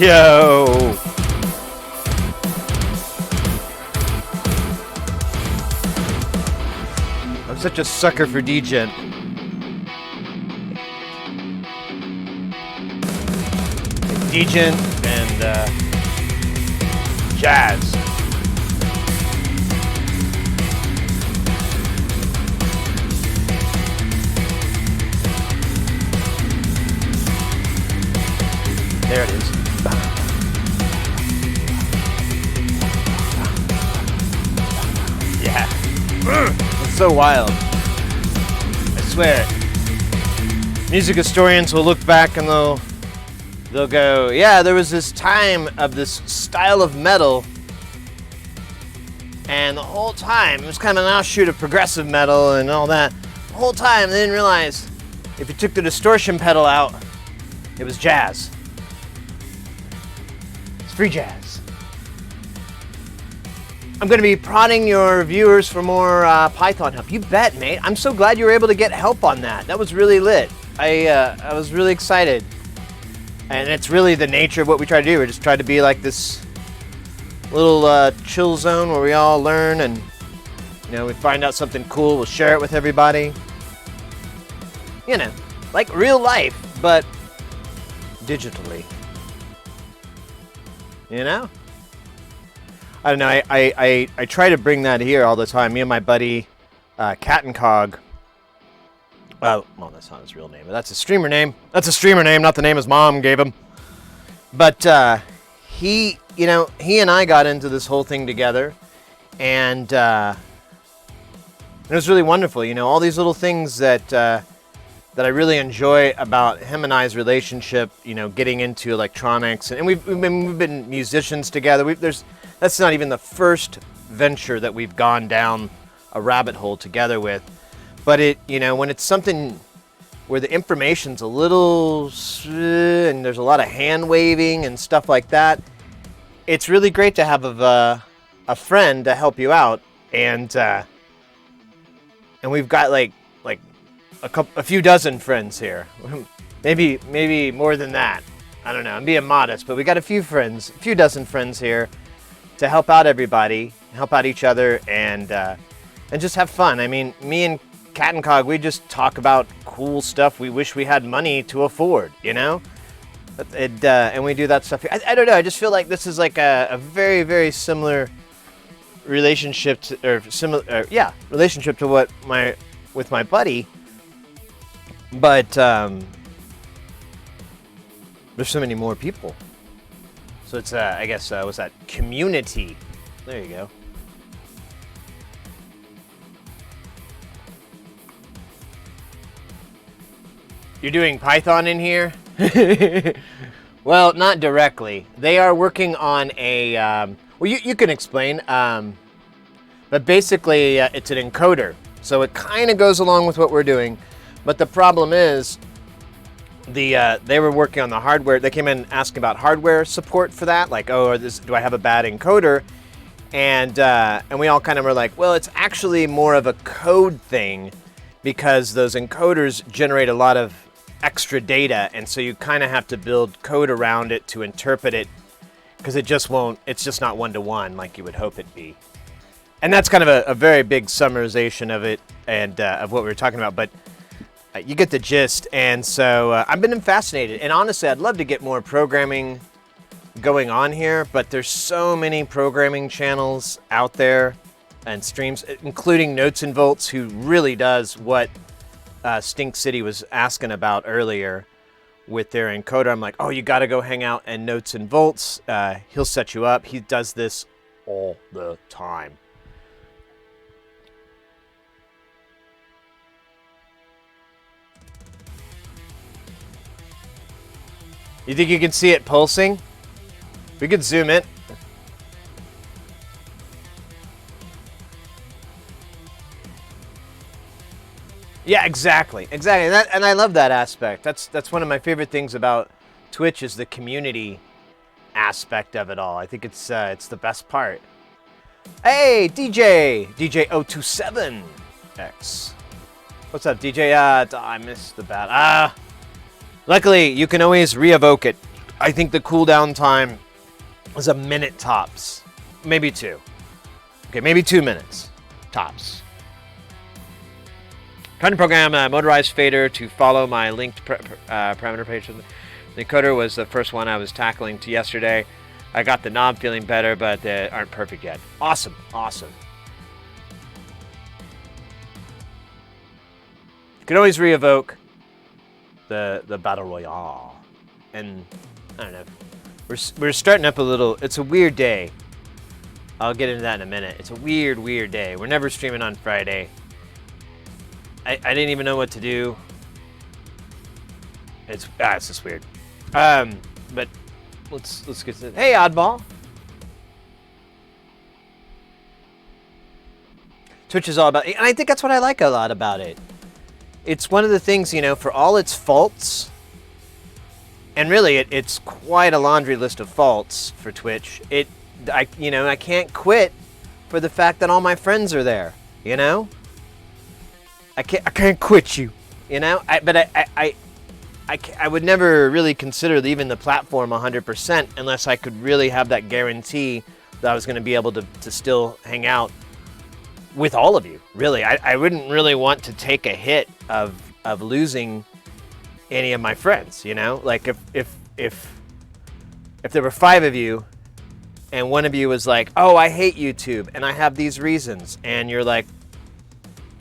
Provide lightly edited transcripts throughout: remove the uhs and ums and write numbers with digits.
Yo! I'm such a sucker for degen. Degen and jazz. There it is. Yeah. It's so wild. I swear. Music historians will look back and they'll go, yeah, there was this time of this style of metal, and the whole time it was kind of an offshoot of progressive metal and all that. The whole time they didn't realize if you took the distortion pedal out, it was jazz. It's free jazz. I'm going to be prodding your viewers for more Python help. You bet, mate. I'm so glad you were able to get help on that. That was really lit. I was really excited. And it's really the nature of what we try to do. We just try to be like this little chill zone where we all learn and, you know, we find out something cool, we'll share it with everybody. You know, like real life, but digitally. You know? I don't know, I try to bring that here all the time. Me and my buddy, Cat and Cog. Well, that's not his real name, but that's his streamer name. That's a streamer name, not the name his mom gave him. But he and I got into this whole thing together, and it was really wonderful. You know, all these little things that I really enjoy about him and I's relationship. You know, getting into electronics, and we've been musicians together. That's not even the first venture that we've gone down a rabbit hole together with. But when it's something where the information's a little, and there's a lot of hand waving and stuff like that, it's really great to have a friend to help you out, and we've got like a few dozen friends here, maybe more than that. I don't know. I'm being modest, but we got a few dozen friends here to help out everybody, help out each other, and just have fun. I mean, me and Cat and Cog, we just talk about cool stuff we wish we had money to afford, you know? And we do that stuff. I don't know, I just feel like this is like a very, very similar relationship relationship to what with my buddy. But there's so many more people. So it's, I guess, what's that? Community. There you go. You're doing Python in here? Well, not directly. They are working on a, well, you can explain, but basically it's an encoder. So it kind of goes along with what we're doing, but the problem is they were working on the hardware. They came in asking about hardware support for that, like, oh, do I have a bad encoder? And we all kind of were like, well, it's actually more of a code thing, because those encoders generate a lot of extra data, and so you kind of have to build code around it to interpret it, because it's just not one-to-one like you would hope it be. And that's kind of a very big summarization of it, and of what we were talking about, but you get the gist. And so I've been fascinated, and honestly I'd love to get more programming going on here, but there's so many programming channels out there and streams, including Notes and Volts, who really does what Stink City was asking about earlier with their encoder. I'm like, oh, you got to go hang out in Notes and Volts. He'll set you up. He does this all the time. You think you can see it pulsing? We could zoom it. Yeah, exactly. And I love that aspect. That's one of my favorite things about Twitch, is the community aspect of it all. I think it's the best part. Hey, DJ 027X. What's up, DJ? I missed the bat. Luckily, you can always re-evoke it. I think the cooldown time is a minute tops, maybe 2. Okay, maybe 2 minutes tops. Trying to program a motorized fader to follow my linked parameter page. The encoder was the first one I was tackling to yesterday. I got the knob feeling better, but they aren't perfect yet. Awesome, awesome. You can always re-evoke the battle royale, and I don't know. We're starting up a little. It's a weird day. I'll get into that in a minute. It's a weird day. We're never streaming on Friday. I didn't even know what to do. It's just weird. But let's get to it. Hey, Oddball. Twitch is all about, and I think that's what I like a lot about it. It's one of the things, you know, for all its faults, and really it's quite a laundry list of faults for Twitch. I can't quit for the fact that all my friends are there, you know? I can't quit you, you know? I would never really consider even the platform 100% unless I could really have that guarantee that I was going to be able to still hang out with all of you. Really, I wouldn't really want to take a hit of losing any of my friends, you know? Like if there were 5 of you and one of you was like, oh, I hate YouTube and I have these reasons, and you're like,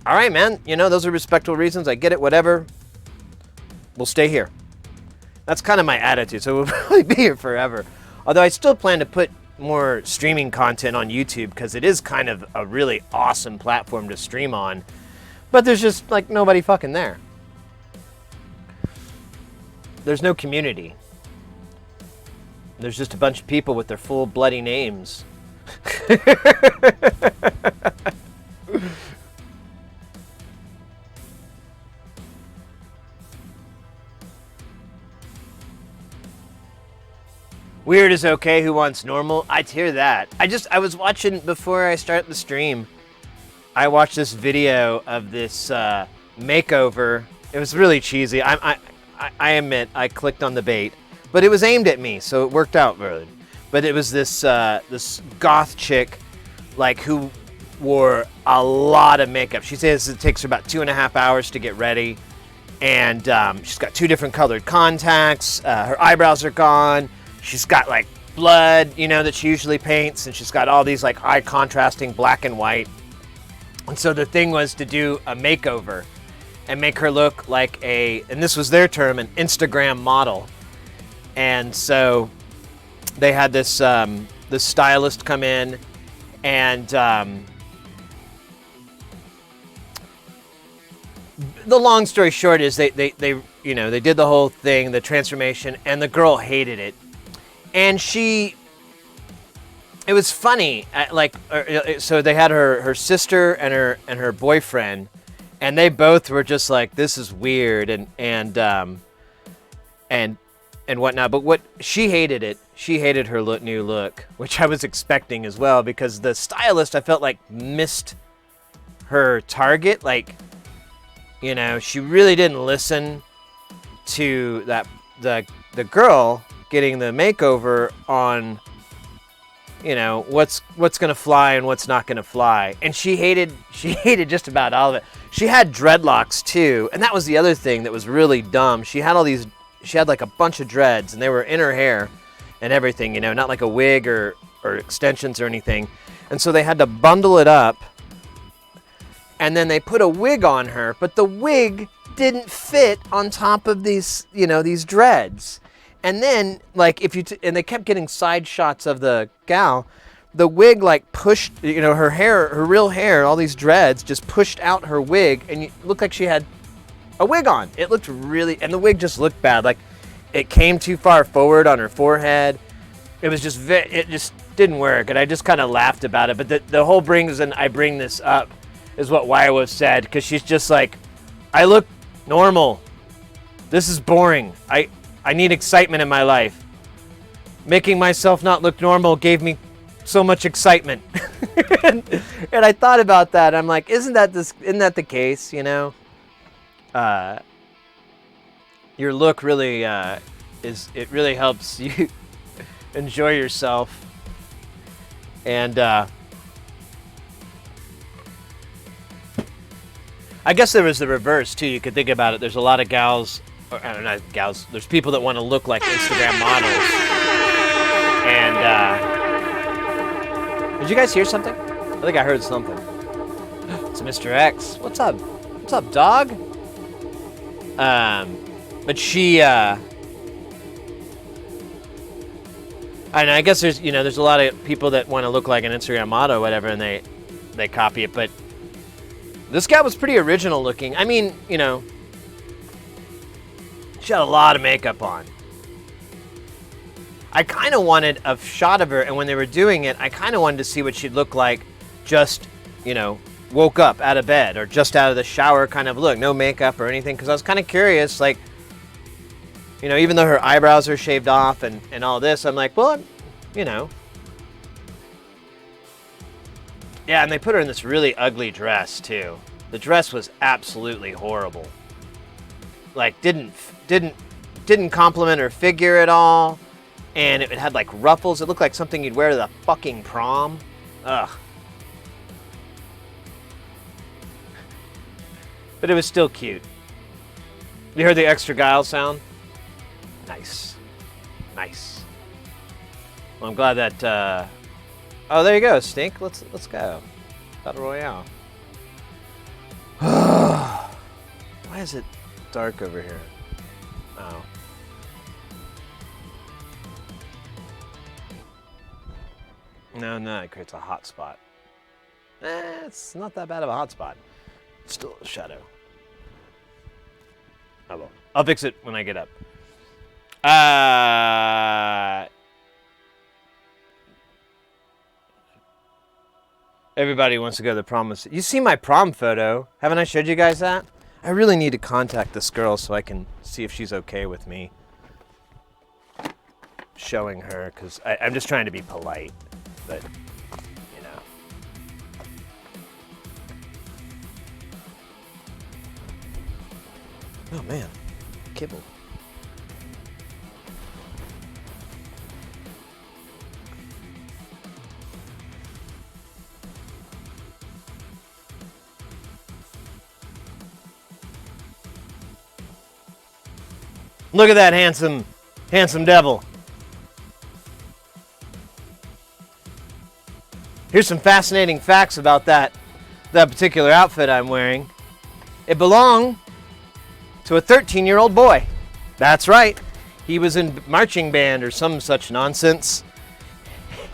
all right, man, you know, those are respectable reasons. I get it, whatever. We'll stay here. That's kind of my attitude. So we'll probably be here forever. Although I still plan to put more streaming content on YouTube because it is kind of a really awesome platform to stream on. But there's just like nobody fucking there. There's no community. There's just a bunch of people with their full bloody names. Weird is okay, who wants normal? I'd hear that. I was watching, before I start the stream, I watched this video of this makeover. It was really cheesy. I admit, I clicked on the bait, but it was aimed at me, so it worked out really. But it was this this goth chick, like, who wore a lot of makeup. She says it takes her about 2.5 hours to get ready, and she's got 2 different colored contacts. Her eyebrows are gone. She's got like blood, you know, that she usually paints, and she's got all these like high contrasting black and white. And so the thing was to do a makeover and make her look like and this was their term, an Instagram model. And so they had this this stylist come in, and the long story short is they you know, they did the whole thing, the transformation, and the girl hated it. And it was funny, so they had her sister and her boyfriend, and they both were just like, this is weird and whatnot. But what she hated it. She hated her new look, which I was expecting as well, because the stylist, I felt like, missed her target. Like, you know, she really didn't listen to the girl getting the makeover on, you know, what's gonna fly and what's not gonna fly. And she hated just about all of it. She had dreadlocks too, and that was the other thing that was really dumb. She had like a bunch of dreads, and they were in her hair and everything, you know, not like a wig or extensions or anything. And so they had to bundle it up, and then they put a wig on her, but the wig didn't fit on top of these, you know, these dreads. And then, like, and they kept getting side shots of the gal, the wig, like, pushed, you know, her hair, her real hair, all these dreads just pushed out her wig, and it looked like she had a wig on. It looked really, and the wig just looked bad. Like, it came too far forward on her forehead. It was just, it just didn't work, and I just kind of laughed about it. But the whole reason I bring this up is what Waiwa said, because she's just like, I look normal. This is boring. I need excitement in my life. Making myself not look normal gave me so much excitement. and I thought about that. I'm like, isn't that the case, you know? Your look really it really helps you enjoy yourself. And I guess there was the reverse too. You could think about it. There's a lot of gals, or not gals. There's people that want to look like Instagram models. And did you guys hear something? I think I heard something. It's Mr. X. What's up? What's up, dog? But she, I don't know. I guess there's a lot of people that want to look like an Instagram model or whatever, and they copy it. But this guy was pretty original looking. I mean, she had a lot of makeup on. I kind of wanted a shot of her, and when they were doing it, I kind of wanted to see what she'd look like just, woke up out of bed or just out of the shower kind of look. No makeup or anything, because I was kind of curious, like, even though her eyebrows are shaved off and all this, I'm like, well, Yeah, and they put her in this really ugly dress, too. The dress was absolutely horrible. Like, didn't compliment her figure at all. And it had, like, ruffles. It looked like something you'd wear to the fucking prom. Ugh. But it was still cute. You heard the extra guile sound? Nice. Nice. Well, I'm glad that, oh, there you go, Stink. Let's go. Battle Royale. Why is it dark over here? Oh. No, it creates a hot spot. It's not that bad of a hot spot. It's still a shadow. Oh well. I'll fix it when I get up. Everybody wants to go to the prom. You see my prom photo? Haven't I showed you guys that? I really need to contact this girl so I can see if she's okay with me showing her, because I'm just trying to be polite, but Oh man, kibble. Look at that handsome devil. Here's some fascinating facts about that particular outfit I'm wearing. It belonged to a 13-year-old boy. That's right. He was in marching band or some such nonsense.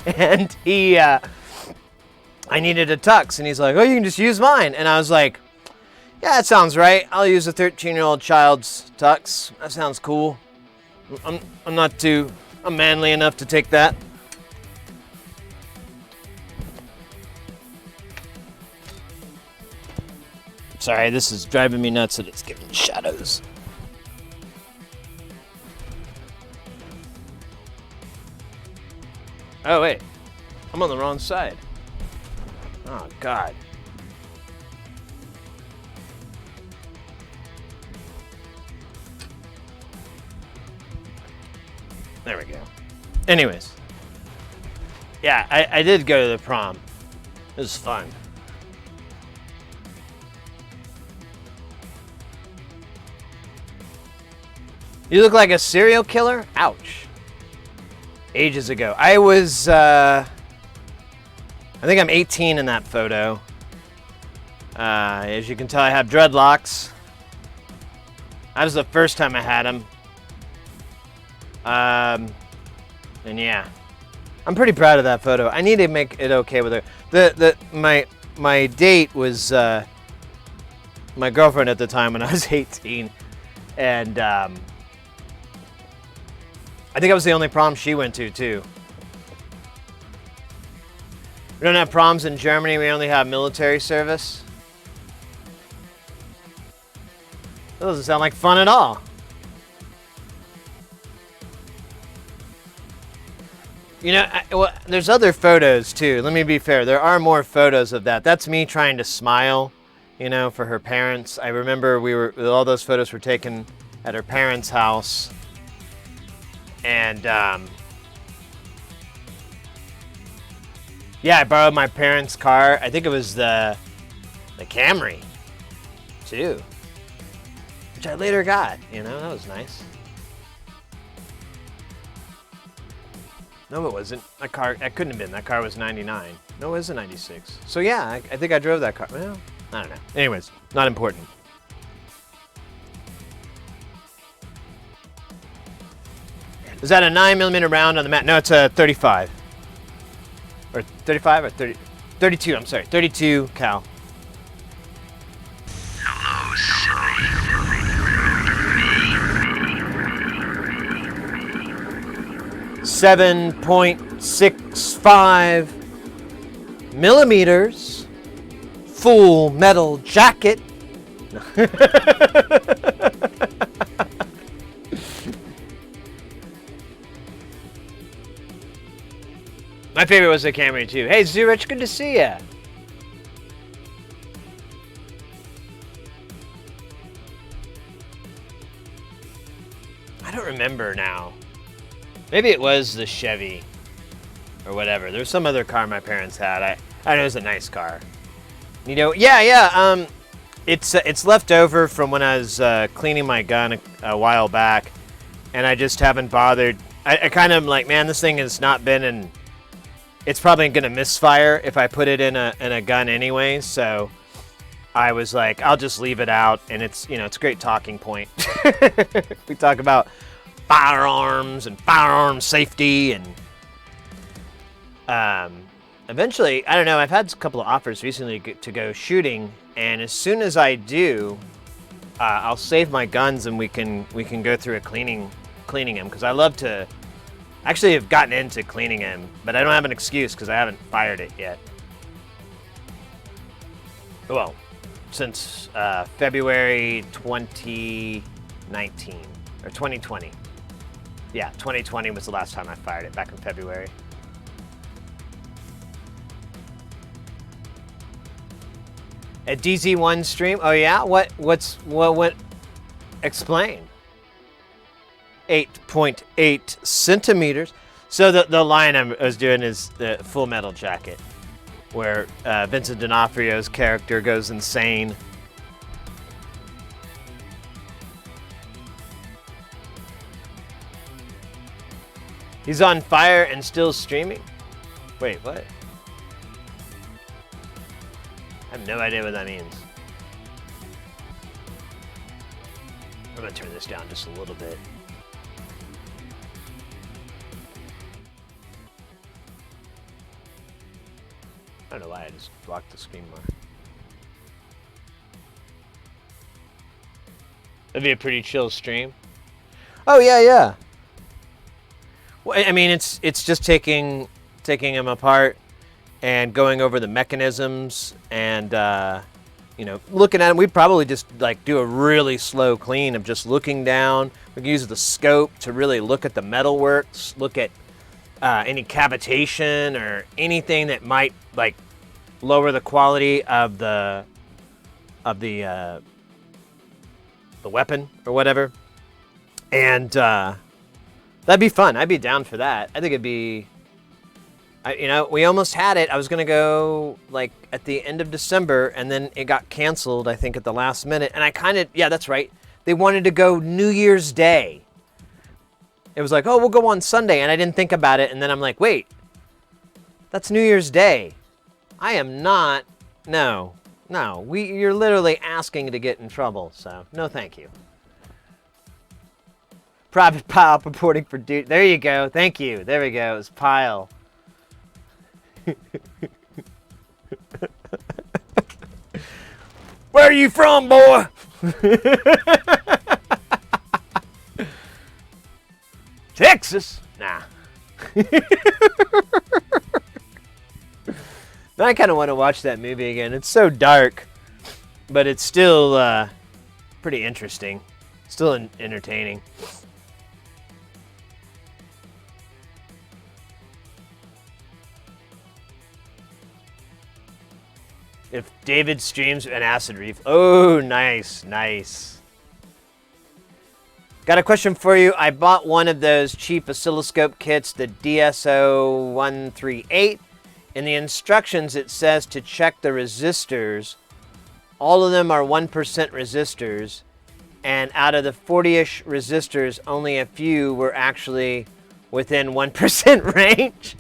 And I needed a tux, and he's like, oh, you can just use mine. And I was like, yeah, that sounds right. I'll use a 13-year-old child's tux. That sounds cool. I'm manly enough to take that. Sorry, this is driving me nuts that it's giving shadows. Oh, wait. I'm on the wrong side. Oh, God. There we go. Anyways. Yeah, I did go to the prom. It was fun. You look like a serial killer? Ouch. Ages ago. I was, I think I'm 18 in that photo. As you can tell, I have dreadlocks. That was the first time I had them. And yeah. I'm pretty proud of that photo. I need to make it okay with her. My date was, my girlfriend at the time when I was 18. And, I think I was the only prom she went to, too. We don't have proms in Germany. We only have military service. That doesn't sound like fun at all. Well, there's other photos, too. Let me be fair. There are more photos of that. That's me trying to smile, for her parents. I remember all those photos were taken at her parents' house. And yeah, I borrowed my parents' car. I think it was the Camry, too, which I later got. You know, that was nice. No, it wasn't. That car, that couldn't have been. That car was 99. No, it was a 96. So yeah, I think I drove that car. Well, I don't know. Anyways, not important. Is that a 9mm round on the mat? No, it's a 35. Or 35 or 30? 32, I'm sorry. 32 cal. Hello, silly. 7.65 millimeters. Full metal jacket. My favorite was the Camry too. Hey, Zurich, good to see ya. I don't remember now. Maybe it was the Chevy or whatever. There's some other car my parents had. I know it was a nice car. You know, yeah. It's left over from when I was cleaning my gun a while back, and I just haven't bothered. I kind of like, man, this thing has not been in. It's probably gonna misfire if I put it in a gun anyway. So I was like, I'll just leave it out, and it's, you know, it's a great talking point. We talk about firearms and firearm safety, and eventually, I don't know. I've had a couple of offers recently to go shooting, and as soon as I do, I'll save my guns and we can go through a cleaning them, because I love to. Actually, have gotten into cleaning him, but I don't have an excuse because I haven't fired it yet. Well, since February 2019 or 2020. Yeah, 2020 was the last time I fired it, back in February. A DZ1 stream? Oh yeah, what? Explain. 8.8 centimeters. So the line I was doing is the Full Metal Jacket, where Vincent D'Onofrio's character goes insane. He's on fire and still streaming? Wait, what? I have no idea what that means. I'm gonna turn this down just a little bit. I don't know why I just blocked the screen more. That'd be a pretty chill stream. Oh yeah. Well, I mean, it's just taking them apart and going over the mechanisms and you know, looking at them. We'd probably just like do a really slow clean of just looking down. We can use the scope to really look at the metalworks, look at any cavitation or anything that might like lower the quality of the weapon or whatever. And that'd be fun. I'd be down for that. I think it'd be, you know, we almost had it. I was gonna go like at the end of December, and then it got canceled, I think, at the last minute. And I kind of, yeah, that's right. They wanted to go New Year's Day. It was like, oh, we'll go on Sunday, and I didn't think about it. And then I'm like, wait, that's New Year's Day. I am not. No. You're literally asking to get in trouble. So no, thank you. Private Pile reporting for duty. There you go. Thank you. There we go. It was Pile. Where are you from, boy? Texas? Nah. Now I kind of want to watch that movie again. It's so dark, but it's still pretty interesting. Still entertaining. If David streams an acid reef. Oh, nice. Got a question for you. I bought one of those cheap oscilloscope kits, the DSO 138. In the instructions, it says to check the resistors. All of them are 1% resistors. And out of the 40-ish resistors, only a few were actually within 1% range.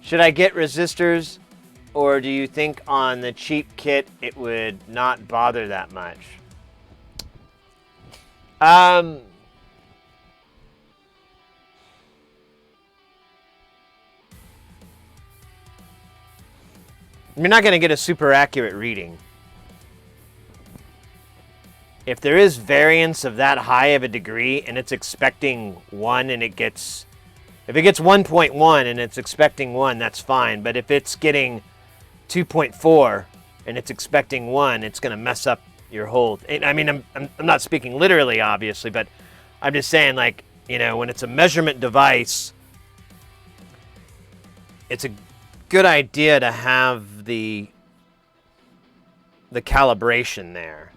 Should I get resistors? Or do you think on the cheap kit it would not bother that much? You're not going to get a super accurate reading. If there is variance of that high of a degree and it's expecting 1 and it gets... If it gets 1.1 and it's expecting 1, that's fine. But if it's getting 2.4 and it's expecting 1, it's going to mess up your whole... I mean, I'm not speaking literally, obviously, but I'm just saying, like, you know, when it's a measurement device, it's a good idea to have the calibration there.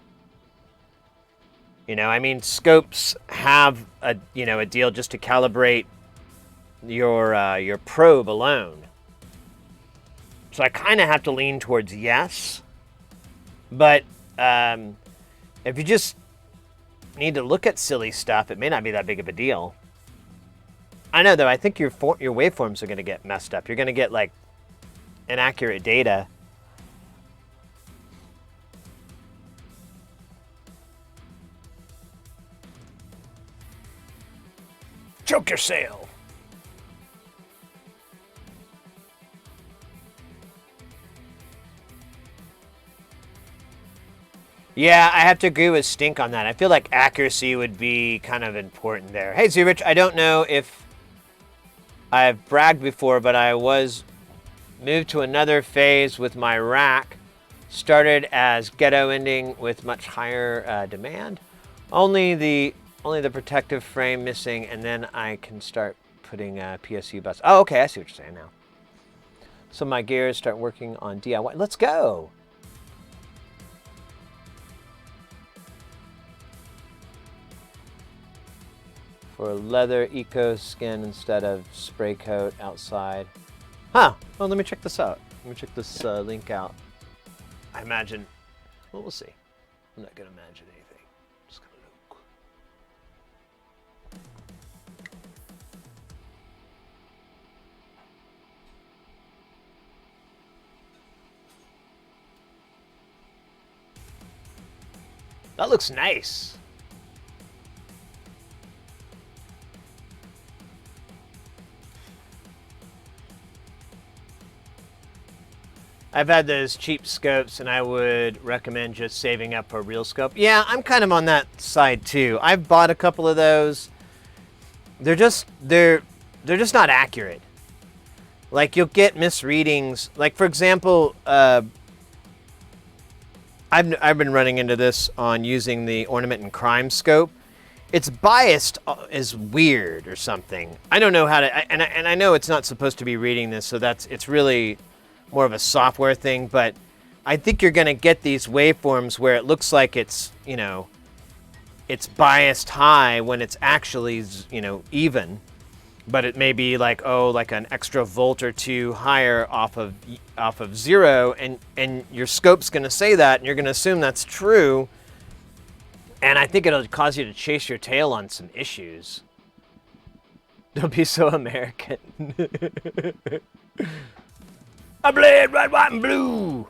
You know, I mean, scopes have a deal just to calibrate your probe alone. So I kind of have to lean towards yes. But if you just need to look at silly stuff, it may not be that big of a deal. I know, though, I think your waveforms are going to get messed up. You're going to get, like, inaccurate data. Choke your sail. Yeah, I have to agree with Stink on that. I feel like accuracy would be kind of important there. Hey, Z-Rich, I don't know if I've bragged before, but I was moved to another phase with my rack. Started as ghetto ending with much higher demand. Only the protective frame missing, and then I can start putting PSU bus. Oh, okay, I see what you're saying now. So my gears start working on DIY. Let's go. For leather eco skin instead of spray coat outside. Huh. Well, let me check this out. Let me check this link out. I imagine. Well, we'll see. I'm not going to imagine anything. Just going to look. That looks nice. I've had those cheap scopes, and I would recommend just saving up for a real scope. Yeah, I'm kind of on that side too. I've bought a couple of those. They're just not accurate. Like, you'll get misreadings. Like, for example, I've been running into this on using the Ornament and Crime scope. It's biased is weird or something. I don't know how to, and I know it's not supposed to be reading this, so it's really more of a software thing, but I think you're going to get these waveforms where it looks like it's, you know, it's biased high when it's actually, you know, even, but it may be like, oh, like an extra volt or two higher off of zero, and your scope's going to say that, and you're going to assume that's true, and I think it'll cause you to chase your tail on some issues. Don't be so American. I bled red, white, and blue.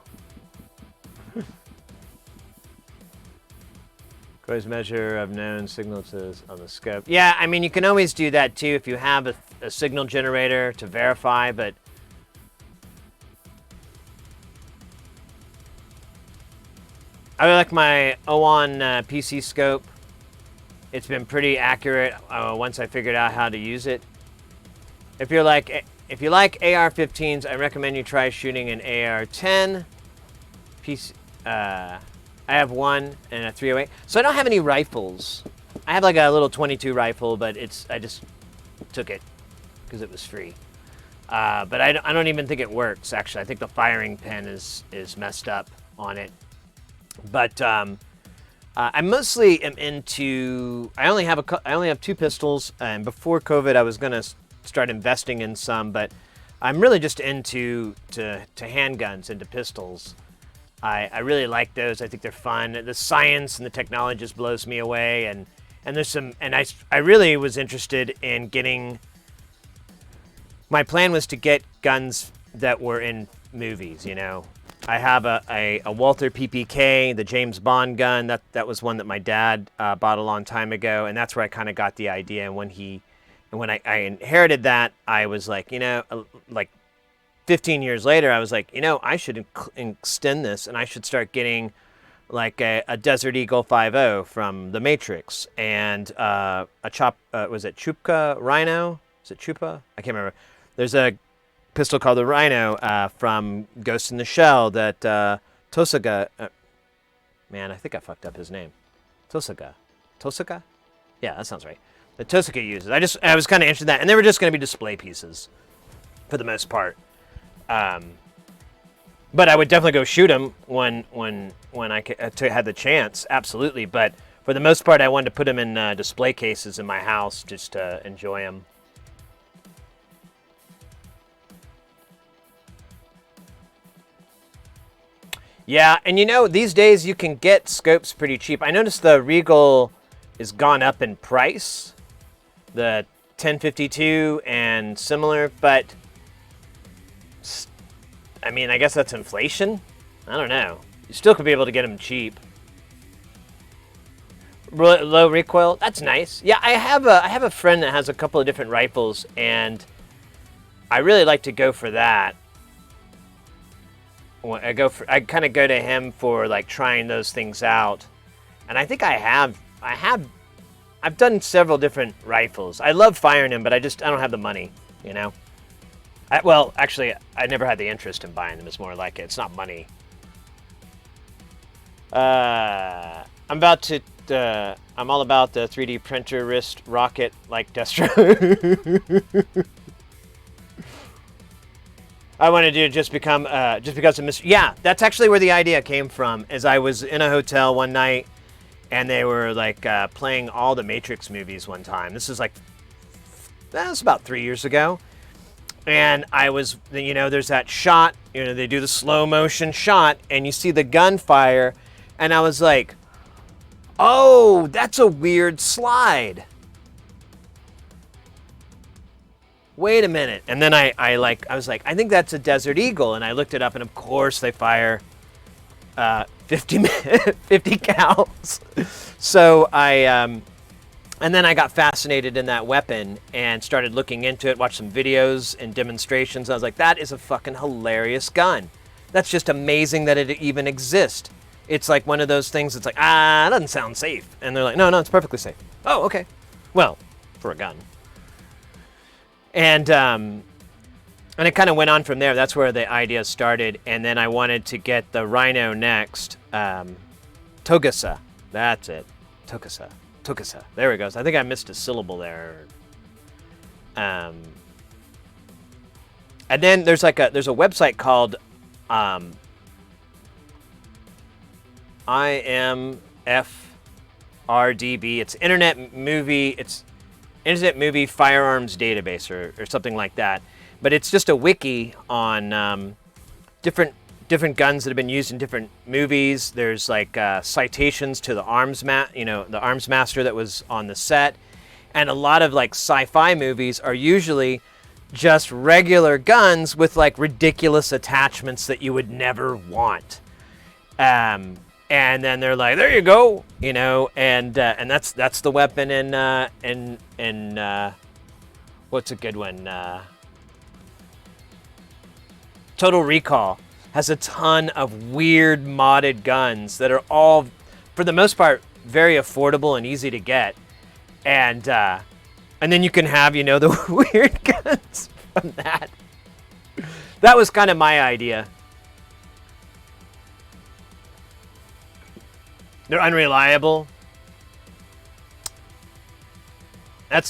Always measure of known signals on the scope. Yeah, I mean, you can always do that too if you have a signal generator to verify, but I like my ON PC scope. It's been pretty accurate once I figured out how to use it. If you like AR-15s, I recommend you try shooting an AR-10. I have one and a 308. So I don't have any rifles. I have like a little 22 rifle, but I just took it because it was free. But I don't even think it works, actually. I think the firing pin is messed up on it. But I mostly am into. I only have two pistols, and before COVID, I was gonna start investing in some, but I'm really just into to handguns, into pistols. I really like those. I think they're fun. The science and the technology just blows me away, and there's some. And I really was interested in getting. My plan was to get guns that were in movies, you know. I have a Walther PPK, the James Bond gun. That was one that my dad bought a long time ago, and that's where I kind of got the idea. And when I inherited that, I was like, you know, like 15 years later, I was like, you know, I should extend this, and I should start getting like a Desert Eagle 5.0 from The Matrix, and was it Chupka Rhino? Is it Chupa? I can't remember. There's a pistol called the Rhino from Ghost in the Shell that Tosaga. Man, I think I fucked up his name. Tosaga. Yeah, that sounds right. That Tosaga uses. I was kind of interested in that, and they were just going to be display pieces, for the most part. But I would definitely go shoot them when I had the chance. Absolutely. But for the most part, I wanted to put them in display cases in my house just to enjoy them. Yeah, and you know, these days you can get scopes pretty cheap. I noticed the Regal has gone up in price, the 1052 and similar, but I mean, I guess that's inflation? I don't know. You still could be able to get them cheap. Low recoil, that's nice. Yeah, I have a friend that has a couple of different rifles, and I really like to go for that. I kind of go to him for like trying those things out, and I think I've done several different rifles. I love firing them, but I don't have the money, you know. Well, actually, I never had the interest in buying them. It's more like it's not money. I'm all about the 3D printer wrist rocket like Destro. I wanted to just because of Mr. Yeah, that's actually where the idea came from. Is I was in a hotel one night, and they were like playing all the Matrix movies one time. This is like, that was about 3 years ago. And I was, you know, there's that shot, you know, they do the slow motion shot, and you see the gunfire, and I was like, oh, that's a weird slide. Wait a minute. And then I was like, I think that's a Desert Eagle. And I looked it up, and of course they fire 50 cals. So and then I got fascinated in that weapon and started looking into it, watched some videos and demonstrations. I was like, that is a fucking hilarious gun. That's just amazing that it even exists. It's like one of those things that's like, it doesn't sound safe. And they're like, no, it's perfectly safe. Oh, okay. Well, for a gun. And it kind of went on from there. That's where the idea started. And then I wanted to get the Rhino next. Togasa. That's it. Tokasa. There it goes. I think I missed a syllable there. And then there's a website called IMFRDB. It's Internet Movie Firearms Database or something like that. But it's just a wiki on different guns that have been used in different movies. There's like citations to the arms master that was on the set, and a lot of like sci-fi movies are usually just regular guns with like ridiculous attachments that you would never want. And then they're like, there you go, you know, and that's the weapon in what's a good one? Total Recall has a ton of weird modded guns that are all, for the most part, very affordable and easy to get. And then you can have, you know, the weird guns from that. That was kind of my idea. They're unreliable.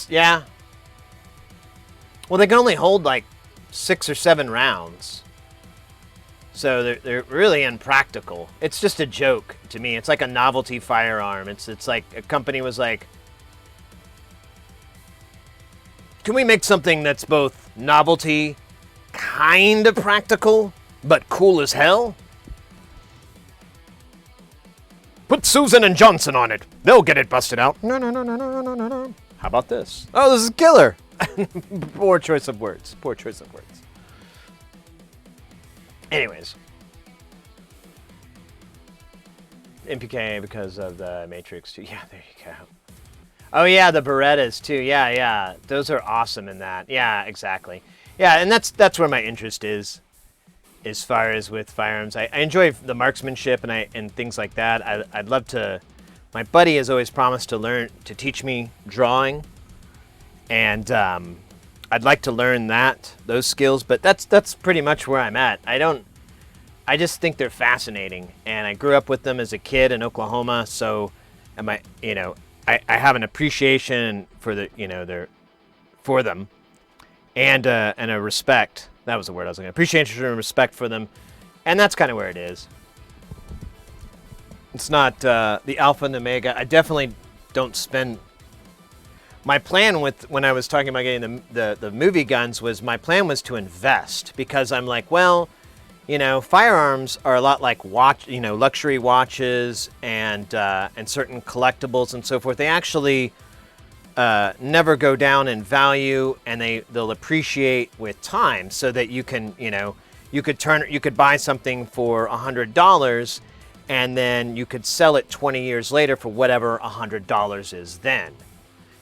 Yeah. Well, they can only hold like 6 or 7 rounds. So they're really impractical. It's just a joke to me. It's like a novelty firearm. It's like a company was like, can we make something that's both novelty, kind of practical, but cool as hell? Put Susan and Johnson on it. They'll get it busted out. No. How about this? Oh, this is killer. Poor choice of words. Poor choice of words. Anyways. MPK because of the Matrix 2. Yeah, there you go. Oh, yeah, the Berettas, too. Yeah. Those are awesome in that. Yeah, exactly. Yeah, and that's where my interest is, as far as with firearms. I enjoy the marksmanship and things like that. I'd love to... My buddy has always promised to teach me drawing, and I'd like to learn those skills, but that's pretty much where I'm at. I just think they're fascinating, and I grew up with them as a kid in Oklahoma, so I have an appreciation for for them, and a respect. That was the word I was looking at. Appreciation and respect for them, and that's kind of where it is. It's not the alpha and the omega. I definitely don't spend... My plan when I was talking about getting the movie guns was, my plan was to invest, because I'm like, well, firearms are a lot like luxury watches and certain collectibles and so forth. They actually never go down in value, and they'll appreciate with time, so that you can, you could buy something for $100, and then you could sell it 20 years later for whatever $100 is then.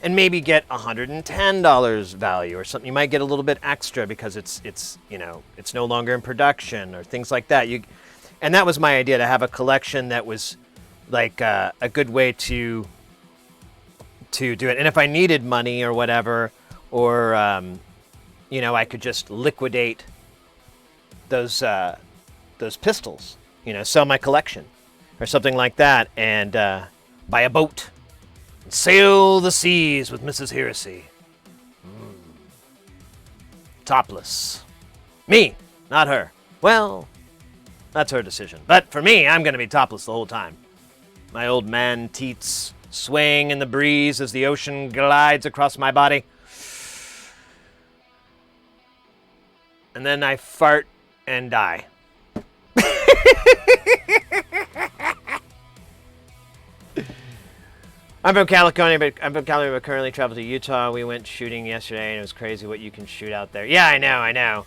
And maybe get $110 value or something. You might get a little bit extra because it's no longer in production or things like that. And that was my idea, to have a collection that was like a good way to do it. And if I needed money or whatever, or I could just liquidate those pistols, sell my collection or something like that, and buy a boat. Sail the seas with Mrs. Heresy. Topless. Me, not her. Well, that's her decision. But for me, I'm going to be topless the whole time. My old man teats swaying in the breeze as the ocean glides across my body. And then I fart and die. I'm from California, but currently travel to Utah. We went shooting yesterday, and it was crazy what you can shoot out there. Yeah, I know.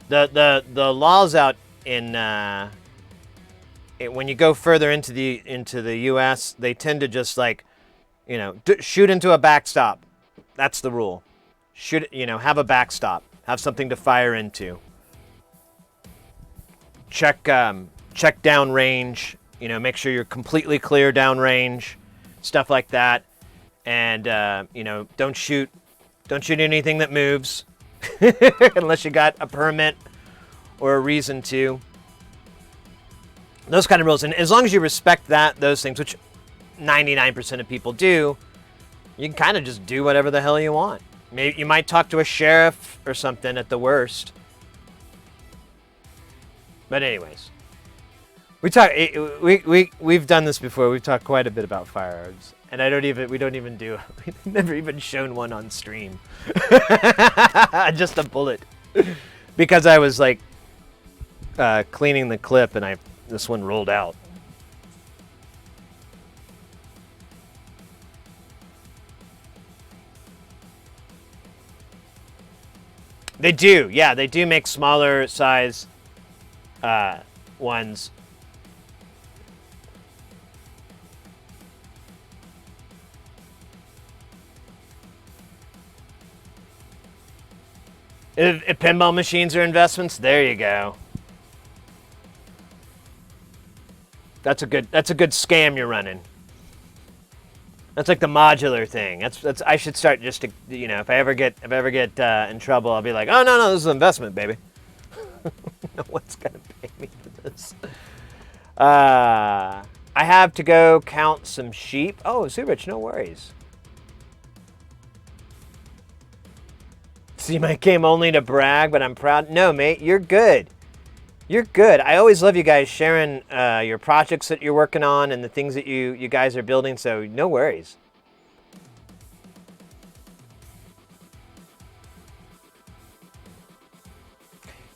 The laws out in when you go further into the U.S., they tend to just shoot into a backstop. That's the rule. Shoot, have a backstop. Have something to fire into. Check down range. Make sure you're completely clear down range. Stuff like that, and don't shoot anything that moves unless you got a permit or a reason to. Those kind of rules, and as long as you respect those things, which 99% of people do, you can kind of just do whatever the hell you want. Maybe you might talk to a sheriff or something at the worst. But anyways. We've done this before. We've talked quite a bit about firearms, and we've never even shown one on stream. Just a bullet, because I was cleaning the clip, and this one rolled out. They do, yeah, they do make smaller size ones. If pinball machines are investments, there you go. That's a good scam you're running. That's like the modular thing. That's I should start just to, if I ever get in trouble, I'll be like, oh no, this is an investment, baby. No one's gonna pay me for this. I have to go count some sheep. Oh, Zubich, no worries. See, I came only to brag, but I'm proud. No, mate, you're good. You're good. I always love you guys sharing your projects that you're working on and the things that you guys are building, so no worries.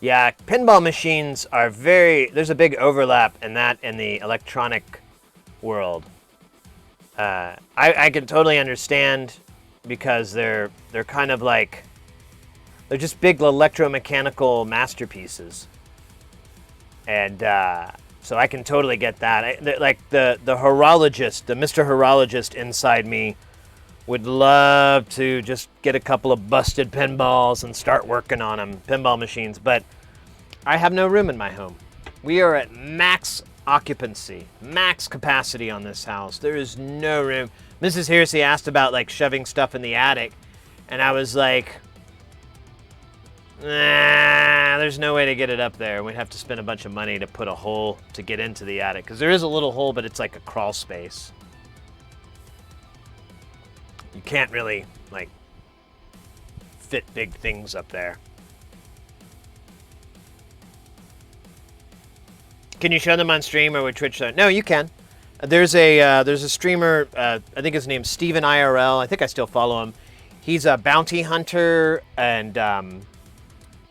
Yeah, pinball machines are there's a big overlap in that and the electronic world. I can totally understand because they're kind of like, they're just big electromechanical masterpieces. And so I can totally get that. Like the horologist, the Mr. Horologist inside me would love to just get a couple of busted pinballs and start working on them, pinball machines. But I have no room in my home. We are at max occupancy, max capacity on this house. There is no room. Mrs. Hearsey asked about like shoving stuff in the attic, and I was like, nah, there's no way to get it up there. We'd have to spend a bunch of money to put a hole to get into the attic, because there is a little hole, but it's like a crawl space. You can't really like fit big things up there. Can you show them on stream or with Twitch? No, you can. There's a streamer. I think his name's Steven IRL. I think I still follow him. He's a bounty hunter, and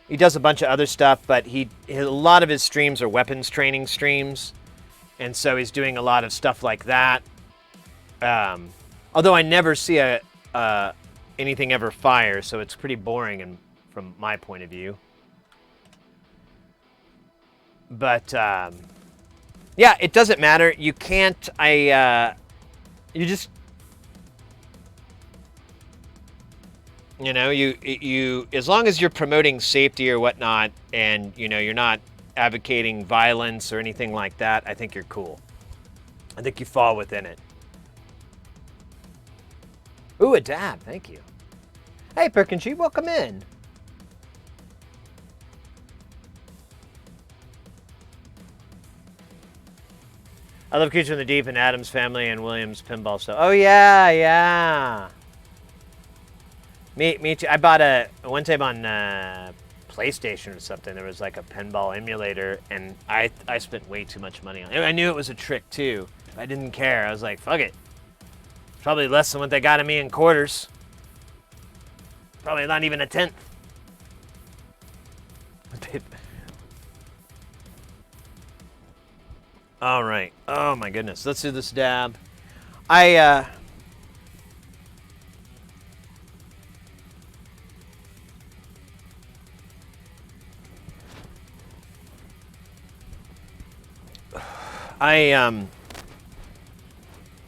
he does a bunch of other stuff. But a lot of his streams are weapons training streams, and so he's doing a lot of stuff like that. Although I never see anything ever fire, so it's pretty boring from my point of view. But yeah, it doesn't matter. You can't. You just, you as long as you're promoting safety or whatnot, and you're not advocating violence or anything like that, I think you're cool. I think you fall within it. Ooh, a dab. Thank you. Hey, Perkinsheet, welcome in. I love Creature from the Deep and Addams Family and Williams pinball stuff. Oh yeah, yeah. Me too. I bought one time on PlayStation or something. There was like a pinball emulator, and I spent way too much money on it. I knew it was a trick too. I didn't care. I was like, fuck it. Probably less than what they got of me in quarters. Probably not even a tenth. All right. Oh my goodness. Let's do this dab. I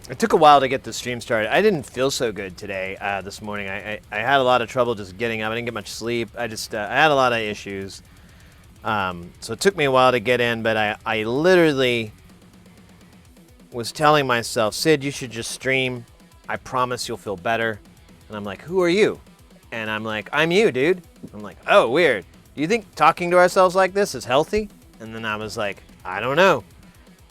it took a while to get the stream started. I didn't feel so good today, this morning. I had a lot of trouble just getting up. I didn't get much sleep. I had a lot of issues. So it took me a while to get in, but I literally was telling myself, Sid, you should just stream. I promise you'll feel better. And I'm like, who are you? And I'm like, I'm you, dude. I'm like, oh, weird. Do you think talking to ourselves like this is healthy? And then I was like, I don't know.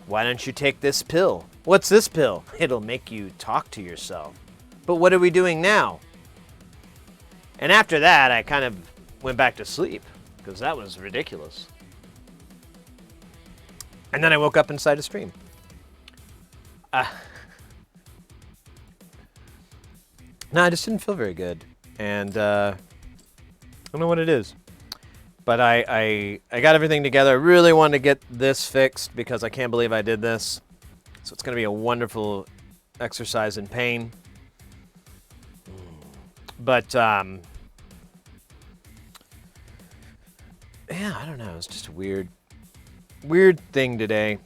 Why don't you take this pill? What's this pill? It'll make you talk to yourself. But what are we doing now? And after that, I kind of went back to sleep because that was ridiculous. And then I woke up inside a stream. No, I just didn't feel very good. And I don't know what it is. But I got everything together. I really wanted to get this fixed because I can't believe I did this. So it's going to be a wonderful exercise in pain. But, yeah, I don't know. It's just a weird thing today.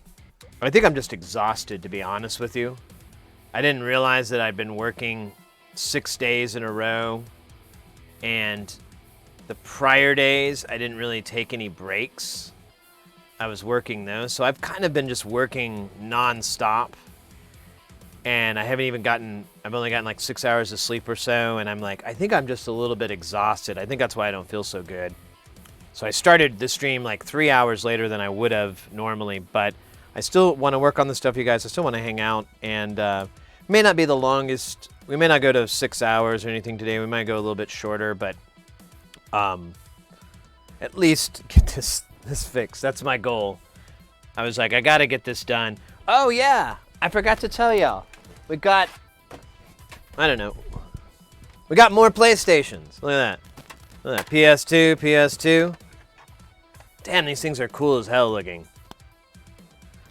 I think I'm just exhausted, to be honest with you. I didn't realize that I'd been working 6 days in a row. And the prior days, I didn't really take any breaks. I was working those. So I've kind of been just working non-stop. And I've only gotten like 6 hours of sleep or so. And I'm like, I think I'm just a little bit exhausted. I think that's why I don't feel so good. So I started the stream like 3 hours later than I would have normally. But I still want to work on the stuff, you guys. I still want to hang out. And it may not be the longest. We may not go to 6 hours or anything today. We might go a little bit shorter. But at least get this this fixed. That's my goal. I was like, I gotta get this done. Oh yeah, I forgot to tell y'all. We got, I don't know. We got more PlayStations. Look at that. Look at that. PS2, PS2. Damn, these things are cool as hell looking.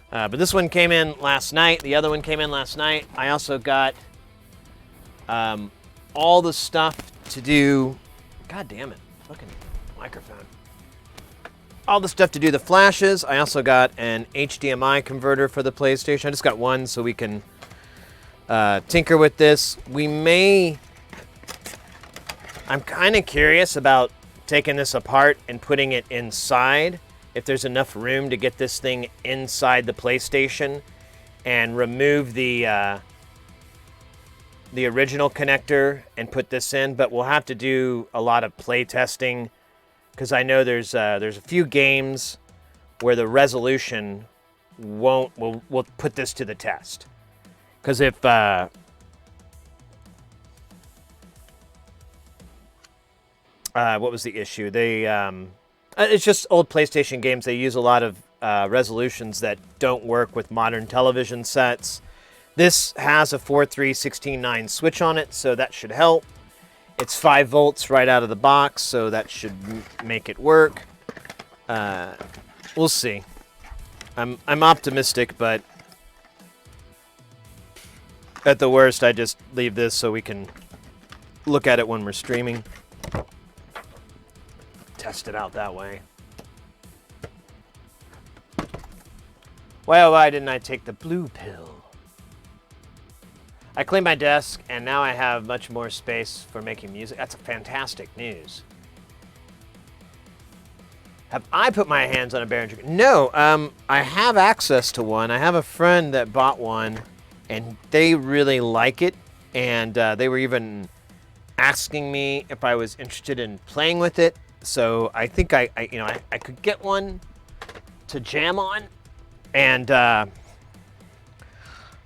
But this one came in last night. The other one came in last night. I also got all the stuff to do. God damn it. Fucking microphone. All the stuff to do the flashes. I also got an HDMI converter for the PlayStation. I just got one so we can tinker with this. We may... I'm kind of curious about taking this apart and putting it inside. If there's enough room to get this thing inside the PlayStation and remove the original connector and put this in. But we'll have to do a lot of play testing because I know there's a few games where the resolution won't. We'll put this to the test. Because if what was the issue? They it's just old PlayStation games. They use a lot of resolutions that don't work with modern television sets. This has a 4.3/16.9 switch on it, so that should help. It's 5 volts right out of the box, so that should make it work. We'll see. I'm optimistic, but at the worst, I just leave this so we can look at it when we're streaming. Test it out that way. Well, why didn't I take the blue pill? I cleaned my desk, and now I have much more space for making music. That's fantastic news. Have I put my hands on a Behringer? No, I have access to one. I have a friend that bought one, and they really like it, and they were even asking me if I was interested in playing with it. So I think I could get one to jam on, and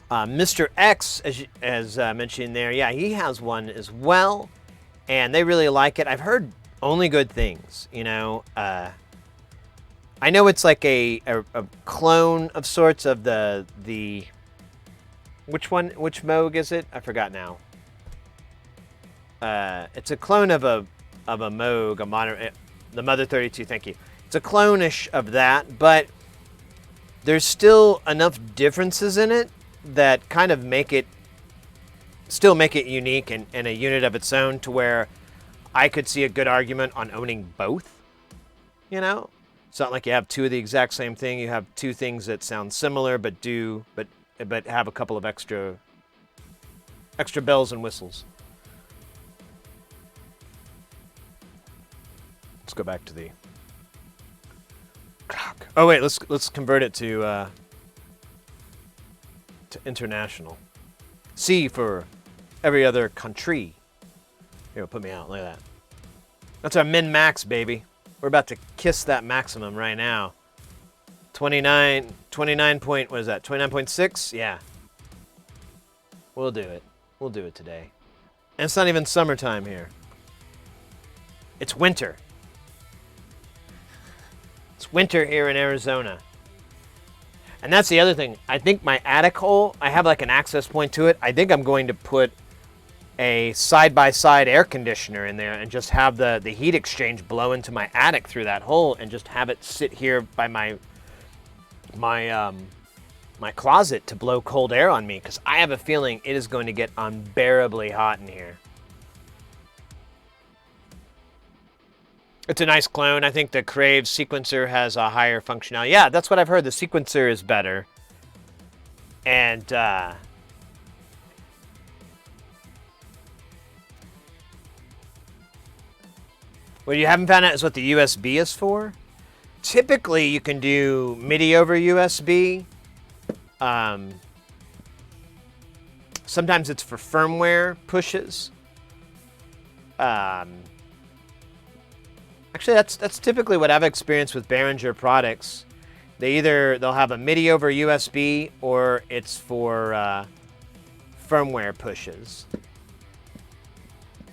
Mr. X, as mentioned there, yeah, he has one as well, and they really like it. I've heard only good things, you know. I know it's like a clone of sorts of the which Moog is it? I forgot now. It's a clone of a Moog, a modern, the Mother 32. Thank you. It's a clone-ish of that, but there's still enough differences in it that kind of still make it unique and a unit of its own, to where I could see a good argument on owning both. You know, it's not like you have two of the exact same thing. You have two things that sound similar but have a couple of extra bells and whistles. Let's go back to the clock. Oh wait, let's convert it to international. C for every other country. Here, put me out. Look at that. That's our min-max, baby. We're about to kiss that maximum right now. 29 point, what is that? 29.6? Yeah. We'll do it. We'll do it today. And it's not even summertime here. It's winter. It's winter here in Arizona. And that's the other thing. I think my attic hole, I have like an access point to it. I think I'm going to put a side-by-side air conditioner in there and just have the heat exchange blow into my attic through that hole, and just have it sit here by my closet to blow cold air on me, because I have a feeling it is going to get unbearably hot in here. It's a nice clone. I think the Crave sequencer has a higher functionality. Yeah, that's what I've heard. The sequencer is better. And what you haven't found out is what the USB is for. Typically, you can do MIDI over USB. Sometimes it's for firmware pushes. Actually, that's typically what I've experienced with Behringer products. They'll have a MIDI over USB, or it's for firmware pushes.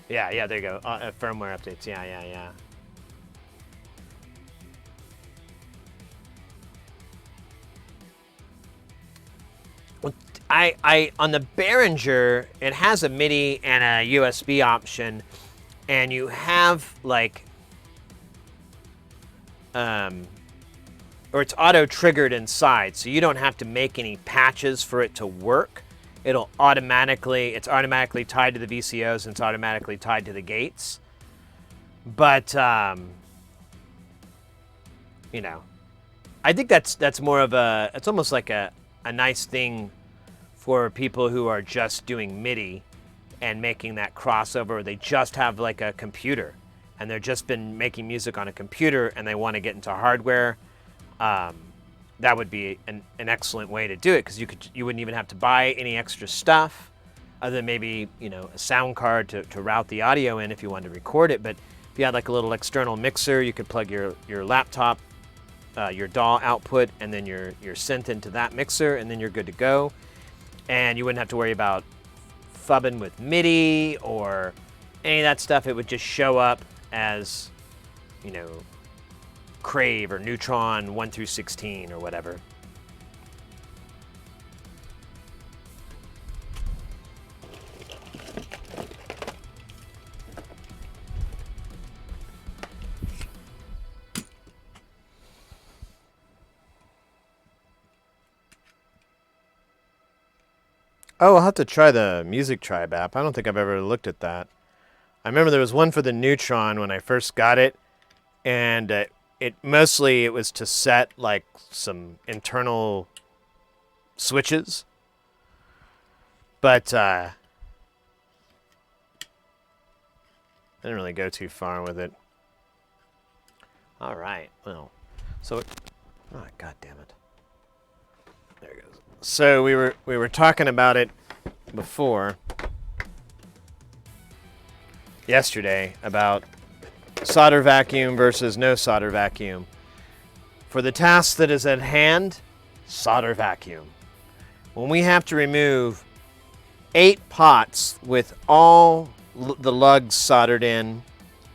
Yeah, there you go. Firmware updates. Yeah. I on the Behringer, it has a MIDI and a USB option, and you have like, or it's auto triggered inside, so you don't have to make any patches for it to work. It's automatically tied to the VCOs and it's automatically tied to the gates. But you know, I think that's more of a, it's almost like a nice thing for people who are just doing MIDI and making that crossover. They just have like a computer and they're just been making music on a computer and they want to get into hardware. That would be an excellent way to do it, because you wouldn't even have to buy any extra stuff other than maybe, you know, a sound card to route the audio in if you wanted to record it. But if you had like a little external mixer, you could plug your laptop, your DAW output, and then your synth into that mixer, and then you're good to go. And you wouldn't have to worry about fubbing with MIDI or any of that stuff. It would just show up as, you know, Crave or Neutron 1 through 16 or whatever. Oh, I'll have to try the Music Tribe app. I don't think I've ever looked at that. I remember there was one for the Neutron when I first got it, and it was to set like some internal switches, but I didn't really go too far with it. All right, well, so oh, God damn it! There it goes. So we were talking about it before yesterday about solder vacuum versus no solder vacuum. For the task that is at hand, solder vacuum. When we have to remove 8 pots with all the lugs soldered in,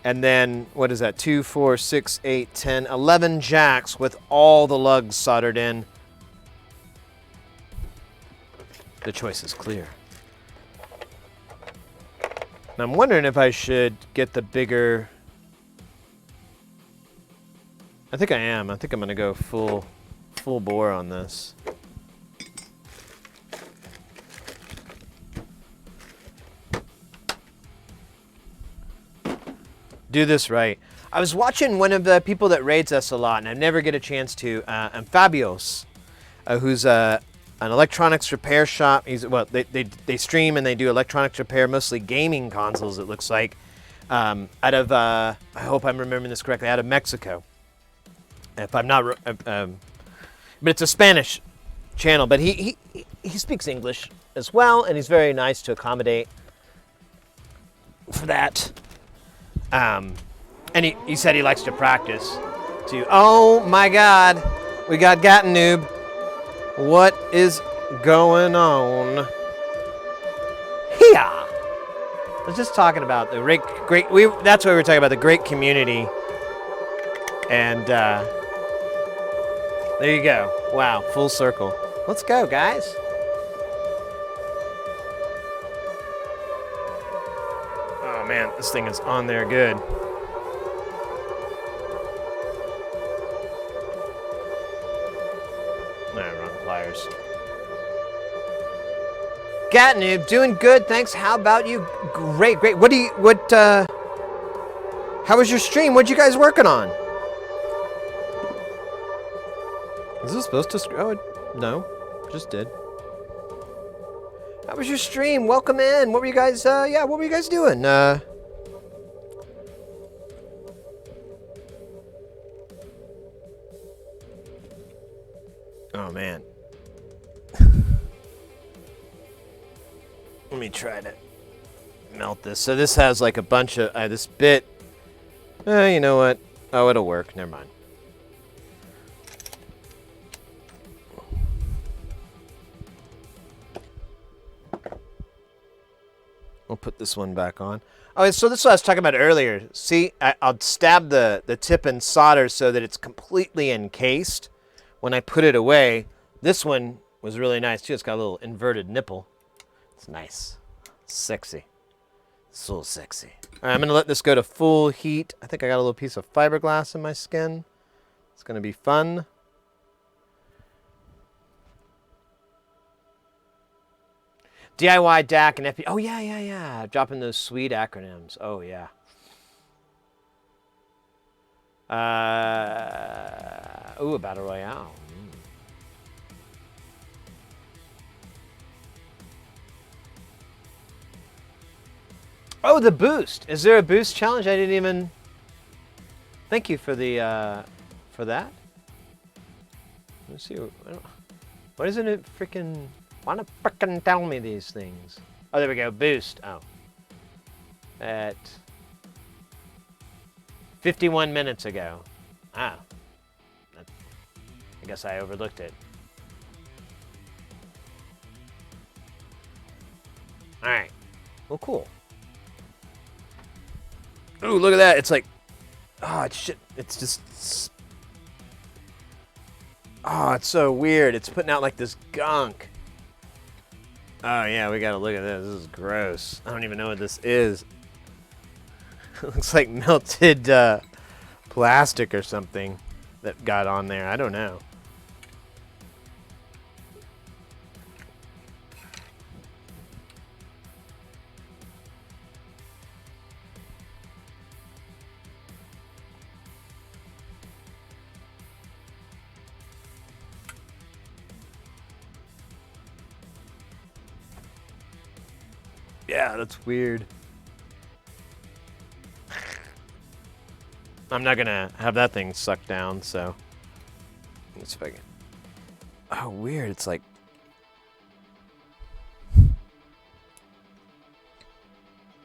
and then, what is that, 2, 4, 6, 8, 10, 11 jacks with all the lugs soldered in, the choice is clear. And I'm wondering if I should get the bigger... I think I am. I think I'm going to go full bore on this. Do this right. I was watching one of the people that raids us a lot, and I never get a chance to, and Fabios, who's an electronics repair shop. They stream and they do electronics repair, mostly gaming consoles, it looks like, out of, I hope I'm remembering this correctly, out of Mexico. If I'm not, but it's a Spanish channel, but he speaks English as well, and he's very nice to accommodate for that. And he said he likes to practice too. Oh my God, we got Noob. What is going on here? I was just talking about the great. That's what we were talking about, the great community, and there you go. Wow, full circle. Let's go, guys. Oh man, this thing is on there good. No, wrong pliers. Gatnoob, doing good, thanks. How about you? Great. How was your stream? What you guys working on? Is this supposed to... Oh, no. Just did. How was your stream? Welcome in. What were you guys... what were you guys doing? Oh, man. Let me try to melt this. So this has like a bunch of... this bit... you know what? Oh, it'll work. Never mind. We'll put this one back on. Oh, so this is what I was talking about earlier. See, I'll stab the tip in solder so that it's completely encased. When I put it away, this one was really nice too. It's got a little inverted nipple. It's nice. Sexy. So sexy. All right, I'm gonna let this go to full heat. I think I got a little piece of fiberglass in my skin. It's gonna be fun. DIY, DAC, and FP. Oh, yeah. Dropping those sweet acronyms. Oh, yeah. Ooh, a Battle Royale. Oh, the boost. Is there a boost challenge? I didn't even... Thank you for the, for that. Let's see. What isn't it freaking... Wanna frickin' tell me these things? Oh, there we go. Boost. Oh. At 51 minutes ago. Ah. I guess I overlooked it. Alright. Well, cool. Ooh, look at that. It's like... Oh, it's shit. It's just... Oh, it's so weird. It's putting out like this gunk. Oh, yeah, we gotta look at this. This is gross. I don't even know what this is. It looks like melted plastic or something that got on there. I don't know. Yeah, that's weird. I'm not gonna have that thing sucked down, so let's see if I can. Oh, weird. It's like...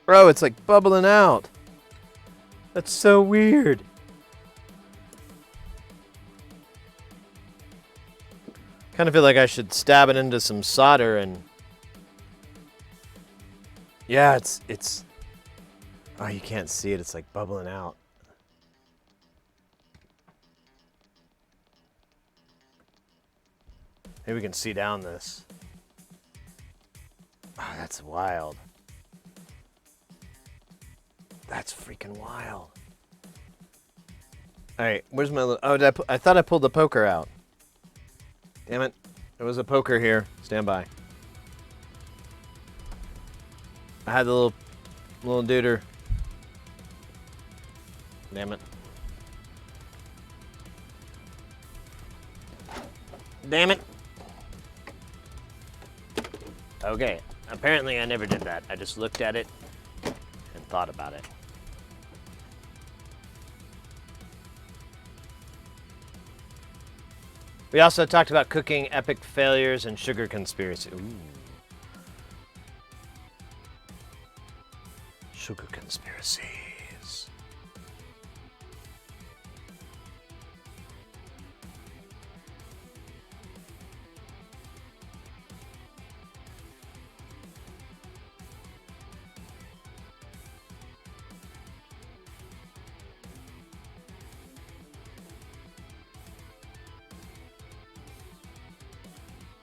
Bro, it's like bubbling out. That's so weird. Kind of feel like I should stab it into some solder and... Yeah, it's... Oh, you can't see it. It's like bubbling out. Maybe we can see down this. Oh, that's wild. That's freaking wild. All right, where's my... Oh, I thought I pulled the poker out. Damn it. There was a poker here. Stand by. I had the little duder. Damn it. Damn it. Okay. Apparently I never did that. I just looked at it and thought about it. We also talked about cooking, epic failures, and sugar conspiracy. Ooh. Sugar conspiracies.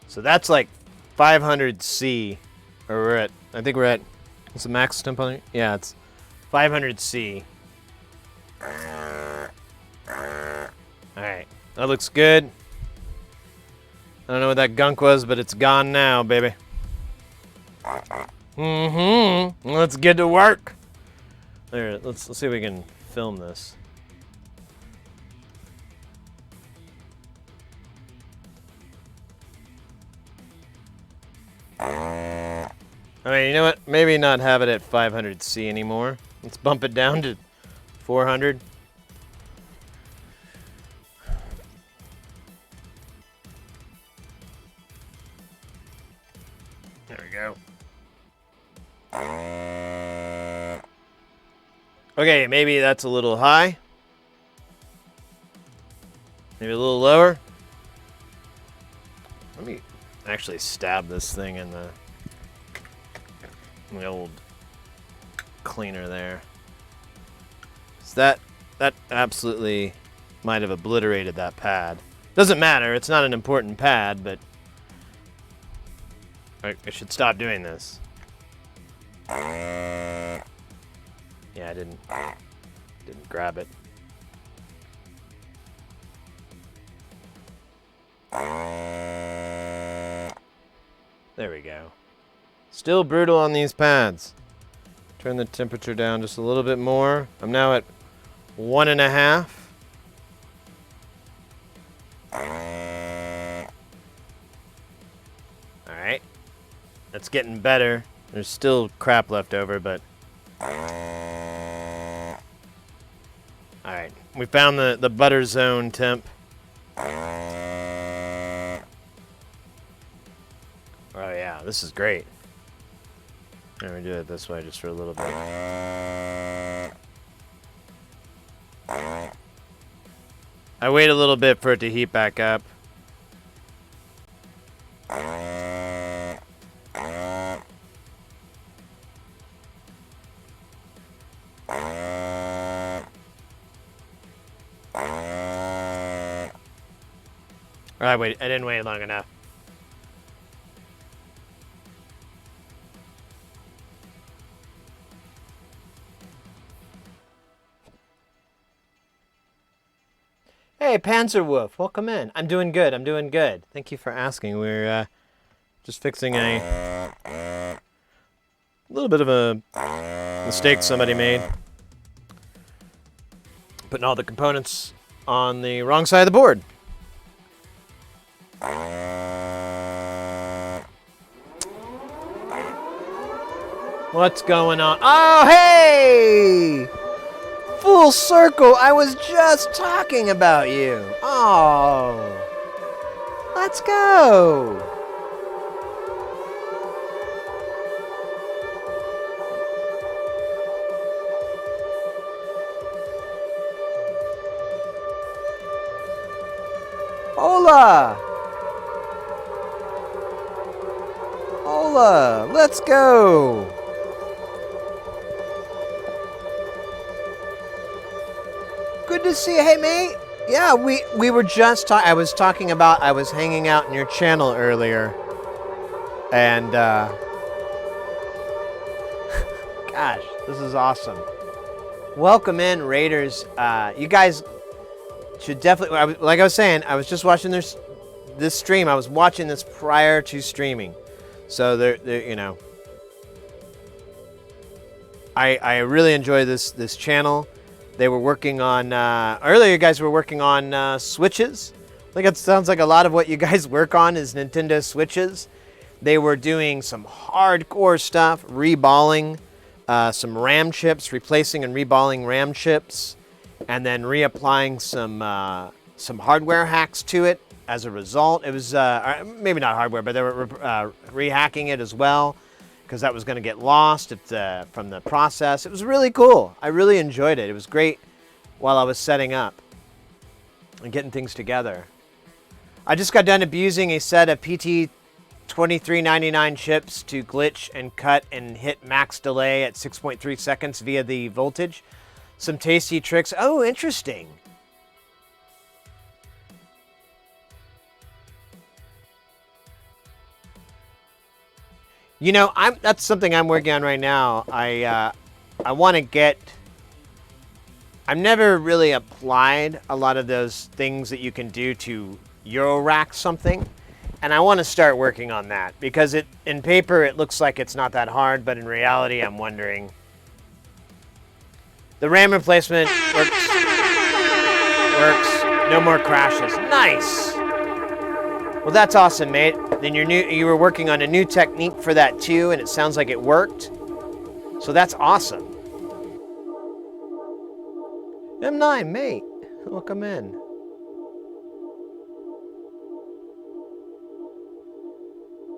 So that's like 500C, or I think we're at, what's the max temp on it? Yeah, it's 500C. Alright, that looks good. I don't know what that gunk was, but it's gone now, baby. Let's get to work. There, let's see if we can film this. I mean, you know what? Maybe not have it at 500C anymore. Let's bump it down to 400. There we go. Okay, maybe that's a little high. Maybe a little lower. Let me actually stab this thing in the old cleaner there. So that absolutely might have obliterated that pad. Doesn't matter, it's not an important pad, but I should stop doing this. Yeah, I didn't grab it. There we go. Still brutal on these pads. Turn the temperature down just a little bit more. I'm now at 1.5. Alright. That's getting better. There's still crap left over, but... Alright. We found the butter zone temp. Oh yeah, this is great. Let me do it this way just for a little bit. I wait a little bit for it to heat back up. Alright, wait, I didn't wait long enough. Hey, Panzerwolf, welcome in. I'm doing good, I'm doing good. Thank you for asking. We're just fixing a little bit of a mistake somebody made. Putting all the components on the wrong side of the board. What's going on? Oh, hey! Full circle, I was just talking about you. Oh, let's go. Hola. Hola, let's go. Good to see you. Hey, mate. Yeah, we were just I was talking about, I was hanging out in your channel earlier. And, gosh, this is awesome. Welcome in, Raiders. You guys should definitely, like I was saying, I was just watching this stream. I was watching this prior to streaming. So, they're you know, I really enjoy this channel. They were working on, earlier you guys were working on Switches. I think it sounds like a lot of what you guys work on is Nintendo Switches. They were doing some hardcore stuff, reballing some RAM chips, replacing and reballing RAM chips, and then reapplying some hardware hacks to it as a result. It was, maybe not hardware, but they were rehacking it as well, because that was going to get lost from the process. It was really cool. I really enjoyed it. It was great while I was setting up and getting things together. I just got done abusing a set of PT2399 chips to glitch and cut and hit max delay at 6.3 seconds via the voltage. Some tasty tricks. Oh, interesting. You know, that's something I'm working on right now. I want to get... I've never really applied a lot of those things that you can do to Euro-rack something. And I want to start working on that. Because in paper, it looks like it's not that hard. But in reality, I'm wondering... The RAM replacement works. No more crashes. Nice! Well, that's awesome, mate. Then you were working on a new technique for that too, and it sounds like it worked. So that's awesome. M9, mate. Welcome in.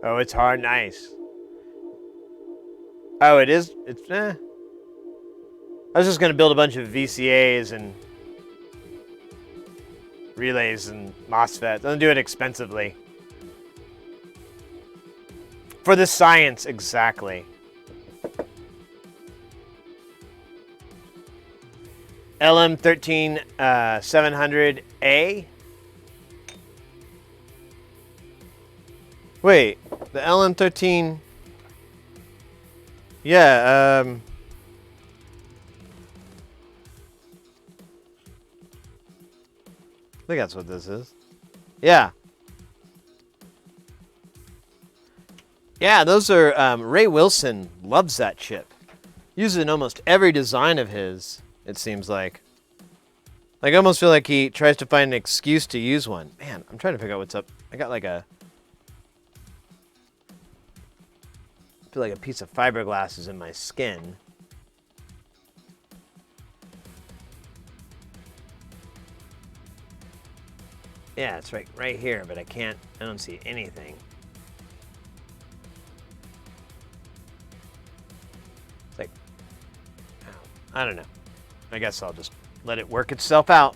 Oh, it's hard. Nice. Oh, it is? It's, I was just going to build a bunch of VCAs and relays and MOSFETs. Don't do it expensively. For the science, exactly. LM13700A. Wait, The LM13. Yeah, I think that's what this is. Yeah. Yeah, those are, Ray Wilson loves that chip. Uses it in almost every design of his, it seems like. Like, I almost feel like he tries to find an excuse to use one. Man, I'm trying to figure out what's up. I got like a... I feel like a piece of fiberglass is in my skin. Yeah, it's right here, but I don't see anything. It's like, I don't know. I guess I'll just let it work itself out.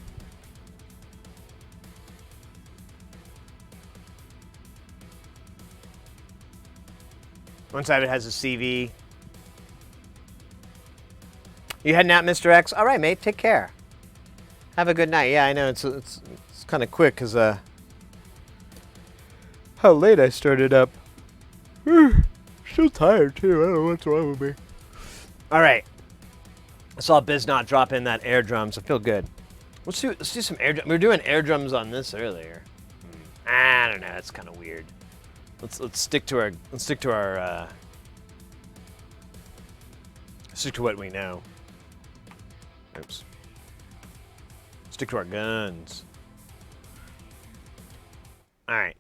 One side of it has a CV. You heading out, Mr. X? All right, mate. Take care. Have a good night. Yeah, I know it's kind of quick because how late I started up. Still tired too. I don't know what's wrong with me. All right. I saw Biznot drop in that air drum, so I feel good. Let's do some air drums. We were doing air drums on this earlier. I don't know. That's kind of weird. Let's stick to our stick to what we know. Oops. Stick to our guns. All right.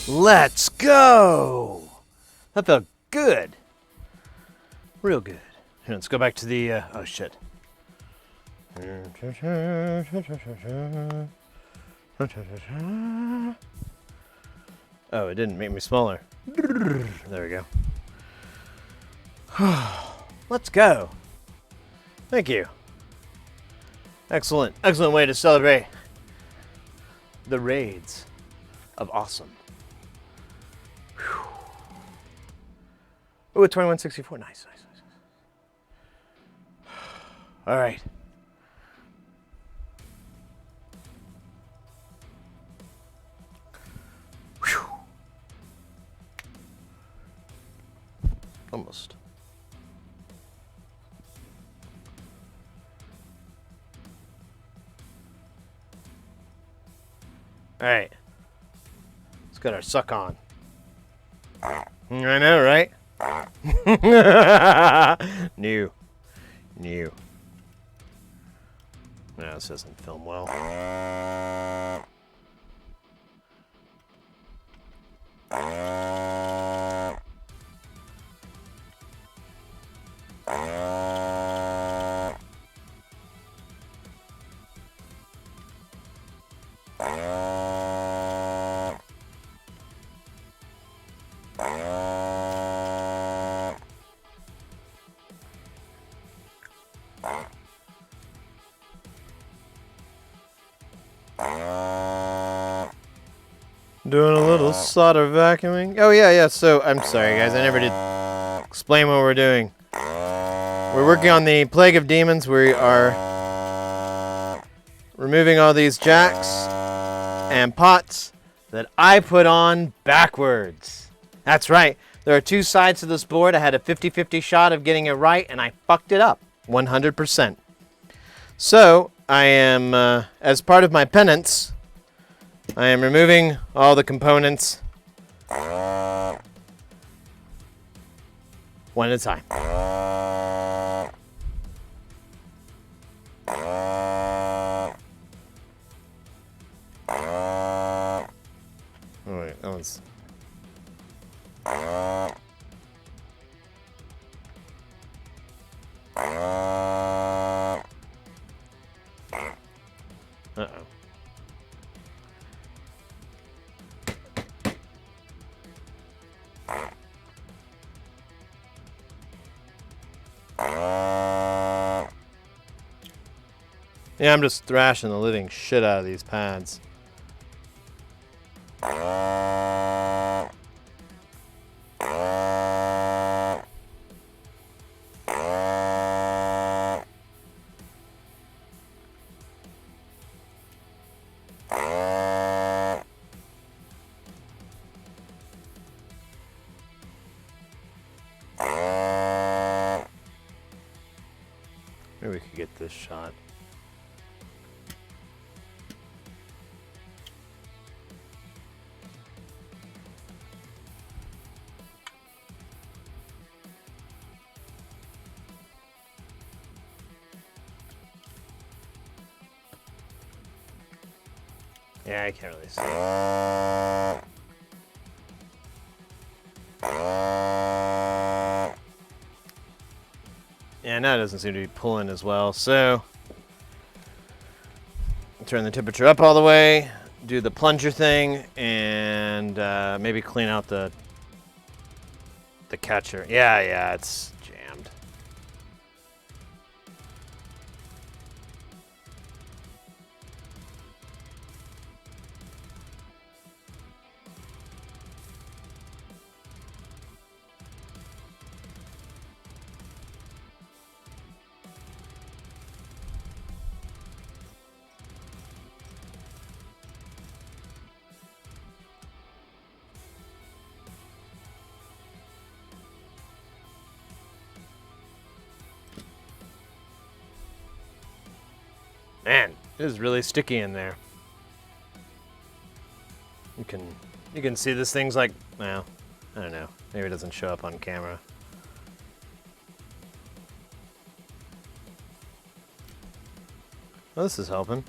Let's go! That felt good. Real good. Here, let's go back to the, oh shit. Oh, it didn't make me smaller. There we go. Let's go. Thank you. Excellent. Excellent way to celebrate the raids of awesome. Ooh, a 2164. Nice, nice, nice. All right. Almost. All right. Let's get our suck on. I know, right? New. No, this doesn't film well. Doing a little solder vacuuming. Oh, yeah. So, I'm sorry, guys. I never did explain what we're doing. We're working on the Plague of Demons. We are removing all these jacks and pots that I put on backwards. That's right. There are two sides to this board. I had a 50-50 shot of getting it right, and I fucked it up 100%. So, I am, as part of my penance, I am removing all the components one at a time. Oh, wait, that one's... Uh-oh. Yeah, I'm just thrashing the living shit out of these pads. Maybe we could get this shot. Yeah, I can't really see. Yeah, now it doesn't seem to be pulling as well, so turn the temperature up all the way, do the plunger thing, and maybe clean out the catcher. Yeah, it's jammed. Man, it is really sticky in there. You can see this thing's like, well, I don't know. Maybe it doesn't show up on camera. Well, this is helping.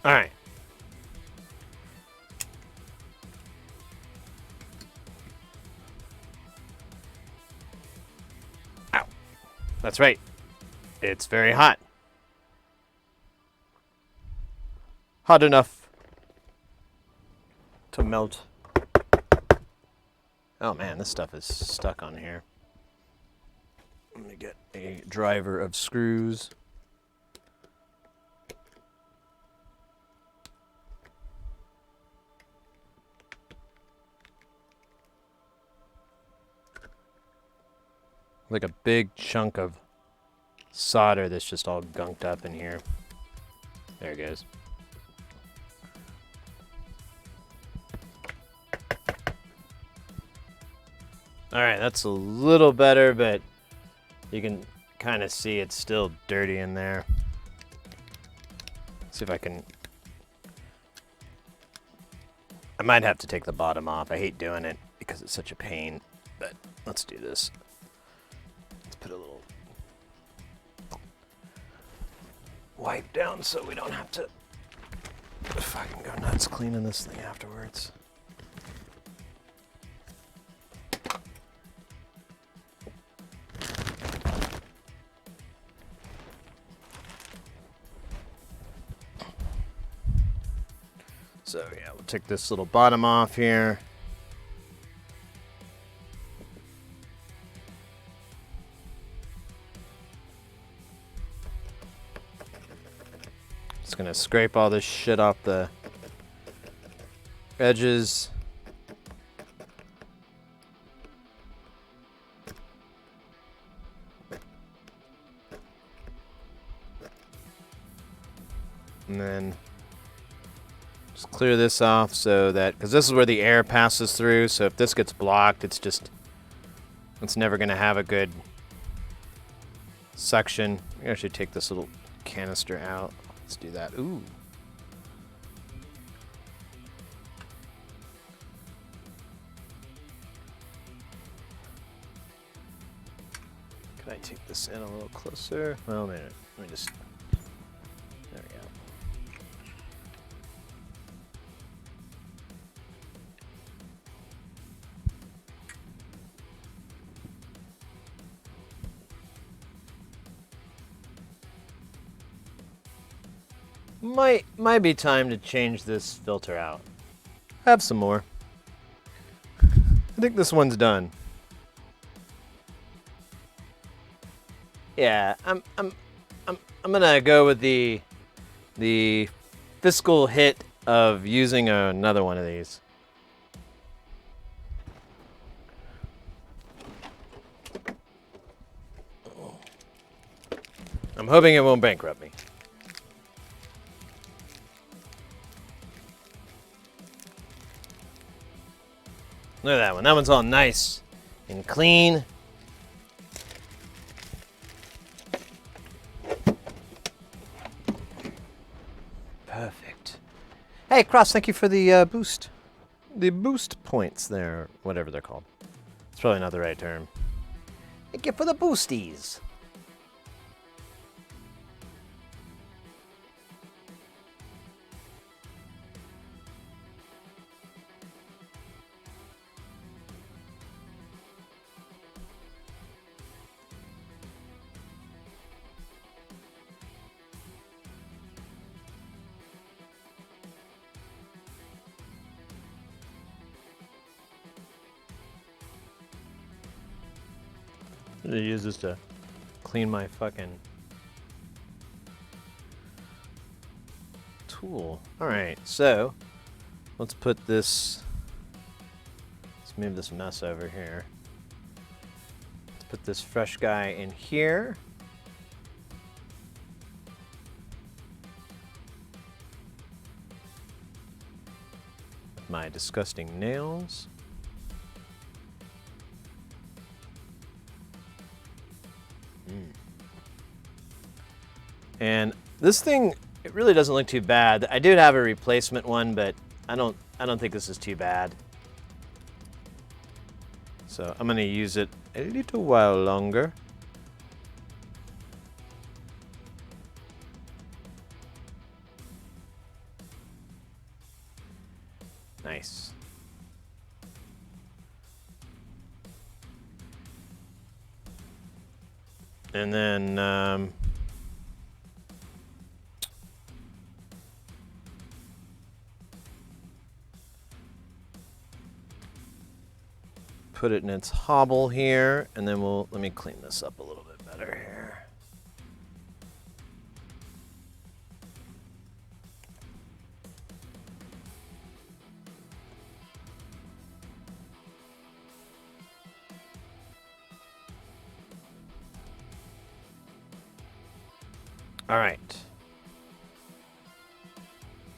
All right. Ow. That's right. It's very hot. Hot enough to melt. Oh man, this stuff is stuck on here. Let me get a driver of screws. Like a big chunk of solder that's just all gunked up in here. There it goes. Alright, that's a little better, but you can kind of see it's still dirty in there. See if I can... I might have to take the bottom off. I hate doing it because it's such a pain, but let's do this. Let's put a little wipe down so we don't have to fucking go nuts cleaning this thing afterwards. So yeah, we'll take this little bottom off here. Just gonna scrape all this shit off the edges. And then just clear this off so that, because this is where the air passes through, so if this gets blocked, it's never going to have a good suction. I should take this little canister out. Let's do that. Ooh. Can I take this in a little closer? Well, wait a minute. Let me just... There we go. Might be time to change this filter out. Have some more. I think this one's done. Yeah, I'm gonna go with the fiscal hit of using another one of these. I'm hoping it won't bankrupt me. Look at that one. That one's all nice and clean. Perfect. Hey, Cross, thank you for the boost. The boost points there, whatever they're called. It's probably not the right term. Thank you for the boosties. I'm gonna use this to clean my fucking tool. Alright, so let's put this, let's move this mess over here. Let's put this fresh guy in here. With my disgusting nails. And this thing, it really doesn't look too bad. I did have a replacement one, but I don't think this is too bad. So I'm gonna use it a little while longer. Nice. And then put it in its hobble here, and then let me clean this up a little bit better here. All right.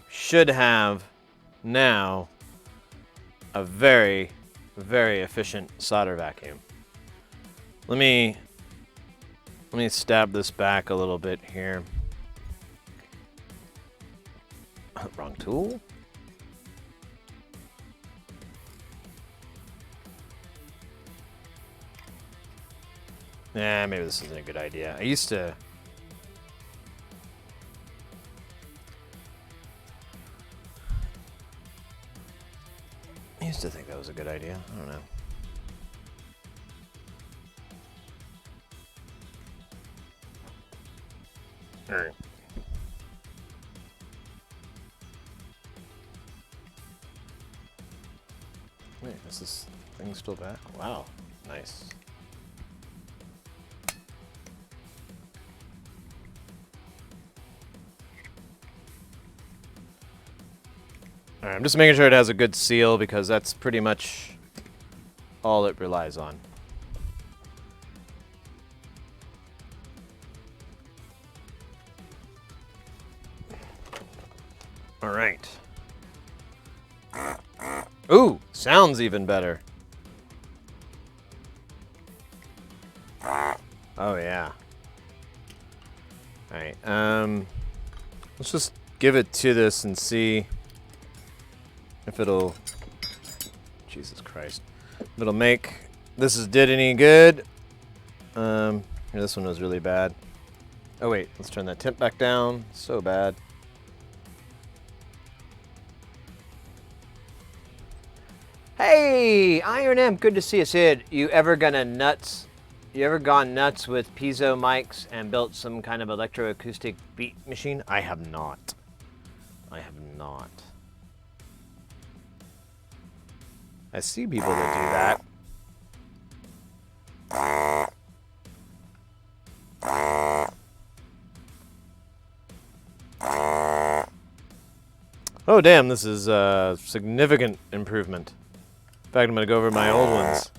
Should have now a very, very efficient solder vacuum. Let me stab this back a little bit here. Wrong tool. Yeah, maybe this isn't a good idea. I used to think that was a good idea. I don't know. All right. Wait, is this thing still back? Wow, nice. All right, I'm just making sure it has a good seal because that's pretty much all it relies on. All right. Ooh, sounds even better. Oh yeah. All right. Let's just give it to this and see if it'll. Jesus Christ. If it'll make did any good. This one was really bad. Oh wait, let's turn that temp back down. So bad. Hey, Iron M, good to see you, Sid. You ever gone nuts with piezo mics and built some kind of electroacoustic beat machine? I have not. I see people that do that. Oh damn, this is a significant improvement. In fact, I'm going to go over my old ones.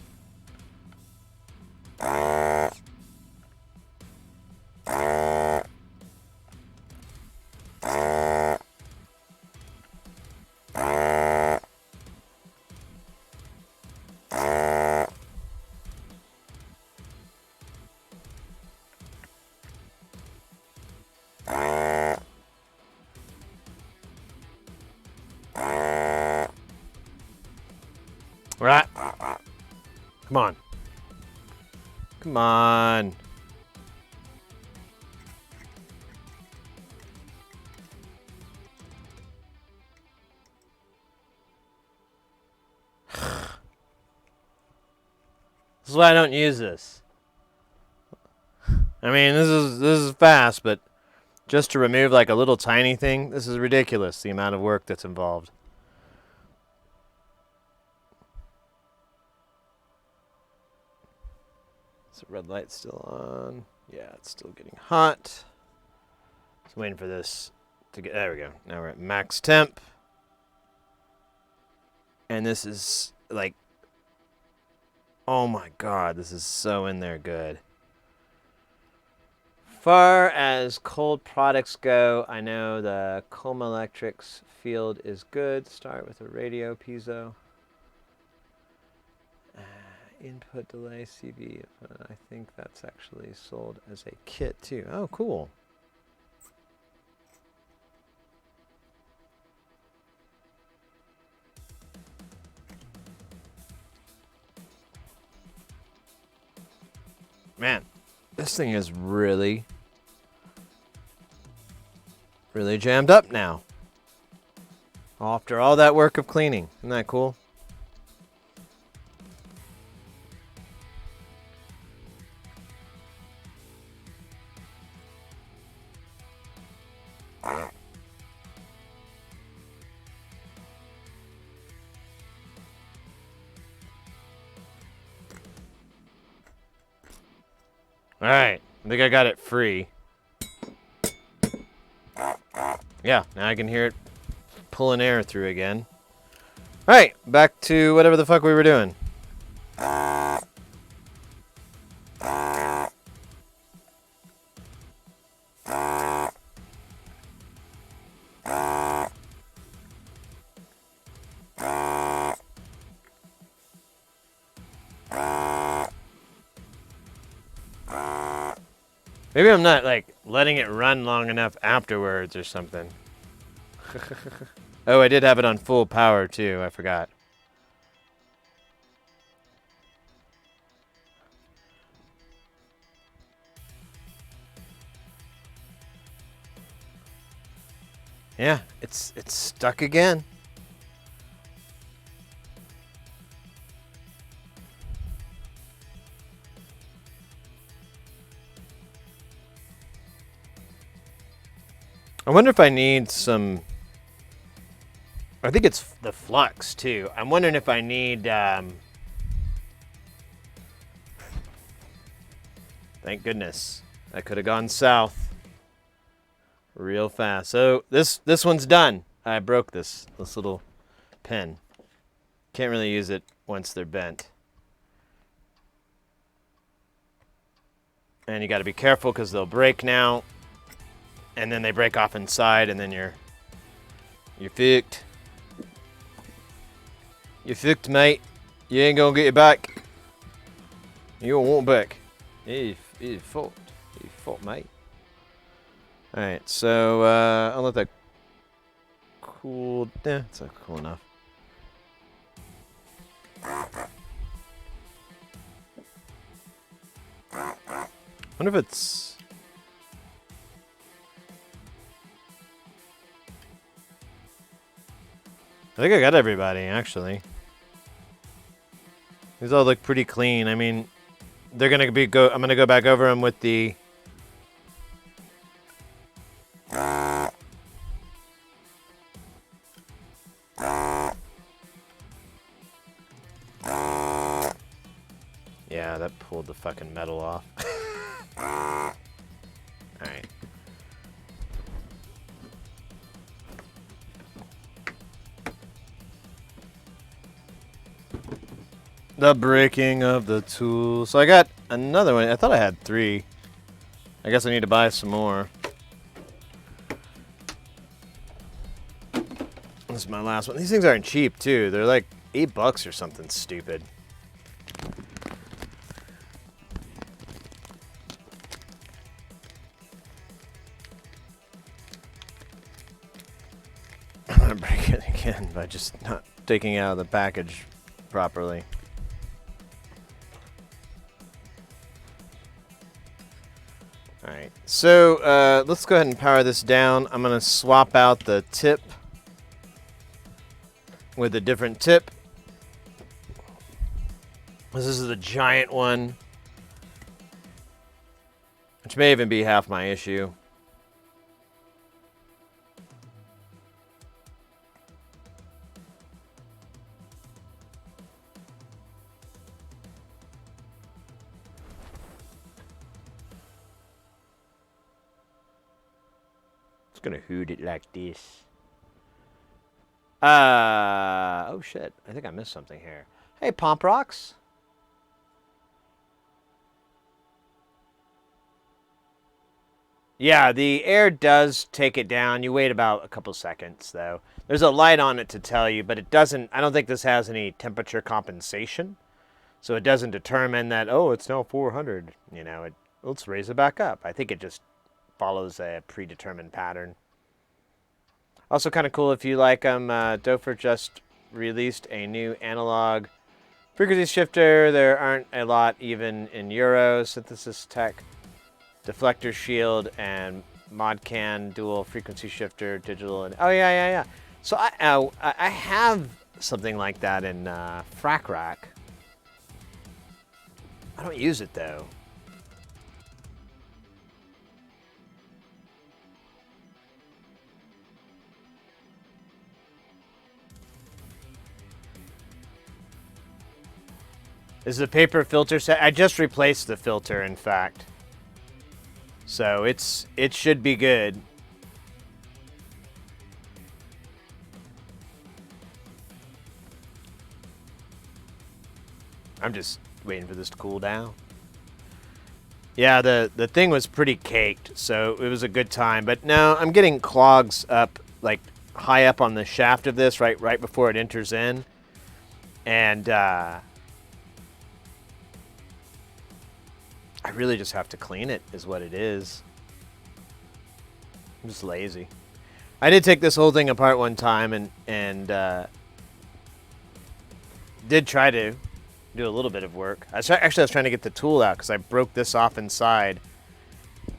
Right. Come on. Come on. This is why I don't use this. I mean, this is fast, but just to remove like a little tiny thing, this is ridiculous, the amount of work that's involved. Is the red light still on? Yeah, it's still getting hot. Just waiting for this to get, there we go. Now we're at max temp. And this is like, oh my God, this is so in there good. Far as cold products go, I know the Coma Electrics field is good. Start with a radio piezo. Input delay CV. I think that's actually sold as a kit too. Oh, cool. Man, this thing is really jammed up now. After all that work of cleaning. Isn't that cool? Alright, I think I got it free. Yeah, now I can hear it pulling air through again. Alright, back to whatever the fuck we were doing. Maybe I'm not, like, letting it run long enough afterwards or something. Oh, I did have it on full power, too. I forgot. Yeah, it's stuck again. I wonder if I need some... I think it's the flux, too. I'm wondering if I need... Thank goodness. I could have gone south real fast. So this one's done. I broke this little pin. Can't really use it once they're bent. And you got to be careful because they'll break now. And then they break off inside, and then you're fucked. You're fucked, mate. You ain't gonna get it back. You don't want it back. You're fucked. You're fucked, mate. Alright, so I'll let that cool. Yeah, it's cool enough. Wonder if it's... I think I got everybody, actually. These all look pretty clean. I mean, they're gonna be I'm gonna go back over them with the... Yeah, that pulled the fucking metal off. Alright. The breaking of the tool. So I got another one. I thought I had 3. I guess I need to buy some more. This is my last one. These things aren't cheap, too. They're like $8 or something stupid. I'm gonna break it again by just not taking it out of the package properly. Alright, so let's go ahead and power this down. I'm going to swap out the tip with a different tip. This is the giant one, which may even be half my issue. Gonna hoot it like this. Oh shit. I think I missed something here. Hey, Pomp Rocks. Yeah, the air does take it down. You wait about a couple seconds, though. There's a light on it to tell you, but it doesn't... I don't think this has any temperature compensation. So it doesn't determine that, oh, it's now 400. You know, let's raise it back up. I think it just follows a predetermined pattern. Also kind of cool if you like them. Dofer just released a new analog frequency shifter. There aren't a lot even in Euro. Synthesis Tech, deflector shield, and Modcan dual frequency shifter, digital, and oh yeah. So I have something like that in Frac Rack. I don't use it though. Is the paper filter set? I just replaced the filter, in fact. So it should be good. I'm just waiting for this to cool down. Yeah, the thing was pretty caked, so it was a good time. But now I'm getting clogs up, like high up on the shaft of this, right before it enters in, and I really just have to clean it, is what it is. I'm just lazy. I did take this whole thing apart one time and did try to do a little bit of work. Actually, I was trying to get the tool out because I broke this off inside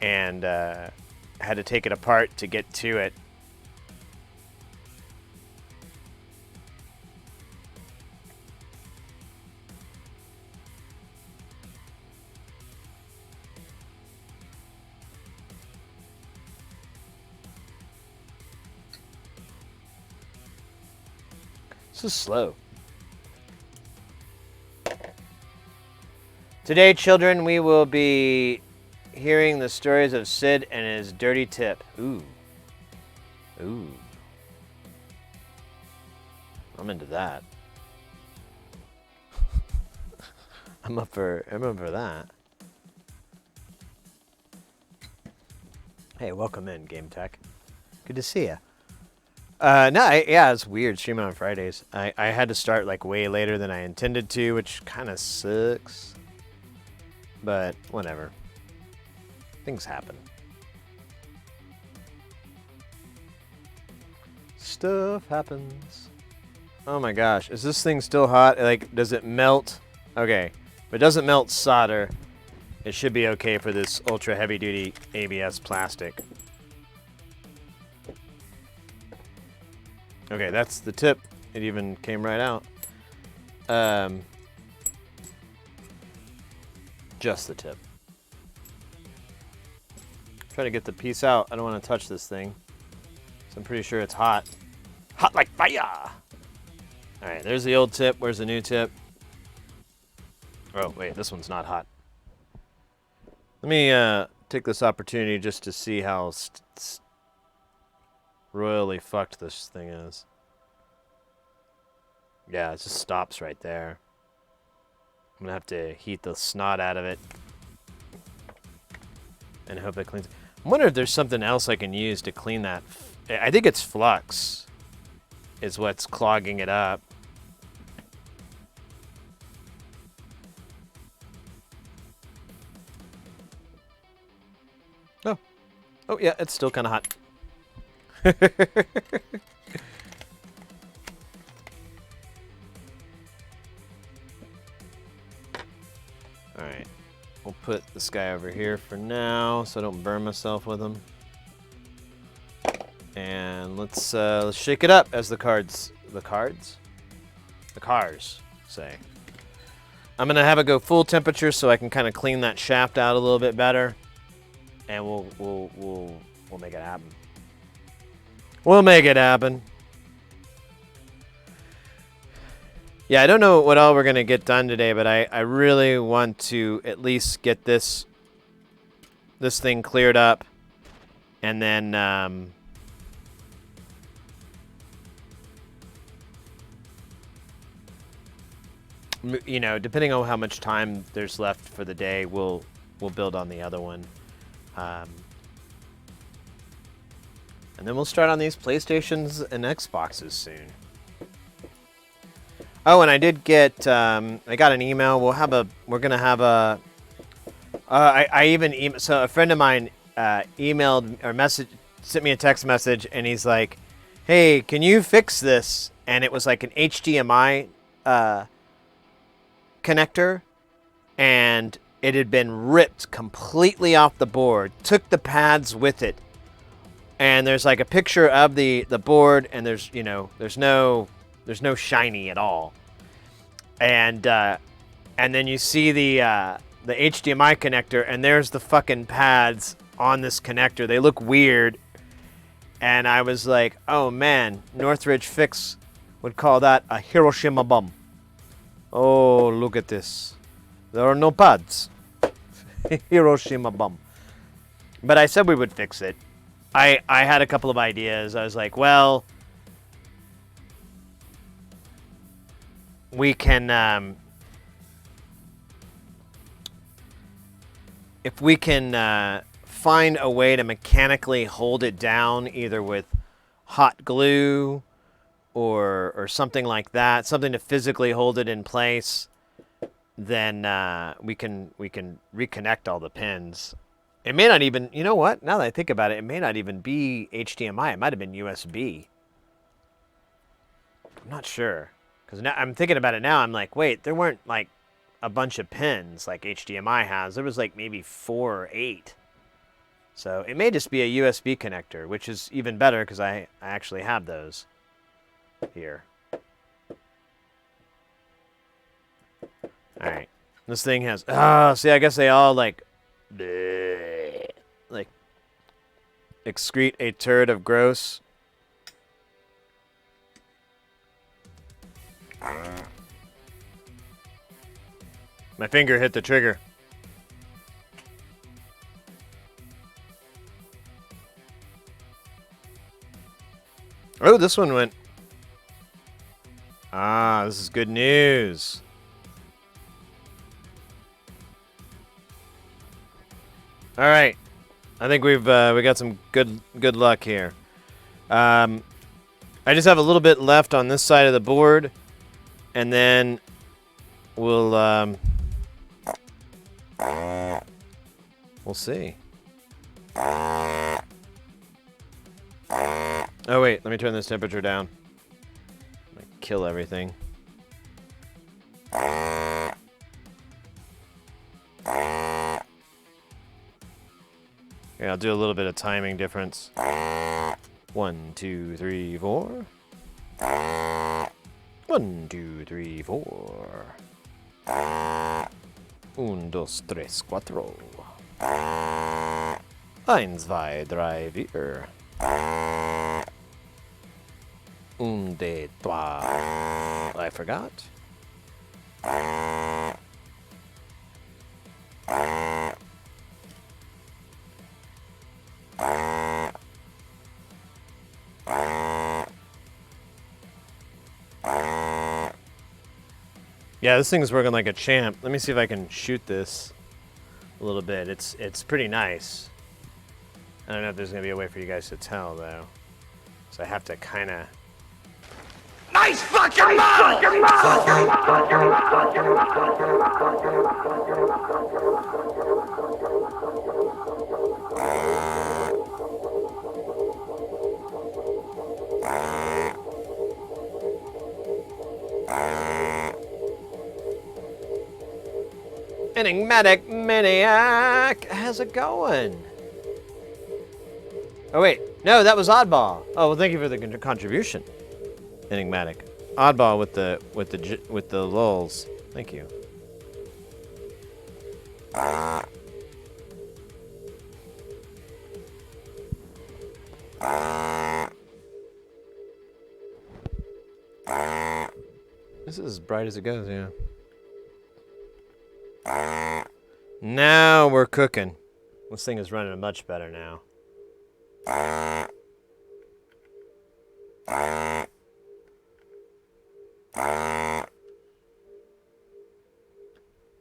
and had to take it apart to get to it. This is slow. Today, children, we will be hearing the stories of Sid and his dirty tip. Ooh. Ooh. I'm into that. I'm up for that. Hey, welcome in, Game Tech. Good to see you. Yeah, it's weird streaming on Fridays. I had to start like way later than I intended to, which kind of sucks. But whatever. Things happen. Stuff happens. Oh my gosh, is this thing still hot? Like, does it melt? Okay, if it doesn't melt solder, it should be okay for this ultra heavy duty ABS plastic. Okay, that's the tip. It even came right out. Just the tip. Try to get the piece out. I don't want to touch this thing. So I'm pretty sure it's hot. Hot like fire! Alright, there's the old tip. Where's the new tip? Oh, wait, this one's not hot. Let me take this opportunity just to see how royally fucked this thing is. Yeah, it just stops right there. I'm gonna have to heat the snot out of it and hope it cleans. I wonder if there's something else I can use to clean that. I think it's flux is what's clogging it up. Oh yeah, it's still kind of hot. Alright, we'll put this guy over here for now so I don't burn myself with him. And let's shake it up, as the cars say. I'm gonna have it go full temperature so I can kind of clean that shaft out a little bit better, and we'll make it happen. We'll make it happen. Yeah, I don't know what all we're gonna get done today, but I really want to at least get this thing cleared up, and then you know, depending on how much time there's left for the day, we'll build on the other one. And then we'll start on these PlayStations and Xboxes soon. Oh, and I did get, I got an email. We're gonna have a, so a friend of mine emailed or sent me a text message, and he's like, hey, can you fix this? And it was like an HDMI connector, and it had been ripped completely off the board, took the pads with it. And there's like a picture of the board, and there's no shiny at all. And then you see the HDMI connector, and there's the fucking pads on this connector. They look weird. And I was like, oh man, Northridge Fix would call that a Hiroshima bomb. Oh, look at this. There are no pads. Hiroshima bomb. But I said we would fix it. I had a couple of ideas. I was like, well, we can, if we can find a way to mechanically hold it down, either with hot glue or something like that, something to physically hold it in place, then we can reconnect all the pins. It may not even, you know what? Now that I think about it, it may not even be HDMI. It might have been USB. I'm not sure. Because now I'm thinking about it now. I'm like, wait, there weren't like a bunch of pins like HDMI has. There was like maybe 4 or 8. So it may just be a USB connector, which is even better because I actually have those here. All right. This thing has, see, I guess they all like excrete a turd of gross. My finger hit the trigger. Oh, this one went. Ah, this is good news. All right, I think we got some good luck here. I just have a little bit left on this side of the board, and then we'll see. Oh wait, let me turn this temperature down. I'm gonna kill everything. Yeah, I'll do a little bit of timing difference. 1, 2, 3, 4. 1, 2, 3, 4. 1, 2, 3, 4. 1, 2, 3, 4. 1, 2, 3. I forgot. Yeah, this thing's working like a champ. Let me see if I can shoot this a little bit. It's pretty nice. I don't know if there's gonna be a way for you guys to tell though. So I have to kind of. Nice fucking model! Enigmatic Maniac, how's it going? Oh wait, no, that was Oddball. Oh well, thank you for the contribution. Enigmatic, Oddball with the lulls. Thank you. This is as bright as it goes, yeah. Now we're cooking. This thing is running much better now.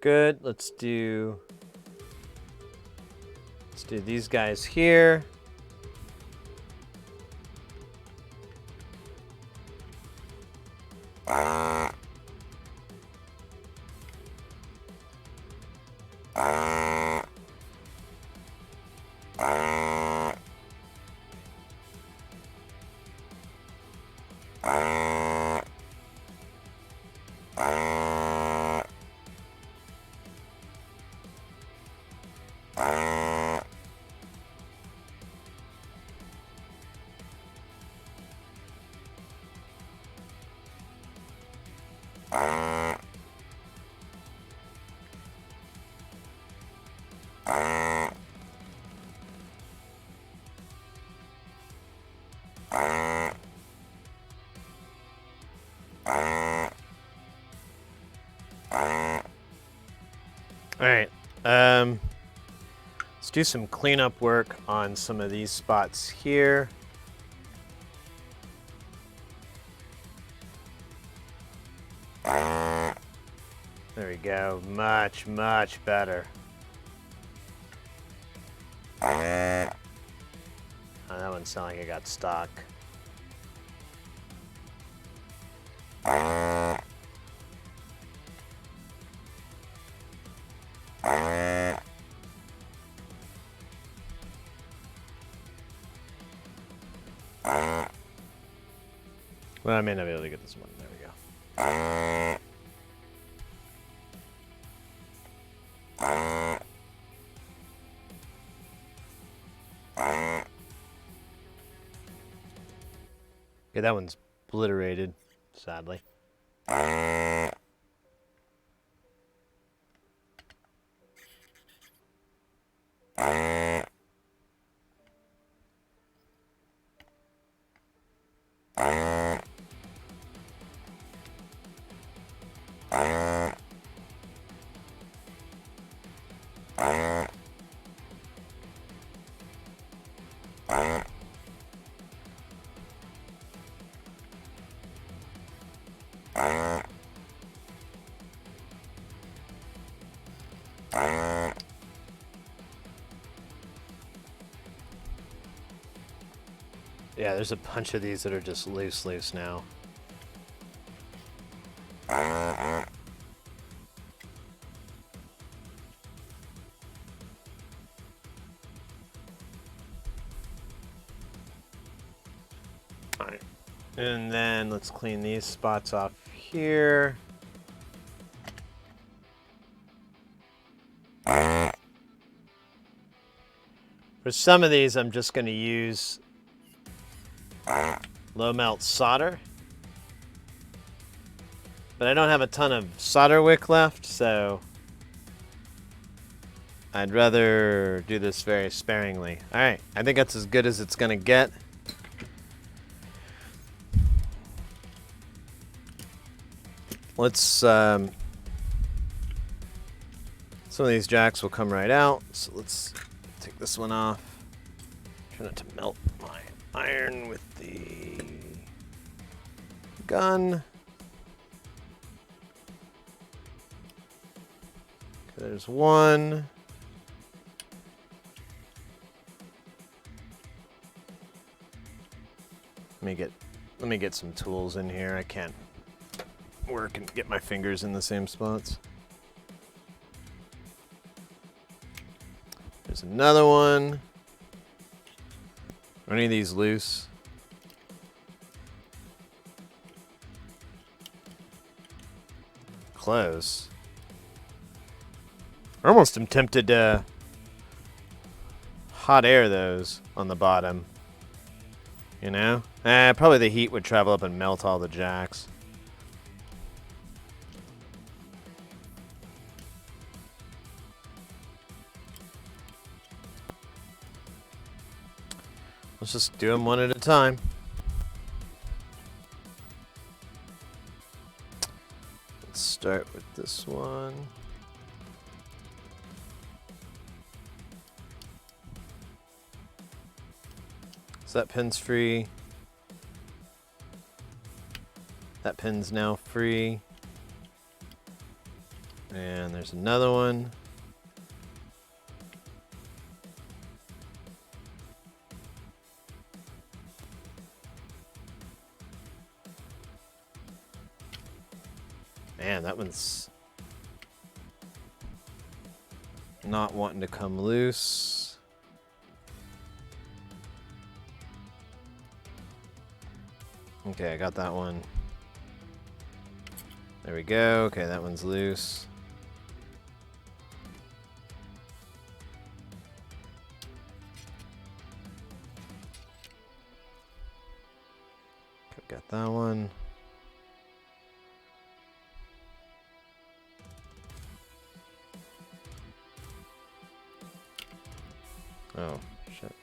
Good. Let's do these guys here. All right, let's do some cleanup work on some of these spots here. There we go, much better. Oh, that one sounded like it got stuck. Well, I may not be able to get this one. There we go. Okay, that one's obliterated, sadly. Yeah, there's a bunch of these that are just loose now. Alright. And then let's clean these spots off here. For some of these, I'm just going to use low melt solder. But I don't have a ton of solder wick left, so I'd rather do this very sparingly. Alright, I think that's as good as it's going to get. Let's, some of these jacks will come right out, so let's take this one off. Try not to melt my iron with the gun. Okay, there's one. Let me get some tools in here. I can't work and get my fingers in the same spots. There's another one. Are any of these loose? Close. I almost am tempted to hot air those on the bottom. You know? Probably the heat would travel up and melt all the jacks. Let's just do them one at a time. Let's start with this one. So that pin's free. That pin's now free. And there's another one. Man, that one's not wanting to come loose. Okay, I got that one. There we go. Okay, that one's loose. Got that one. Oh, shit.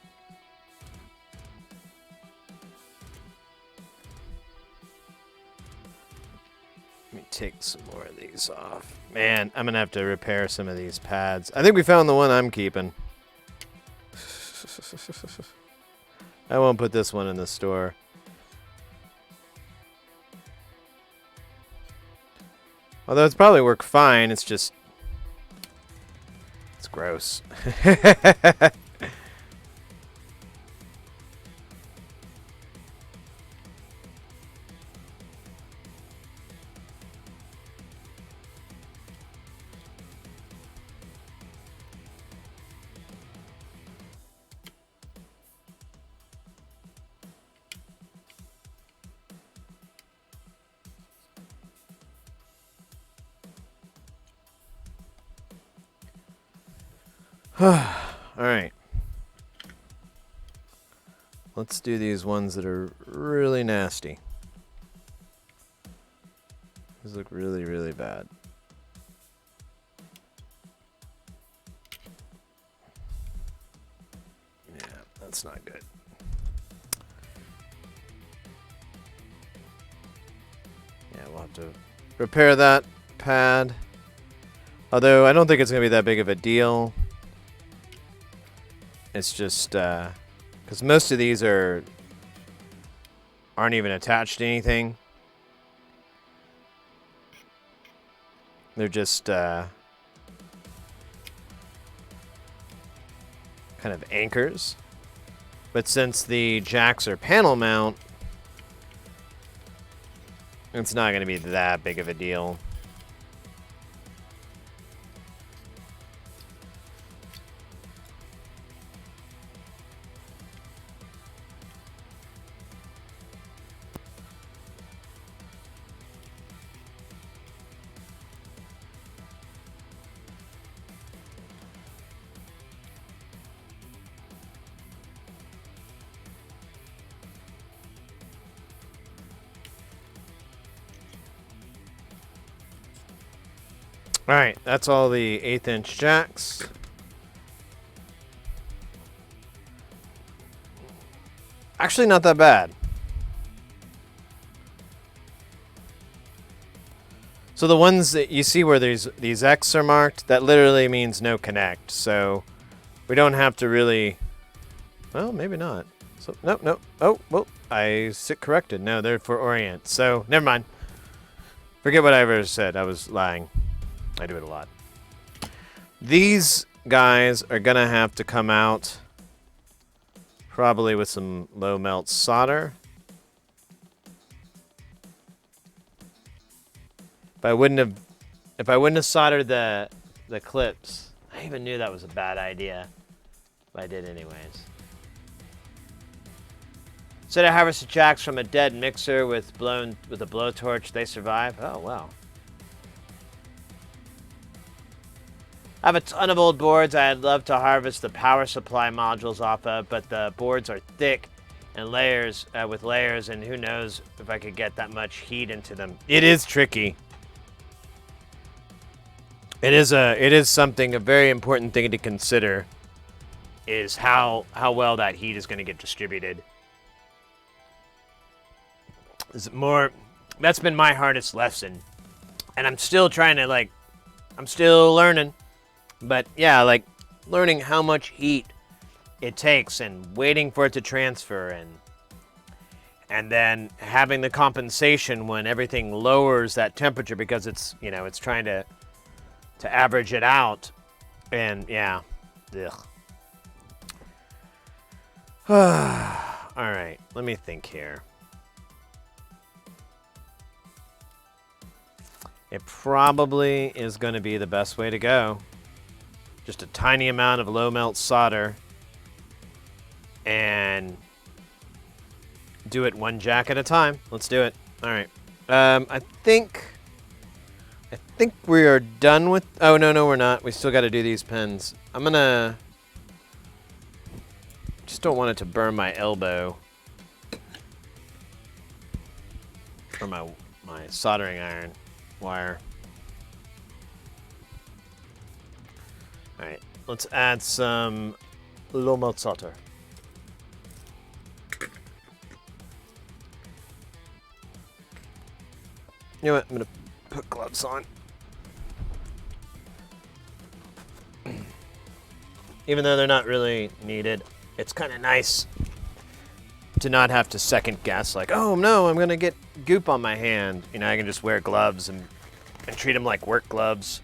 Let me take some more of these off. Man, I'm gonna have to repair some of these pads. I think we found the one I'm keeping. I won't put this one in the store. Although it's probably work fine, it's just... it's gross. Alright. Let's do these ones that are really nasty. These look really, really bad. Yeah, that's not good. Yeah, we'll have to repair that pad. Although, I don't think it's going to be that big of a deal. It's just, because most of these aren't even attached to anything. They're just, kind of anchors. But since the jacks are panel mount, it's not going to be that big of a deal. Alright, that's all the 1/8 inch jacks. Actually, not that bad. So the ones that you see where these X are marked, that literally means no connect. So we don't have to really... Well, maybe not. So nope. Oh, well, I sit corrected. No, they're for orient. So never mind. Forget what I ever said. I was lying. I do it a lot. These guys are going to have to come out probably with some low melt solder. If I wouldn't have soldered the clips, I even knew that was a bad idea. But I did anyways. Said I harvested jacks from a dead mixer with a blowtorch. They survive. Oh wow. I have a ton of old boards I'd love to harvest the power supply modules off of, but the boards are thick and with layers, and who knows if I could get that much heat into them. It is tricky. It is something, a very important thing to consider, is how well that heat is going to get distributed. That's been my hardest lesson, and I'm still trying to I'm still learning. But yeah, learning how much heat it takes and waiting for it to transfer and then having the compensation when everything lowers that temperature because it's trying to average it out. And yeah. Ugh. All right, let me think here. It probably is going to be the best way to go. Just a tiny amount of low melt solder and do it one jack at a time. Let's do it. All right. I think we are done with... Oh, no, we're not. We still got to do these pens. I'm going to... Just don't want it to burn my elbow. Or my soldering iron wire. All right, let's add some low melt solder. You know what? I'm gonna put gloves on. Even though they're not really needed, it's kind of nice to not have to second guess. Like, oh no, I'm gonna get goop on my hand. I can just wear gloves and treat them like work gloves.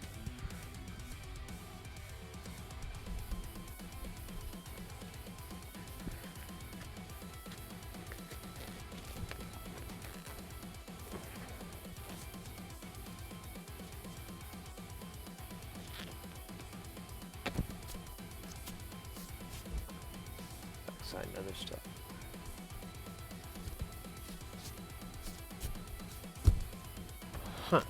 Backside and other stuff. Huh.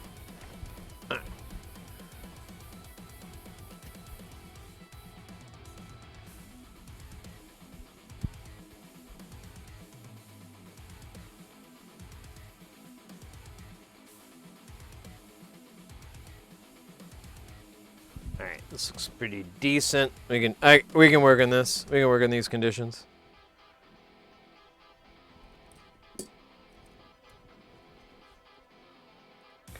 All right, this looks pretty decent. We can work on this. We can work on these conditions. Can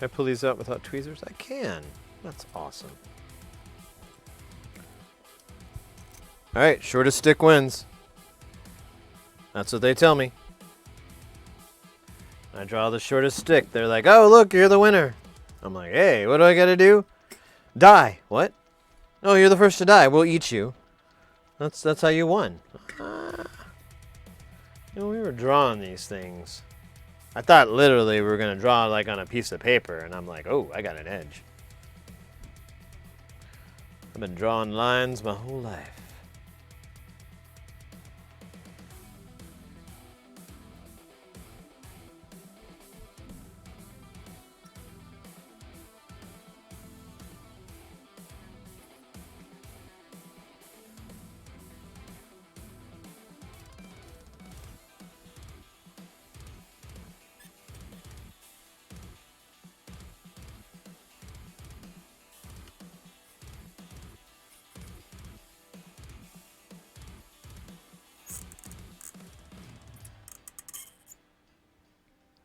I pull these out without tweezers? I can. That's awesome. All right, shortest stick wins. That's what they tell me. I draw the shortest stick. They're like, oh, look, you're the winner. I'm like, hey, what do I got to do? Die. What? Oh, you're the first to die. We'll eat you. That's how you won. You know, we were drawing these things. I thought literally we were going to draw like on a piece of paper, and I'm like, oh, I got an edge. I've been drawing lines my whole life.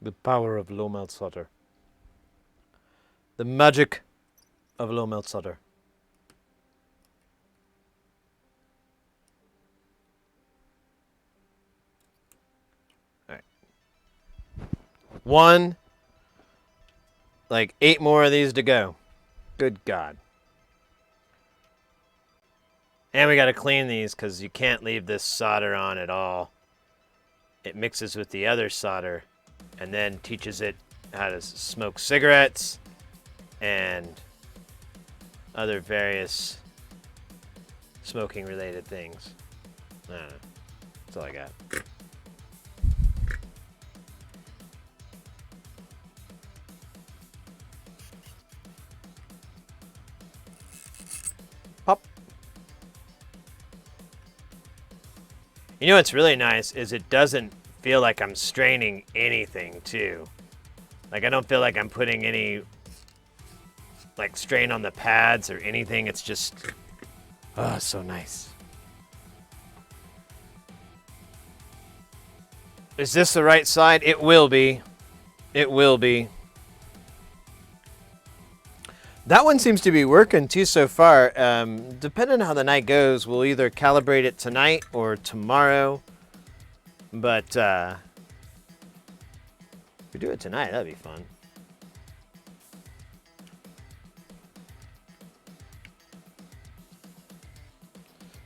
The power of low melt solder. The magic of low melt solder. All right. One. Like 8 more of these to go. Good God. And we got to clean these because you can't leave this solder on at all. It mixes with the other solder and then teaches it how to smoke cigarettes and other various smoking related things. I don't know. That's all I got. Pop. You know what's really nice is it doesn't feel like I'm straining anything too. Like I don't feel like I'm putting any like strain on the pads or anything. It's just, oh, so nice. Is this the right side? It will be. It will be. That one seems to be working too so far. Depending on how the night goes, we'll either calibrate it tonight or tomorrow. But if we do it tonight, that'd be fun.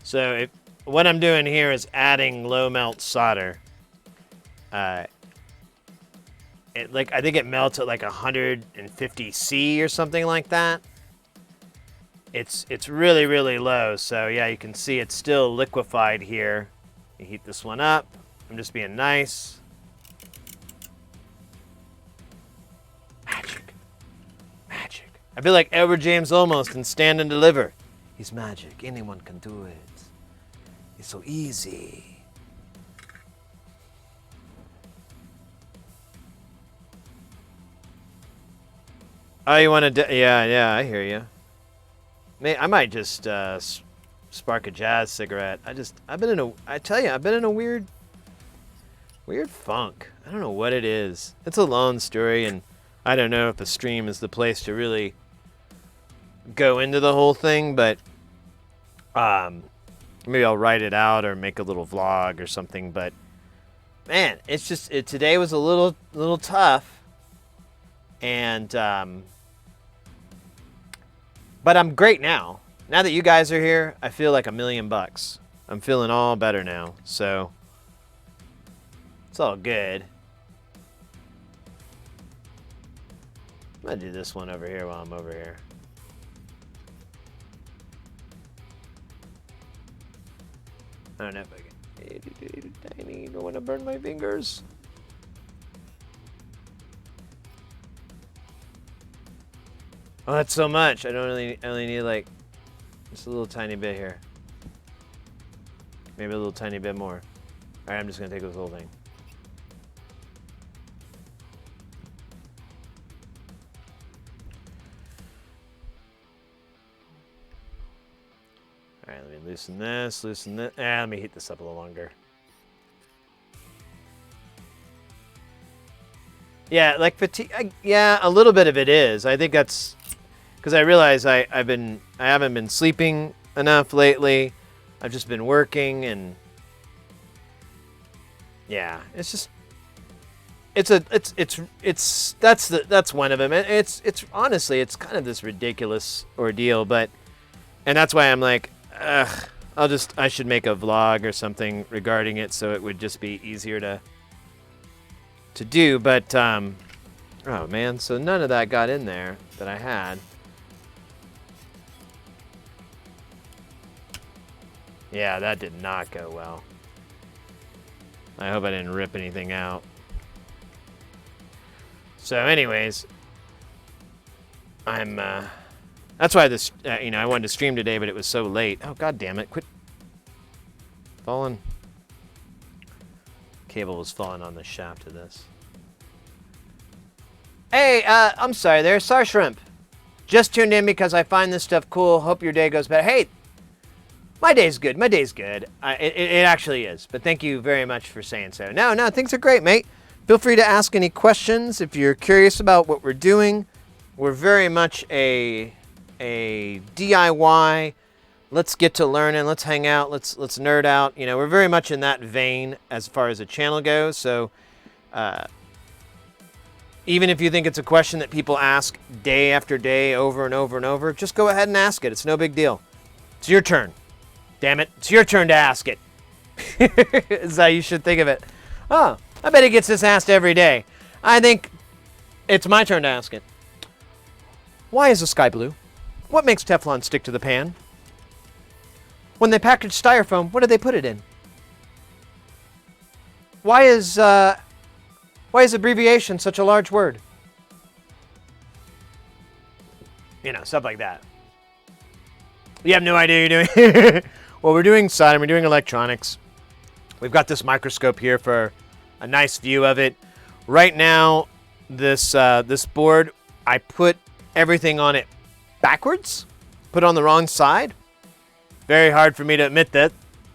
So what I'm doing here is adding low melt solder. I think it melts at like 150 C or something like that. It's really, really low. So yeah, you can see it's still liquefied here. You heat this one up. I'm just being nice. Magic. Magic. I feel like Edward James Olmos in Stand and Deliver. He's magic. Anyone can do it. It's so easy. Oh, you want to? Yeah, I hear you. I might just spark a jazz cigarette. I've been in a weird funk. I don't know what it is. It's a long story, and I don't know if the stream is the place to really go into the whole thing, but maybe I'll write it out or make a little vlog or something. But man, it's just today was a little tough, and but I'm great now. Now that you guys are here, I feel like $1,000,000. I'm feeling all better now, so it's all good. I'm gonna do this one over here while I'm over here. I don't know if I can. Tiny, don't want to burn my fingers. Oh, that's so much. I only need like just a little tiny bit here. Maybe a little tiny bit more. All right, I'm just gonna take this whole thing. All right, let me loosen this, let me heat this up a little longer. Yeah, like fatigue. Yeah, a little bit of it is. I think that's because I realize I haven't been sleeping enough lately. I've just been working, and yeah, it's just that's one of them. It's honestly it's kind of this ridiculous ordeal, and that's why I'm like, ugh, I should make a vlog or something regarding it, so it would just be easier to do. But oh man, so none of that got in there that I had. Yeah, that did not go well. I hope I didn't rip anything out. So anyways, that's why this, I wanted to stream today, but it was so late. Oh, god damn it, quit falling. Cable was falling on the shaft of this. Hey, I'm sorry there, Sar Shrimp. Just tuned in because I find this stuff cool. Hope your day goes better. Hey, my day's good. My day's good. It actually is. But thank you very much for saying so. No, things are great, mate. Feel free to ask any questions if you're curious about what we're doing. We're very much a DIY. Let's get to learning. Let's hang out. Let's nerd out. We're very much in that vein as far as the channel goes. So even if you think it's a question that people ask day after day, over and over and over, just go ahead and ask it. It's no big deal. It's your turn. Damn it, it's your turn to ask it. Is how you should think of it. Oh, I bet he gets this asked every day. I think it's my turn to ask it. Why is the sky blue? What makes Teflon stick to the pan? When they package styrofoam, what do they put it in? Why is abbreviation such a large word? Stuff like that. You have no idea you're doing. Well, we're doing soldering, we're doing electronics. We've got this microscope here for a nice view of it. Right now, this board, I put everything on it backwards, put on the wrong side. Very hard for me to admit that.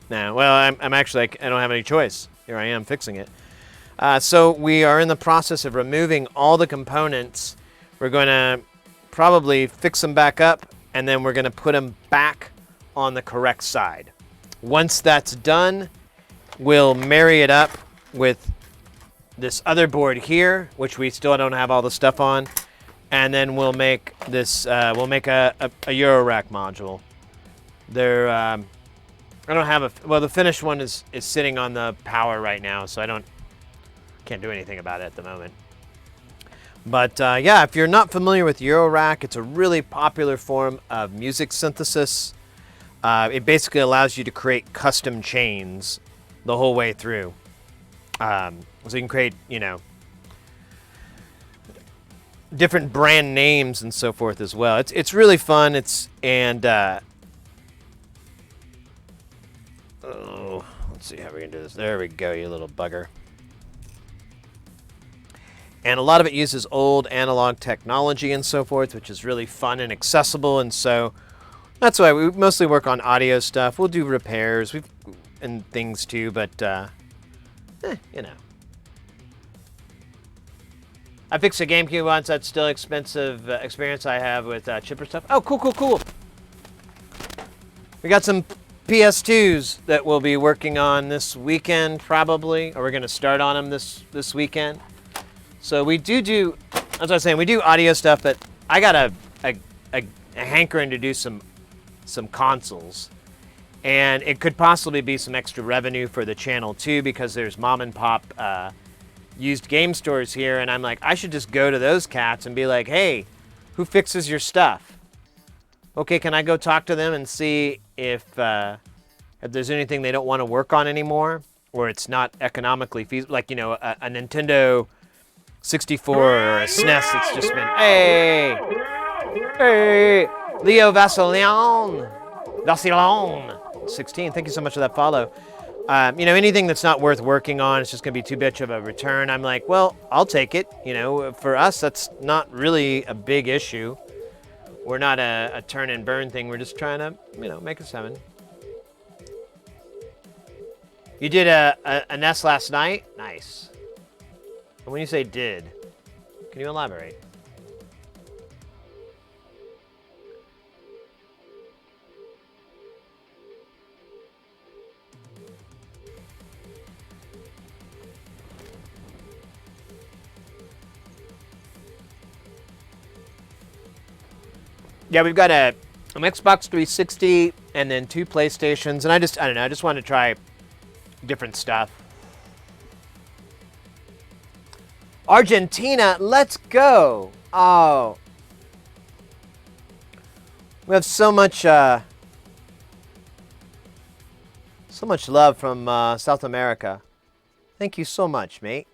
No, well, I'm actually, I don't have any choice. Here I am fixing it. So we are in the process of removing all the components. We're going to probably fix them back up, and then we're going to put them back on the correct side. Once that's done, we'll marry it up with this other board here, which we still don't have all the stuff on, and then we'll make this. We'll make a Eurorack module. I don't have well, the finished one is sitting on the power right now, so can't do anything about it at the moment. But yeah, if you're not familiar with Eurorack, it's a really popular form of music synthesis. It basically allows you to create custom chains the whole way through. So you can create, different brand names and so forth as well. It's really fun. Oh, let's see how we can do this. There we go, you little bugger. And a lot of it uses old analog technology and so forth, which is really fun and accessible. And so that's why we mostly work on audio stuff. We'll do repairs and things too, but I fixed a GameCube once. That's still expensive experience I have with chipper stuff. Oh, cool. We got some PS2s that we'll be working on this weekend, probably, or we're going to start on them this weekend. So we do, as I was saying, we do audio stuff, but I got a hankering to do some consoles. And it could possibly be some extra revenue for the channel too, because there's mom and pop used game stores here, and I'm like, I should just go to those cats and be like, hey, who fixes your stuff? Okay, can I go talk to them and see if there's anything they don't want to work on anymore, or it's not economically feasible, like, a Nintendo 64 or a SNES that's just been, hey, Leo Vacillon, 16, thank you so much for that follow. Anything that's not worth working on, it's just going to be too much of a return. I'm like, well, I'll take it. For us, that's not really a big issue. We're not a turn and burn thing. We're just trying to, make a 7. You did a nest last night? Nice. And when you say did, can you elaborate? Yeah, we've got an Xbox 360 and then 2 PlayStations, and I don't know, I just wanted to try different stuff. Argentina, let's go. Oh. We have so much love from South America. Thank you so much, mate.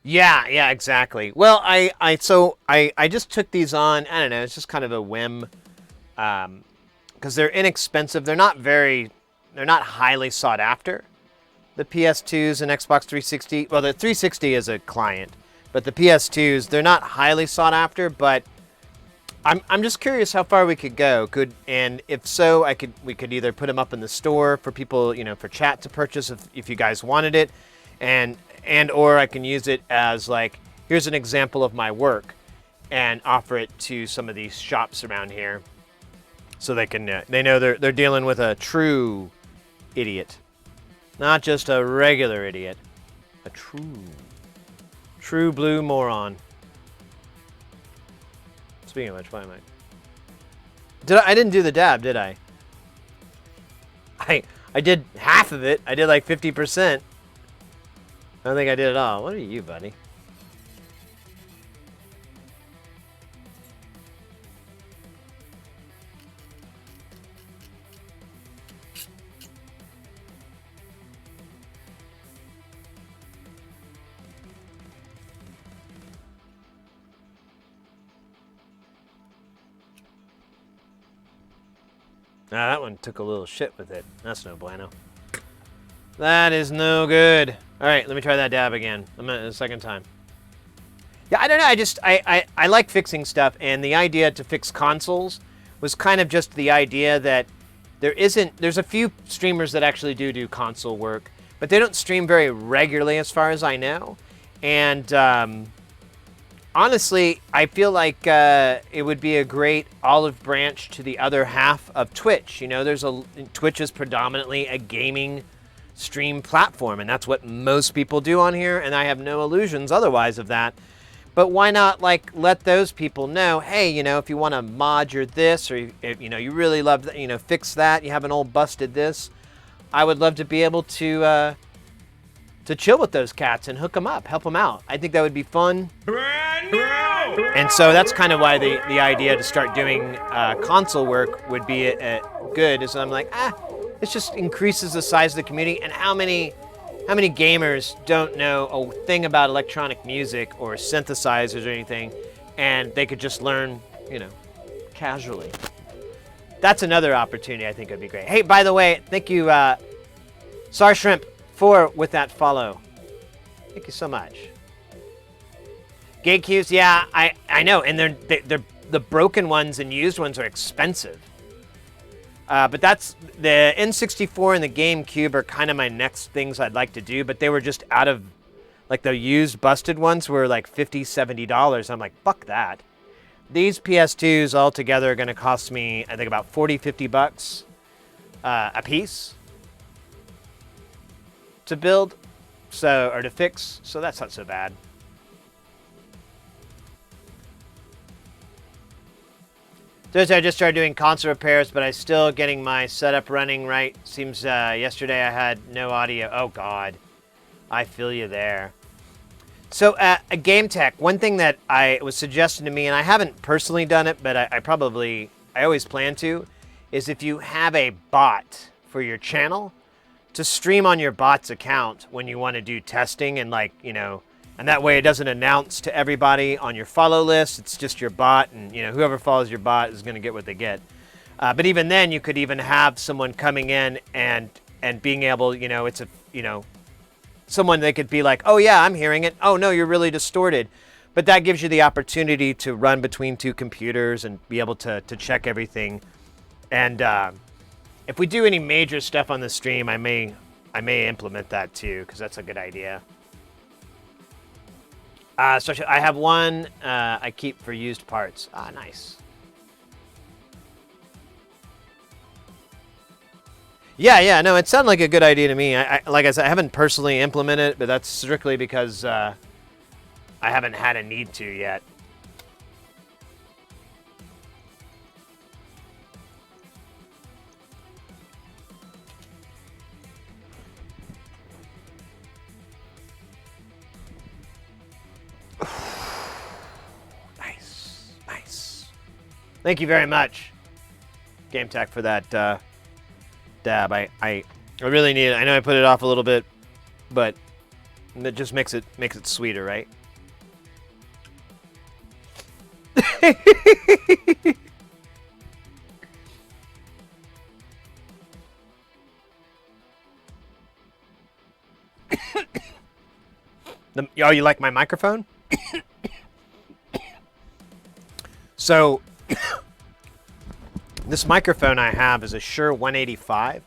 Yeah, exactly. Well, I just took these on. I don't know. It's just kind of a whim, because they're inexpensive. They're not highly sought after. The PS2s and Xbox 360. Well, the 360 is a client, but the PS2s, they're not highly sought after. But I'm just curious how far we could go. And if so, we could either put them up in the store for people, for chat to purchase if you guys wanted it, or I can use it as like, here's an example of my work, and offer it to some of these shops around here, so they know they're dealing with a true idiot, not just a regular idiot, a true blue moron. Speaking of which, why am I didn't do the dab, did I? I did half of it. I did like 50%. I don't think I did it all. What are you, buddy? That one took a little shit with it. That's no bueno. That is no good. All right, let me try that dab again. I'm at the second time. Yeah, I don't know. I like fixing stuff, and the idea to fix consoles was kind of just the idea that there's a few streamers that actually do console work, but they don't stream very regularly as far as I know. And honestly, I feel like it would be a great olive branch to the other half of Twitch. Twitch is predominantly a gaming stream platform, and that's what most people do on here, and I have no illusions otherwise of that. But why not let those people know, hey, if you want to mod your this, or if you really love that, fix that, you have an old busted this, I would love to be able to chill with those cats and hook them up, help them out. I think that would be fun. Brand new! And so that's kind of why the idea to start doing console work would be good, is I'm like, it just increases the size of the community. And how many gamers don't know a thing about electronic music or synthesizers or anything, and they could just learn, casually. That's another opportunity I think would be great. Hey, by the way, thank you, Sar Shrimp, with that follow. Thank you so much. Gate cubes, yeah, I know, and they're the broken ones and used ones are expensive. But that's the N64 and the GameCube are kind of my next things I'd like to do, but they were just out of, the used busted ones were like $50, $70. I'm like, fuck that. These PS2s all together are going to cost me, I think, about $40, $50 a piece to build, or to fix, so that's not so bad. Thursday, I just started doing console repairs, but I'm still getting my setup running right. Seems yesterday I had no audio. Oh, God. I feel you there. So, a game tech, one thing that was suggested to me, and I haven't personally done it, but I always plan to, is if you have a bot for your channel, to stream on your bot's account when you want to do testing and and that way it doesn't announce to everybody on your follow list. It's just your bot, and whoever follows your bot is going to get what they get. But even then, you could even have someone coming in and being able, it's someone, they could be like, oh yeah, I'm hearing it. Oh no, you're really distorted. But that gives you the opportunity to run between two computers and be able to check everything. And if we do any major stuff on the stream, I may implement that too, because that's a good idea. So I have one I keep for used parts. Ah, nice. Yeah, no, it sounded like a good idea to me. Like I said, I haven't personally implemented it, but that's strictly because I haven't had a need to yet. Nice. Thank you very much, GameTech, for that dab. I really need it. I know I put it off a little bit, but it just makes it sweeter, right? Oh, you like my microphone? So, this microphone I have is a Shure 185.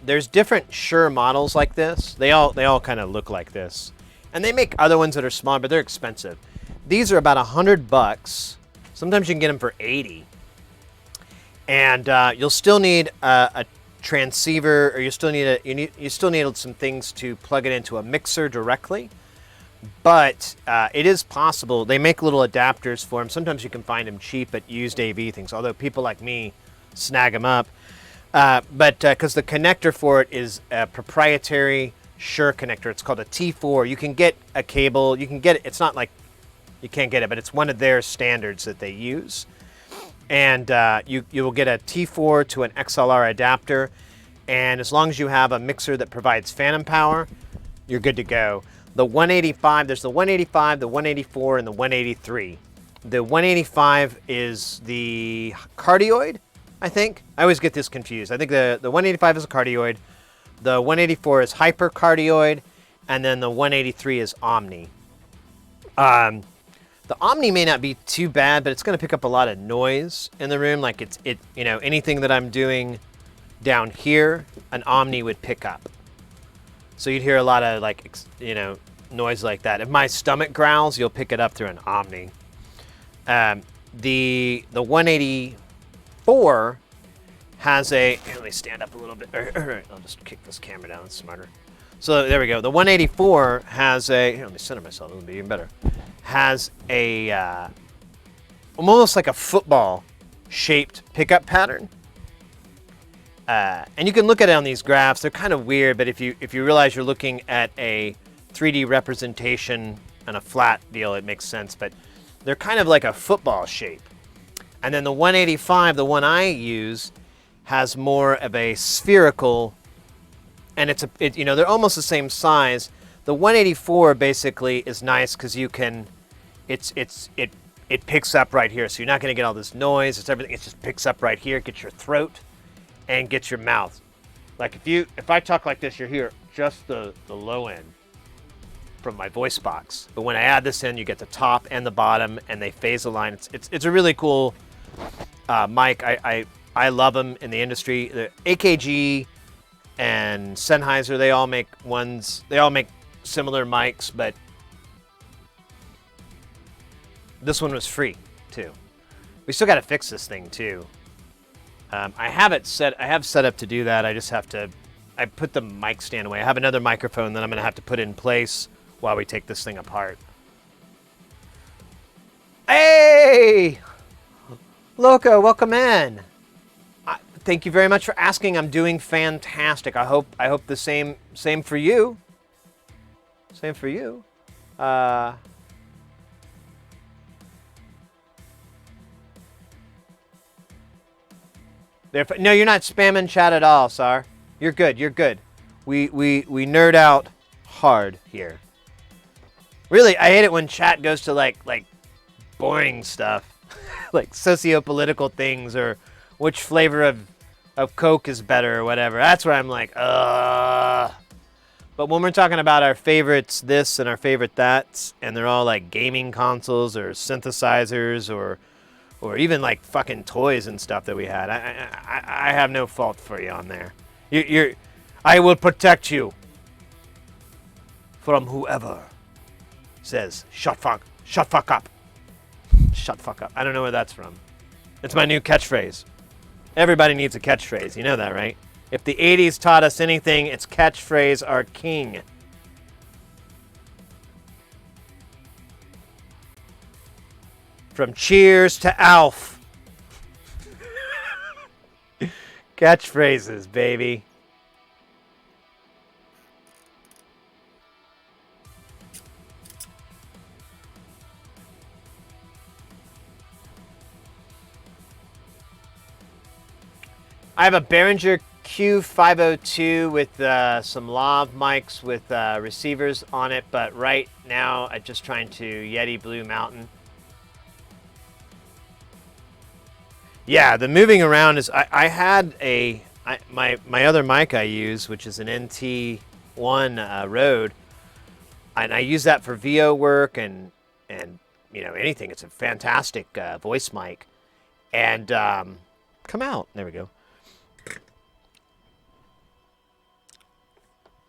There's different Shure models like this. They all kind of look like this, and they make other ones that are smaller, but they're expensive. These are about $100. Sometimes you can get them for 80. And you'll still need a transceiver, or you still need some things to plug it into a mixer directly. But it is possible. They make little adapters for them. Sometimes you can find them cheap at used AV things, although people like me snag them up. But because the connector for it is a proprietary Shure connector, it's called a T4. You can get a cable. You can get it. It's not like you can't get it, but it's one of their standards that they use. And you will get a T4 to an XLR adapter. And as long as you have a mixer that provides phantom power, you're good to go. The 185, there's the 185, the 184, and the 183. The 185 is the cardioid, I think. I always get this confused. I think the 185 is a cardioid, the 184 is hypercardioid, and then the 183 is omni. The omni may not be too bad, but it's going to pick up a lot of noise in the room. Like anything that I'm doing down here, an omni would pick up. So you'd hear a lot of noise like that. If my stomach growls, you'll pick it up through an omni. The 184 has a. Let me stand up a little bit. I'll just kick this camera down. It's smarter. So there we go. The 184 has a. Here, let me center myself. It'll be even better. Has a almost like a football-shaped pickup pattern. And you can look at it on these graphs. They're kind of weird, but if you realize you're looking at a 3D representation and a flat deal, it makes sense. But they're kind of like a football shape. And then the 185, the one I use, has more of a spherical, and they're almost the same size. The 184 basically is nice because you can, it picks up right here, so you're not going to get all this noise. It's everything. It just picks up right here, gets your throat, and gets your mouth. Like if I talk like this, you hear just the low end from my voice box. But when I add this in, you get the top and the bottom, and they phase align. It's a really cool mic. I love them in the industry. The AKG and Sennheiser, they all make similar mics, but this one was free too. We still got to fix this thing too. I have set up to do that. I just have to. I put the mic stand away. I have another microphone that I'm going to have to put in place while we take this thing apart. Hey, Loco, welcome in. Thank you very much for asking. I'm doing fantastic. I hope the same for you. Same for you. No, you're not spamming chat at all, Sar. You're good. You're good. We nerd out hard here. Really, I hate it when chat goes to like boring stuff, like socio-political things, or which flavor of Coke is better or whatever. That's where I'm like, ugh. But when we're talking about our favorites this and our favorite that, and they're all like gaming consoles or synthesizers or even like fucking toys and stuff that we had, I have no fault for you on there. I will protect you from whoever says shut fuck up. Shut fuck up. I don't know where that's from. It's my new catchphrase. Everybody needs a catchphrase. You know that, right? If the 80s taught us anything, it's catchphrase are king. From Cheers to Alf. Catchphrases, baby. I have a Behringer Q502 with some lav mics with receivers on it, but right now I'm just trying to Yeti Blue Mountain. Yeah, the moving around is, I had my other mic I use, which is an NT1 Rode, and I use that for VO work and you know, anything. It's a fantastic voice mic. And come out, there we go.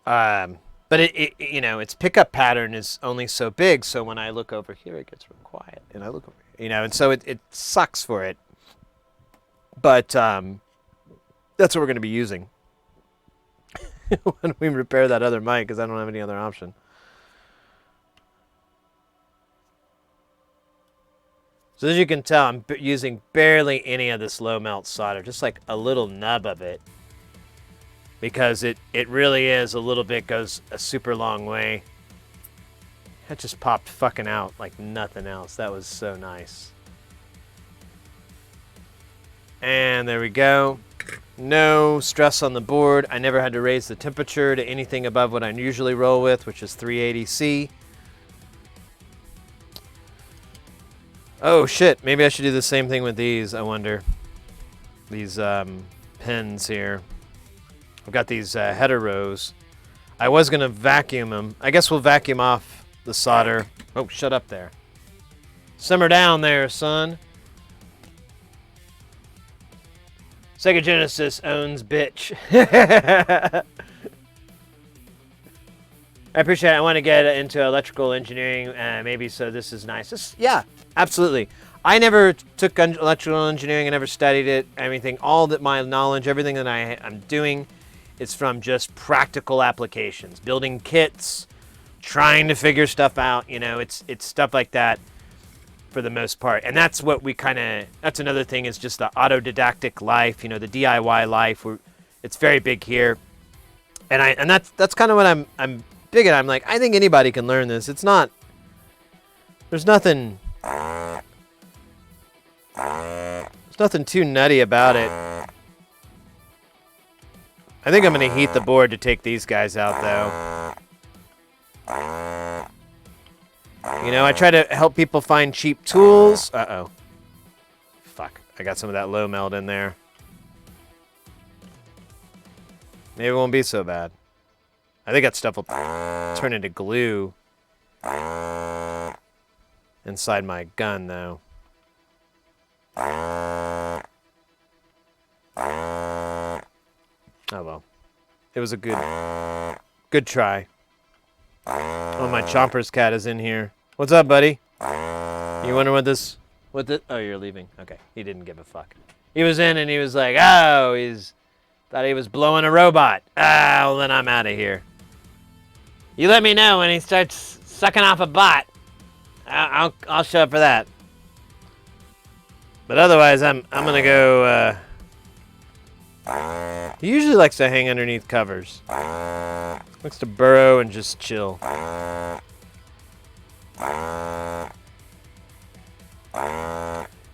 But it you know, its pickup pattern is only so big, so when I look over here, it gets real quiet, and I look over here, you know, and so it sucks for it. But that's what we're going to be using when we repair that other mic, because I don't have any other option. So as you can tell, I'm using barely any of this low melt solder, just like a little nub of it. Because it really is a little bit, goes a super long way. That just popped fucking out like nothing else. That was so nice. And there we go. No stress on the board. I never had to raise the temperature to anything above what I usually roll with, which is 380C. Oh shit, maybe I should do the same thing with these, I wonder. These pins here. I've got these header rows. I was going to vacuum them. I guess we'll vacuum off the solder. Oh, shut up there. Simmer down there, son. Sega Genesis owns bitch. I appreciate it. I want to get into electrical engineering, maybe, so this is nice. Yeah, absolutely. I never took electrical engineering. I never studied it. Anything. All that my knowledge, everything that I'm doing, it's from just practical applications, building kits, trying to figure stuff out. You know, it's stuff like that for the most part. And that's what we that's another thing, is just the autodidactic life, you know, the DIY life. It's very big here. And that's kind of what I'm big at. I'm like, I think anybody can learn this. It's not, there's nothing too nutty about it. I think I'm going to heat the board to take these guys out, though. You know, I try to help people find cheap tools. Uh-oh. Fuck. I got some of that low melt in there. Maybe it won't be so bad. I think that stuff will turn into glue inside my gun, though. Oh well, it was a good try. Oh, my Chomper's cat is in here. What's up, buddy? You wonder what this? Oh, you're leaving. Okay, he didn't give a fuck. He was in and he was like, oh, thought he was blowing a robot. Ah, well then I'm out of here. You let me know when he starts sucking off a bot. I'll show up for that. But otherwise, I'm gonna go. He usually likes to hang underneath covers. Likes to burrow and just chill.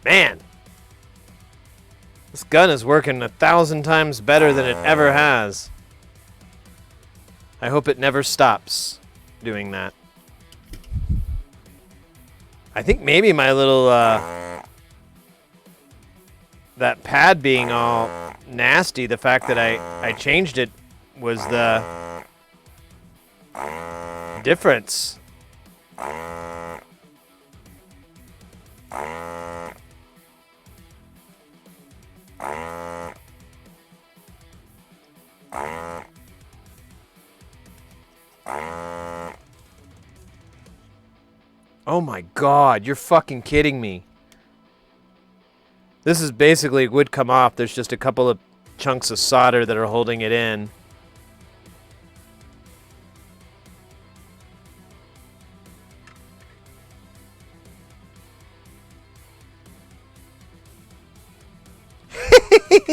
Man, this gun is working 1,000 times better than it ever has. I hope it never stops doing that. I think maybe my little that pad being all nasty, the fact that I changed it was the Difference. Oh my god, you're fucking kidding me. This is basically would come off. There's just a couple of chunks of solder that are holding it in.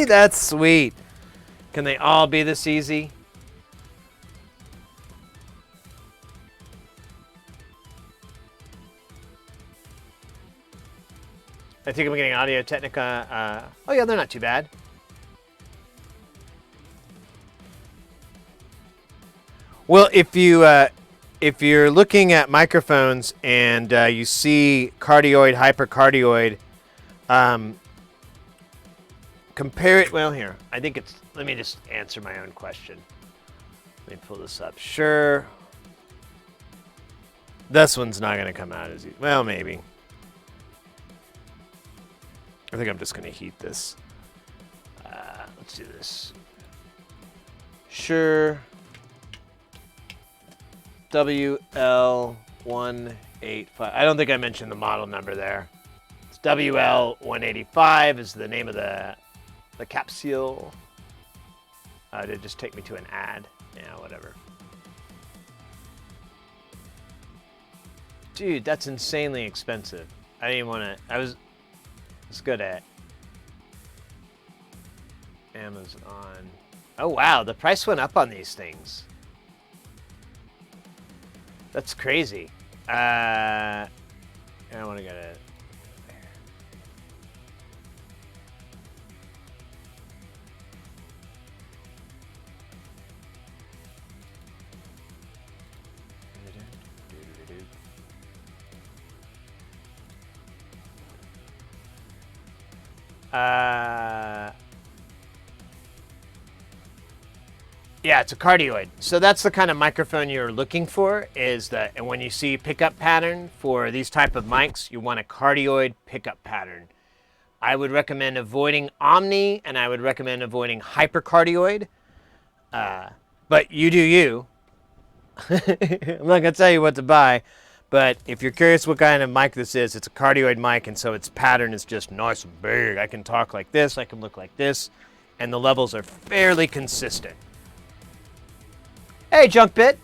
That's sweet. Can they all be this easy? I think I'm getting Audio Technica. Oh yeah, they're not too bad. Well, if you're looking at microphones and you see cardioid, hypercardioid, compare it. Well, here I think it's. Let me just answer my own question. Let me pull this up. Sure. This one's not going to come out as easy. Well, maybe. I think I'm just going to heat this. Let's do this. Sure. WL185. I don't think I mentioned the model number there. It's WL185 is the name of the capsule. Did it just take me to an ad? Yeah, whatever. Dude, that's insanely expensive. I didn't want to. Let's go to Amazon. Oh wow, the price went up on these things. That's crazy. I want to go to. Yeah, it's a cardioid. So that's the kind of microphone you're looking for. And when you see pickup pattern for these type of mics, you want a cardioid pickup pattern. I would recommend avoiding omni, and I would recommend avoiding hypercardioid. But you do you. I'm not gonna tell you what to buy. But if you're curious what kind of mic this is, it's a cardioid mic, and so its pattern is just nice and big. I can talk like this, I can look like this, and the levels are fairly consistent. Hey, Junk Bit.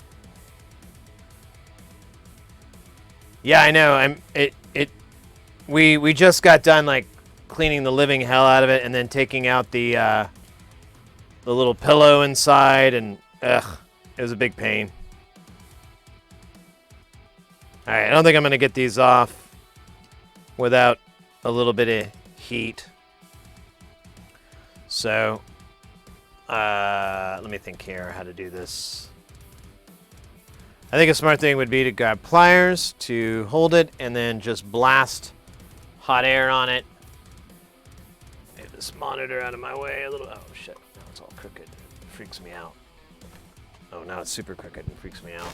Yeah, I know. We just got done like cleaning the living hell out of it, and then taking out the little pillow inside, and it was a big pain. All right, I don't think I'm gonna get these off without a little bit of heat. So let me think here how to do this. I think a smart thing would be to grab pliers to hold it and then just blast hot air on it. Get this monitor out of my way a little. Oh shit, now it's all crooked. It freaks me out. Oh, now it's super crooked and freaks me out.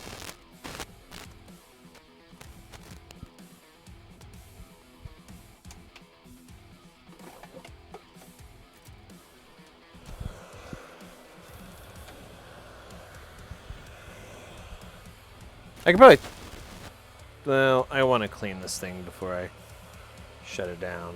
I could probably... Well, I want to clean this thing before I shut it down.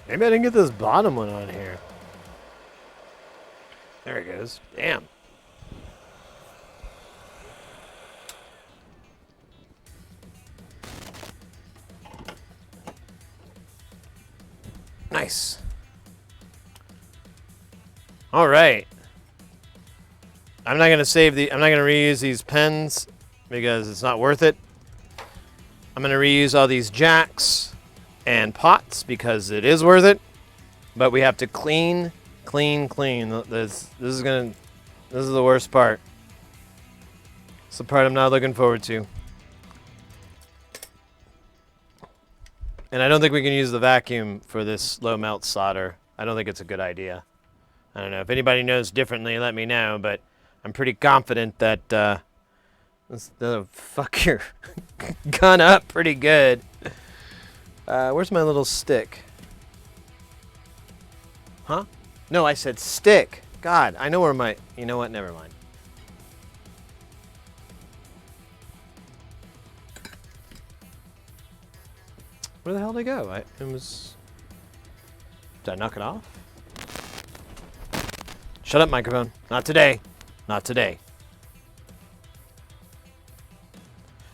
Maybe I didn't get this bottom one on here. There it goes. Damn. Nice. All right. I'm not gonna reuse these pens because it's not worth it. I'm gonna reuse all these jacks and pots because it is worth it. But we have to clean. This is the worst part. It's the part I'm not looking forward to. And I don't think we can use the vacuum for this low melt solder. I don't think it's a good idea. I don't know. If anybody knows differently, let me know. But I'm pretty confident that that'll fuck your gun up pretty good. Where's my little stick? Huh? No, I said stick. God, I know where my... You know what? Never mind. Where the hell did I go? Did I knock it off? Shut up, microphone. Not today. Not today.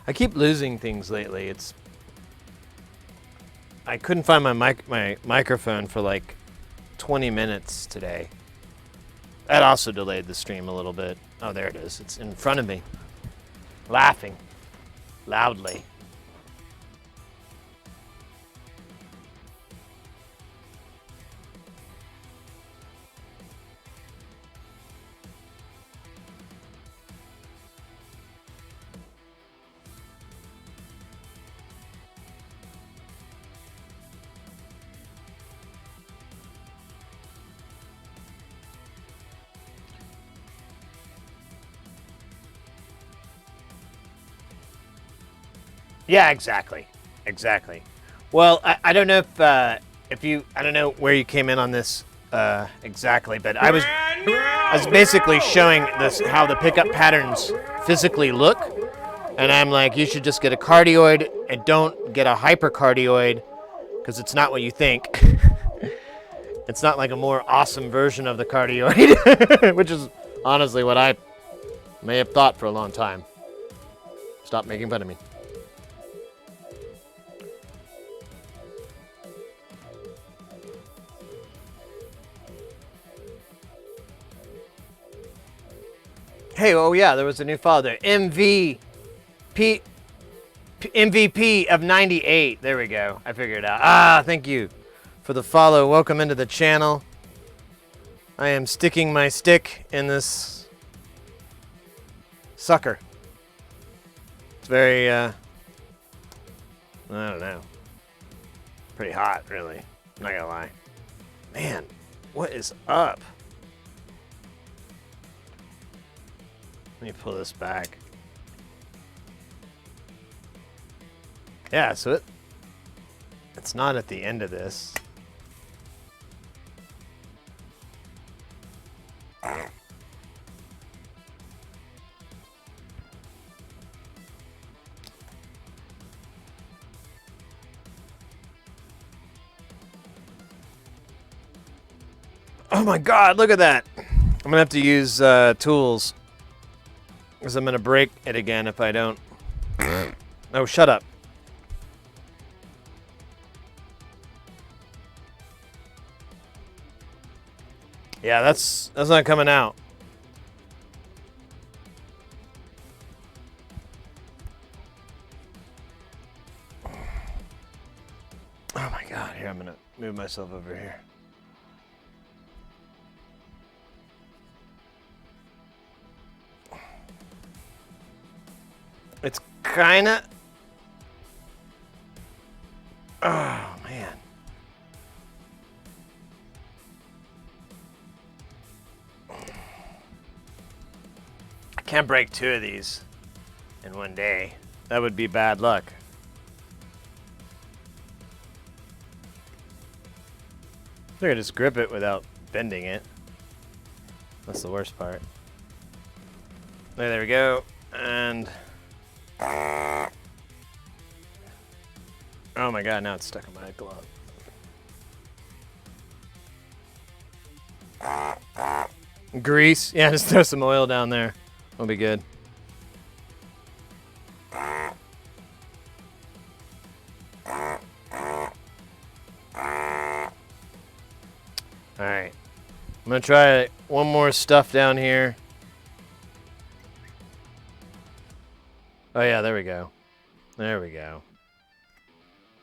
I keep losing things lately. I couldn't find my microphone for like 20 minutes today. That also delayed the stream a little bit. Oh, there it is. It's in front of me. Laughing. Loudly. Yeah, exactly. Well, I don't know if you, I don't know where you came in on this exactly, but I was basically showing this how the pickup patterns physically look, and I'm like, you should just get a cardioid and don't get a hypercardioid because it's not what you think. It's not like a more awesome version of the cardioid, which is honestly what I may have thought for a long time. Stop making fun of me. Hey, oh yeah, there was a new follow there. MVP of 98. There we go. I figured it out. Ah, thank you for the follow. Welcome into the channel. I am sticking my stick in this sucker. It's very, I don't know. Pretty hot, really. I'm not gonna lie. Man, what is up? Let me pull this back. Yeah, so it's not at the end of this. Oh my God, look at that. I'm gonna have to use tools. Because I'm going to break it again if I don't. Oh, shut up. Yeah, that's not coming out. Oh my God, here, I'm going to move myself over here. It's kinda... Oh, man. I can't break two of these in one day. That would be bad luck. I think I just grip it without bending it. That's the worst part. There we go. And... Oh my God, now it's stuck in my glove. Grease. Yeah, just throw some oil down there. That'll be good. Alright. I'm gonna try one more stuff down here. Oh yeah, there we go. There we go.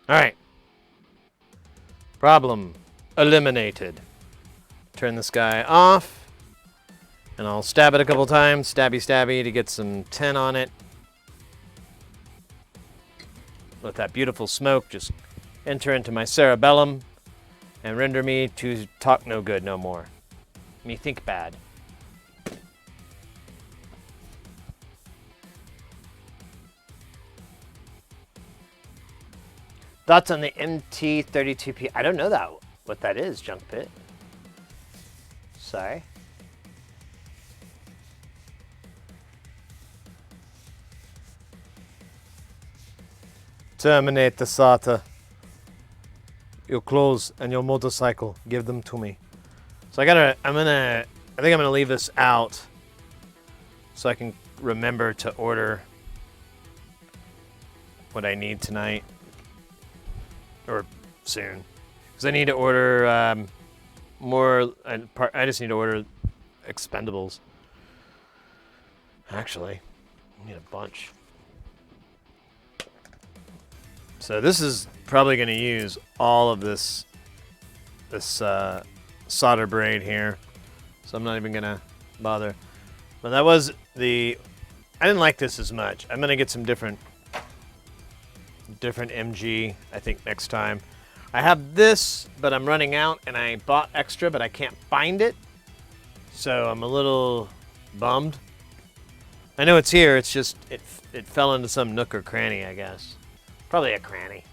Alright. Problem eliminated. Turn this guy off. And I'll stab it a couple times. Stabby stabby to get some 10 on it. Let that beautiful smoke just enter into my cerebellum and render me to talk no good no more. Me think bad. Thoughts on the MT32P? I don't know what that is, Junk Pit. Sorry. Terminate the SATA. Your clothes and your motorcycle. Give them to me. So I think I'm gonna leave this out so I can remember to order what I need tonight. Or soon. Because I need to order more. I just need to order expendables. Actually, I need a bunch. So this is probably going to use all of this solder braid here. So I'm not even going to bother. But that was I didn't like this as much. I'm going to get some different MG, I think, next time. I have this, but I'm running out, and I bought extra, but I can't find it. So I'm a little bummed. I know it's here, it's just, it fell into some nook or cranny, I guess. Probably a cranny.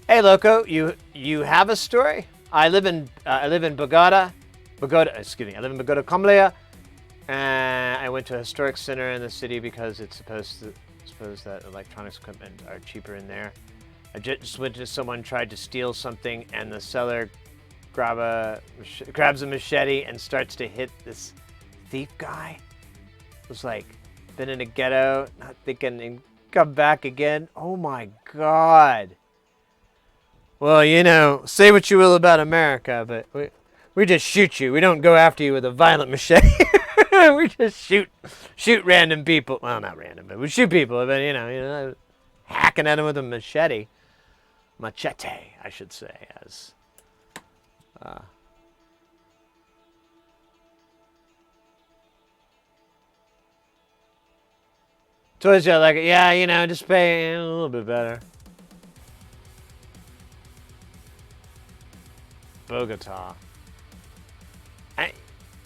Hey, Loco, you have a story? I live in Bogota, excuse me, I live in Bogota, Colombia. I went to a historic center in the city because it's supposed that electronics equipment are cheaper in there. I just went to someone tried to steal something, and the seller grabs a machete and starts to hit this thief guy. It was like, been in a ghetto, not thinking, and come back again. Oh my God. Well, you know, say what you will about America, but we just shoot you. We don't go after you with a violent machete. We just shoot random people. Well, not random, but we shoot people. But you know, hacking at them with a machete, I should say, as. Toys are like, yeah, you know, just pay a little bit better. Bogota.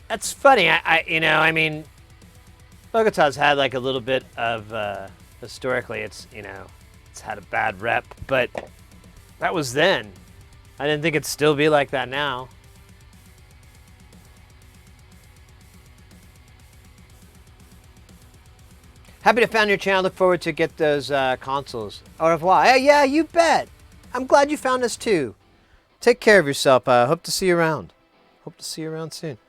That's funny. I mean, Bogota's had like a little bit of historically, it's had a bad rep, but that was then. I didn't think it'd still be like that now. Happy to found your channel. Look forward to get those consoles. Au revoir. Yeah, you bet. I'm glad you found us too. Take care of yourself. Hope to see you around. Hope to see you around soon.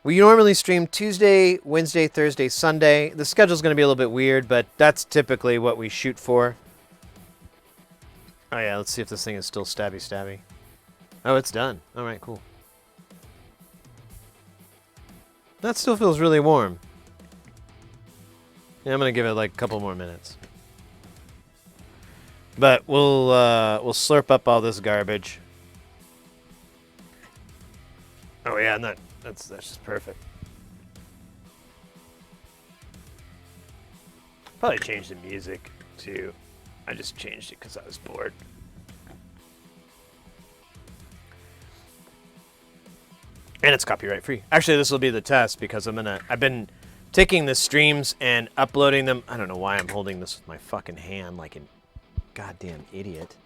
We normally stream Tuesday, Wednesday, Thursday, Sunday. The schedule's going to be a little bit weird, but that's typically what we shoot for. Oh yeah, let's see if this thing is still stabby. Oh, it's done. All right, cool. That still feels really warm. Yeah, I'm going to give it like a couple more minutes. But we'll slurp up all this garbage. Oh yeah, that's just perfect. Probably change the music too. I just changed it because I was bored. And it's copyright free. Actually, this will be the test because I've been taking the streams and uploading them. I don't know why I'm holding this with my fucking hand like a goddamn idiot.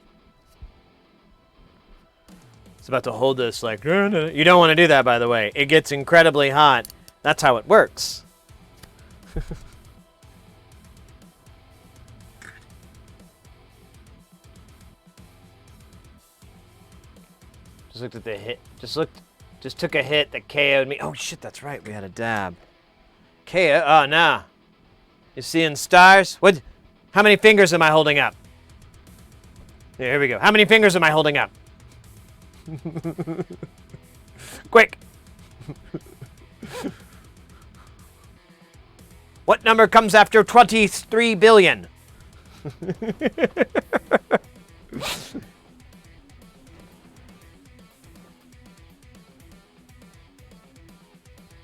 It's about to hold this like, you don't want to do that, by the way. It gets incredibly hot. That's how it works. Just looked at the hit. Just took a hit that KO'd me. Oh shit, that's right. We had a dab. KO? Oh, nah. You seeing stars? What? How many fingers am I holding up? Here we go. How many fingers am I holding up? Quick. What number comes after 23 billion?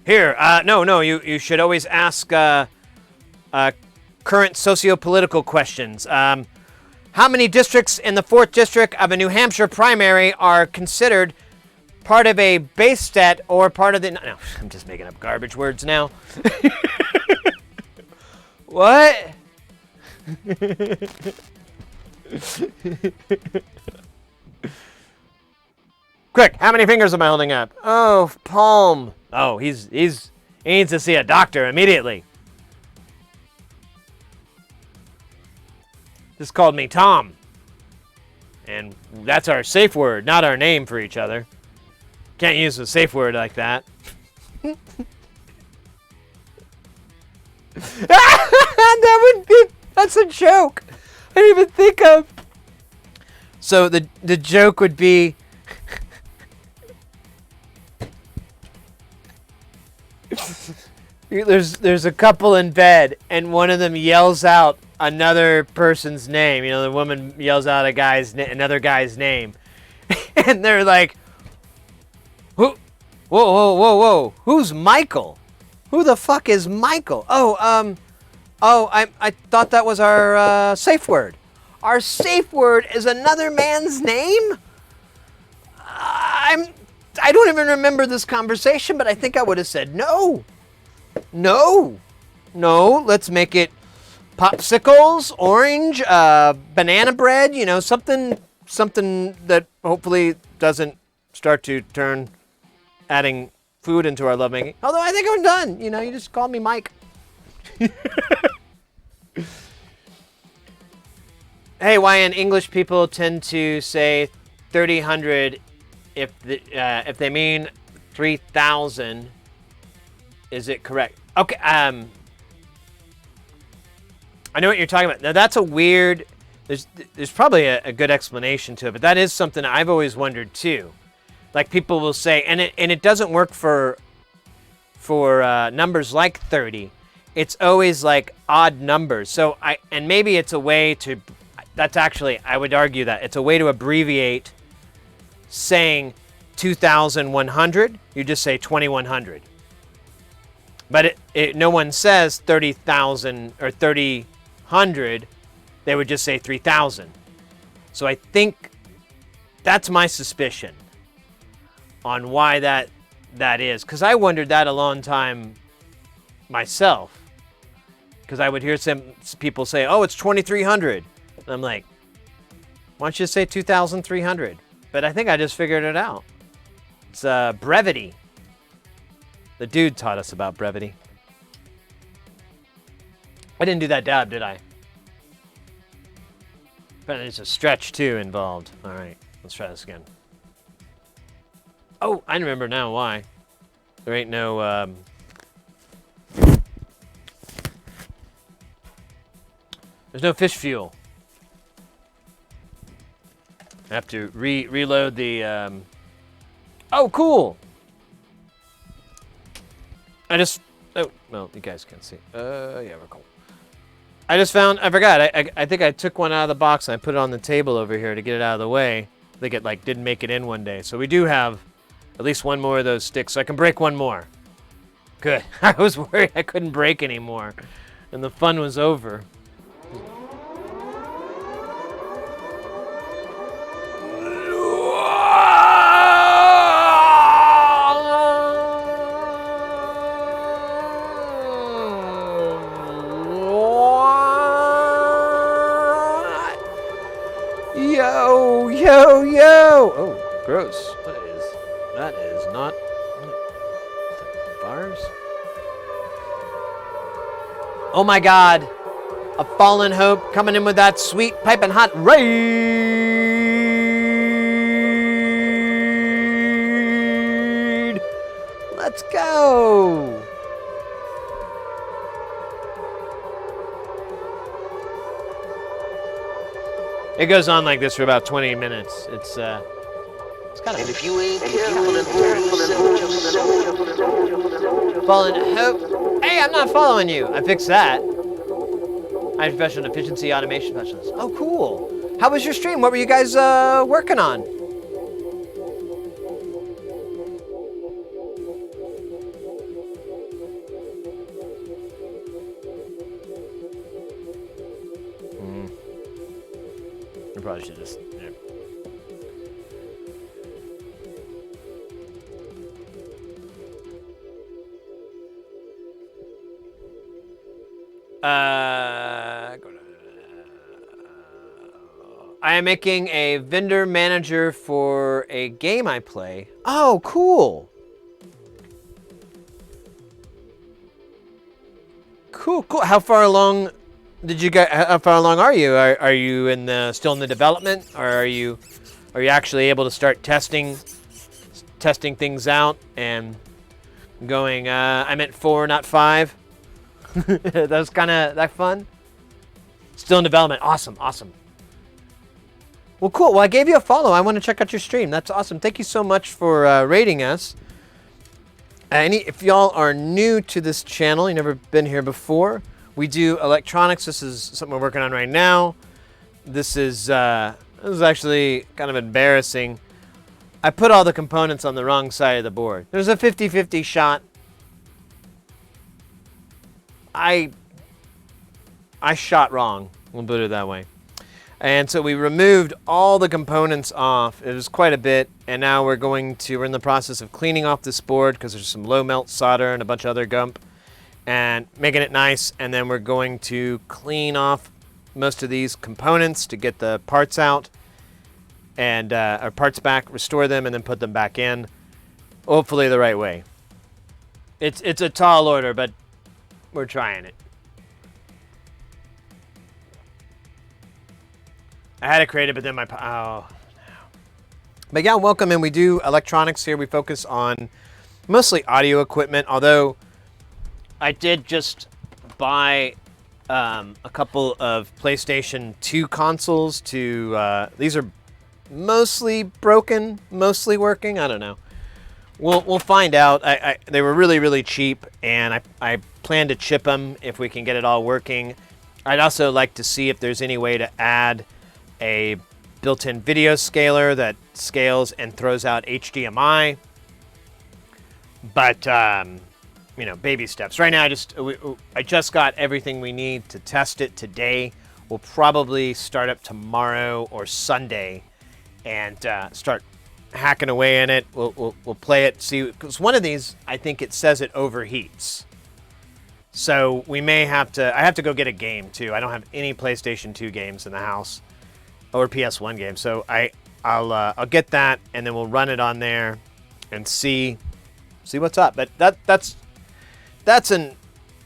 Here, no, you should always ask current socio-political questions. How many districts in the 4th district of a New Hampshire primary are considered part of a base stat or part of the... No, I'm just making up garbage words now. What? Quick, how many fingers am I holding up? Oh, palm. Oh, he needs to see a doctor immediately. Just called me Tom. And that's our safe word, not our name for each other. Can't use a safe word like that. That's a joke. I didn't even think of. So the joke would be there's a couple in bed and one of them yells out another person's name. You know, the woman yells out another guy's name. And they're like, Whoa. Who's Michael? Who the fuck is Michael? I thought that was our safe word. Our safe word is another man's name? I don't even remember this conversation, but I think I would have said no. No, let's make it popsicles, orange, banana bread, you know, something that hopefully doesn't start to turn adding food into our lovemaking. Although I think I'm done. You know, you just call me Mike. Hey, YN, English people tend to say 3000 if they mean 3000. Is it correct? Okay. I know what you're talking about. Now that's a weird. There's probably a good explanation to it, but that is something I've always wondered too. Like people will say, and it doesn't work for numbers like 30. It's always like odd numbers. So maybe it's a way to. That's actually, I would argue that it's a way to abbreviate saying 2,100. You just say 2,100. But no one says 30,000 or 3,000. They would just say 3,000. So I think that's my suspicion on why that is. Because I wondered that a long time myself. Because I would hear some people say, oh, it's 2,300. And I'm like, why don't you say 2,300? But I think I just figured it out. It's brevity. The dude taught us about brevity. I didn't do that dab, did I? But there's a stretch, too, involved. All right, let's try this again. Oh, I remember now why. There ain't no... There's no fish fuel. I have to reload the... Oh, cool! Oh, well, you guys can't see. Yeah, we're cool. I forgot. I think I took one out of the box and I put it on the table over here to get it out of the way. I think it didn't make it in one day. So we do have at least one more of those sticks, so I can break one more. Good. I was worried I couldn't break anymore, and the fun was over. Yo! Oh, gross. That is not bars. Oh my God. A fallen hope coming in with that sweet piping hot raid. Let's go. It goes on like this for about 20 minutes. It's kind of... And if you ain't careful and fallen hope, Hey, I'm not following you. I fixed that. I'm professional efficiency automation specialist. Oh, cool. How was your stream? What were you guys working on? I probably should just. Yeah. I am making a vendor manager for a game I play. Oh, cool. Cool. How far along did you get? How far along are you? Are you in the still in the development, or are you actually able to start testing things out and going? I meant 4, not 5. That was kind of that fun. Still in development. Awesome. Well, cool. Well, I gave you a follow. I want to check out your stream. That's awesome. Thank you so much for rating us. If y'all are new to this channel, you've never been here before, we do electronics. This is something we're working on right now. This is actually kind of embarrassing. I put all the components on the wrong side of the board. There's a 50-50 shot. I shot wrong. We'll put it that way. And so we removed all the components off. It was quite a bit. And now we're in the process of cleaning off this board because there's some low melt solder and a bunch of other gump and making it nice. And then we're going to clean off most of these components to get the parts out and our parts back, restore them, and then put them back in. Hopefully the right way. It's a tall order, but we're trying it. I had it created, but then But yeah, welcome, and we do electronics here. We focus on mostly audio equipment, although I did just buy a couple of PlayStation 2 consoles these are mostly broken, mostly working. I don't know. We'll find out. They were really, really cheap, and I plan to chip them if we can get it all working. I'd also like to see if there's any way to add a built-in video scaler that scales and throws out HDMI. But, baby steps. Right now, I just got everything we need to test it today. We'll probably start up tomorrow or Sunday and start hacking away in it. We'll play it, see, because one of these, I think it says it overheats. So we may have to, I have to go get a game too. I don't have any PlayStation 2 games in the house or PS1 games. So I'll get that, and then we'll run it on there and see what's up. But that's an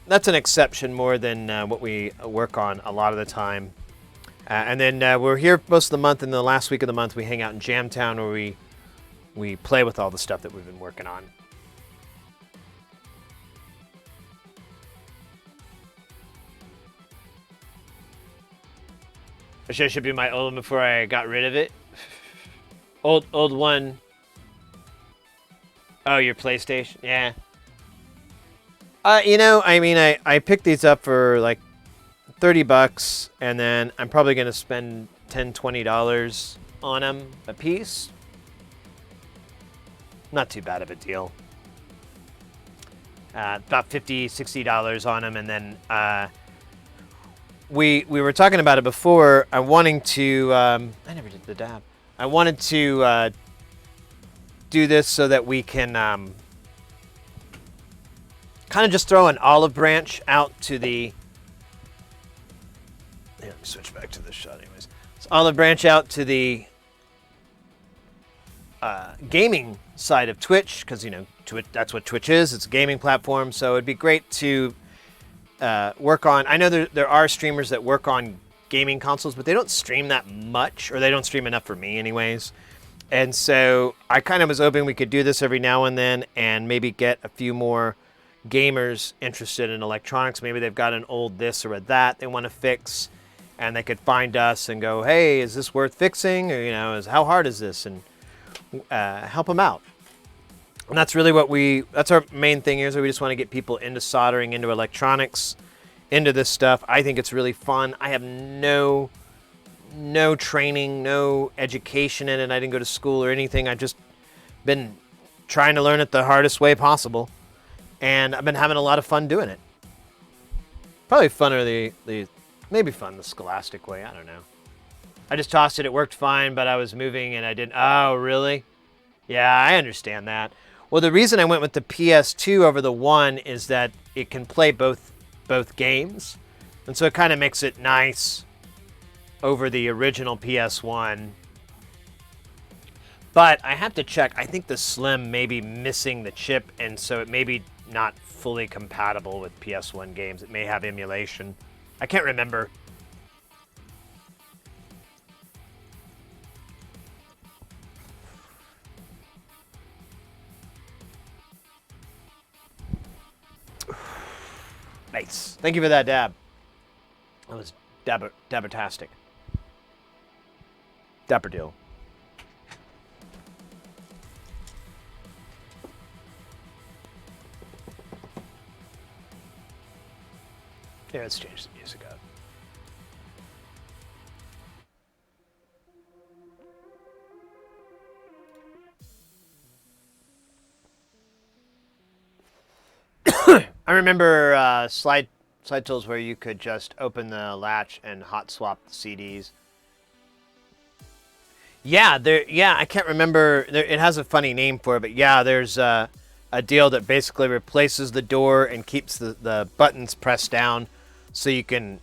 exception more than what we work on a lot of the time. And then we're here most of the month, and the last week of the month we hang out in Jamtown where we play with all the stuff that we've been working on. I should be my old one before I got rid of it. Old one. Oh, your PlayStation? Yeah. I picked these up for like $30, and then I'm probably going to spend $10, $20 on them a piece. Not too bad of a deal. About $50, $60 on them, and then we were talking about it before. I'm wanting to. I never did the dab. I wanted to do this so that we can kind of just throw an olive branch out to the. Let me switch back to this shot, anyways. So olive branch out to the gaming side of Twitch, because that's what Twitch is. It's a gaming platform, so it'd be great to work on. I know there are streamers that work on gaming consoles, but they don't stream that much, or they don't stream enough for me anyways. And so I kind of was hoping we could do this every now and then and maybe get a few more gamers interested in electronics. Maybe they've got an old this or a that they want to fix, and they could find us and go, hey, is this worth fixing? Or, how hard is this? And help them out. And that's really that's our main thing here, is we just want to get people into soldering, into electronics, into this stuff. I think it's really fun. I have no training, no education in it. I didn't go to school or anything. I've just been trying to learn it the hardest way possible. And I've been having a lot of fun doing it. Probably funner maybe fun the scholastic way. I don't know. I just tossed it. It worked fine, but I was moving and I didn't. Oh, really? Yeah, I understand that. Well, the reason I went with the PS2 over the One is that it can play both games. And so it kind of makes it nice over the original PS1. But I have to check. I think the Slim may be missing the chip, and so it may be not fully compatible with PS1 games. It may have emulation. I can't remember. Nice. Thank you for that dab. That was dabbertastic. Dapper deal. Yeah, let's change the music up. I remember slide tools where you could just open the latch and hot swap the CDs. Yeah, I can't remember. It has a funny name for it, but yeah, there's a deal that basically replaces the door and keeps the buttons pressed down, so you can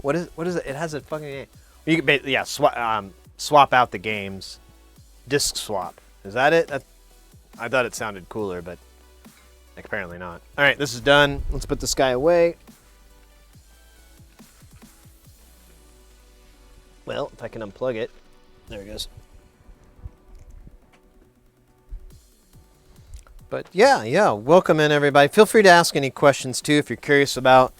what is it? It has a fucking name. You can swap out the games. Disc swap. Is that it? I thought it sounded cooler, but apparently not. All right, this is done. Let's put this guy away. Well, if I can unplug it. There it goes. But yeah, welcome in, everybody. Feel free to ask any questions, too, if you're curious about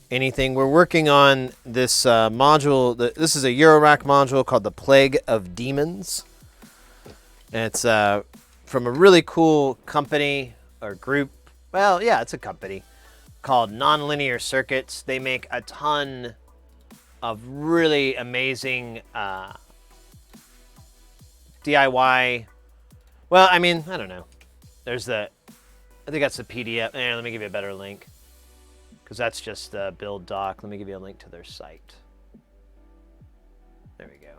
anything. We're working on this module. This is a Eurorack module called the Plague of Demons. And it's from a really cool company or group. Well, yeah, it's a company called Nonlinear Circuits. They make a ton of really amazing DIY. Well, I mean, I don't know. There's I think that's the PDF. Let me give you a better link, because that's just the build doc. Let me give you a link to their site. There we go.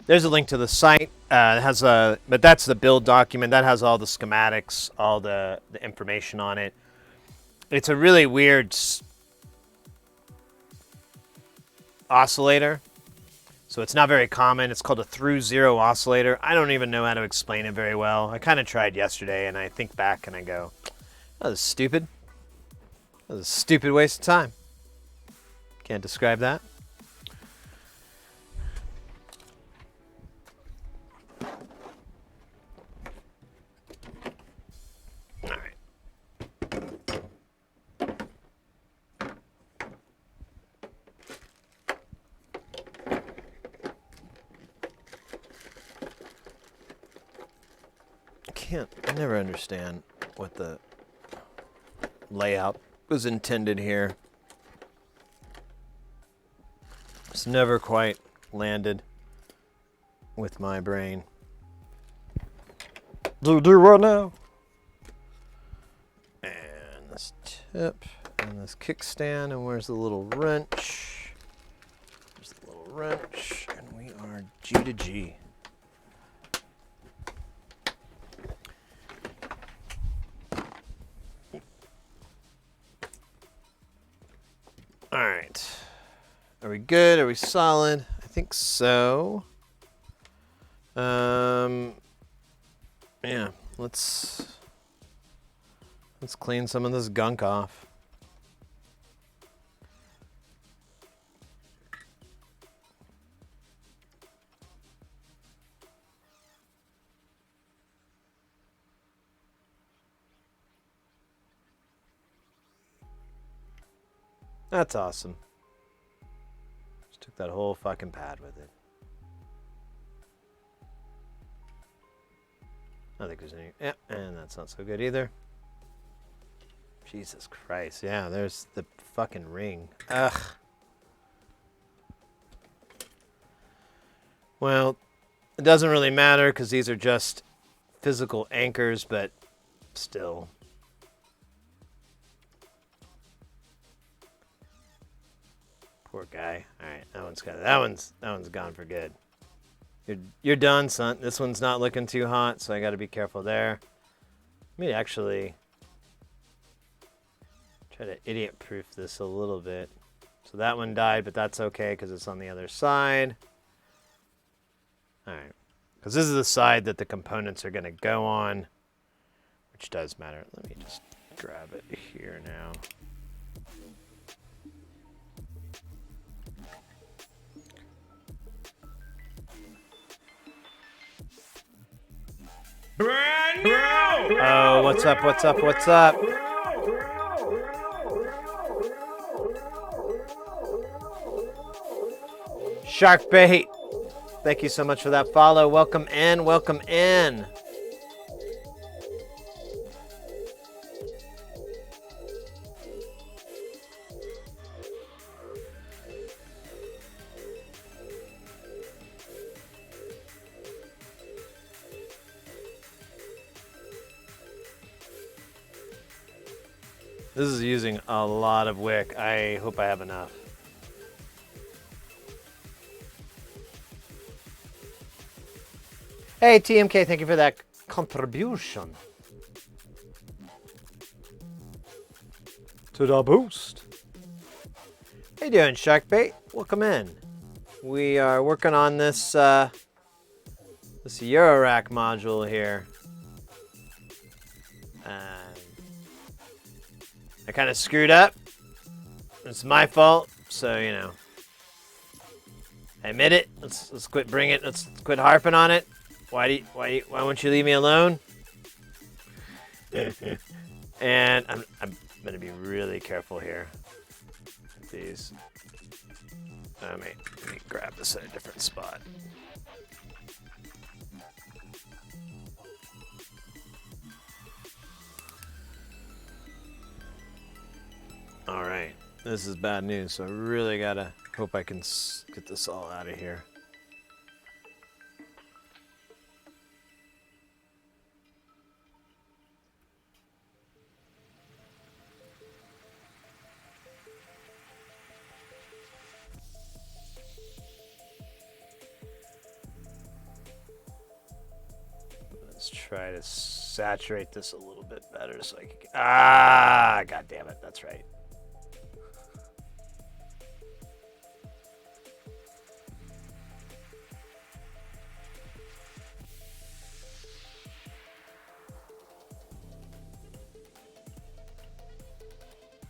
There's a link to the site. But that's the build document. That has all the schematics, all the information on it. It's a really weird oscillator. So it's not very common. It's called a Thru 0 oscillator. I don't even know how to explain it very well. I kind of tried yesterday, and I think back and I go, that was stupid. That was a stupid waste of time. Can't describe that. I never understand what the layout was intended here. It's never quite landed with my brain. Do what now? And this tip, and this kickstand, and where's the little wrench? There's the little wrench, and we are G to G. All right. Are we good? Are we solid? I think so. Yeah, let's clean some of this gunk off. That's awesome. Took that whole fucking pad with it. I don't think there's any... Yeah, and that's not so good either. Jesus Christ. Yeah, there's the fucking ring. Ugh. Well, it doesn't really matter because these are just physical anchors, but still. Poor guy. All right, that one's gone for good. You're done, son. This one's not looking too hot, so I got to be careful there. Let me actually try to idiot-proof this a little bit. So that one died, but that's okay because it's on the other side. All right, because this is the side that the components are going to go on, which does matter. Let me just grab it here now. Brand new! Oh, what's up, what's up, what's up? Shark bait. Thank you so much for that follow. Welcome in, welcome in. This is using a lot of wick. I hope I have enough. Hey, TMK, thank you for that contribution to the boost. How you doing, Sharkbait? Welcome in. We are working on this this Eurorack module here. I kind of screwed up. It's my fault, so you know. I admit it. Let's quit bringing it. Let's quit harping on it. Why won't you leave me alone? And I'm gonna be really careful here with these. Let me grab this at a different spot. All right, this is bad news, so I really gotta hope I can get this all out of here. Let's try to saturate this a little bit better so I can get... Ah, God damn it, that's right.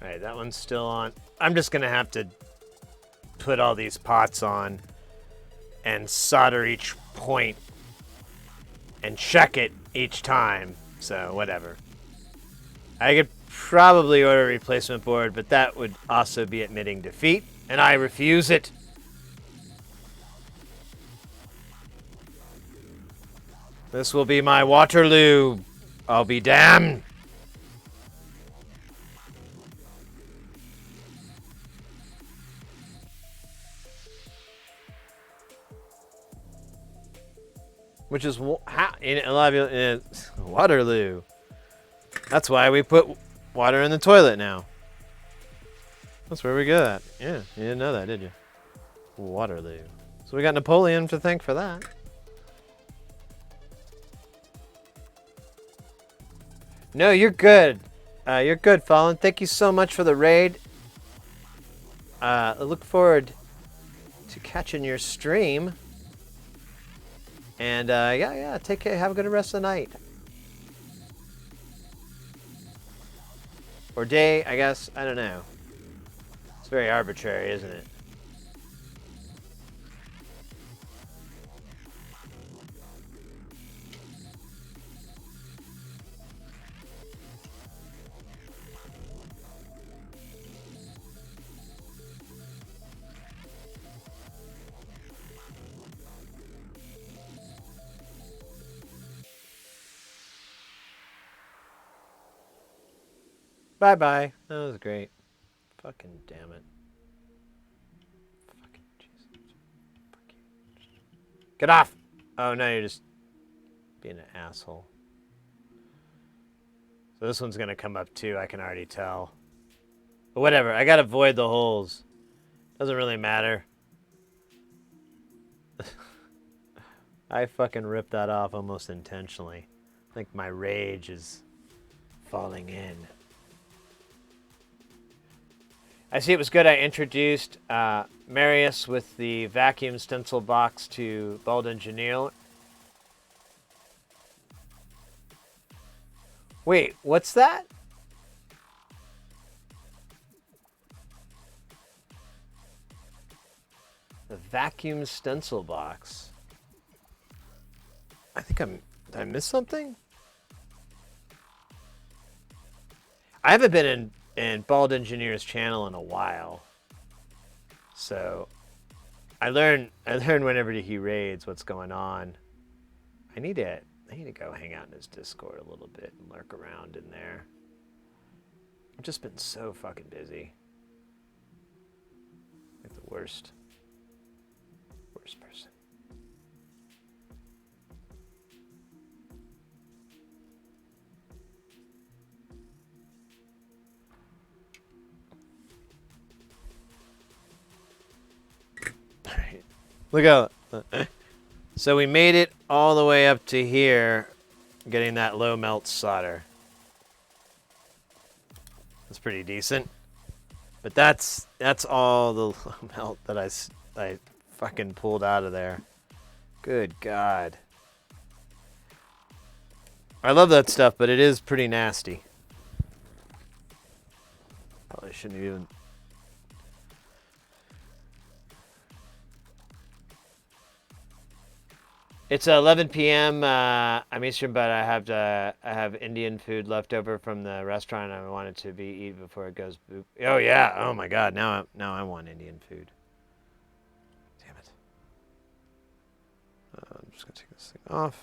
All right, that one's still on. I'm just gonna have to put all these pots on and solder each point and check it each time, so whatever. I could probably order a replacement board, but that would also be admitting defeat, and I refuse it. This will be my Waterloo. I'll be damned. Which is how in a lot of Waterloo. That's why we put water in the toilet now. That's where we go at. Yeah, you didn't know that, did you? Waterloo. So we got Napoleon to thank for that. No, you're good. You're good, Fallen. Thank you so much for the raid. I look forward to catching your stream. And yeah, take care. Have a good rest of the night. Or day, I guess. I don't know. It's very arbitrary, isn't it? Bye-bye. That was great. Fucking damn it. Fucking Jesus. Fuck you. Get off! Oh, no, you're just being an asshole. So this one's gonna come up too, I can already tell. But whatever, I gotta avoid the holes. Doesn't really matter. I fucking ripped that off almost intentionally. I think my rage is falling in. I see it was good I introduced Marius with the vacuum stencil box to Bald Engineer. Wait, what's that? The vacuum stencil box. I think did I miss something? I haven't been in Bald Engineer's channel in a while. So I learn whenever he raids what's going on. I need to go hang out in his Discord a little bit and lurk around in there. I've just been so fucking busy. Like the worst person. Alright. Look out. So we made it all the way up to here, getting that low melt solder. That's pretty decent. But that's all the low melt that I fucking pulled out of there. Good God. I love that stuff, but it is pretty nasty. Probably shouldn't even... It's 11 p.m. I'm Eastern, but I have Indian food left over from the restaurant. I want it to be eaten before it goes boop. Oh yeah! Oh my God! Now I want Indian food. Damn it! I'm just gonna take this thing off.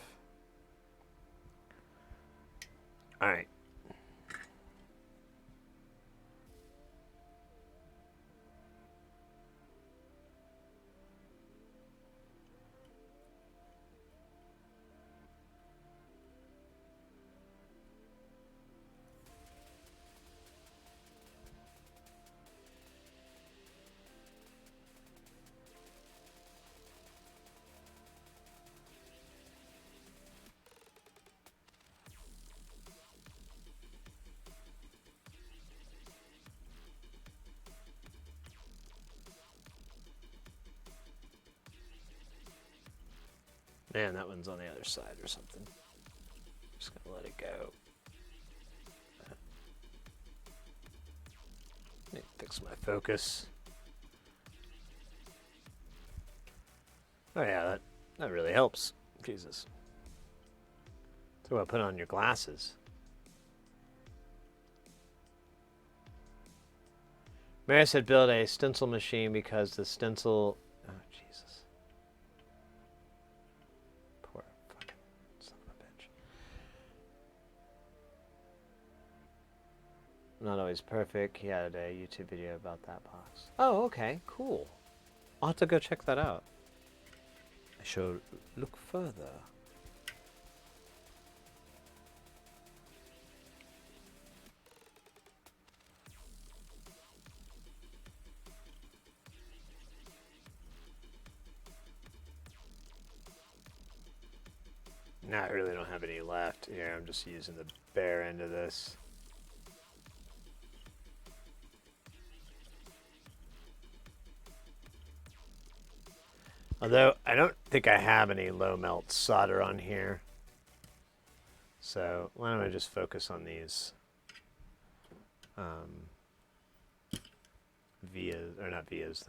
All right. Man, that one's on the other side or something. Just gonna let it go. Need to fix my focus. Oh yeah, that really helps. Jesus. So I put on your glasses. Maris had built a stencil machine because the stencil... Oh, Jesus. Poor fucking son of a bitch. Not always perfect. He had a YouTube video about that box. Oh, okay. Cool. I'll have to go check that out. I shall look further. No, I really don't have any left. Here, I'm just using the bare end of this. Although, I don't think I have any low melt solder on here. So, why don't I just focus on these vias, or not vias,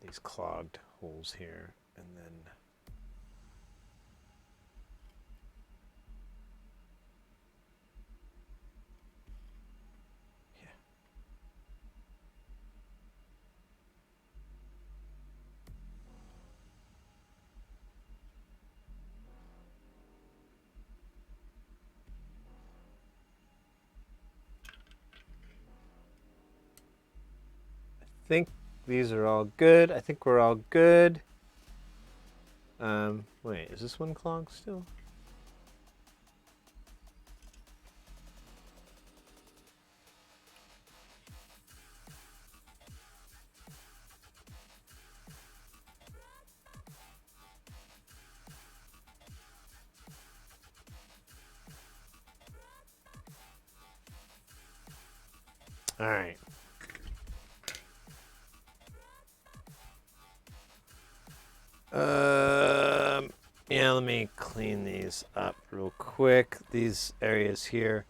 these clogged holes here, and then... think these are all good. I think we're all good. Wait, is this one clogged still? All right. Yeah, let me clean these up real quick. These areas here,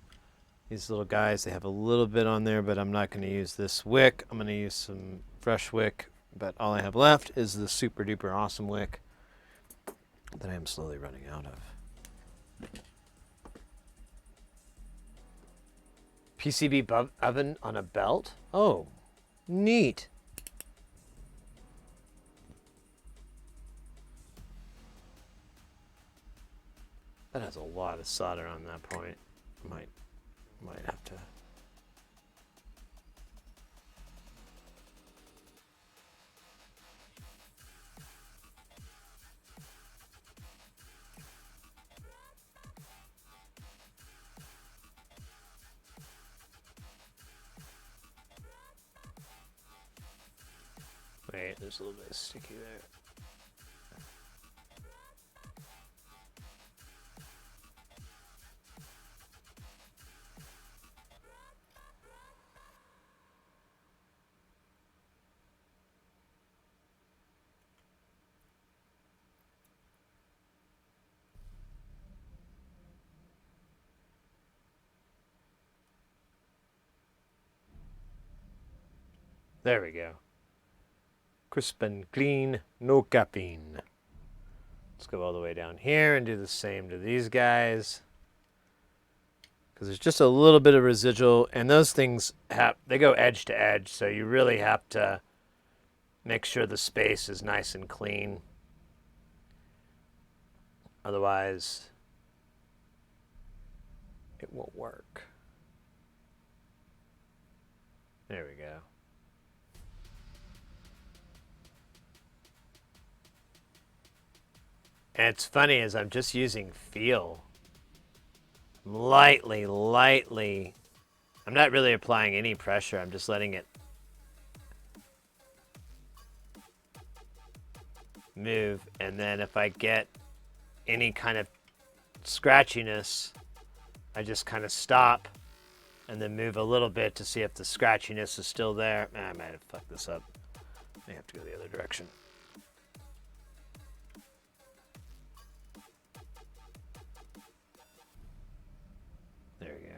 these little guys, they have a little bit on there, but I'm not going to use this wick. I'm going to use some fresh wick, but all I have left is the super duper awesome wick that I am slowly running out of. PCB oven on a belt? Oh, neat. That has a lot of solder on that point. Might have to. Wait, there's a little bit sticky there. There we go. Crisp and clean, no caffeine. Let's go all the way down here and do the same to these guys. Because there's just a little bit of residual, and those things they go edge to edge, so you really have to make sure the space is nice and clean. Otherwise, it won't work. There we go. And it's funny as I'm just using feel. Lightly. I'm not really applying any pressure. I'm just letting it move. And then if I get any kind of scratchiness, I just kind of stop and then move a little bit to see if the scratchiness is still there. I might have fucked this up. I have to go the other direction. There we go.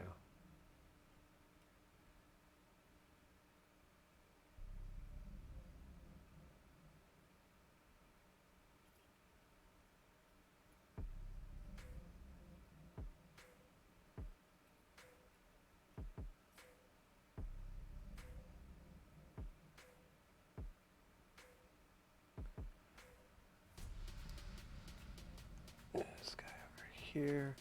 This guy over here.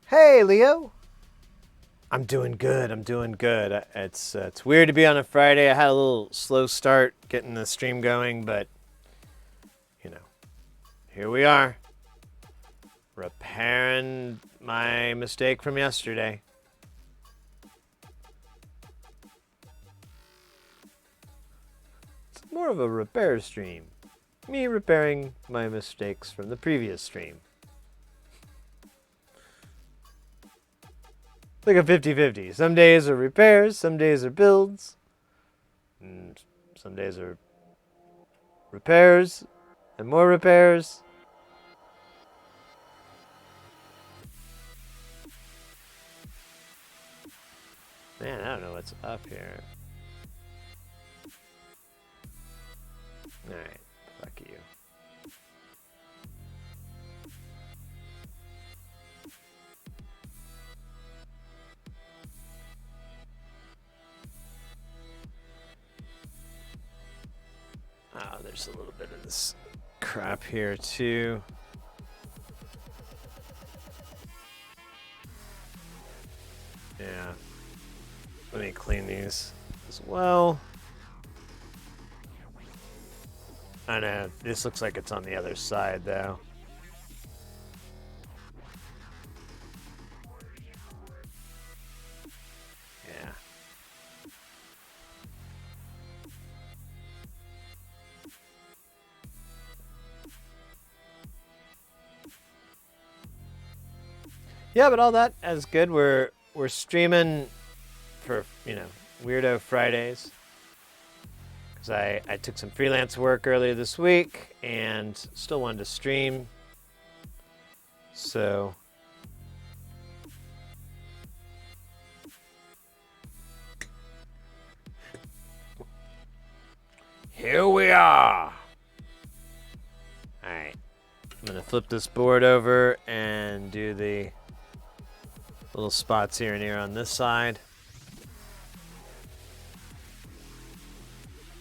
Hey, Leo. I'm doing good. It's weird to be on a Friday. I had a little slow start getting the stream going, but you know, here we are, repairing my mistake from yesterday. It's more of a repair stream. Me repairing my mistakes from the previous stream. Like a 50-50. Some days are repairs, some days are builds, and some days are repairs and more repairs. Man, I don't know what's up here. Alright, fuck you. Oh, there's a little bit of this crap here too. Yeah. Let me clean these as well. I know, this looks like it's on the other side though. Yeah. Yeah, but all that is good. We're streaming for, you know, Weirdo Fridays. Because I took some freelance work earlier this week and still wanted to stream. So here we are. Alright. I'm going to flip this board over and do the little spots here and here on this side.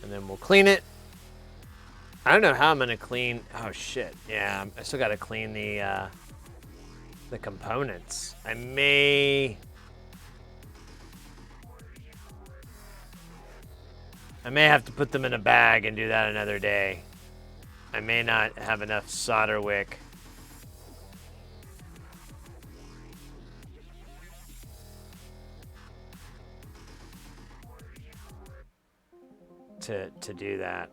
And then we'll clean it. I don't know how I'm going to clean. Oh, shit. Yeah, I still got to clean the components. I may have to put them in a bag and do that another day. I may not have enough solder wick. To do that.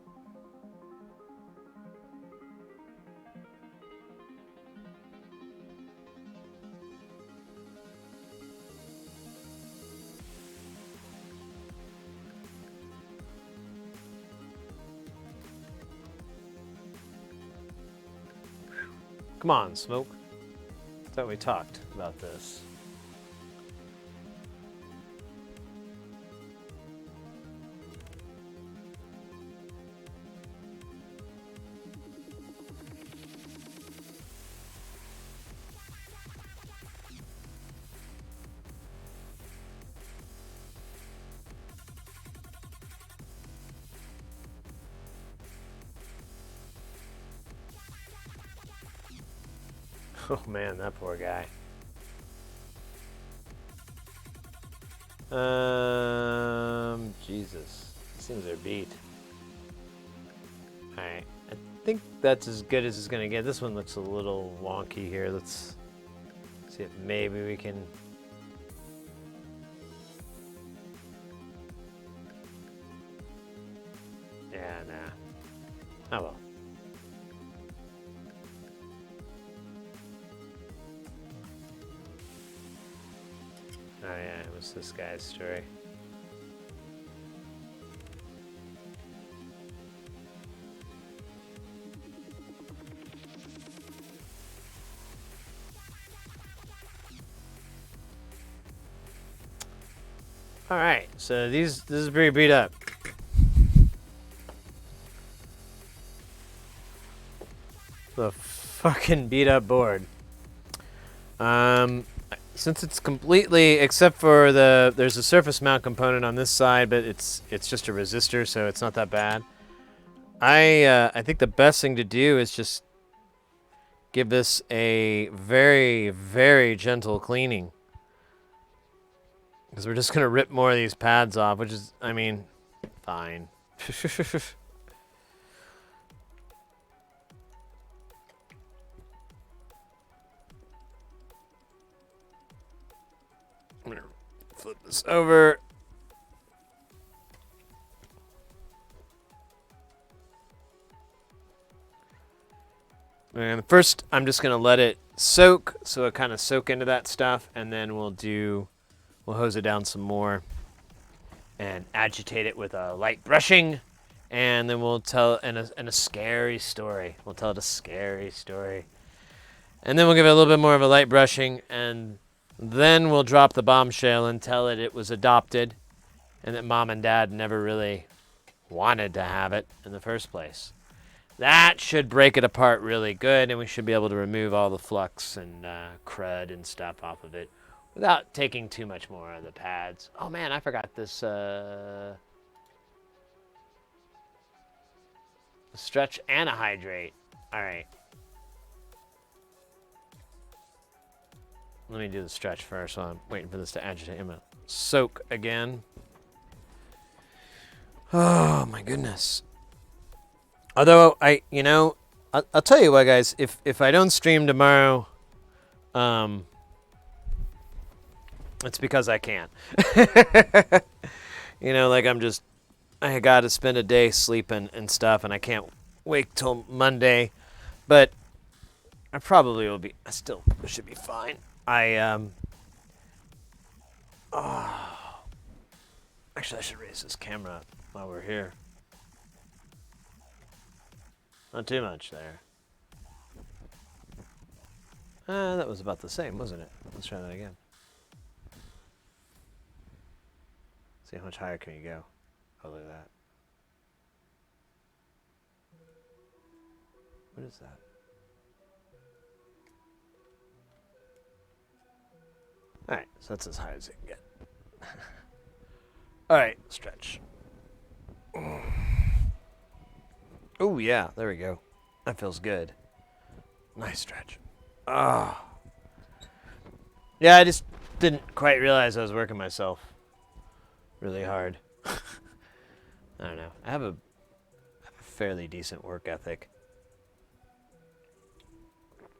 Come on, Smoke. I thought we talked about this. Oh man, that poor guy. Jesus. These things are beat. Alright. I think that's as good as it's gonna get. This one looks a little wonky here. Let's see if maybe we can. Yeah, nah. Oh well. Oh yeah, it was this guy's story. All right, so this is pretty beat up. The fucking beat up board. Since it's completely, except for there's a surface mount component on this side, but it's just a resistor, so it's not that bad. I think the best thing to do is just give this a very, very gentle cleaning. Because we're just going to rip more of these pads off, which is, I mean, fine. I'm going to flip this over. And first, I'm just going to let it soak, so it kind of soak into that stuff, and then we'll hose it down some more and agitate it with a light brushing, and then we'll tell in a scary story. We'll tell it a scary story. And then we'll give it a little bit more of a light brushing, and then we'll drop the bombshell and tell it was adopted and that mom and dad never really wanted to have it in the first place. That should break it apart really good, and we should be able to remove all the flux and crud and stuff off of it without taking too much more of the pads. Oh man, I forgot this stretch and a hydrate. All right. Let me do the stretch first while I'm waiting for this to agitate. I'm gonna soak again. Oh my goodness. Although I'll tell you what, guys. If I don't stream tomorrow, it's because I can't. Like I got to spend a day sleeping and stuff, and I can't wait till Monday. But I probably will be. I still should be fine. Actually, I should raise this camera while we're here. Not too much there. That was about the same, wasn't it? Let's try that again. See how much higher can you go? Oh, look at that. What is that? Alright, so that's as high as it can get. Alright, stretch. Oh, yeah, there we go. That feels good. Nice stretch. Ah. Yeah, I just didn't quite realize I was working myself really hard. I don't know. I have a fairly decent work ethic.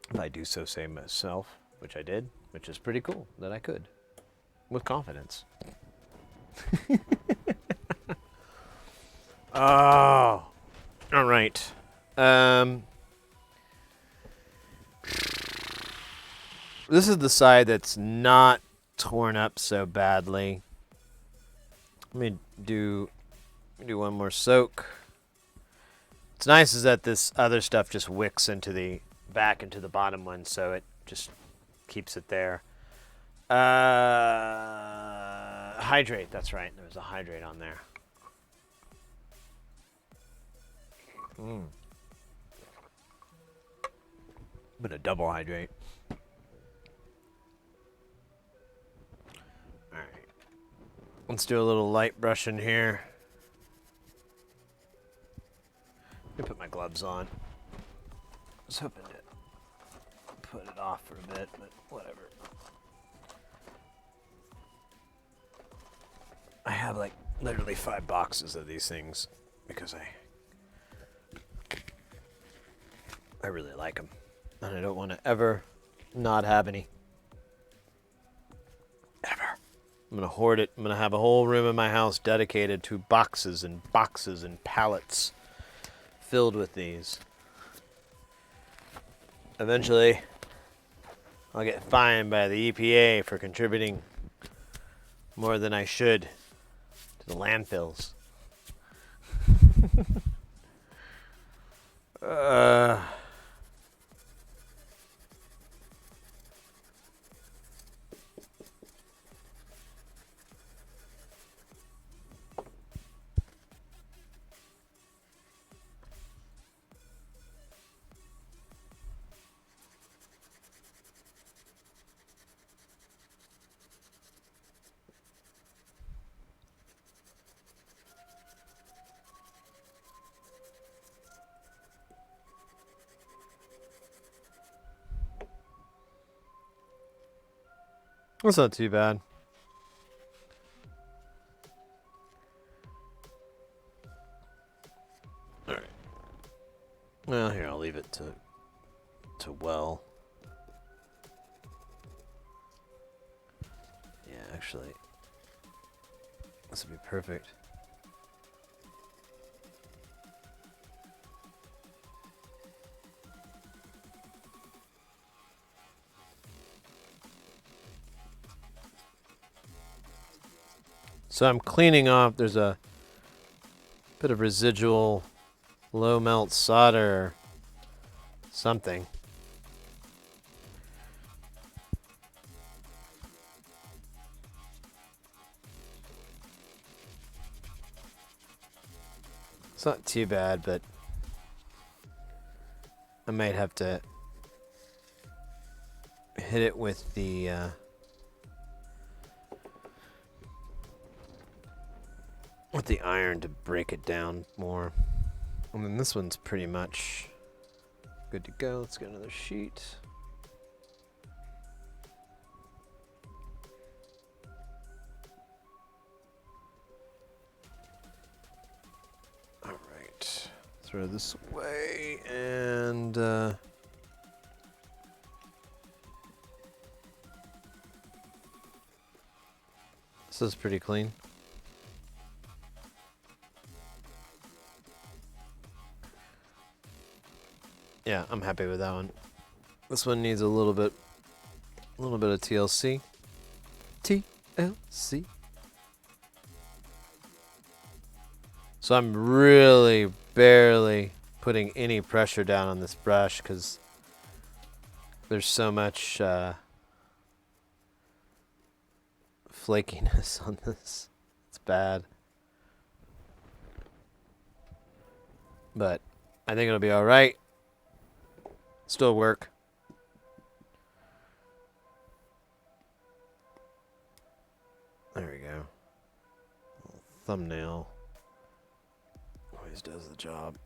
If I do so say myself, which I did, which is pretty cool that I could. With confidence. Oh. All right. This is the side that's not torn up so badly. Let me do one more soak. What's nice is that this other stuff just wicks into the back into the bottom one, so it just keeps it there. Hydrate, that's right. There was a hydrate on there. I'm gonna double hydrate. Alright. Let's do a little light brushing here. Let me put my gloves on. I was hoping to put it off for a bit, but whatever. I have like literally 5 boxes of these things because I really like them. And I don't want to ever not have any. Ever. I'm going to hoard it. I'm going to have a whole room in my house dedicated to boxes and boxes and pallets filled with these. Eventually, I'll get fined by the EPA for contributing more than I should to the landfills. That's not too bad. Alright. Well, here, I'll leave it to well. Yeah, actually, this would be perfect. So I'm cleaning off, there's a bit of residual low melt solder or something. It's not too bad, but I might have to hit it with the iron to break it down more. And then this one's pretty much good to go. Let's get another sheet. All right. Let's throw this away and this is pretty clean. Yeah, I'm happy with that one. This one needs a little bit of TLC. TLC. So I'm really barely putting any pressure down on this brush because there's so much flakiness on this. It's bad. But I think it'll be all right. Still work. There we go. Thumbnail. Always does the job.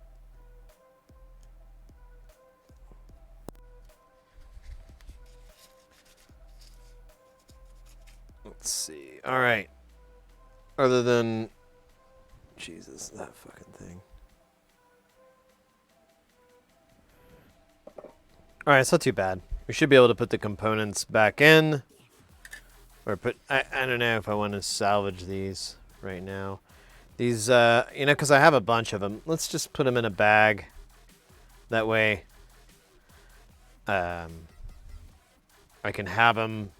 Let's see. All right. Other than Jesus, that fucking thing. All right, it's not too bad. We should be able to put the components back in. Or put, I don't know if I want to salvage these right now. These, you know, because I have a bunch of them. Let's just put them in a bag. That way, I can have them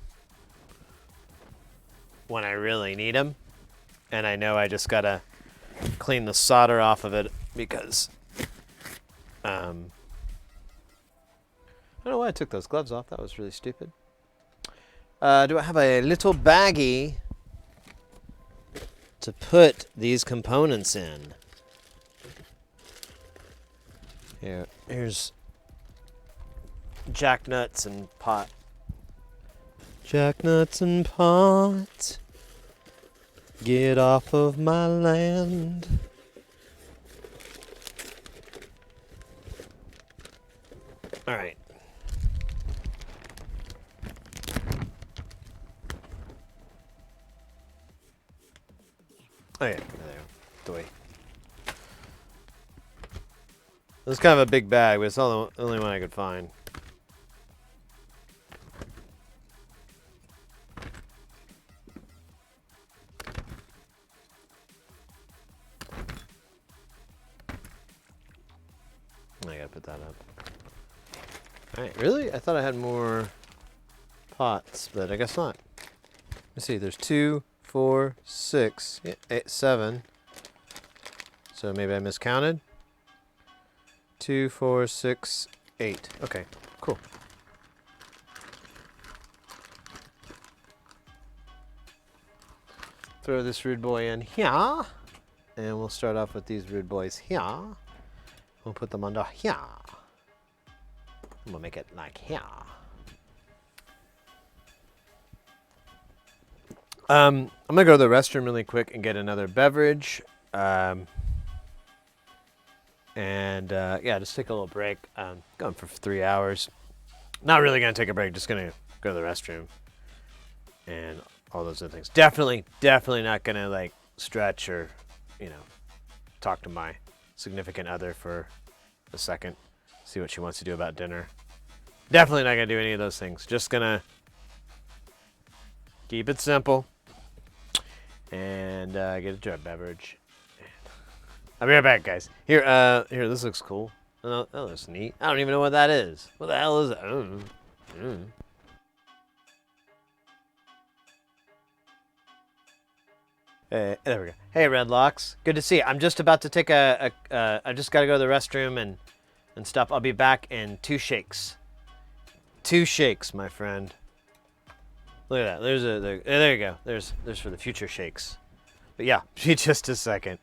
when I really need them. And I know I just got to clean the solder off of it because, I don't know why I took those gloves off. That was really stupid. Do I have a little baggie to put these components in? Here's jack nuts and pot. Jack nuts and pot. Get off of my land. All right. Oh yeah, there you go. It was kind of a big bag, but it's the only one I could find. I gotta put that up. Alright, really? I thought I had more pots, but I guess not. Let's see, there's 2, 4, 6, 8, 7. So maybe I miscounted. 2, 4, 6, 8. Okay, cool. Throw this rude boy in here. And we'll start off with these rude boys here. We'll put them under here. And we'll make it like here. I'm gonna go to the restroom really quick and get another beverage. Yeah, just take a little break. Going for 3 hours. Not really gonna take a break, just gonna go to the restroom. And all those other things. Definitely not gonna like stretch or, you know, talk to my significant other for a second. See what she wants to do about dinner. Definitely not gonna do any of those things. Just gonna keep it simple. And get a dry beverage. I'll be right back, guys. Here, this looks cool. Oh, that looks neat. I don't even know what that is. What the hell is that? I don't know. There we go. Hey, Redlocks. Good to see you. I'm just about to take I just got to go to the restroom and stuff. I'll be back in 2 shakes. 2 shakes, my friend. Look at that. There you go. There's for the future shakes. But yeah, just a second.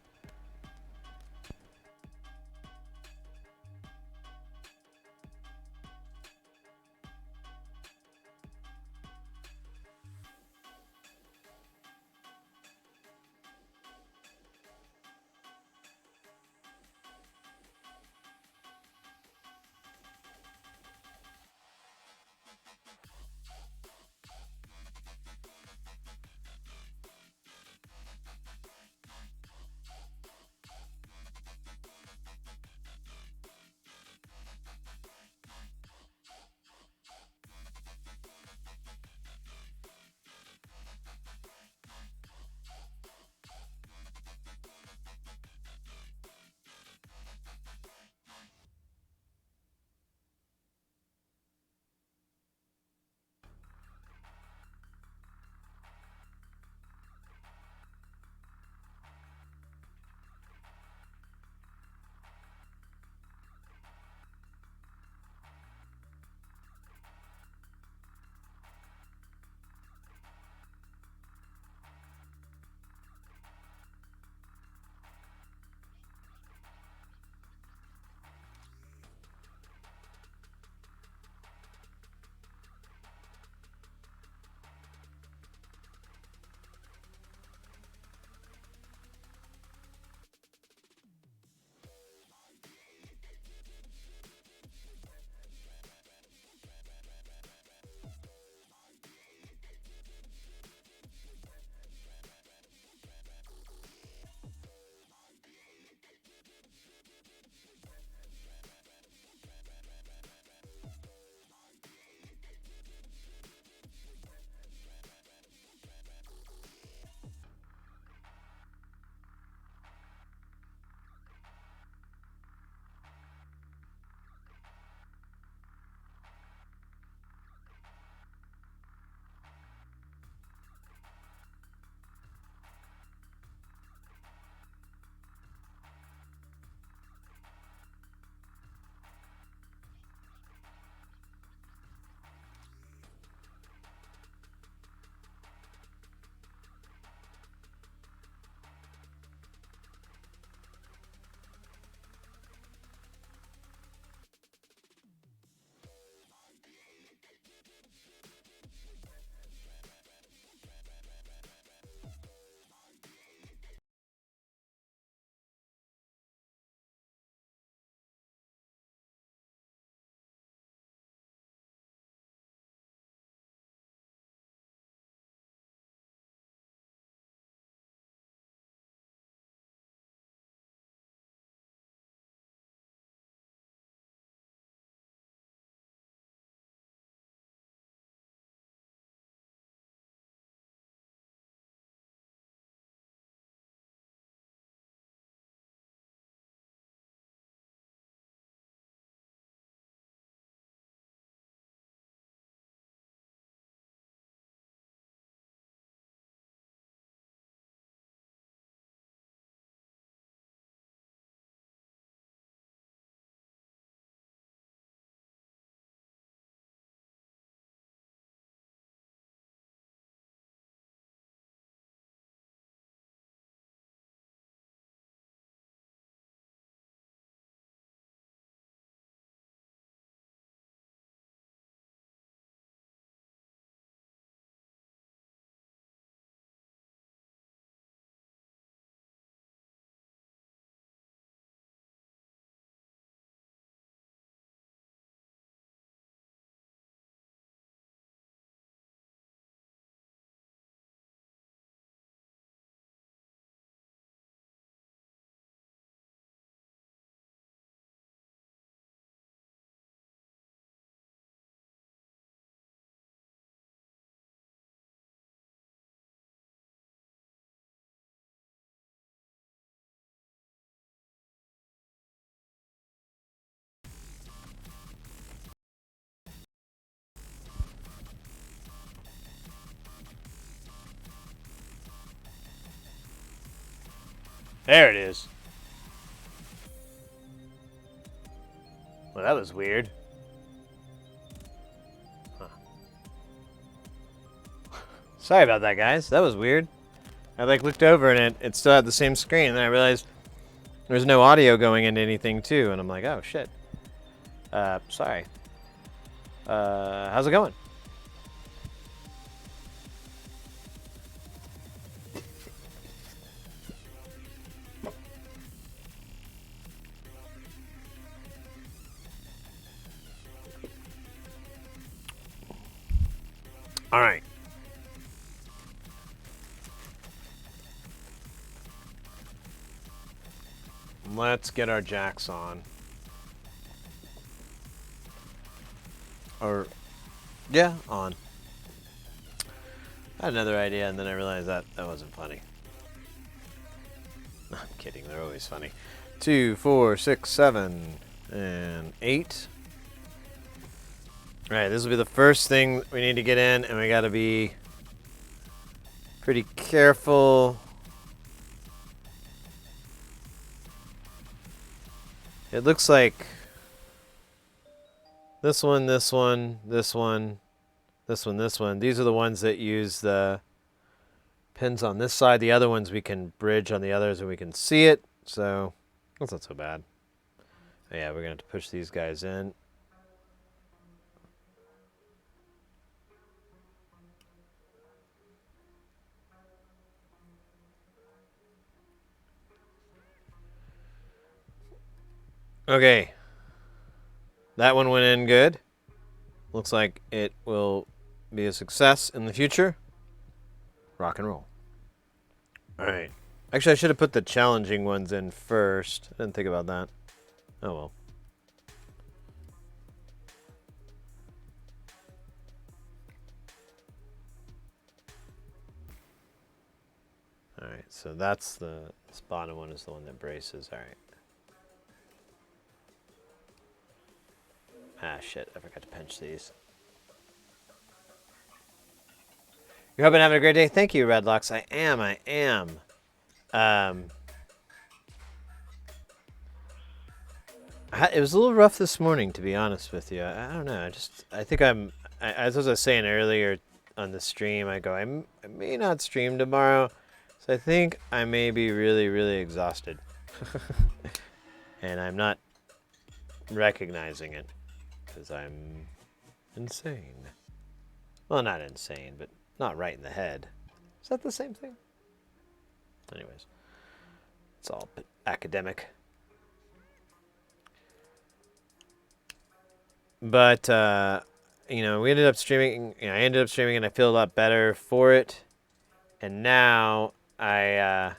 There it is. Well, that was weird. Huh. Sorry about that, guys. That was weird. I like looked over and it still had the same screen, and then I realized there's no audio going into anything too, and I'm like, oh shit. Sorry. How's it going? All right. Let's get our jacks on. Or, yeah, on. I had another idea, and then I realized that wasn't funny. I'm kidding. They're always funny. 2, 4, 6, 7, and 8. All right, this will be the first thing we need to get in, and we got to be pretty careful. It looks like this one, this one, this one, this one, this one. These are the ones that use the pins on this side. The other ones we can bridge on the others and we can see it. So that's not so bad. Yeah, we're going to have to push these guys in. Okay. That one went in good. Looks like it will be a success in the future. Rock and roll. All right. Actually, I should have put the challenging ones in first. I didn't think about that. Oh well. All right, so this bottom one is the one that braces. All right. Ah, shit. I forgot to pinch these. You're hoping having a great day? Thank you, Redlocks. I am. It was a little rough this morning, to be honest with you. I don't know. I think as I was saying earlier on the stream, I may not stream tomorrow. So I think I may be really, really exhausted. And I'm not recognizing it. Because I'm insane. Well, not insane, but not right in the head. Is that the same thing? Anyways, it's all academic. But, we ended up streaming. I ended up streaming and I feel a lot better for it. And now I'm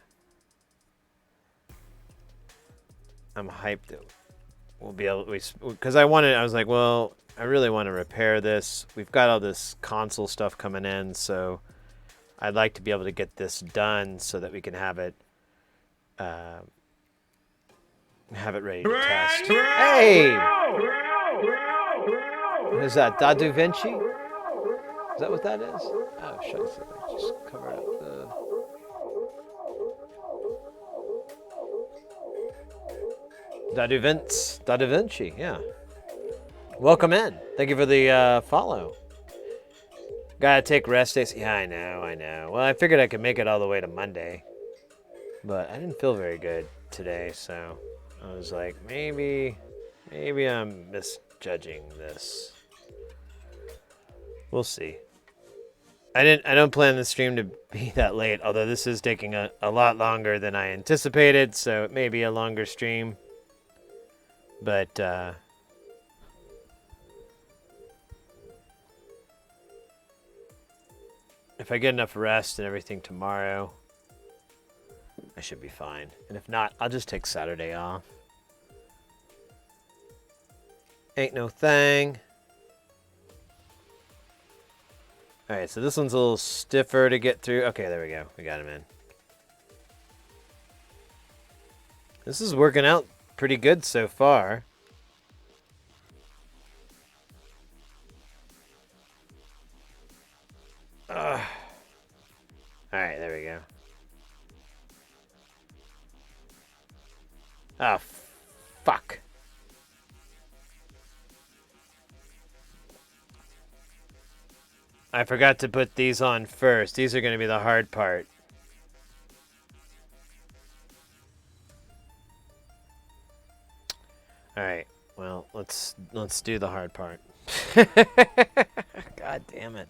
hyped that we'll be able because I was like, well, I really want to repair this. We've got all this console stuff coming in, so I'd like to be able to get this done so that we can have it ready to test. Hey! What is that? Da Vinci? Is that what that is? Oh, shit. Just cover up the... Da Vinci, yeah. Welcome in. Thank you for the follow. Gotta take rest days. Yeah, I know. Well, I figured I could make it all the way to Monday. But I didn't feel very good today, so I was like, maybe I'm misjudging this. We'll see. I don't plan the stream to be that late, although this is taking a lot longer than I anticipated, so it may be a longer stream. But if I get enough rest and everything tomorrow, I should be fine. And if not, I'll just take Saturday off. Ain't no thing. Alright, so this one's a little stiffer to get through. Okay, there we go. We got him in. This is working out pretty good so far. Alright, there we go. Ah, fuck. I forgot to put these on first. These are going to be the hard part. All right. Well, let's do the hard part. God damn it.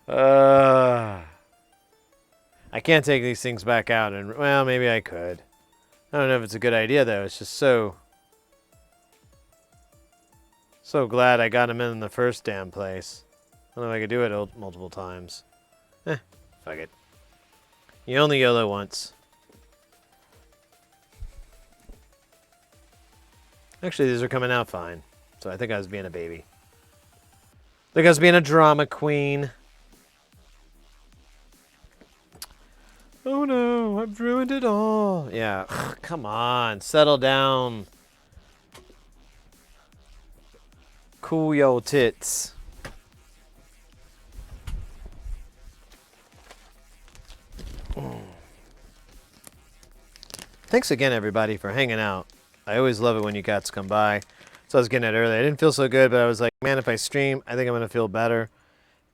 I can't take these things back out, and well, maybe I could. I don't know if it's a good idea though. It's just so glad I got them in the first damn place. I don't know if I could do it multiple times. Fuck it. You only YOLO once. Actually, these are coming out fine. So I think I was being a baby. I think I was being a drama queen. Oh no, I've ruined it all. Yeah, come on, settle down. Cool your tits. Thanks again, everybody, for hanging out. I always love it when you guys come by. So I was getting it early. I didn't feel so good, but I was like, man, if I stream, I think I'm going to feel better.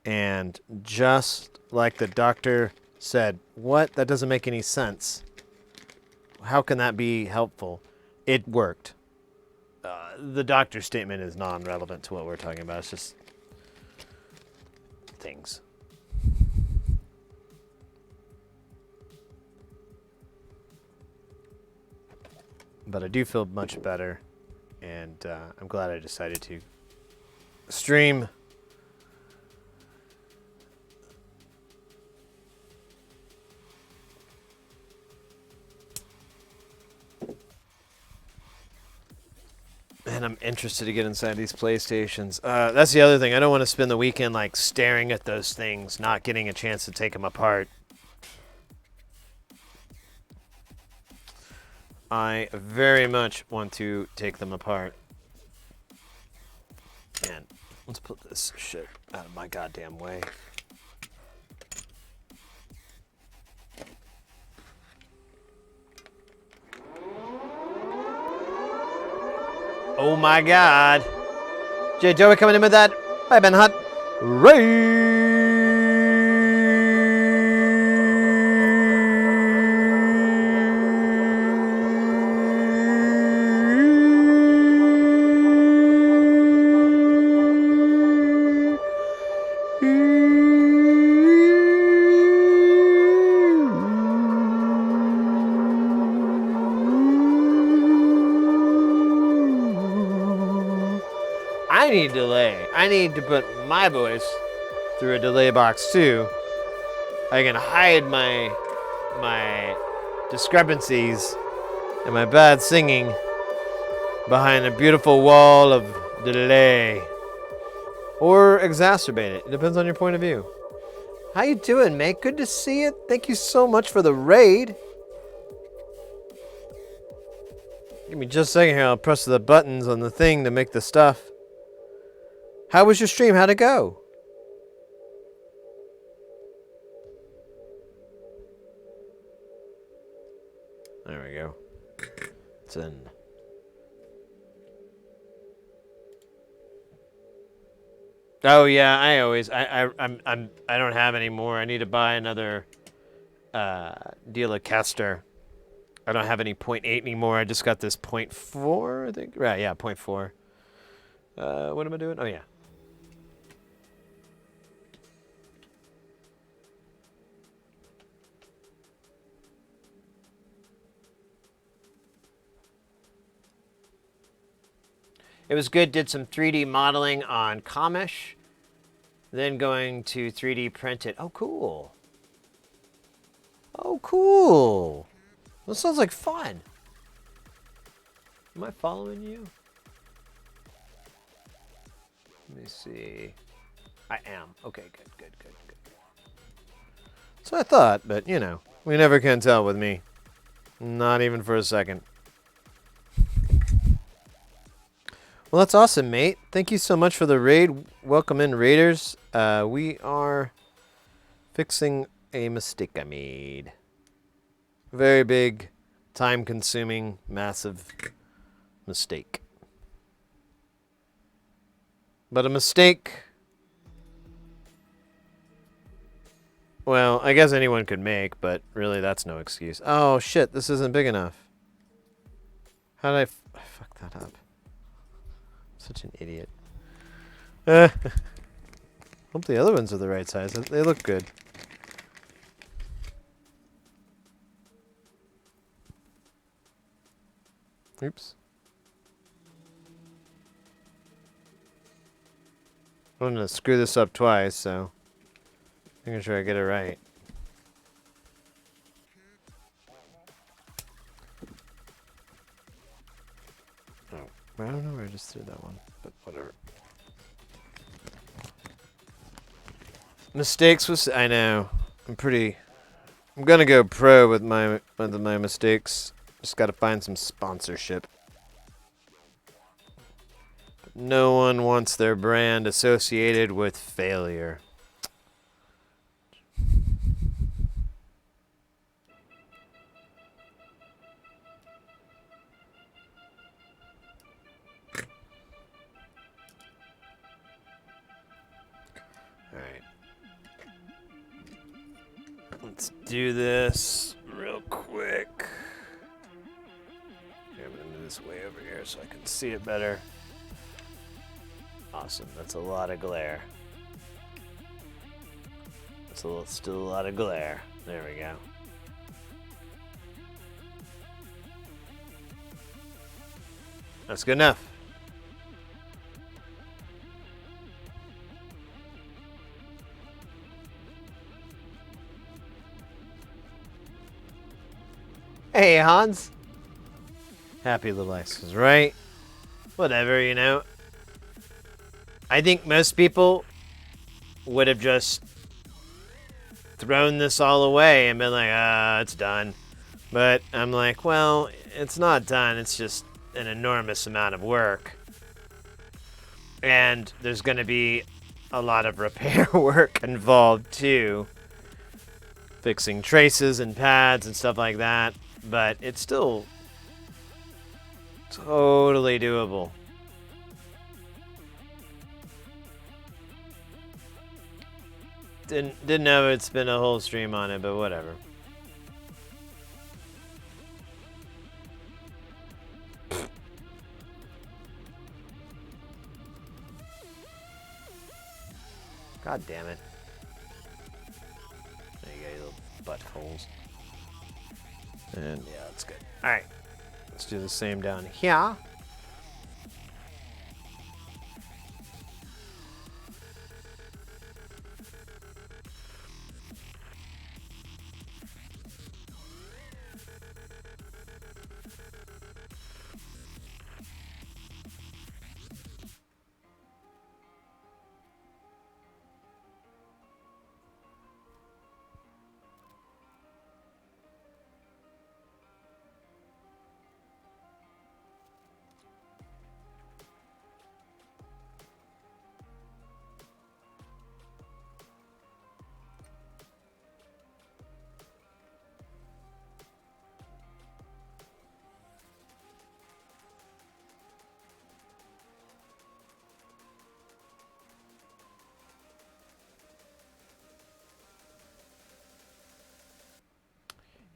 And just like the doctor said, what? That doesn't make any sense. How can that be helpful? It worked. The doctor's statement is non-relevant to what we're talking about. It's just things. But I do feel much better, and I'm glad I decided to stream. And I'm interested to get inside these PlayStations. That's the other thing. I don't want to spend the weekend like staring at those things, not getting a chance to take them apart. I very much want to take them apart. And let's put this shit out of my goddamn way. Oh my god. J. Joey coming in with that. Bye, Ben Hutt. Ray. I need delay. I need to put my voice through a delay box too. I can hide my discrepancies and my bad singing behind a beautiful wall of delay. Or exacerbate it. It depends on your point of view. How you doing, mate? Good to see you. Thank you so much for the raid. Give me just a second here. I'll press the buttons on the thing to make the stuff. How was your stream? How'd it go? There we go. It's in. Oh yeah, I don't have any more. I need to buy another deal of Kester. I don't have any 0.8 anymore. I just got this 0.4, I think. Right, yeah, 0.4. What am I doing? Oh yeah. It was good. Did some 3D modeling on Comish. Then going to 3D print it. Oh, cool. Oh, cool. That sounds like fun. Am I following you? Let me see. I am. Okay, good. So I thought, but you know, we never can tell with me. Not even for a second. Well, that's awesome, mate. Thank you so much for the raid. Welcome in, raiders. We are fixing a mistake I made. Very big time-consuming, massive mistake. But a mistake... Well, I guess anyone could make, but really that's no excuse. Oh, shit, this isn't big enough. How did I fuck that up? Such an idiot. Hope the other ones are the right size. They look good. Oops. I'm gonna screw this up twice, so making sure I get it right. Oh, I don't know where I just threw that one, but whatever. Mistakes was I know. I'm gonna go pro with my mistakes. Just gotta find some sponsorship. No one wants their brand associated with failure. Alright. Let's do this real quick. Here, I'm gonna move this way over here so I can see it better. Awesome, that's a lot of glare. That's still a lot of glare. There we go. That's good enough. Hey, Hans. Happy little X's, right? Whatever, you know. I think most people would have just thrown this all away and been like, it's done. But I'm like, well, it's not done. It's just an enormous amount of work. And there's going to be a lot of repair work involved, too. Fixing traces and pads and stuff like that. But it's still totally doable. Didn't know it'd spend a whole stream on it, but whatever. God damn it. There you go, you little buttholes. And yeah, that's good. Alright. Let's do the same down here.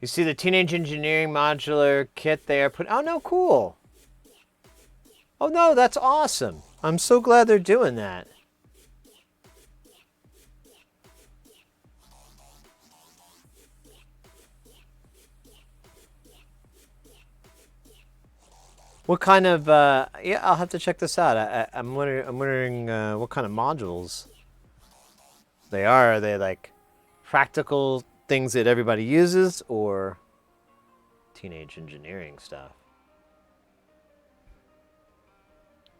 You see the Teenage Engineering modular kit they are put. Oh no, cool. Oh no, that's awesome. I'm so glad they're doing that. What kind of? Yeah, I'll have to check this out. I'm wondering what kind of modules they are. Are they like practical things that everybody uses, or Teenage Engineering stuff?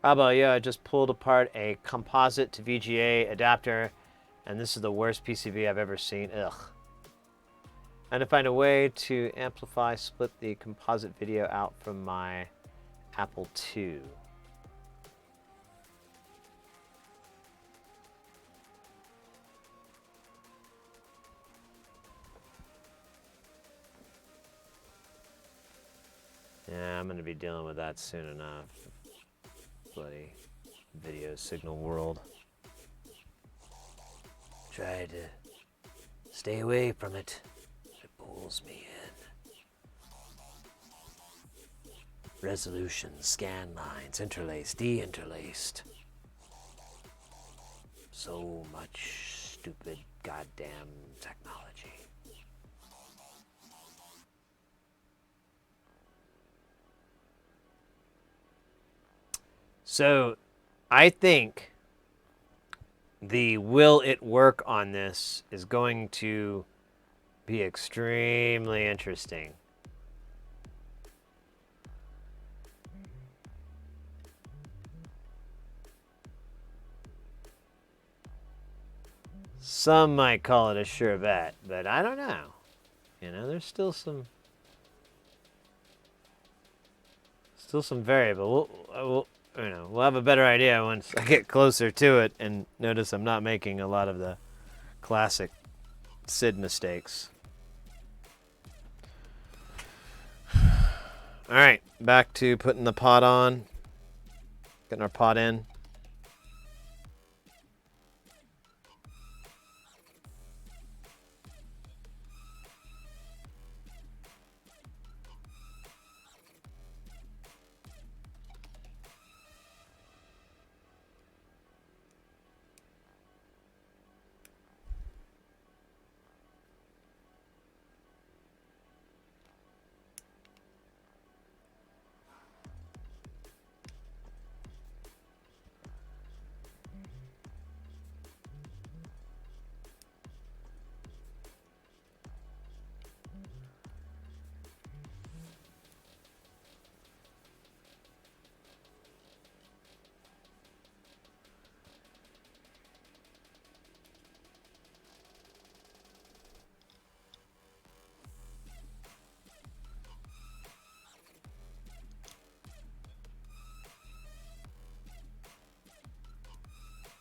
How about, yeah, I just pulled apart a composite to VGA adapter, and this is the worst PCB I've ever seen. Ugh. And to find a way to amplify, split the composite video out from my Apple II. to be dealing with that soon enough. Bloody video signal world. Try to stay away from it. It pulls me in. Resolution, scan lines, interlaced, de-interlaced. So much stupid goddamn technology. So, I think the will it work on this is going to be extremely interesting. Some might call it a sure bet, but I don't know. You know, there's still some variable. We'll have a better idea once I get closer to it and notice I'm not making a lot of the classic SID mistakes. All right, back to putting the pot on, getting our pot in.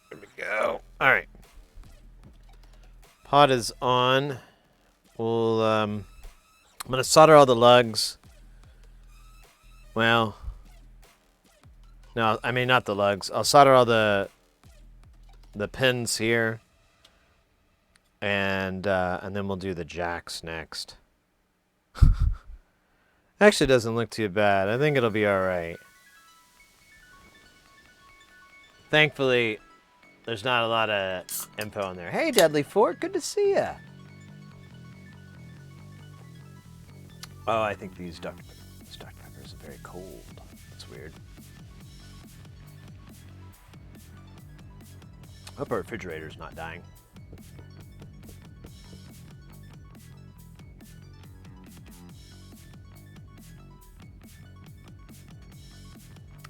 There we go. All right. Pot is on. We'll, I'm going to solder all the lugs. Well, no, I mean, not the lugs. I'll solder all the pins here. And then we'll do the jacks next. Actually doesn't look too bad. I think it'll be all right. Thankfully, there's not a lot of info in there. Hey, Deadly Fort, good to see ya. Oh, I think these Dr. Peppers are very cold. That's weird. Hope our refrigerator's not dying.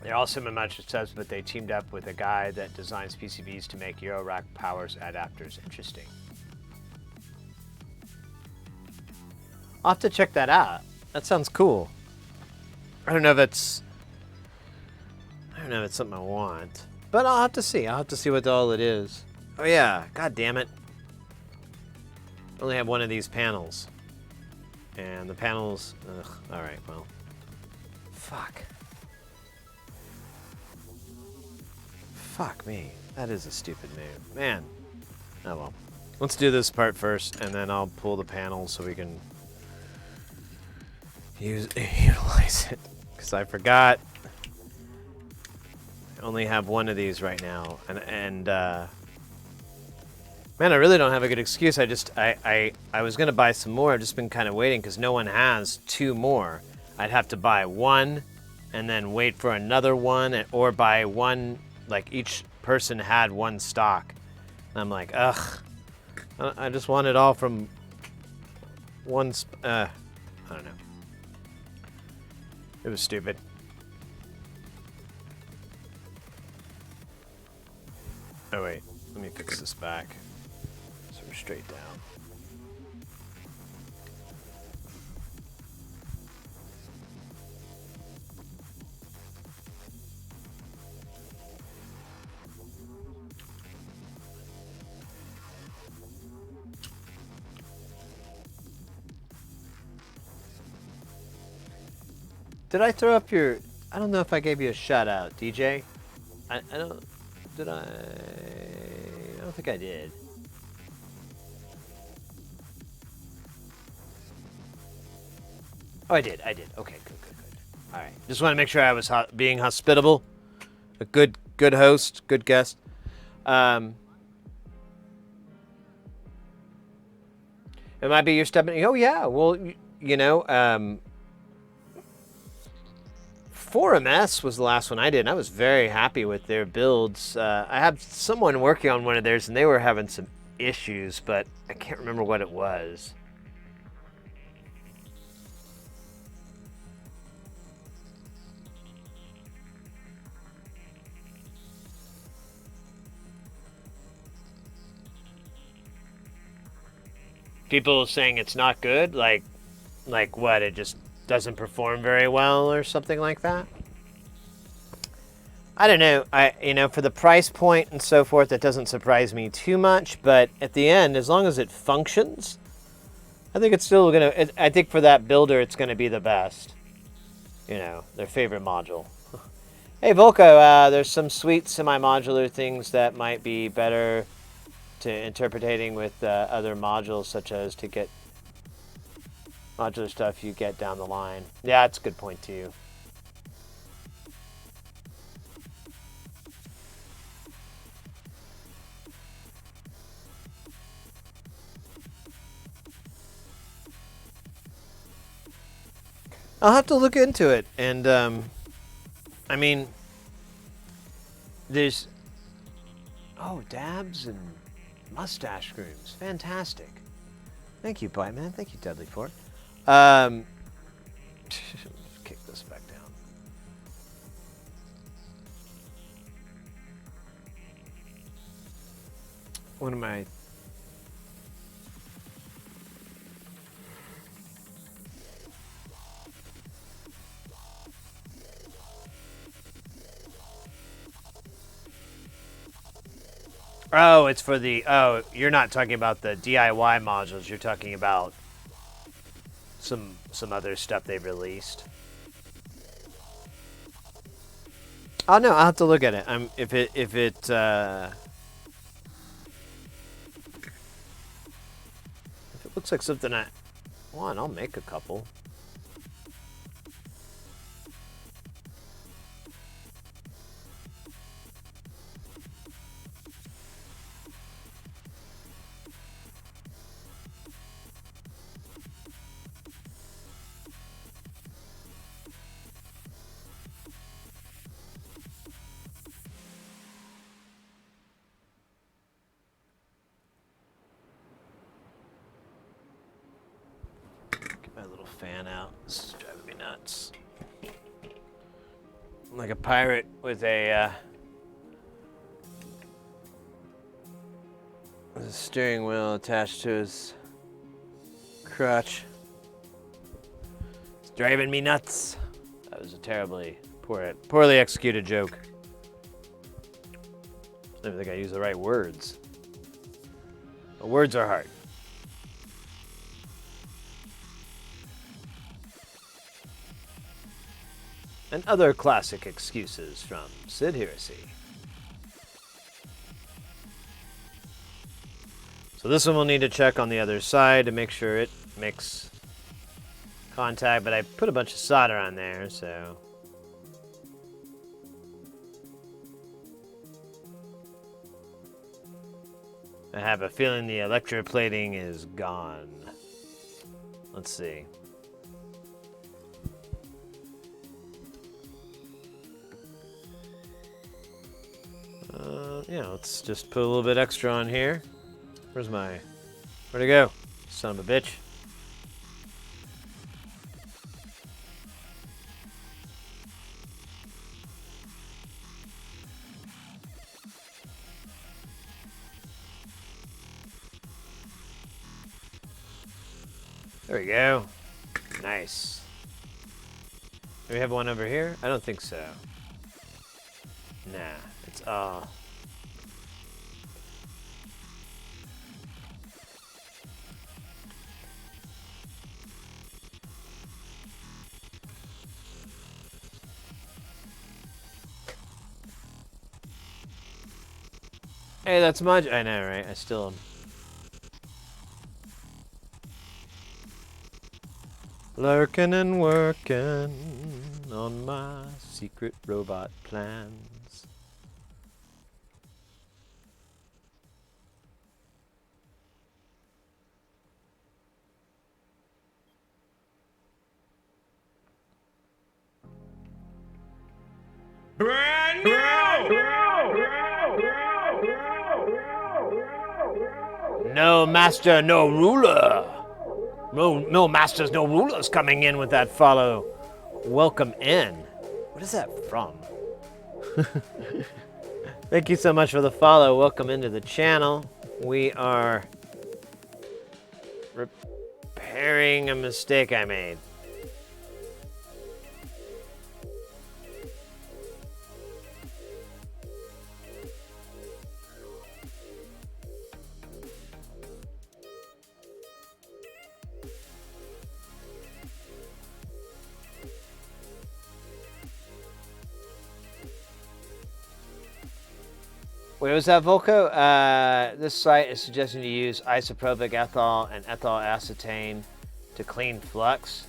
They're also much says, but they teamed up with a guy that designs PCBs to make Euro rack powers adapters. Interesting. I'll have to check that out. That sounds cool. I don't know if it's something I want, but I'll have to see. I'll have to see what all it is. Oh yeah, god damn it. I only have one of these panels. And the panels, ugh, all right, well. Fuck. Fuck me. That is a stupid move. Man. Oh well. Let's do this part first, and then I'll pull the panels so we can utilize it. Because I forgot. I only have one of these right now. And man, I really don't have a good excuse. I was going to buy some more. I've just been kind of waiting because no one has two more. I'd have to buy one and then wait for another one, or buy one. Like each person had one stock. And I'm like, ugh. I just want it all from one. I don't know. It was stupid. Oh wait, let me fix this back. So we're straight down. Did I throw up your... I don't know if I gave you a shout out, DJ. I don't... Did I... I don't think I did. Oh, I did. Okay, good. All right. Just want to make sure I was being hospitable. A good host, good guest. It might be your stepping... Oh, yeah. Well, you know... 4MS was the last one I did, and I was very happy with their builds. I had someone working on one of theirs, and they were having some issues, but I can't remember what it was. People saying it's not good, like what? It just doesn't perform very well or something like that. I don't know. For the price point and so forth, that doesn't surprise me too much. But at the end, as long as it functions, I think it's still gonna. I think for that builder, it's gonna be the best. Their favorite module. Hey Volko, there's some sweet semi-modular things that might be better to interpreting with other modules, such as to get modular stuff you get down the line. Yeah, that's a good point too. I'll have to look into it, and I mean, there's dabs and mustache grooms, fantastic. Thank you, Bite Man. Thank you, Dudley, for it. Kick this back down. What am I? Oh, it's for the... Oh, you're not talking about the DIY modules. You're talking about some other stuff they've released. Oh, no, I'll have to look at it. If it looks like something I want, I'll make a couple. My little fan out. This is driving me nuts. I'm like a pirate with a steering wheel attached to his crotch. It's driving me nuts. That was a terribly poorly executed joke. I don't think I used the right words. The words are hard. And other classic excuses from Sid Heresy. So this one we'll need to check on the other side to make sure it makes contact, but I put a bunch of solder on there, so... I have a feeling the electroplating is gone. Let's see. Yeah, let's just put a little bit extra on here. Where'd it go? Son of a bitch. There we go. Nice. Do we have one over here? I don't think so. Nah, it's all... Hey, that's much. I know, right? I still am. Lurking and working on my secret robot plans. Brand new! No master, no ruler. No masters, no rulers coming in with that follow. Welcome in. What is that from? Thank you so much for the follow. Welcome into the channel. We are repairing a mistake I made. Wait, was that Volco? This site is suggesting to use isopropic ethyl and ethyl acetane to clean flux.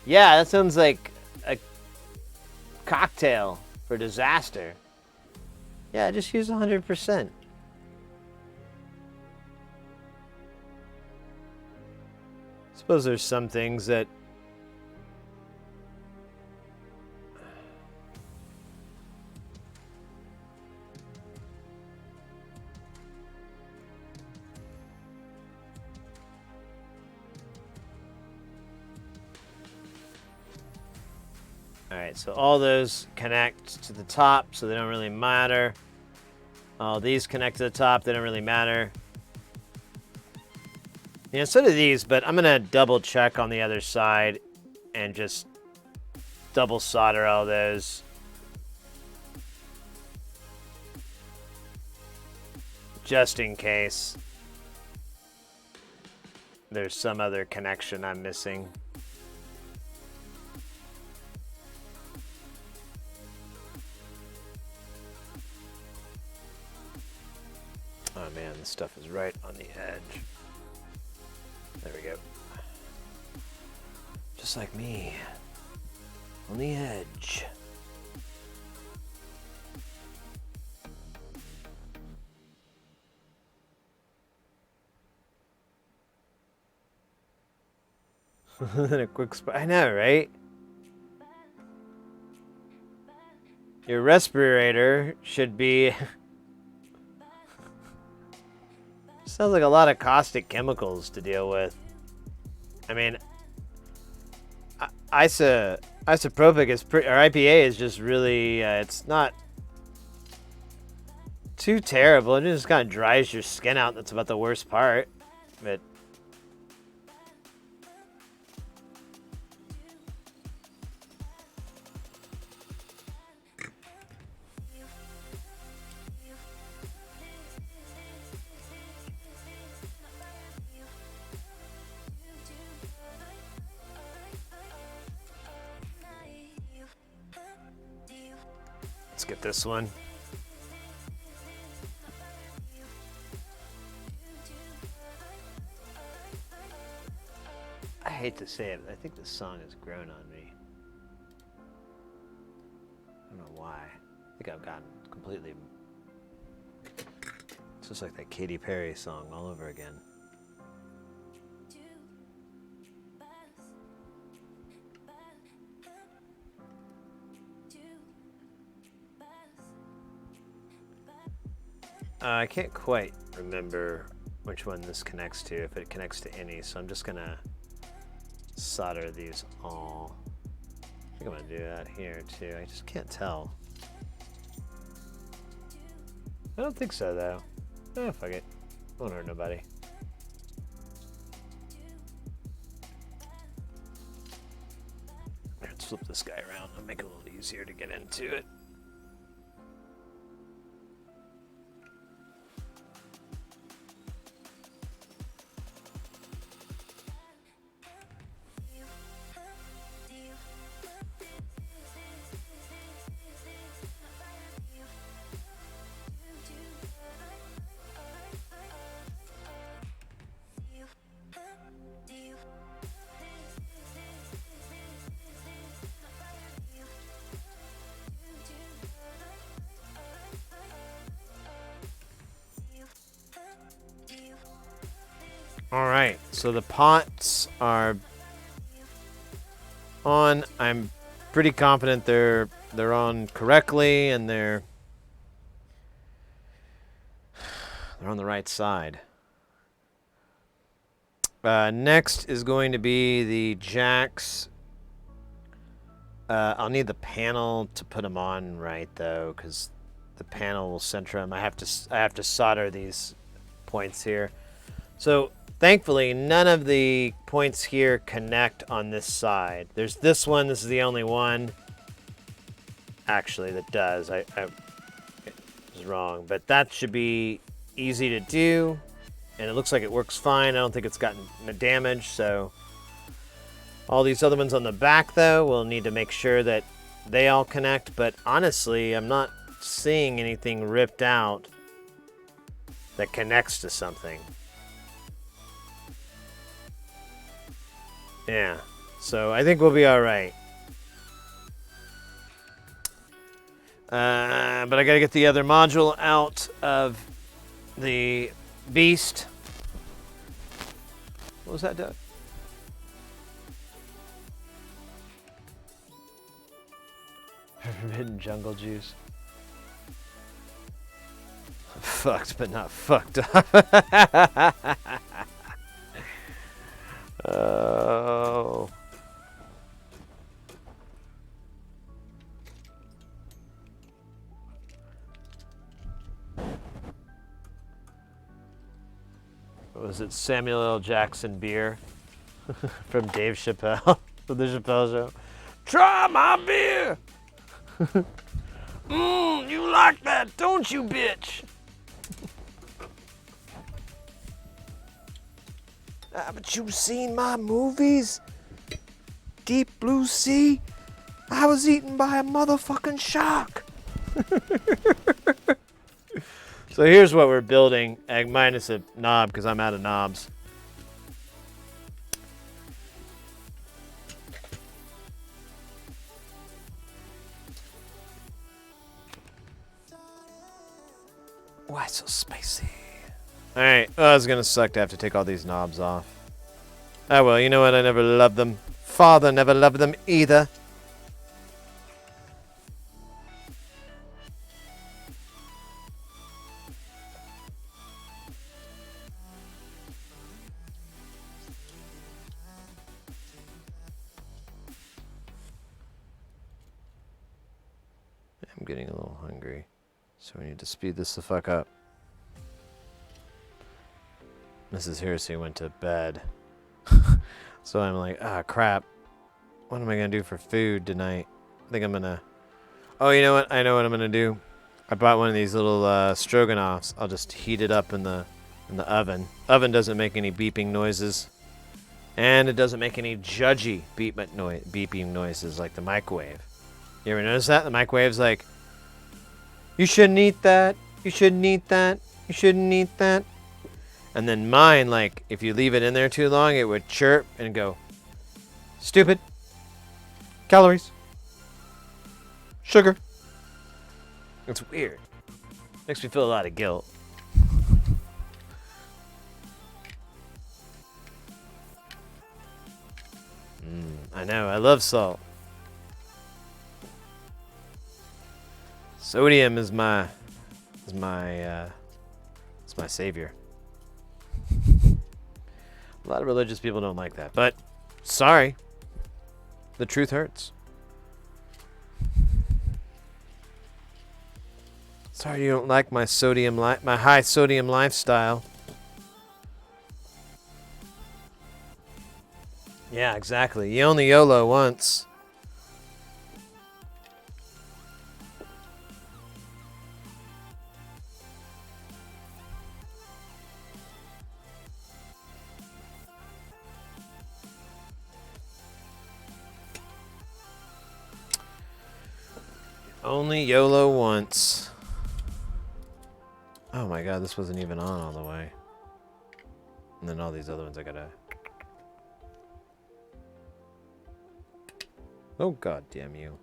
Yeah, that sounds like a cocktail for disaster. Yeah, just use 100%. Suppose there's some things that Alright, so all those connect to the top, so they don't really matter. All these connect to the top, they don't really matter. Yeah, so do these, but I'm gonna double check on the other side and just double solder all those. Just in case there's some other connection I'm missing. Oh man, this stuff is right on the edge. There we go. Just like me. On the edge. A quick spot. I know, right? Your respirator should be... Sounds like a lot of caustic chemicals to deal with. I mean, isopropic is pretty, or IPA is just really, it's not too terrible. It just kind of dries your skin out. That's about the worst part. But let's get this one. I hate to say it, but I think this song has grown on me. I don't know why. I think I've gotten completely... It's just like that Katy Perry song all over again. I can't quite remember which one this connects to, if it connects to any, so I'm just gonna solder these all. I think I'm gonna do that here too. I just can't tell. I don't think so though. Oh, fuck it. Won't hurt nobody. Let's flip this guy around. It'll make it a little easier to get into it. All right, so the pots are on. I'm pretty confident they're on correctly, and they're on the right side. Next is going to be the jacks. I'll need the panel to put them on right though, because the panel will center them. I have to solder these points here. So thankfully, none of the points here connect on this side. There's this one. This is the only one, actually, that does. I was wrong, but that should be easy to do, and it looks like it works fine. I don't think it's gotten damaged. So all these other ones on the back, though, we'll need to make sure that they all connect. But honestly, I'm not seeing anything ripped out that connects to something. Yeah, so I think we'll be all right. But I gotta get the other module out of the beast. What was that, Doug? Forbidden jungle juice. Fucked, but not fucked up. Oh. What was it? Samuel L. Jackson beer from Dave Chappelle, from the Chappelle Show. Try my beer. You like that, don't you, bitch? Haven't you seen my movies? Deep Blue Sea? I was eaten by a motherfucking shark. So here's what we're building, minus a knob, because I'm out of knobs. Why so spicy? Alright, oh, it's gonna suck to have to take all these knobs off. Oh well, you know what? I never loved them. Father never loved them either. I'm getting a little hungry, so we need to speed this the fuck up. Mrs. Hersey went to bed. So I'm like, crap. What am I going to do for food tonight? I think I'm going to... Oh, you know what? I know what I'm going to do. I bought one of these little stroganoffs. I'll just heat it up in the oven. Oven doesn't make any beeping noises. And it doesn't make any judgy beeping noises like the microwave. You ever notice that? The microwave's like, you shouldn't eat that. You shouldn't eat that. You shouldn't eat that. And then mine, like, if you leave it in there too long, it would chirp and go, stupid. Calories. Sugar. It's weird. Makes me feel a lot of guilt. I know, I love salt. Sodium is my savior. A lot of religious people don't like that, but sorry. The truth hurts. Sorry you don't like my my high sodium lifestyle. Yeah, exactly. You only YOLO once. Only YOLO once. Oh my god, this wasn't even on all the way. And then all these other ones I gotta... Oh god damn you.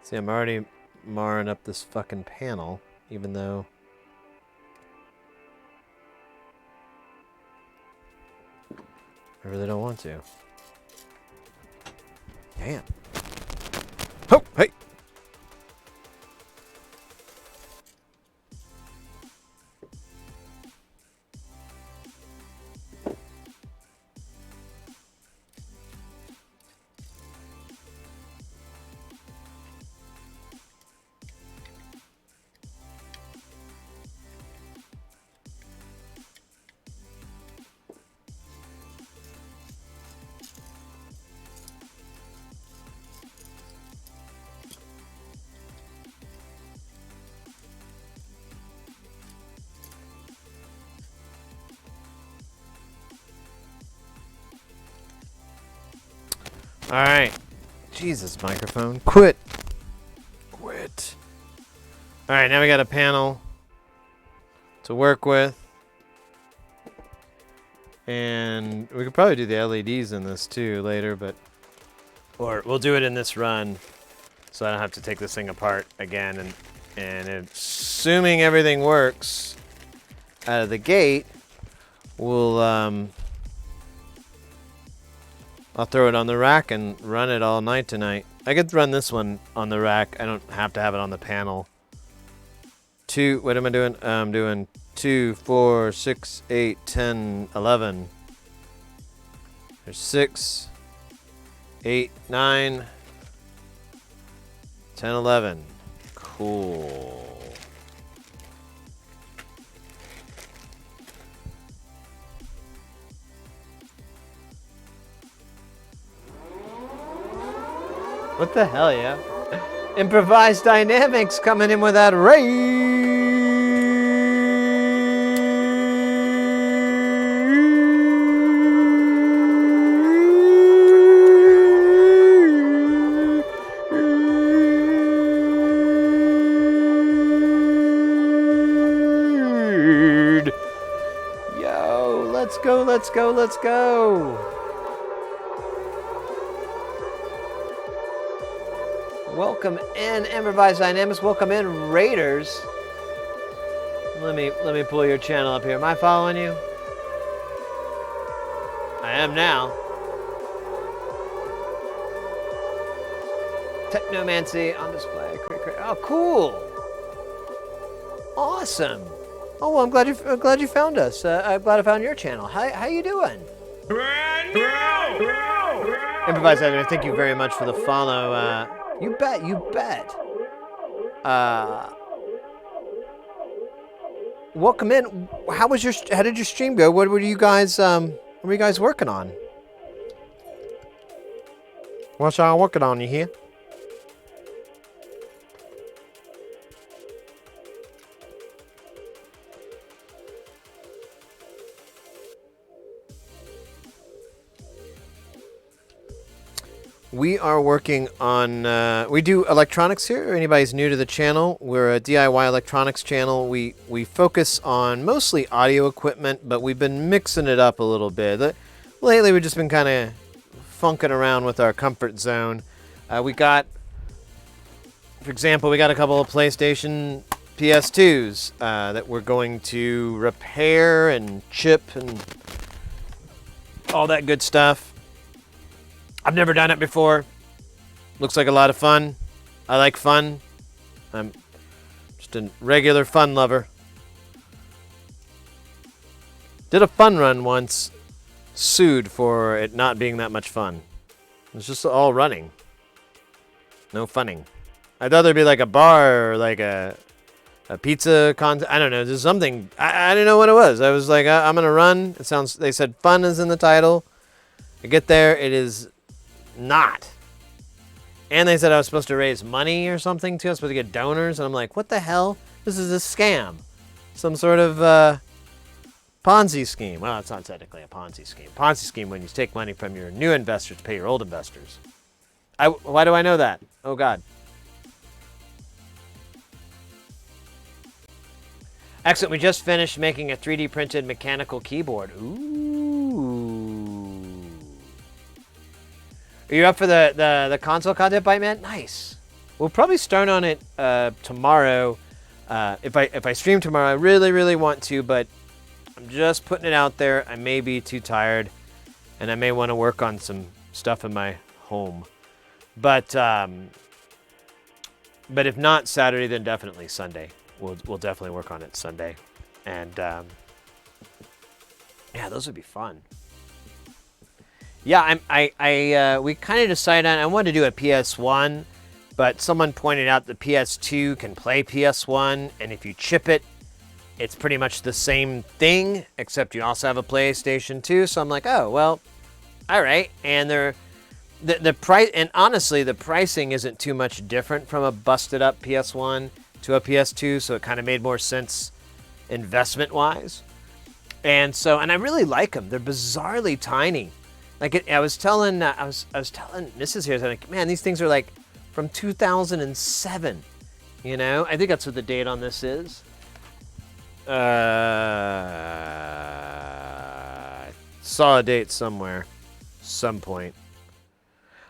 See, I'm already marring up this fucking panel, even though... I really don't want to. Damn. Oh, hey! Alright. Jesus, microphone. Quit. Quit. Alright, now we got a panel to work with. And we could probably do the LEDs in this too later, but... Or we'll do it in this run, so I don't have to take this thing apart again. And assuming everything works out of the gate, we'll... I'll throw it on the rack and run it all night tonight. I could run this one on the rack. I don't have to have it on the panel. What am I doing? I'm doing 2, 4, 6, 8, 10, 11. There's 6, 8, 9, 10, 11. Cool. What the hell, yeah? Improvised dynamics coming in with that raid. Yo, let's go, let's go, let's go. Welcome in, Improvised Dynamics. Welcome in, Raiders. Let me pull your channel up here. Am I following you? I am now. Technomancy on display. Oh, cool. Awesome. Oh, well, I'm glad you found us. I'm glad I found your channel. How you doing? Brand new. Improvised Dynamics, thank you very much for the follow. You bet. Welcome in. How did your stream go? What were you guys working on? What y'all working on, you hear? We are working on, we do electronics here. Anybody's new to the channel, we're a DIY electronics channel. We focus on mostly audio equipment, but we've been mixing it up a little bit. Lately, we've just been kind of funking around with our comfort zone. We got, for example, we got a couple of PlayStation PS2s that we're going to repair and chip and all that good stuff. I've never done it before. Looks like a lot of fun. I like fun. I'm just a regular fun lover. Did a fun run once. Sued for it not being that much fun. It's just all running. No funning. I'd rather be like a bar or like a pizza contest. I don't know. There's something. I didn't know what it was. I was like, I'm going to run. It sounds. They said fun is in the title. I get there. It is not. And they said I was supposed to raise money or something too. I was supposed to get donors. And I'm like, what the hell? This is a scam. Some sort of Ponzi scheme. Well, it's not technically a Ponzi scheme. Ponzi scheme when you take money from your new investors to pay your old investors. Why do I know that? Oh, God. Excellent. We just finished making a 3D printed mechanical keyboard. Ooh. Are you up for the console content, Bite Man? Nice. we'll probably start on it tomorrow. If I stream tomorrow, I really want to, but I'm just putting it out there. I may be too tired, and I may want to work on some stuff in my home. But if not Saturday, then definitely Sunday. We'll definitely work on it Sunday, and yeah, those would be fun. Yeah, we kind of decided on I wanted to do a PS1, but someone pointed out the PS2 can play PS1, and if you chip it, it's pretty much the same thing, except you also have a PlayStation 2. So I'm like, oh well, all right. And the price, and honestly, the pricing isn't too much different from a busted up PS1 to a PS2, so it kind of made more sense investment wise. And I really like them. They're bizarrely tiny. Like I was telling Mrs. here, I was like, man, these things are like from 2007. You know, I think that's what the date on this is. Saw a date somewhere, some point.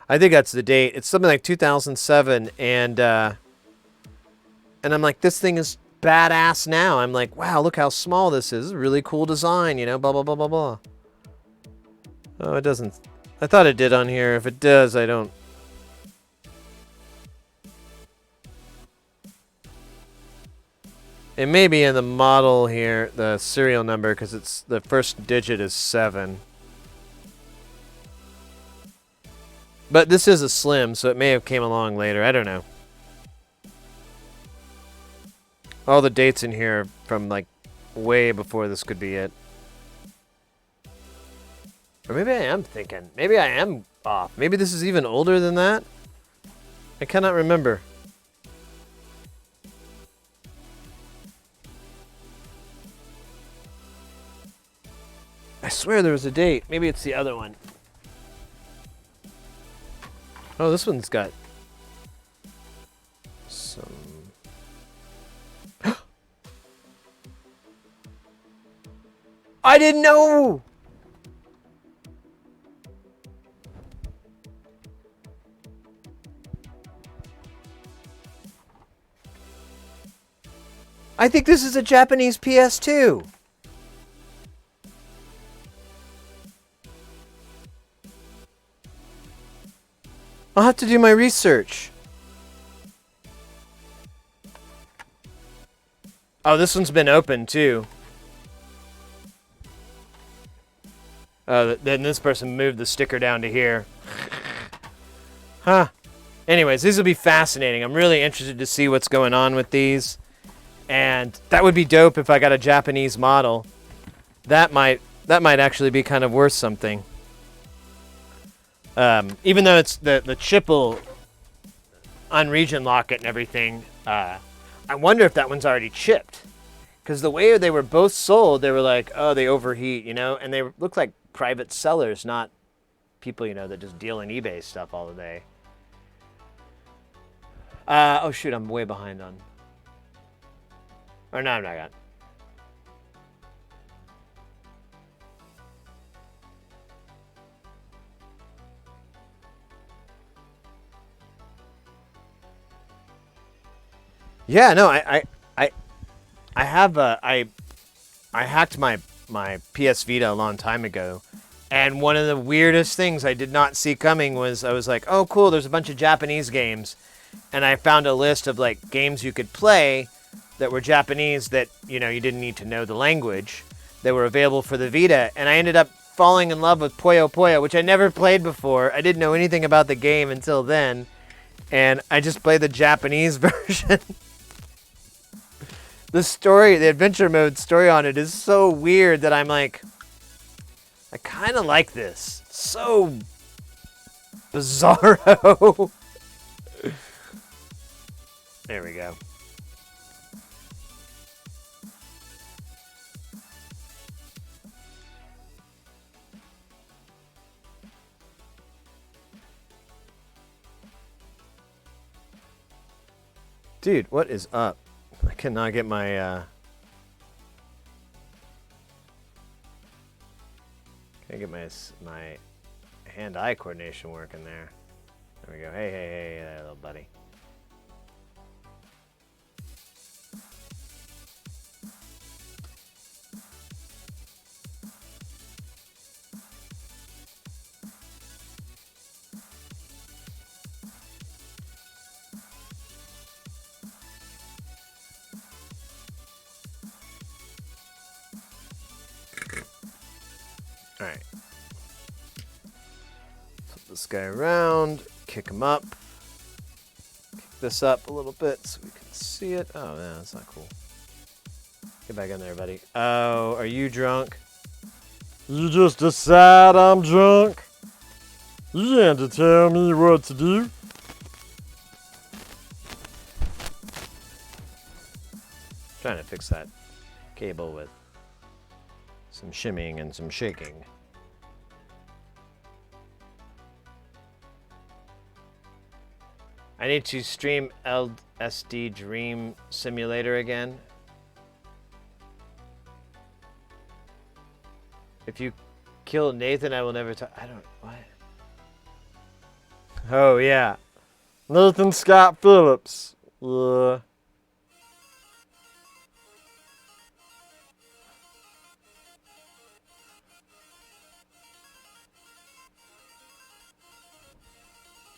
I think that's the date. It's something like 2007, and I'm like, this thing is badass now. I'm like, wow, look how small this is. This is a really cool design, you know, blah, blah, blah, blah, blah. Oh, it doesn't. I thought it did on here. If it does, I don't. It may be in the model here, the serial number, because it's the first digit is 7. But this is a slim, so it may have came along later. I don't know. All the dates in here are from like way before this could be it. Or maybe I am thinking. Maybe I am off. Maybe this is even older than that. I cannot remember. I swear there was a date. Maybe it's the other one. Oh, this one's got some... I didn't know! I think this is a Japanese PS2. I'll have to do my research. Oh, this one's been open too. Then this person moved the sticker down to here. Huh. Anyways, these will be fascinating. I'm really interested to see what's going on with these. And that would be dope if I got a Japanese model. That might actually be kind of worth something. Even though it's the chip will unregion lock it and everything, I wonder if that one's already chipped. Because the way they were both sold, they were like, oh, they overheat, you know? And they look like private sellers, not people, you know, that just deal in eBay stuff all the day. Oh, shoot, I'm way behind on... Or no, I'm not. Yeah, no, I have I hacked my PS Vita a long time ago, and one of the weirdest things I did not see coming was I was like, oh cool, there's a bunch of Japanese games, and I found a list of like games you could play that were Japanese that, you know, you didn't need to know the language, that were available for the Vita, and I ended up falling in love with Puyo Puyo, which I never played before. I didn't know anything about the game until then, and I just played the Japanese version. The adventure mode story on it is so weird that I'm like, I kind of like this. So bizarro. There we go. Dude, what is up? I cannot get my can't get my hand-eye coordination working there. There we go. Hey, hey, hey, there, little buddy. Alright. Flip this guy around, kick him up. Kick this up a little bit so we can see it. Oh, man, that's not cool. Get back in there, buddy. Oh, are you drunk? You just decide I'm drunk? You ain't to tell me what to do. Trying to fix that cable with some shimmying and some shaking. I need to stream LSD Dream Simulator again. If you kill Nathan, I will never talk. I don't. What? Oh, yeah. Nathan Scott Phillips. Yeah.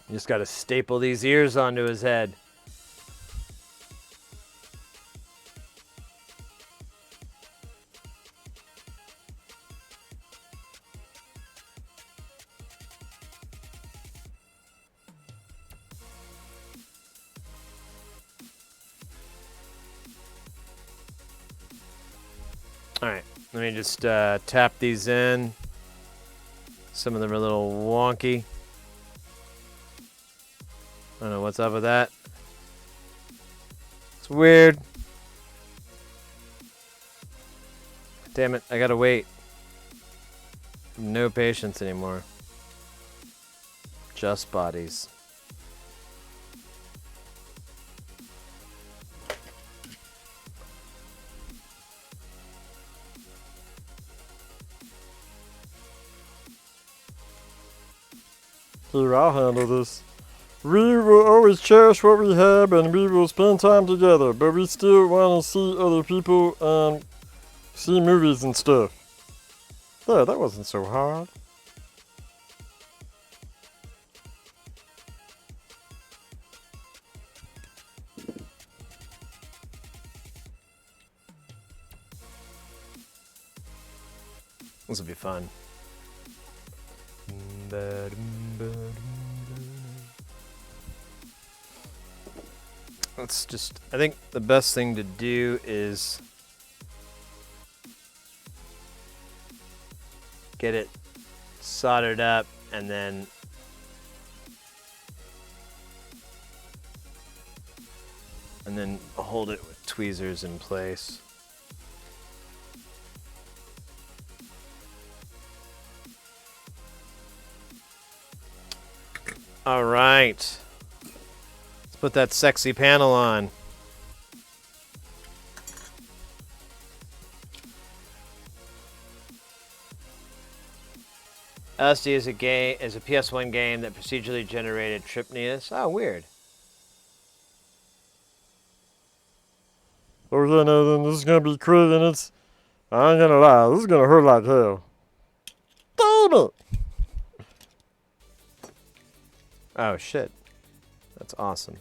You just gotta staple these ears onto his head. Alright, let me just tap these in. Some of them are a little wonky. I don't know what's up with that. It's weird. Damn it, I gotta wait. No patience anymore. Just bodies. Here, I'll handle this. We will always cherish what we have and we will spend time together, but we still want to see other people and see movies and stuff. There, that wasn't so hard. This will be fun. Let's just, I think the best thing to do is get it soldered up and then hold it with tweezers in place. All right. Let's put that sexy panel on. LSD is a PS1 game that procedurally generated tripneus. Oh, weird. Oh yeah, Nathan, this is gonna be quick and I ain't gonna lie, this is gonna hurt like hell. Damn it! Oh, shit. That's awesome.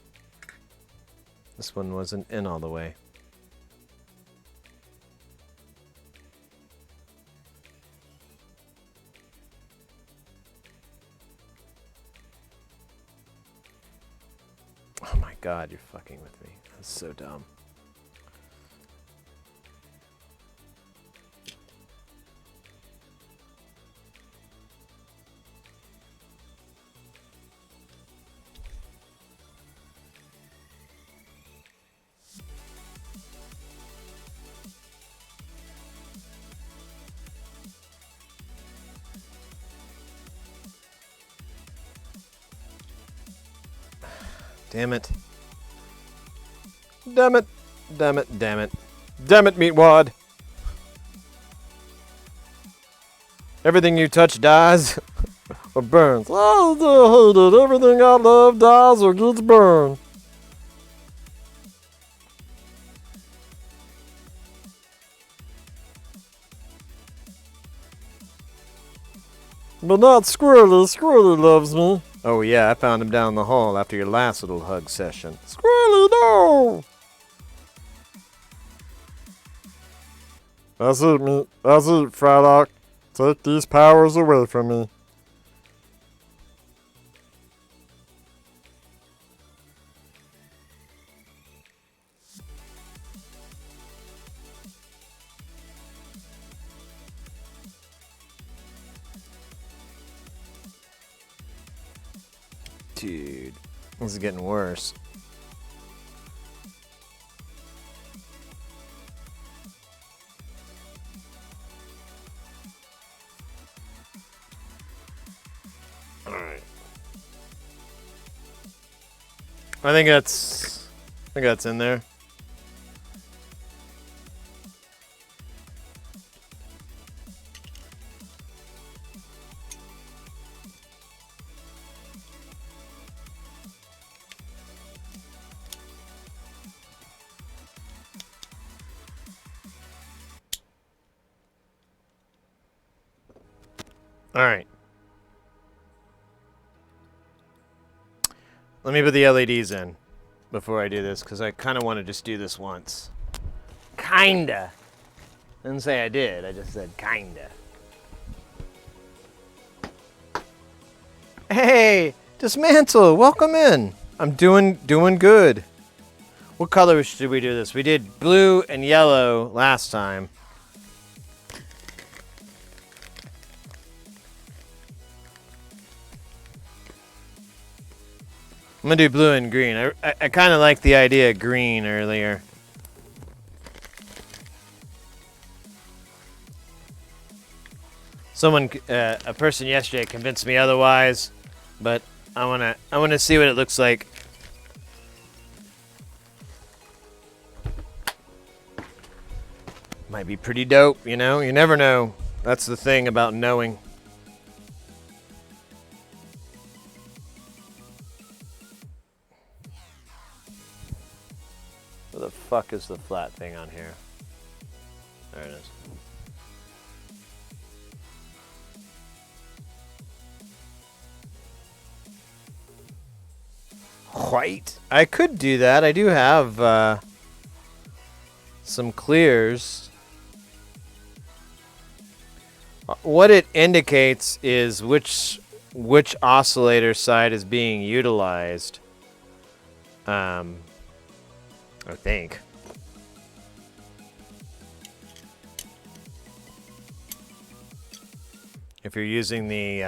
This one wasn't in all the way. Oh my god, you're fucking with me. That's so dumb. Damn it. Damn it. Damn it. Damn it. Damn it, Meatwad. Everything you touch dies Or burns. Oh, I hate it. Everything I love dies or gets burned. But not Squirrely. Squirrely loves me. Oh yeah, I found him down the hall after your last little hug session. Squirrely, no! That's it, me. That's it, Frylock. Take these powers away from me. Dude, this is getting worse. All right. I think that's in there. All right. Let me put the LEDs in before I do this, because I kind of want to just do this once. Kinda. I didn't say I did. I just said kinda. Hey, Dismantle, welcome in. I'm doing good. What color should we do this? We did blue and yellow last time. I'm gonna do blue and green. I kind of like the idea of green earlier. Someone, a person yesterday convinced me otherwise, but I wanna see what it looks like. Might be pretty dope, you know? You never know. That's the thing about knowing. Where the fuck is the flat thing on here? There it is. White? I could do that. I do have some clears. What it indicates is which oscillator side is being utilized. I think. If you're using the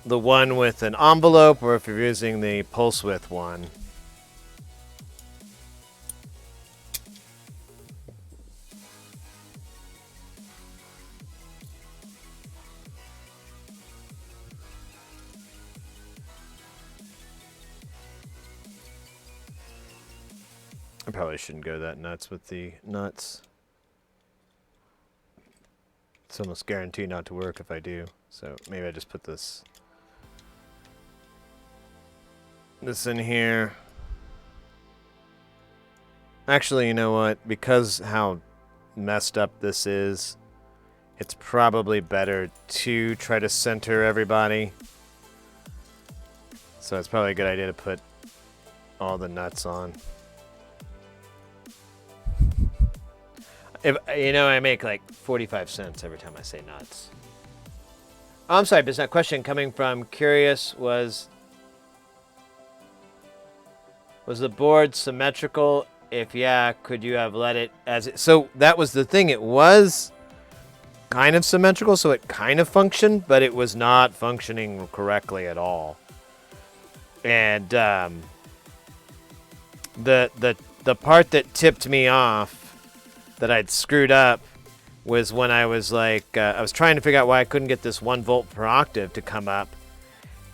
one with an envelope, or if you're using the pulse width one. I probably shouldn't go that nuts with the nuts. It's almost guaranteed not to work if I do. So maybe I just put this in here. Actually, you know what? Because how messed up this is, it's probably better to try to center everybody. So it's probably a good idea to put all the nuts on. If, you know, I make like 45 cents every time I say nuts. Oh, I'm sorry, but that question coming from Curious was the board symmetrical? If yeah, could you have let it as it? So that was the thing. It was kind of symmetrical, so it kind of functioned, but it was not functioning correctly at all. And the part that tipped me off, that I'd screwed up, was when I was like, I was trying to figure out why I couldn't get this 1 volt per octave to come up.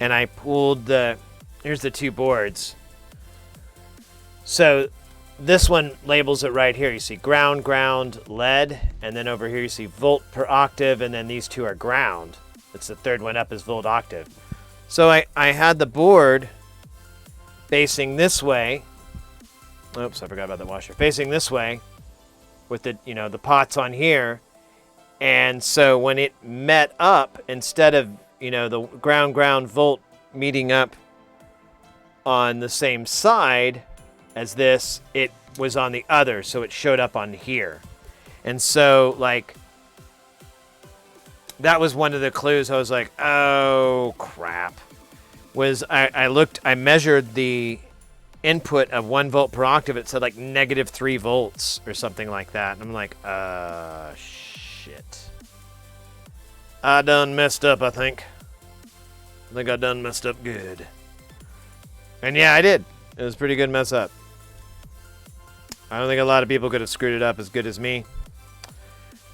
And I pulled here's the two boards. So this one labels it right here. You see ground, lead, and then over here you see volt per octave, and then these two are ground. It's the third one up is volt octave. So I had the board facing this way. Oops, I forgot about the washer. Facing this way, with the, you know, the pots on here. And so when it met up, instead of, you know, the ground volt meeting up on the same side, as this, it was on the other, so it showed up on here. And so, like, that was one of the clues. I was like, oh, crap. I measured the input of 1 volt per octave. It said, like, -3 volts or something like that. And I'm like, shit. I done messed up, I think. I think I done messed up good. And yeah, I did. It was a pretty good mess up. I don't think a lot of people could have screwed it up as good as me.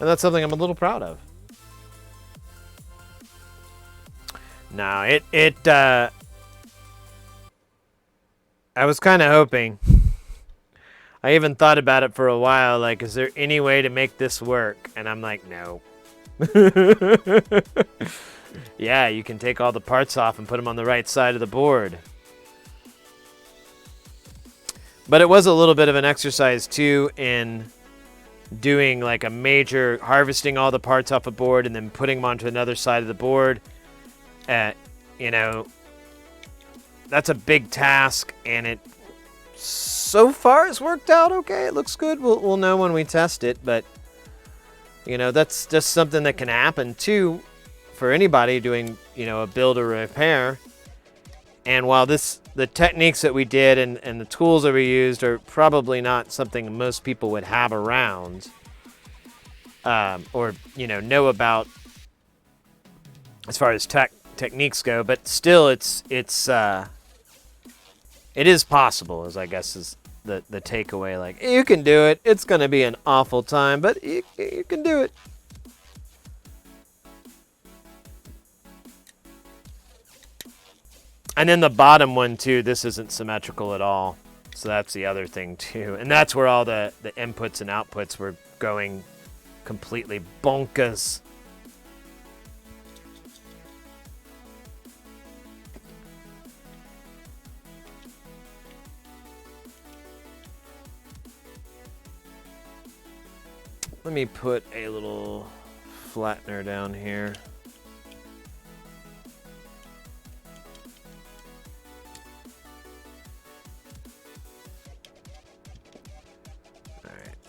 And that's something I'm a little proud of. No, I was kind of hoping. I even thought about it for a while, like, is there any way to make this work? And I'm like, no. Yeah, you can take all the parts off and put them on the right side of the board. But it was a little bit of an exercise, too, in doing, like, a major, harvesting all the parts off a board and then putting them onto another side of the board. You know, that's a big task, and it so far has worked out okay. It looks good. We'll know when we test it, but, you know, that's just something that can happen, too, for anybody doing, you know, a build or repair. And while the techniques that we did and the tools that we used are probably not something most people would have around, or, you know about as far as techniques go, but still it is possible, as I guess is the takeaway. Like, you can do it. It's going to be an awful time, but you can do it. And then the bottom one, too, this isn't symmetrical at all. So that's the other thing, too. And that's where all the inputs and outputs were going completely bonkers. Let me put a little flattener down here.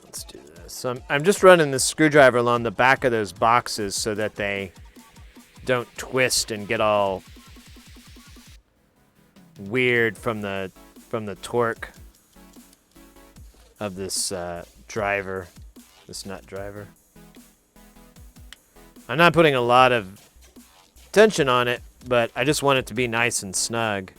Let's do this. So I'm just running the screwdriver along the back of those boxes so that they don't twist and get all weird from the torque of this driver, this nut driver. I'm not putting a lot of tension on it, but I just want it to be nice and snug.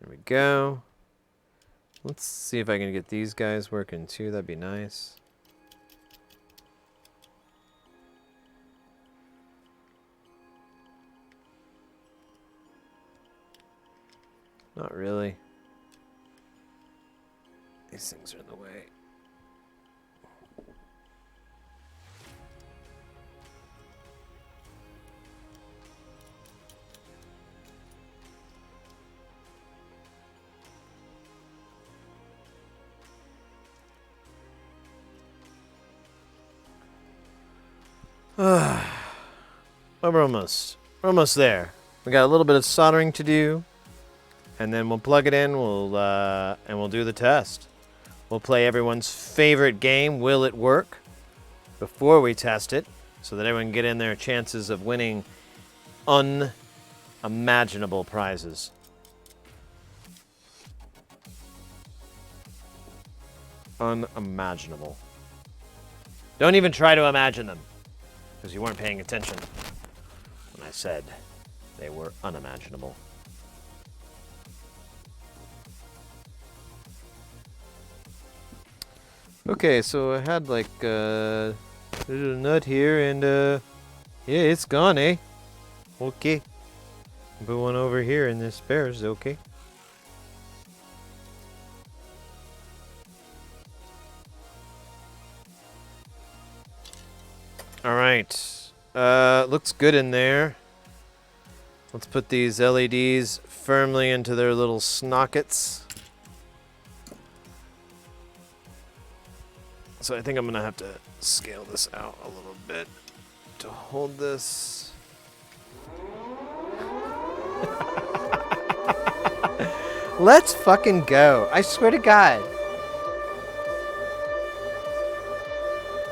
There we go. Let's see if I can get these guys working too. That'd be nice. Not really. These things are in the way. We're almost there. We got a little bit of soldering to do, and then we'll plug it in. We'll do the test. We'll play everyone's favorite game, Will It Work, before we test it, so that everyone can get in their chances of winning unimaginable prizes. Unimaginable. Don't even try to imagine them, because you weren't paying attention when I said they were unimaginable. Okay, so I had like a little nut here, and yeah, it's gone, eh? Okay. Put one over here, and the spares, okay. Alright, looks good in there. Let's put these LEDs firmly into their little snockets. So I think I'm gonna have to scale this out a little bit to hold this. Let's fucking go. I swear to God.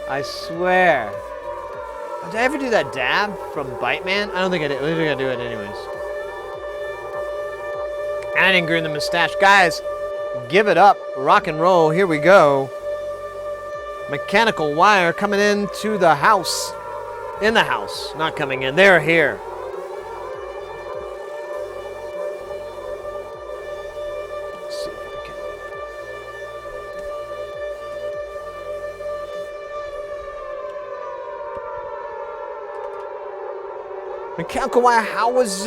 I swear. Did I ever do that dab from Bite Man? I don't think I did. I think I do it anyways. And I didn't groom the mustache. Guys, give it up. Rock and roll. Here we go. Mechanical wire coming into the house. In the house. Not coming in. They're here. Let's see if I can. Mechanical wire, how was,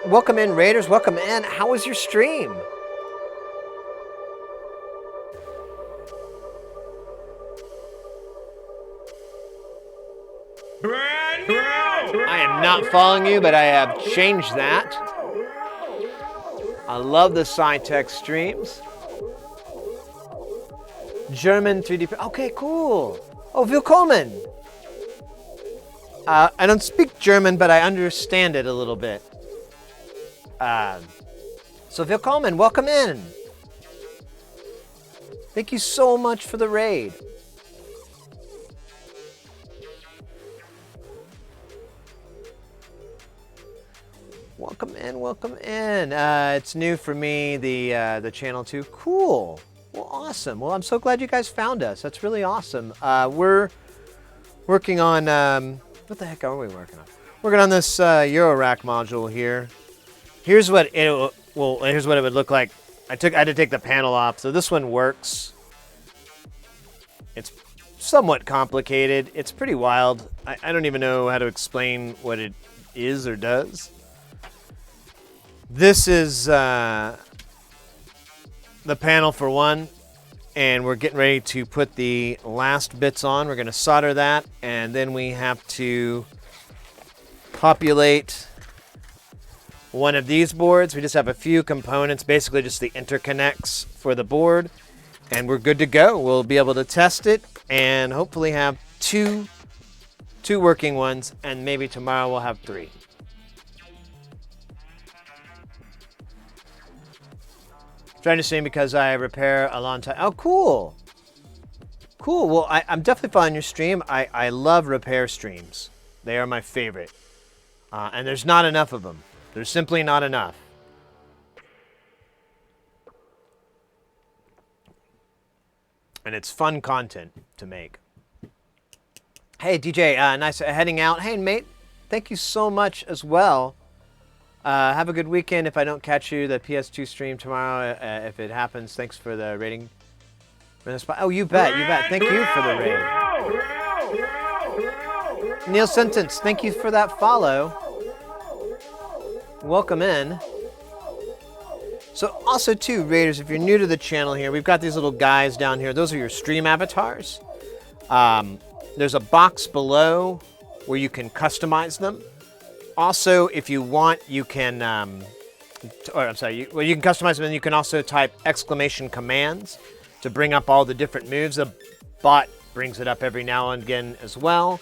welcome in, Raiders. Welcome in. How was your stream? Brand new! I am not following you, but I have changed that. I love the SciTech streams. German 3D. Okay, cool. Oh, willkommen. I don't speak German, but I understand it a little bit. So willkommen, welcome in. Thank you so much for the raid. Welcome in, welcome in. It's new for me, the channel too. Cool. Well, awesome. Well, I'm so glad you guys found us. That's really awesome. We're working on, what the heck are we working on? Working on this Eurorack module here. Here's what it here's what it would look like. I had to take the panel off, so this one works. It's somewhat complicated. It's pretty wild. I don't even know how to explain what it is or does. This is the panel for one, and we're getting ready to put the last bits on. We're going to solder that, and then we have to populate one of these boards. We just have a few components, basically just the interconnects for the board, and we're good to go. We'll be able to test it and hopefully have two working ones, and maybe tomorrow we'll have 3. Trying to stream because I repair a long time. Oh, cool. Cool. Well, I'm definitely following your stream. I love repair streams. They are my favorite. And there's not enough of them. There's simply not enough. And it's fun content to make. Hey, DJ, nice heading out. Hey, mate, thank you so much as well. Have a good weekend. If I don't catch you, the PS2 stream tomorrow, if it happens, thanks for the rating. Oh, you bet, you bet. Thank you for the raid. Neil Sentence, thank you for that follow. Welcome in. So also too, Raiders, if you're new to the channel here, we've got these little guys down here. Those are your stream avatars. There's a box below where you can customize them. Also, if you want, you can, you can customize them, and you can also type exclamation commands to bring up all the different moves. The bot brings it up every now and again as well.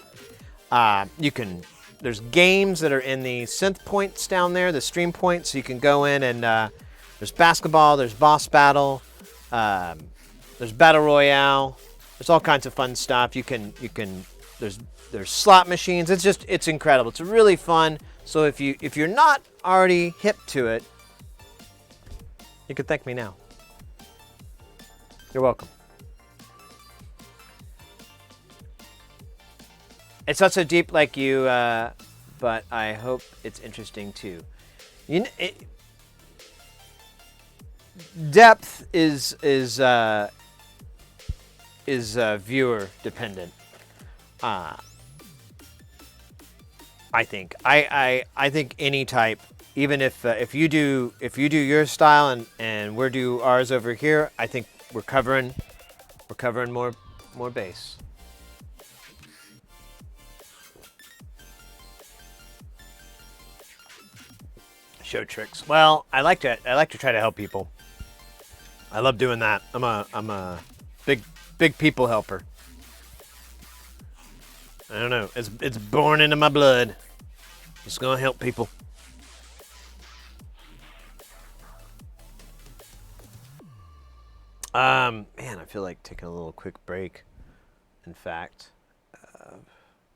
There's games that are in the synth points down there, the stream points, so you can go in and, there's basketball, there's boss battle, there's battle royale, there's all kinds of fun stuff. There's slot machines. It's incredible. It's really fun. So if you're not already hip to it, you can thank me now. You're welcome. It's not so deep like you, but I hope it's interesting too. Depth is viewer dependent. I think any type, even if you do your style and we're do ours over here, I think we're covering more base. Show tricks. Well, I like to try to help people. I love doing that. I'm a big people helper. I don't know. It's born into my blood. Just gonna help people. Man, I feel like taking a little quick break. In fact,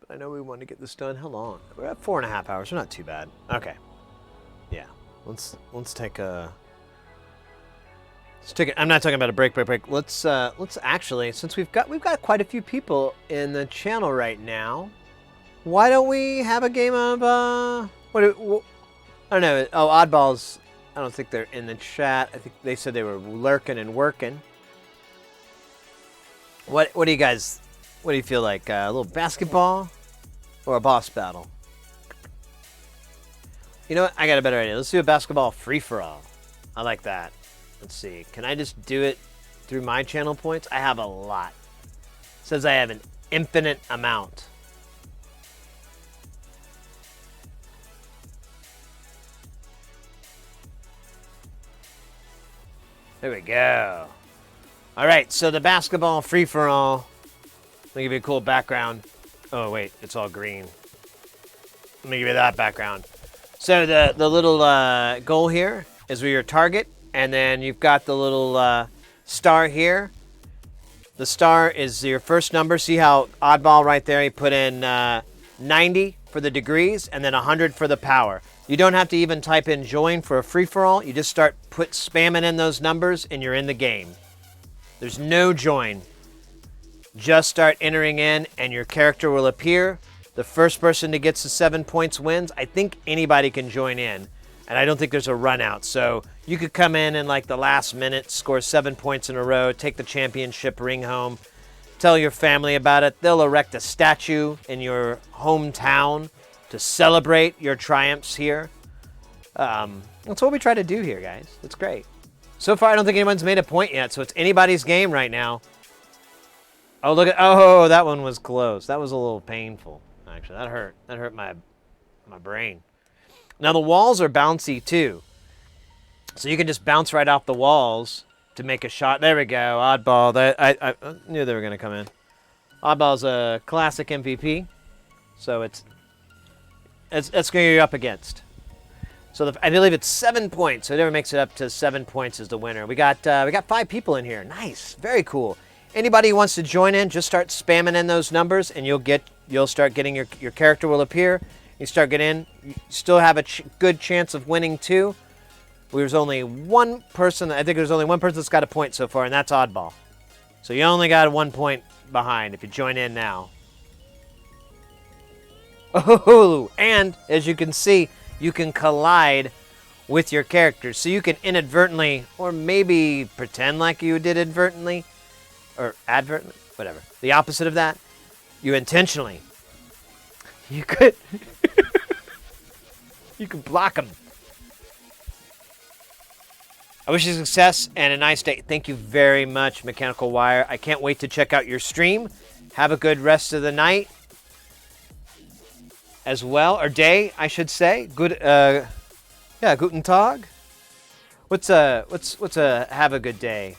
but I know we want to get this done. How long? We're at 4.5 hours. We're not too bad. Okay. Yeah. Let's take a. Let's take it. I'm not talking about a break. Let's actually, since we've got quite a few people in the channel right now, why don't we have a game of I don't know. Oh, Oddballs. I don't think they're in the chat. I think they said they were lurking and working. What do you guys? What do you feel like? A little basketball or a boss battle? You know what? I got a better idea. Let's do a basketball free-for-all. I like that. Let's see. Can I just do it through my channel points? I have a lot. It says I have an infinite amount. There we go. All right, so the basketball free-for-all. Let me give you a cool background. Oh, wait, it's all green. Let me give you that background. So the little goal here is where your target, and then you've got the little star here. The star is your first number. See how Oddball right there, he put in 90 for the degrees and then 100 for the power. You don't have to even type in join for a free-for-all. You just start spamming in those numbers and you're in the game. There's no join. Just start entering in and your character will appear. The first person that gets the 7 points wins. I think anybody can join in. And I don't think there's a run out. So you could come in like the last minute, score 7 points in a row, take the championship ring home, tell your family about it. They'll erect a statue in your hometown to celebrate your triumphs here. That's what we try to do here, guys. It's great. So far, I don't think anyone's made a point yet, so it's anybody's game right now. Oh, look at, oh, that one was close. That was a little painful, actually. That hurt. That hurt my brain. Now, the walls are bouncy, too. So you can just bounce right off the walls to make a shot. There we go, Oddball. I knew they were going to come in. Oddball's a classic MVP, so it's going to be up against. So I believe it's 7 points. So whoever makes it up to 7 points is the winner. We got 5 people in here. Nice, very cool. Anybody who wants to join in, just start spamming in those numbers, and you'll start getting your character will appear. You start getting in. You still have a good chance of winning too. There's only one person. I think there's only one person that's got a point so far, and that's Oddball. So you only got 1 point behind if you join in now. Oh, and as you can see, you can collide with your characters. So you can inadvertently, or maybe pretend like you did advertently, or advertently, whatever. The opposite of that, you intentionally. You could, you could block them. I wish you success and a nice day. Thank you very much, Mechanical Wire. I can't wait to check out your stream. Have a good rest of the night as well, or day, I should say. Good, yeah, guten Tag. What's a have a good day?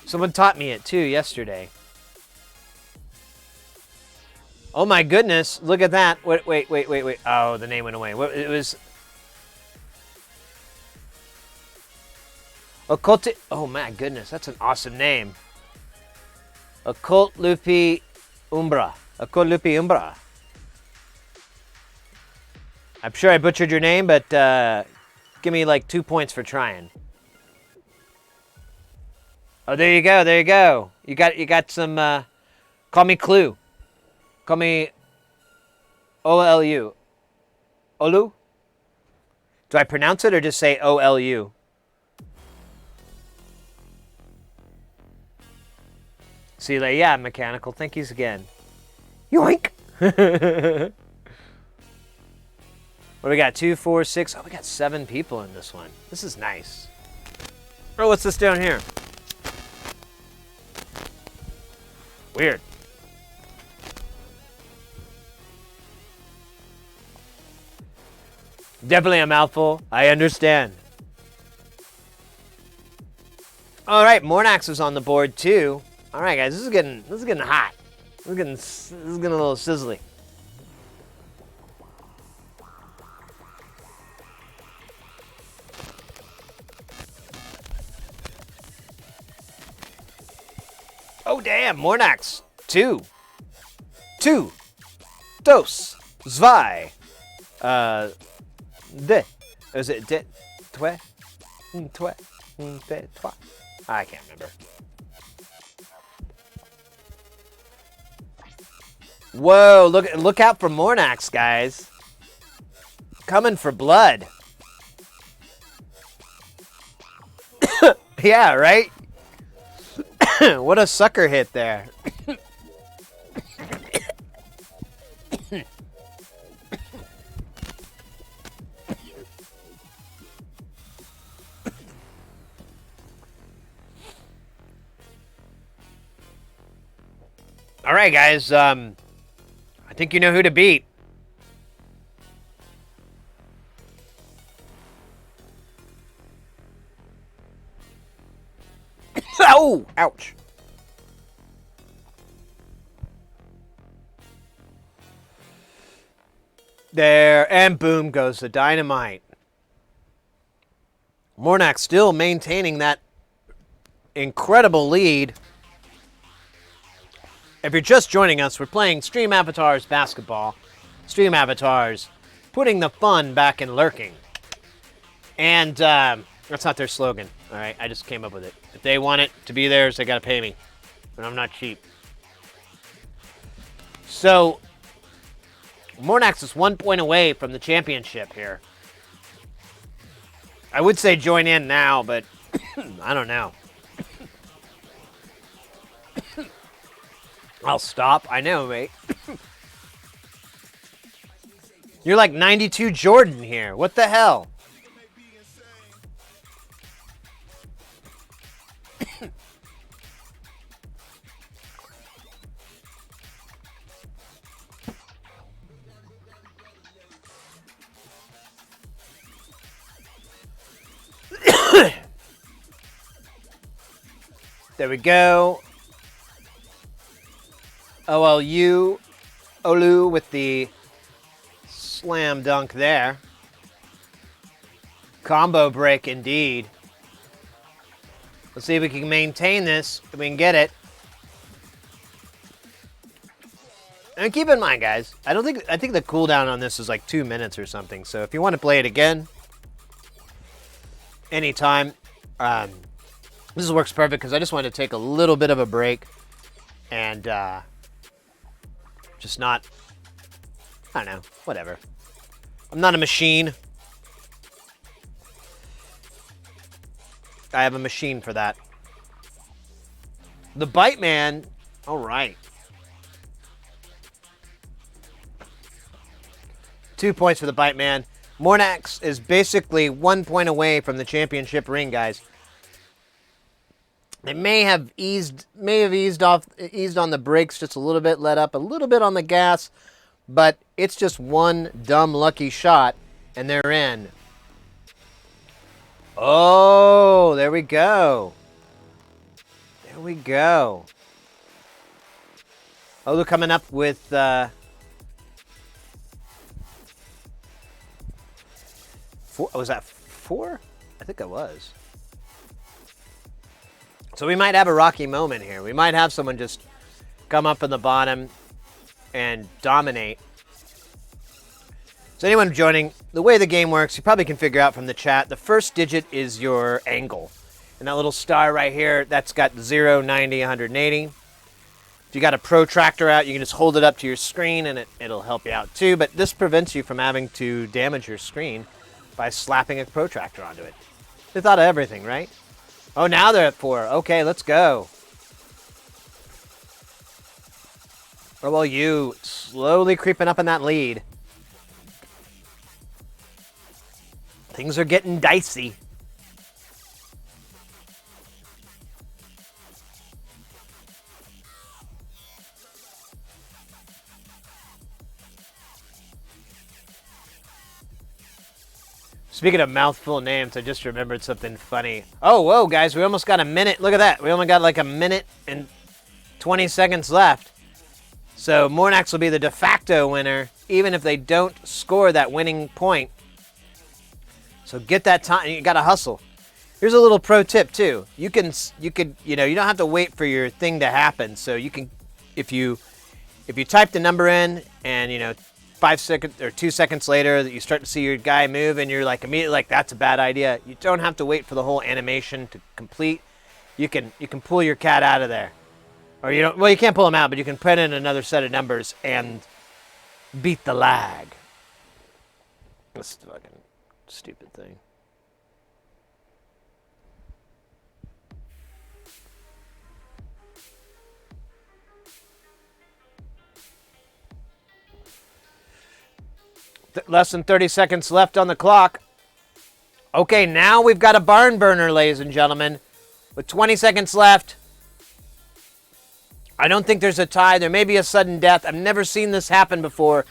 Someone taught me it too yesterday. Oh my goodness, look at that. Wait. Oh, the name went away. It was Occult. Oh my goodness, that's an awesome name. Occult Lupi Umbra. Occult Lupi Umbra. I'm sure I butchered your name, but give me like 2 points for trying. Oh, there you go. There you go. You got some. Call me Clue. Call me OLU. Olu? Do I pronounce it or just say OLU? See you later. Yeah, Mechanical. Thank yous again. Yoink! What do we got? 2, 4, 6. Oh, we got 7 people in this one. This is nice. Oh, what's this down here? Weird. Definitely a mouthful. I understand. All right, Mornax is on the board too. All right, guys, this is getting hot. This is getting a little sizzly. Oh damn, Mornax. Two. Dos. Zwei. De. Is it de? Twe? Twe. De. Twa. I can't remember. Whoa, look out for Mornax, guys. Coming for blood. Yeah, right? What a sucker hit there. All right, guys. I think you know who to beat. Oh, ouch. There, and boom goes the dynamite. Mornax still maintaining that incredible lead. If you're just joining us, we're playing Stream Avatars basketball. Stream Avatars, putting the fun back in lurking. And that's not their slogan, all right? I just came up with it. If they want it to be theirs, they got to pay me. And I'm not cheap. So, Mornax is 1 point away from the championship here. I would say join in now, but I don't know. I'll stop. I know, mate. You're like 92 Jordan here. What the hell? There we go. OLU, Olu with the slam dunk there. Combo break indeed. Let's see if we can maintain this, if we can get it. And keep in mind, guys, I think the cooldown on this is like 2 minutes or something. So if you want to play it again, anytime, this works perfect because I just wanted to take a little bit of a break and just not, I don't know, whatever. I'm not a machine. I have a machine for that. The Bite Man, all right. 2 points for the Bite Man. Mornax is basically 1 point away from the championship ring, guys. They may have eased on the brakes just a little bit, let up a little bit on the gas, but it's just one dumb lucky shot, and they're in. Oh, there we go. There we go. Oh, they're coming up with four. Was that 4? I think it was. So we might have a rocky moment here. We might have someone just come up in the bottom and dominate. So anyone joining, the way the game works, you probably can figure out from the chat, the first digit is your angle. And that little star right here, that's got 0, 90, 180. If you got a protractor out, you can just hold it up to your screen and it'll help you out too. But this prevents you from having to damage your screen by slapping a protractor onto it. They thought of everything, right? Oh, now they're at 4. Okay, let's go. Or well, you slowly creeping up in that lead. Things are getting dicey. Speaking of mouthful names, I just remembered something funny. Oh, whoa, guys, we almost got a minute. Look at that. We only got like a minute and 20 seconds left. So Mornax will be the de facto winner, even if they don't score that winning point. So get that time. You got to hustle. Here's a little pro tip too. You could, you don't have to wait for your thing to happen. So you can, if you type the number in and 5 seconds or 2 seconds later that you start to see your guy move and you're like immediately like that's a bad idea. You don't have to wait for the whole animation to complete. You can pull your cat out of there. Or you can't pull him out, but you can put in another set of numbers and beat the lag. This fucking stupid thing. Less than 30 seconds left on the clock. Okay, now we've got a barn burner, ladies and gentlemen. With 20 seconds left. I don't think there's a tie. There may be a sudden death. I've never seen this happen before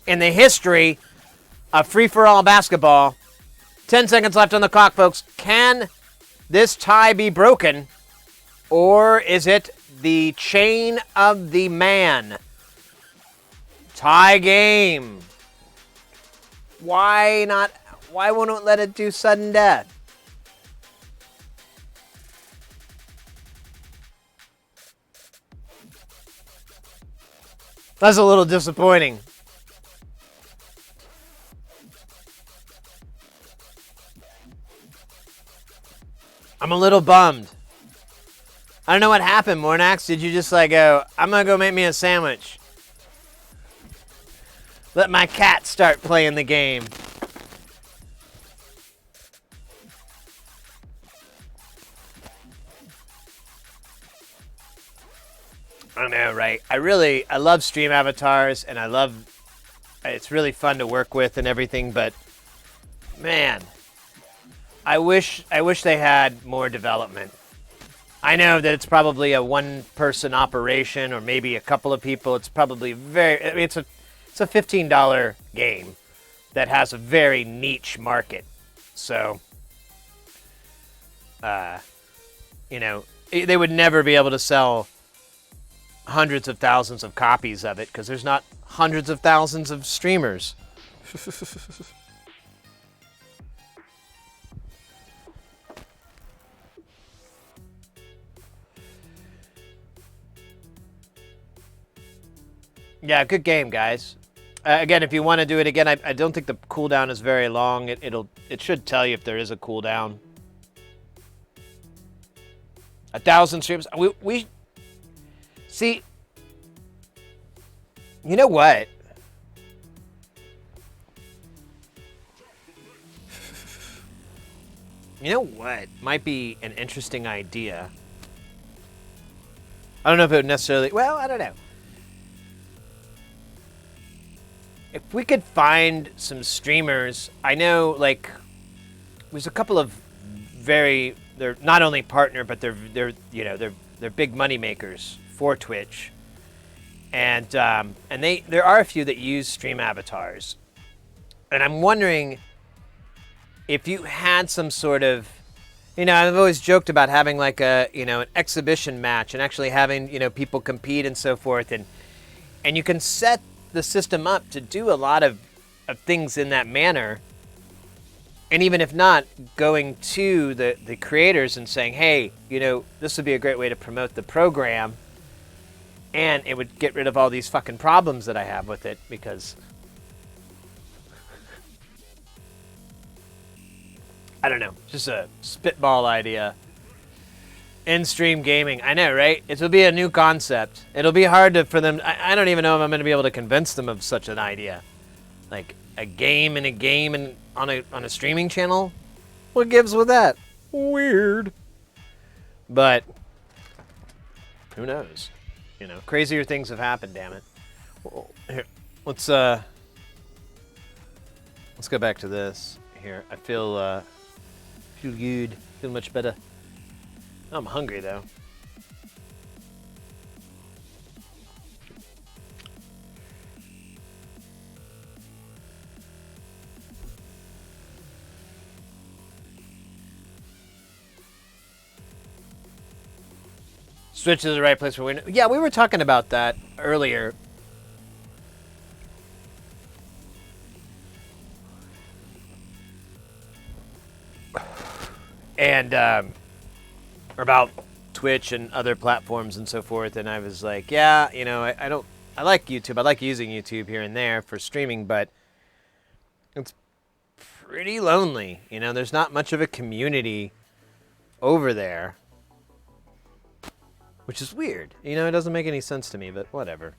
in the history of free-for-all basketball. 10 seconds left on the clock, folks. Can this tie be broken? Or is it the chain of the man? Tie game. Why not? Why won't it let it do sudden death? That's a little disappointing. I'm a little bummed. I don't know what happened, Mornax. Did you just like go, I'm going to go make me a sandwich? Let my cat start playing the game. I know, right? I love stream avatars, and it's really fun to work with and everything, but man, I wish they had more development. I know that it's probably a one-person operation, or maybe a couple of people. It's probably it's a $15 game that has a very niche market. So, they would never be able to sell hundreds of thousands of copies of it because there's not hundreds of thousands of streamers. Yeah, good game, guys. Again, if you want to do it again, I don't think the cooldown is very long. It should tell you if there is a cooldown. 1,000 streams. We see. You know what? You know what might be an interesting idea? I don't know if it would necessarily. Well, I don't know. If we could find some streamers, I know like there's a couple of they're not only partner, but they're big money makers for Twitch, and there are a few that use stream avatars, and I'm wondering if you had some sort of, I've always joked about having like an exhibition match and actually having people compete and so forth, and you can set the system up to do a lot of things in that manner. And even if not, going to the creators and saying, hey, this would be a great way to promote the program. And it would get rid of all these fucking problems that I have with it because I don't know, just a spitball idea. In-stream gaming. I know, right? It will be a new concept. It'll be hard for them. I don't even know if I'm going to be able to convince them of such an idea. Like a game and on a streaming channel? What gives with that? Weird. But who knows? Crazier things have happened, damn it. Well, here, let's go back to this. Here, I feel good. Feel much better. I'm hungry, though. Switch is the right place for Windows. Yeah, we were talking about that earlier. And about Twitch and other platforms and so forth. And I was like, yeah, you know, I like YouTube. I like using YouTube here and there for streaming, but it's pretty lonely. You know, there's not much of a community over there, which is weird. You know, it doesn't make any sense to me, but whatever.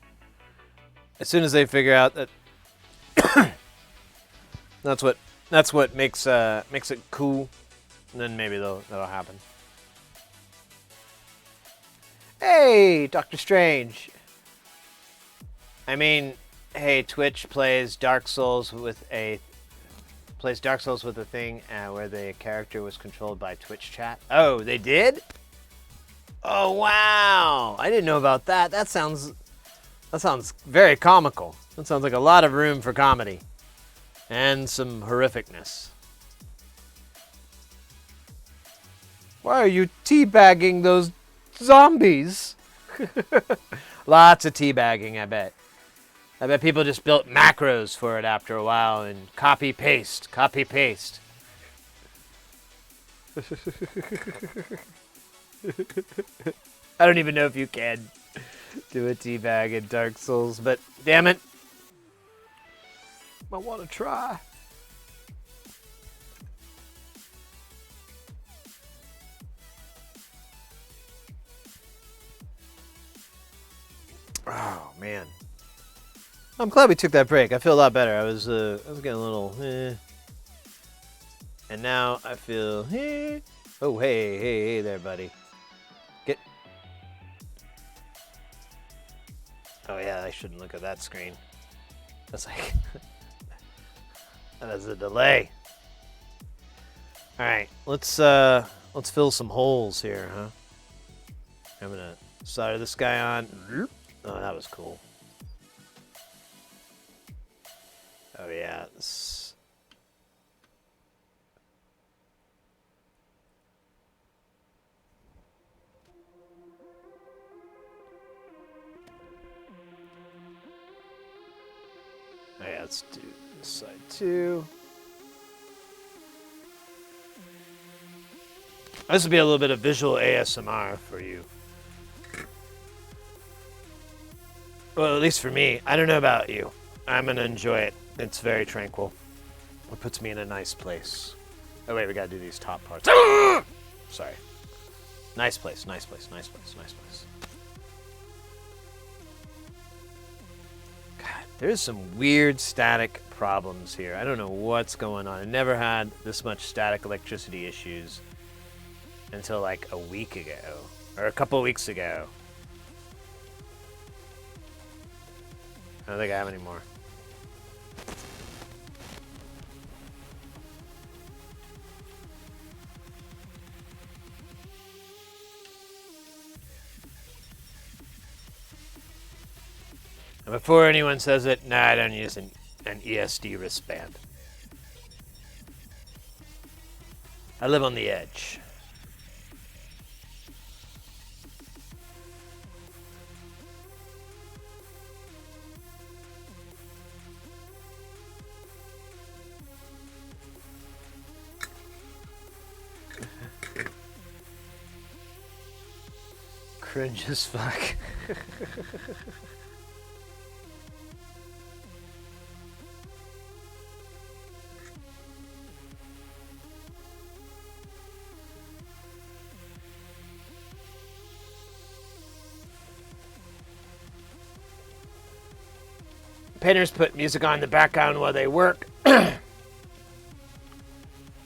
As soon as they figure out that that's what makes it cool, then maybe that'll happen. Hey, Doctor Strange. I mean, hey, Twitch plays Dark Souls with a thing where the character was controlled by Twitch chat. Oh, they did? Oh wow! I didn't know about that. That sounds very comical. That sounds like a lot of room for comedy and some horrificness. Why are you teabagging those zombies? Lots of teabagging, I bet. I bet people just built macros for it after a while and copy paste. I don't even know if you can do a teabag in Dark Souls, but damn it. I want to try. Oh, man. I'm glad we took that break. I feel a lot better. I was getting a little, And now I feel, Oh, hey there, buddy. Get. Oh, yeah, I shouldn't look at that screen. That's like, that is a delay. All right, let's fill some holes here, huh? I'm gonna solder this guy on. Oh, that was cool. Oh yeah. Oh yeah, let's do this side too. This will be a little bit of visual ASMR for you. Well, at least for me. I don't know about you. I'm going to enjoy it. It's very tranquil. It puts me in a nice place. Oh, wait, we got to do these top parts. Sorry. Nice place. God, there's some weird static problems here. I don't know what's going on. I never had this much static electricity issues until like a week ago. Or a couple weeks ago. I don't think I have any more. And before anyone says it, nah, I don't use an ESD wristband. I live on the edge. Cringe as fuck. Painters put music on in the background while they work.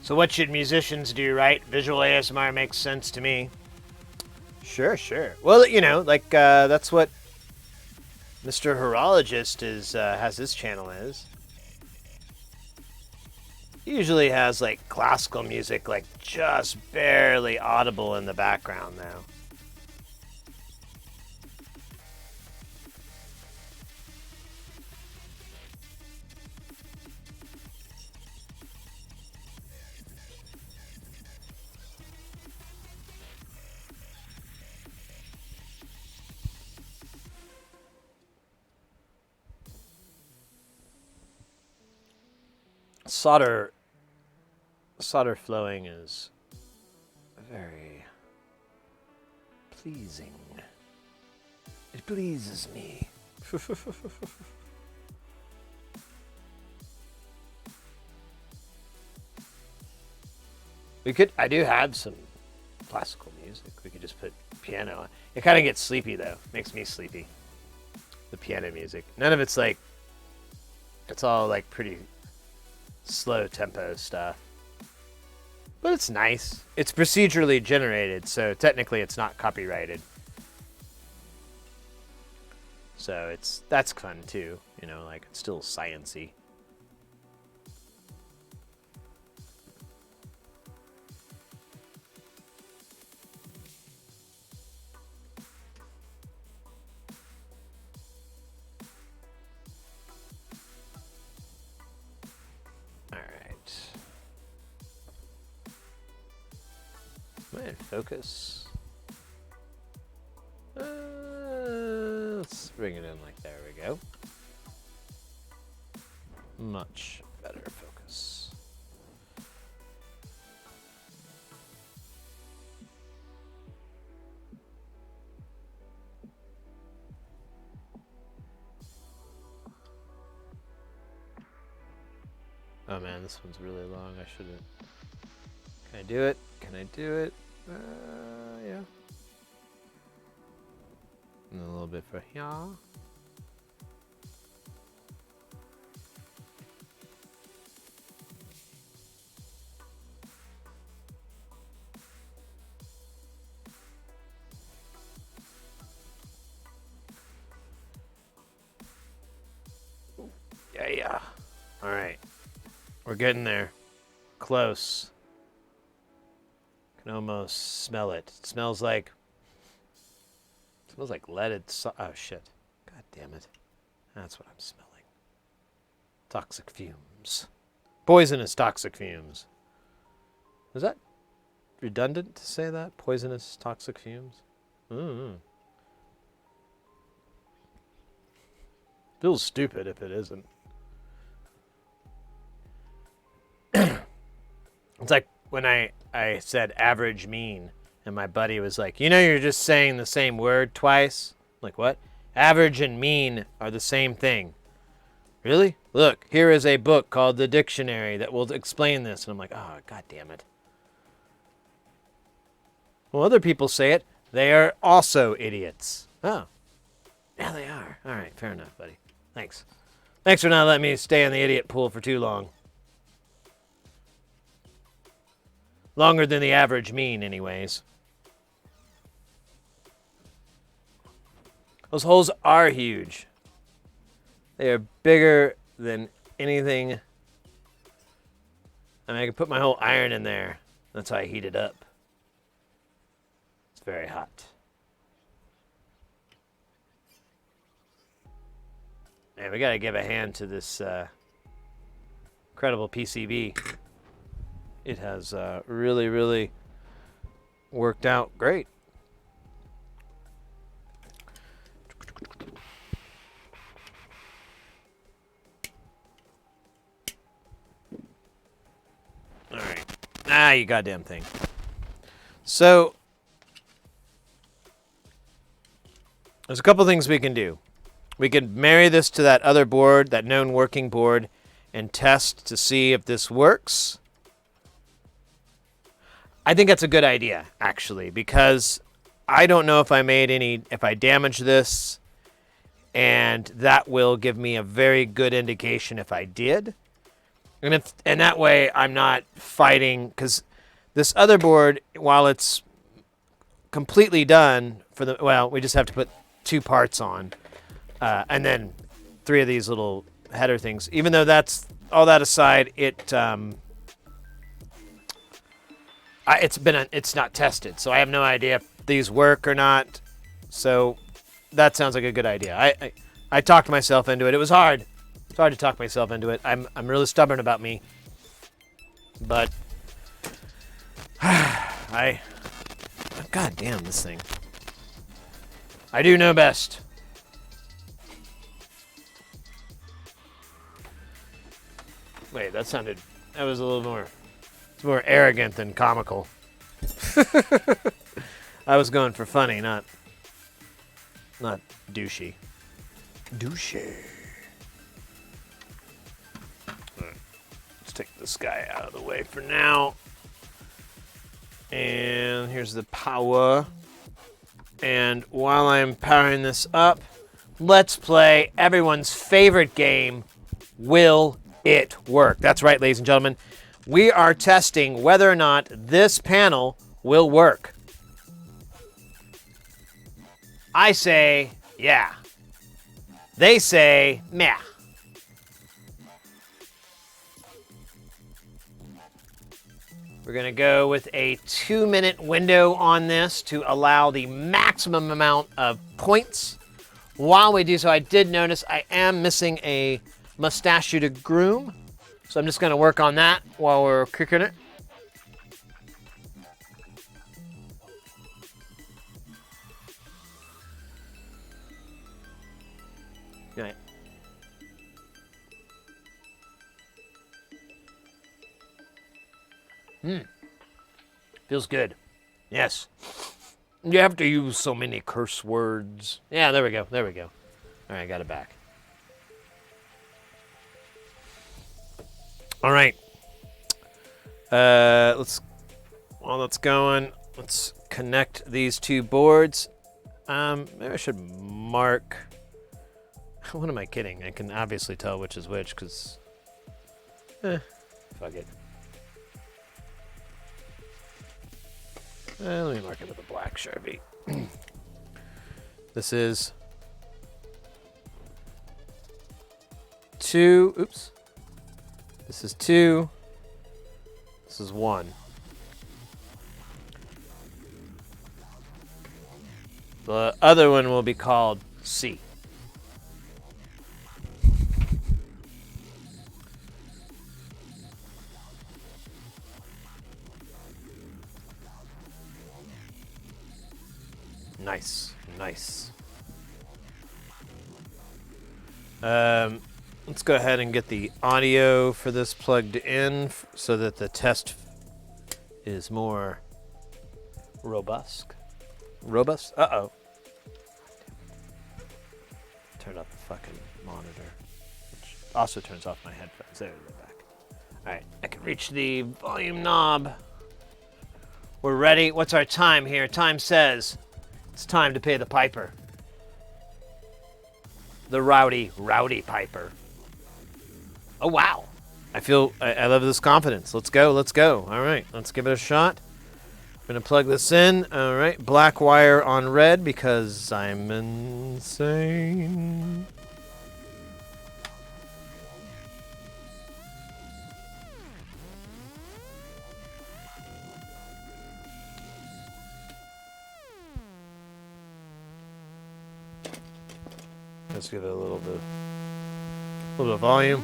So what should musicians do, right? Visual ASMR makes sense to me. Sure. Well, you know, like that's what Mr. Horologist has his channel is. He usually has like classical music, like just barely audible in the background now. solder flowing is very pleasing. It pleases me. I do have some classical music. We could just put piano on. It kind of gets sleepy though. Makes me sleepy. The piano music. None of it's like, it's all like pretty slow tempo stuff. But it's nice. It's procedurally generated, so technically it's not copyrighted. So that's fun too, you know, like it's still science-y. All right. Go ahead, focus. Let's bring it in like there we go. Much better focus. Oh man, this one's really long. I shouldn't. Can I do it? Can I do it? Yeah. And a little bit for here. Yeah. All right. We're getting there. Close. Can almost smell it. It smells like leaded oh shit. God damn it. That's what I'm smelling. Toxic fumes. Poisonous toxic fumes. Is that redundant to say that? Poisonous toxic fumes? Feels stupid if it isn't. It's like when I said average mean, and my buddy was like, you know, you're just saying the same word twice. I'm like, what? Average and mean are the same thing. Really? Look, here is a book called The Dictionary that will explain this. And I'm like, oh, God damn it. Well, other people say it. They are also idiots. Oh. Yeah, they are. All right, fair enough, buddy. Thanks. Thanks for not letting me stay in the idiot pool for too long. Longer than the average mean, anyways. Those holes are huge. They are bigger than anything. I mean, I can put my whole iron in there. That's how I heat it up. It's very hot. Man, we gotta give a hand to this incredible PCB. It has really, really worked out great. All right. Ah, you goddamn thing. So, there's a couple things we can do. We can marry this to that other board, that known working board, and test to see if this works. I think that's a good idea, actually, because I don't know if I damage this, and that will give me a very good indication if I did. And that way I'm not fighting, because this other board, while it's completely done we just have to put 2 parts on, and then 3 of these little header things. Even though that's all that aside, it's not tested, so I have no idea if these work or not. So that sounds like a good idea. I talked myself into it. It was hard. It's hard to talk myself into it. I'm really stubborn about me. But God damn this thing. I do know best. Wait, that was a little more, it's more arrogant than comical. I was going for funny, not douchey. Douchey. All right, let's take this guy out of the way for now. And here's the power. And while I'm powering this up, let's play everyone's favorite game, Will It Work? That's right, ladies and gentlemen. We are testing whether or not this panel will work. I say, yeah. They say, meh. We're going to go with a 2-minute window on this to allow the maximum amount of points. While we do so, I did notice I am missing a mustachioed groom. So I'm just going to work on that while we're cooking it. All right. Feels good. Yes. You have to use so many curse words. Yeah, there we go. There we go. All right, I got it back. All right. While that's going, let's connect these two boards. Maybe I should mark. What am I kidding? I can obviously tell which is which because, fuck it. Let me mark it with a black Sharpie. This is 2. Oops. This is 2. This is 1. The other one will be called C. Nice, nice. Let's go ahead and get the audio for this plugged in so that the test is more robust. Robust? Uh-oh. Turn off the fucking monitor, which also turns off my headphones. There we go, back. All right, I can reach the volume knob. We're ready. What's our time here? Time says it's time to pay the piper. The rowdy piper. Oh, wow. I love this confidence. Let's go, let's go. All right, let's give it a shot. I'm going to plug this in. All right, black wire on red because I'm insane. Let's give it a little bit of volume.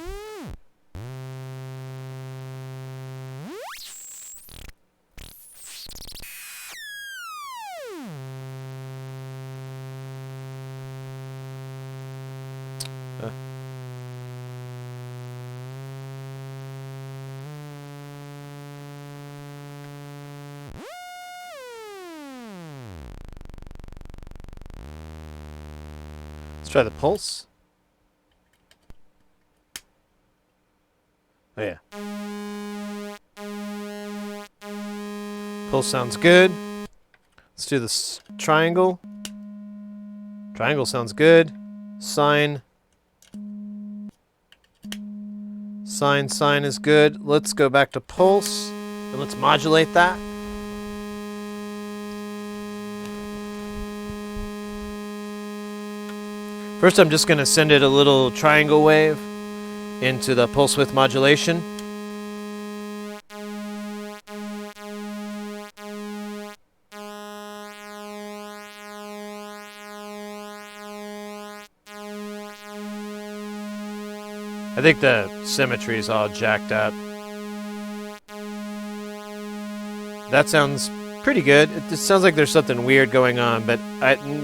Let's try the pulse. Oh yeah. Pulse sounds good. Let's do this triangle. Triangle sounds good. Sine. Sine is good. Let's go back to pulse and let's modulate that. First, I'm just going to send it a little triangle wave into the pulse width modulation. I think the symmetry is all jacked up. That sounds pretty good. It just sounds like there's something weird going on, but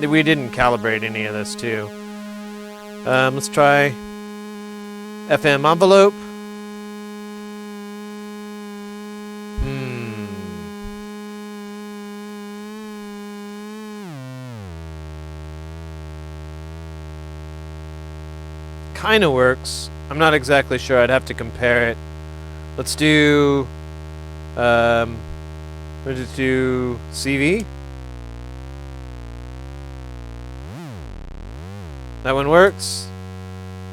we didn't calibrate any of this too. Let's try FM envelope. kind of works. I'm not exactly sure. I'd have to compare it. Let's do... let's just do CV. That one works.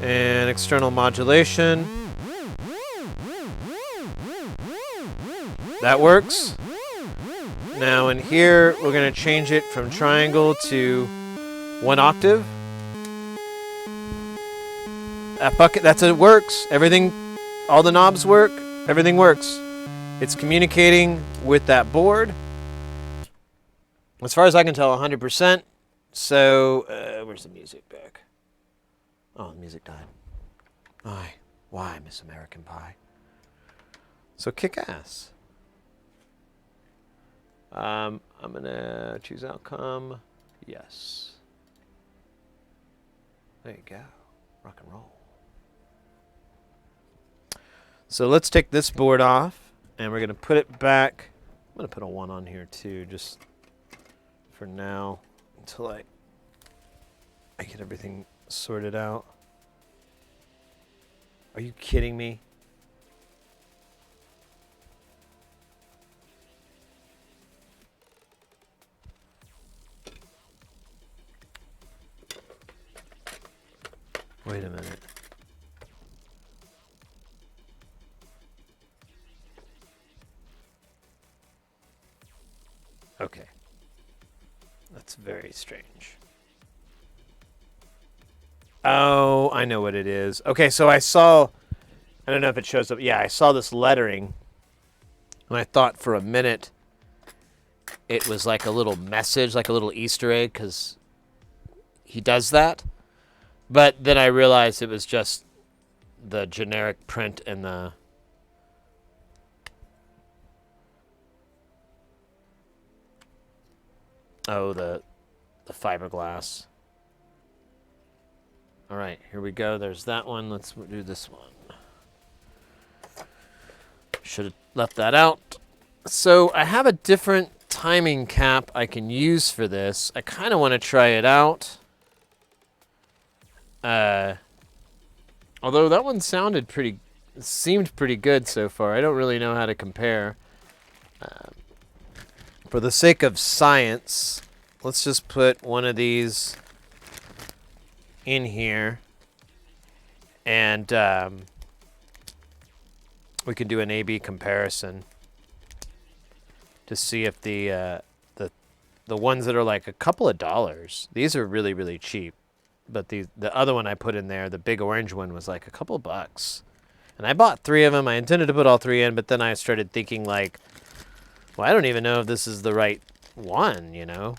And external modulation. That works. Now in here, we're going to change it from triangle to 1 octave. That bucket, it works. Everything, all the knobs work. Everything works. It's communicating with that board. As far as I can tell, 100%. So, where's the music back? Oh, the music died. Why, Miss American Pie? So kick ass. I'm gonna choose outcome. Yes. There you go. Rock and roll. So let's take this board off, and we're gonna put it back. I'm gonna put a 1 on here too, just for now, until I get everything sorted out. Are you kidding me? Wait a minute. Okay. That's very strange. Oh, I know what it is. Okay, so I saw... I don't know if it shows up. Yeah, I saw this lettering. And I thought for a minute it was like a little message, like a little Easter egg, because he does that. But then I realized it was just the generic print and the... Oh, the fiberglass. All right, here we go. There's that one. Let's do this one. Should have left that out. So I have a different timing cap I can use for this. I kind of want to try it out. Although that one seemed pretty good so far. I don't really know how to compare. For the sake of science, let's just put one of these in here, and we can do an A/B comparison to see if the ones that are like a couple of dollars, these are really, really cheap. But the other one I put in there, the big orange one, was like a couple bucks. And I bought 3 of them. I intended to put all 3 in, but then I started thinking like, well, I don't even know if this is the right one, you know?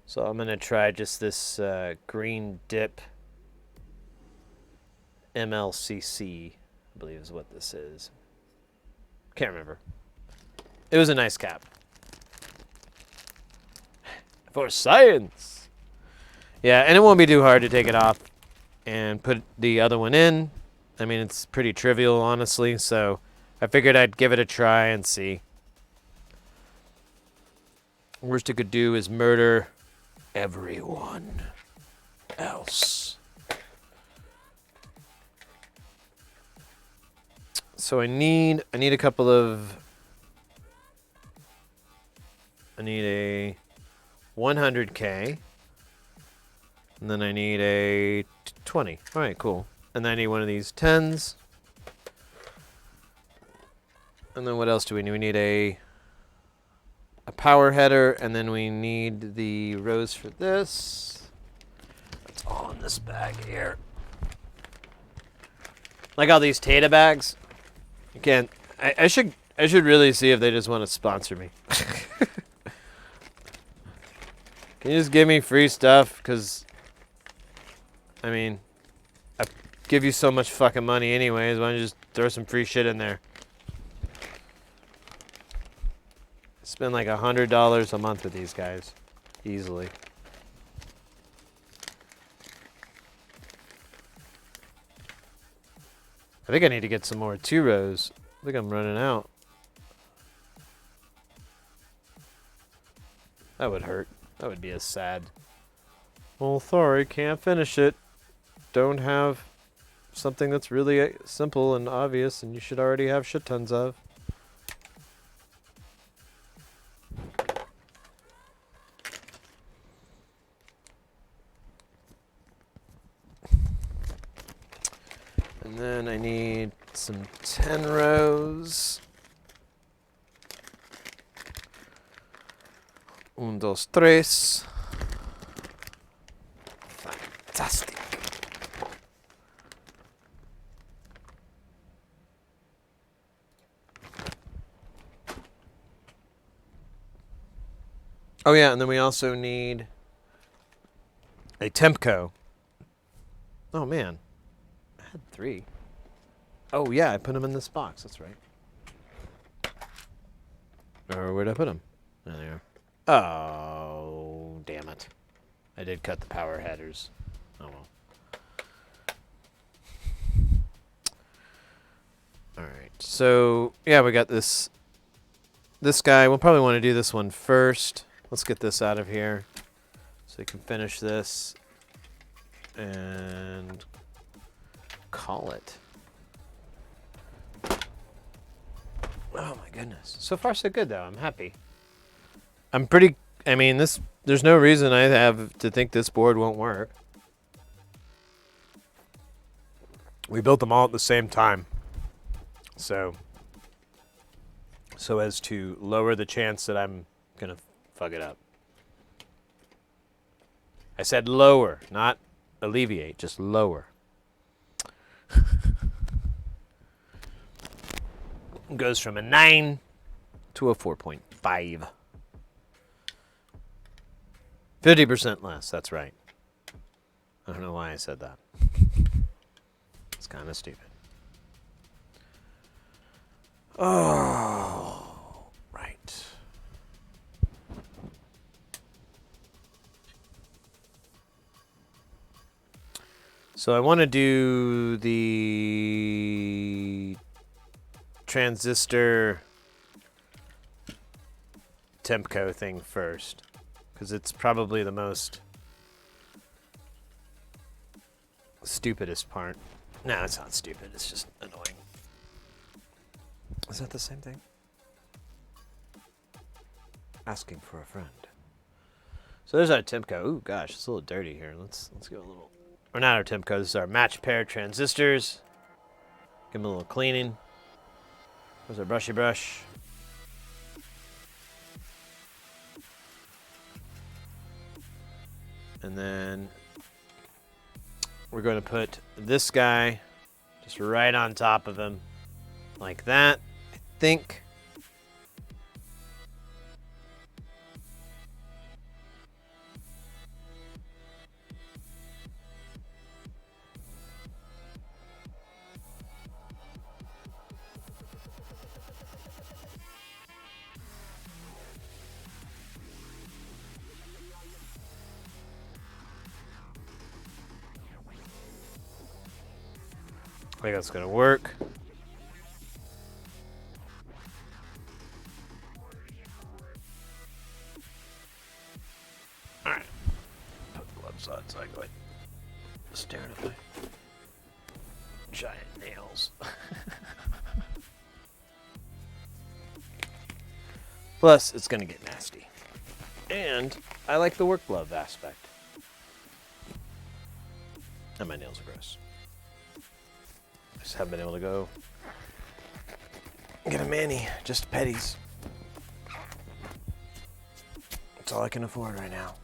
So I'm going to try just this green dip MLCC, I believe is what this is. Can't remember. It was a nice cap. For science! Yeah, and it won't be too hard to take it off and put the other one in. I mean, it's pretty trivial, honestly, so I figured I'd give it a try and see. Worst it could do is murder everyone else. So I need a couple of... I need a 100K. And then I need a 20. All right, cool. And then I need one of these 10s. And then what else do we need? We need a power header, and then we need the rows for this. That's all in this bag here. Like all these Tata bags. Again, I should really see if they just want to sponsor me. Can you just give me free stuff? Because, I mean, I give you so much fucking money anyways. Why don't you just throw some free shit in there? Spend like $100 a month with these guys. Easily. I think I need to get some more 2 rows. I think I'm running out. That would hurt. That would be a sad. Well, sorry, can't finish it. Don't have something that's really simple and obvious and you should already have shit tons of. And then I need some 10 rows. 1, 2, 3. Fantastic. Oh yeah, and then we also need a Tempco. Oh man, I had 3. Oh yeah, I put them in this box, that's right. Or where'd I put them? There they are. Oh, damn it. I did cut the power headers. Oh well. Alright, so yeah, we got this guy. We'll probably want to do this one first. Let's get this out of here so we can finish this and call it. Oh my goodness. So far so good though. I'm happy. I'm pretty, I mean, there's no reason I have to think this board won't work. We built them all at the same time. So as to lower the chance that I'm going to fuck it up. I said lower, not alleviate, just lower. It goes from a 9 to a 4.5. 50% less, that's right. I don't know why I said that. It's kind of stupid. Oh, right. So I want to do the transistor Tempco thing first, because it's probably the most stupidest part. No, it's not stupid. It's just annoying. Is that the same thing? Asking for a friend. So there's our Tempco. Ooh, gosh, it's a little dirty here. Let's go a little. Or not our Tempco. This is our match pair transistors. Give them a little cleaning. There's our brushy brush. And then we're going to put this guy just right on top of him, like that, I think. I think that's going to work. All right. Put the gloves on so I go ahead and stare at my giant nails. Plus, it's going to get nasty. And I like the work glove aspect. And my nails are gross. I just haven't been able to go get a mani, just petties. That's all I can afford right now.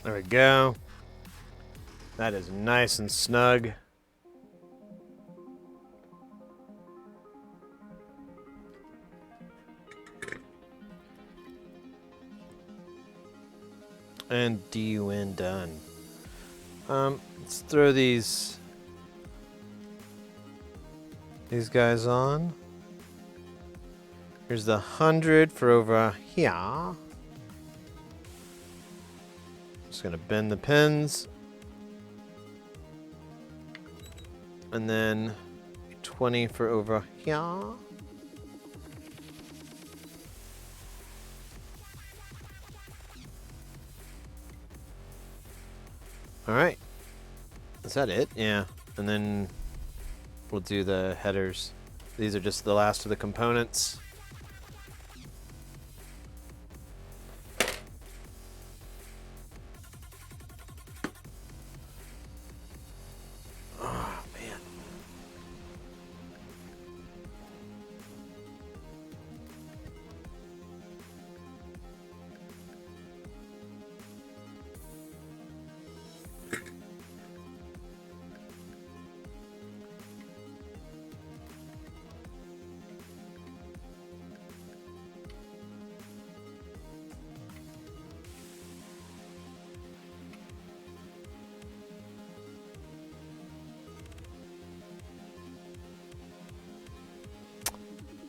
There we go. That is nice and snug. And DUN done. Let's throw these guys on. Here's the 100 for over here. Just gonna bend the pins. And then 20 for over here. All right. Is that it? Yeah. And then we'll do the headers. These are just the last of the components. Oh, man.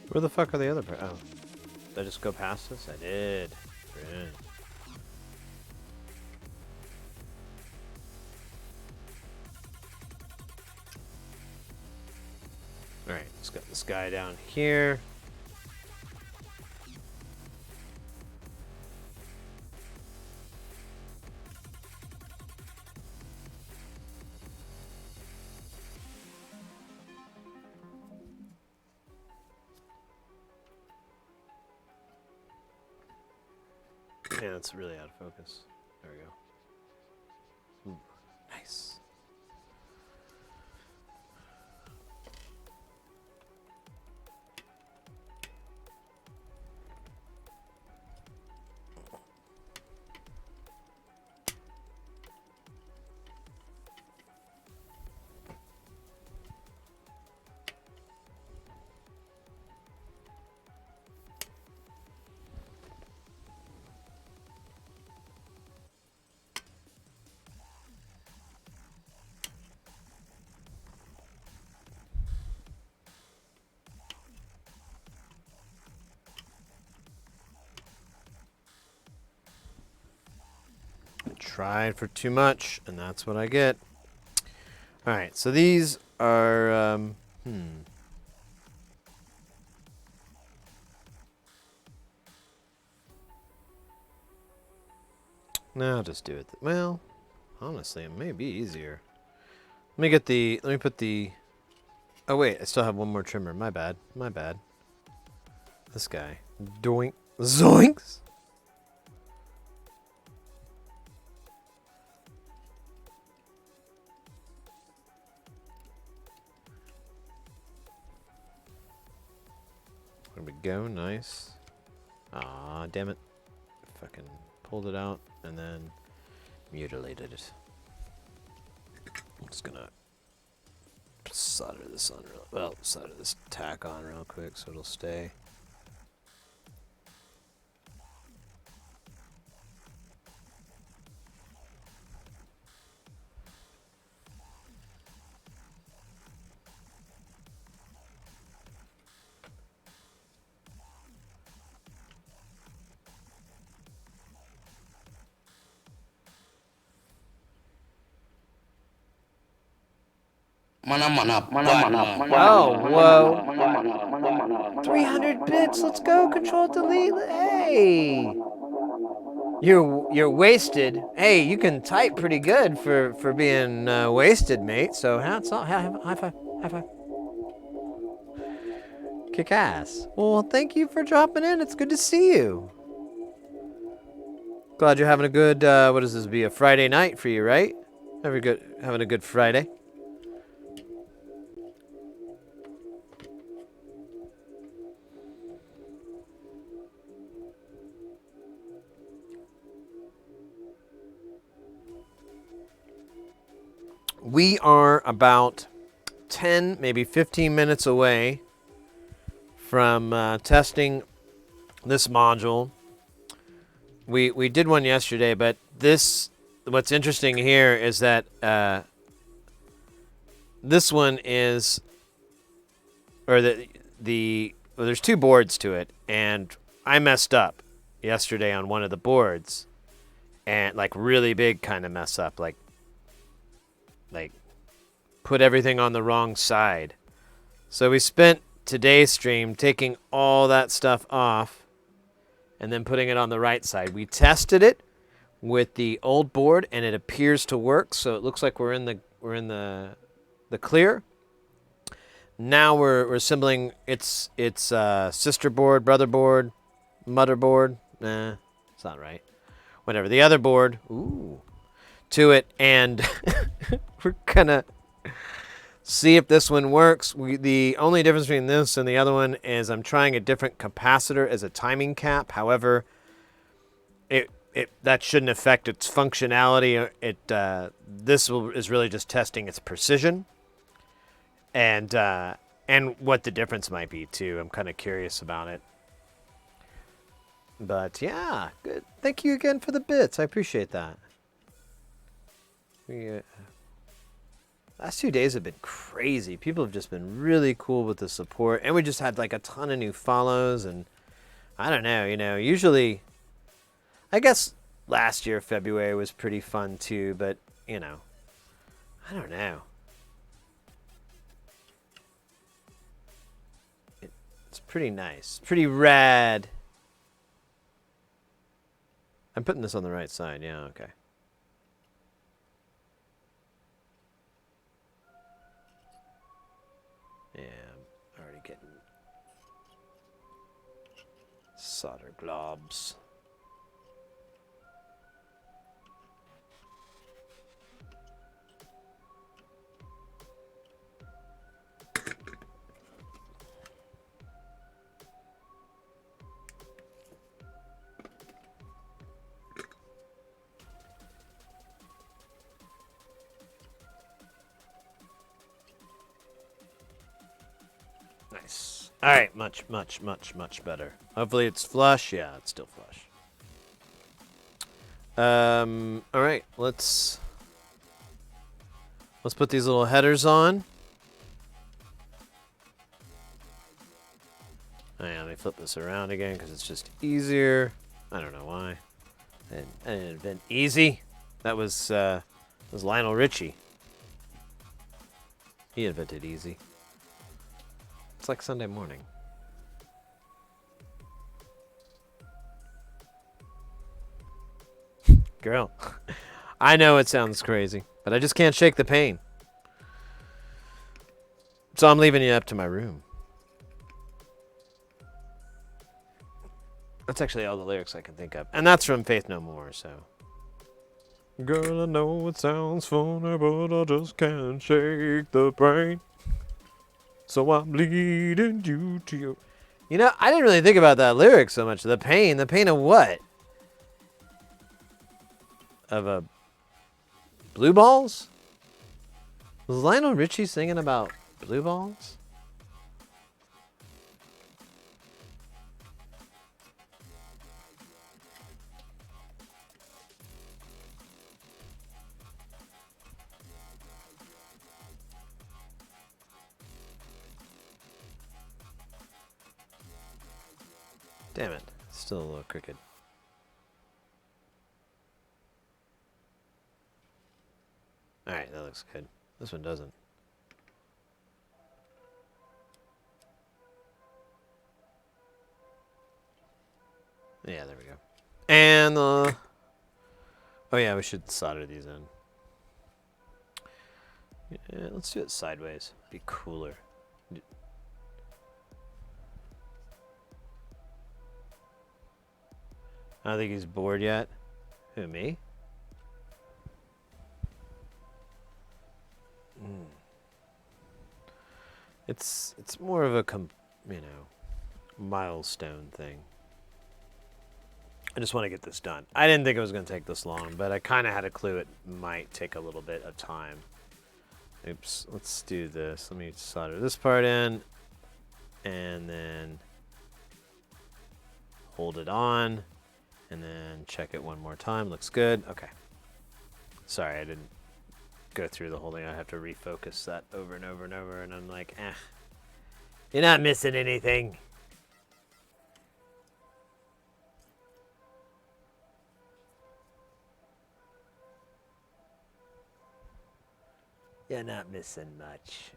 Where the fuck are the other oh. Did I just go past this? I did. Brilliant. Alright, let's get this guy down here. Yeah, it's really out of focus. There we go. Ooh, nice. Tried for too much, and that's what I get. All right, so these are, No, I'll just do it. Well, honestly, it may be easier. Let me put the, oh wait, I still have one more trimmer. My bad. This guy. Doink. Zoinks! There we go, nice. Aw, damn it. Fucking pulled it out and then mutilated it. I'm just gonna solder this on solder this tack on real quick so it'll stay. Oh, whoa. 300 bits, let's go, Control Delete, hey! You're wasted. Hey, you can type pretty good for being wasted, mate, so high five. Kick ass. Well, thank you for dropping in, it's good to see you. Glad you're having a good, what does this be, a Friday night for you, right? Having a good Friday. We are about 10, maybe 15 minutes away from testing this module. We did one yesterday, but what's interesting here is that this one is, or well, there's two boards to it, and I messed up yesterday on one of the boards, and like really big kind of mess up, like put everything on the wrong side. So we spent today's stream taking all that stuff off and then putting it on the right side. We tested it with the old board and it appears to work, so it looks like we're in the clear. Now we're assembling its sister board, brother board, mother board. Nah, it's not right. Whatever. The other board, to it, and we're gonna see if this one works. The only difference between this and the other one is I'm trying a different capacitor as a timing cap. However, that shouldn't affect its functionality. This is really just testing its precision. And what the difference might be too. I'm kind of curious about it. But yeah, good. Thank you again for the bits. I appreciate that. Last 2 days have been crazy. People have just been really cool with the support, and we just had like a ton of new follows. And I don't know, usually, I guess last year February was pretty fun too. But I don't know. It's pretty nice. Pretty rad. I'm putting this on the right side. Yeah, okay. Yeah, I'm already getting solder globs. Nice. All right, much better. Hopefully it's flush. Yeah, it's still flush. All right, let's put these little headers on. Let me flip this around again because it's just easier. I don't know why. I didn't invent easy. That was Lionel Richie. He invented easy. It's like Sunday morning. Girl, I know it sounds crazy, but I just can't shake the pain. So I'm leaving you up to my room. That's actually all the lyrics I can think of. And that's from Faith No More, so. Girl, I know it sounds funny, but I just can't shake the pain. So I'm leading you to your... I didn't really think about that lyric so much. The pain. The pain of what? Of a... blue balls? Was Lionel Richie singing about blue balls? Damn it. Still a little crooked. Alright, that looks good. This one doesn't. Yeah, there we go. And oh yeah, we should solder these in. Yeah, let's do it sideways. Be cooler. I don't think he's bored yet. Who, me? It's more of a milestone thing. I just want to get this done. I didn't think it was going to take this long, but I kind of had a clue it might take a little bit of time. Oops, let's do this. Let me solder this part in, and then hold it on, and then check it one more time. Looks good. Okay. Sorry, I didn't go through the whole thing. I have to refocus that over and over and over, and I'm like, you're not missing anything. You're not missing much.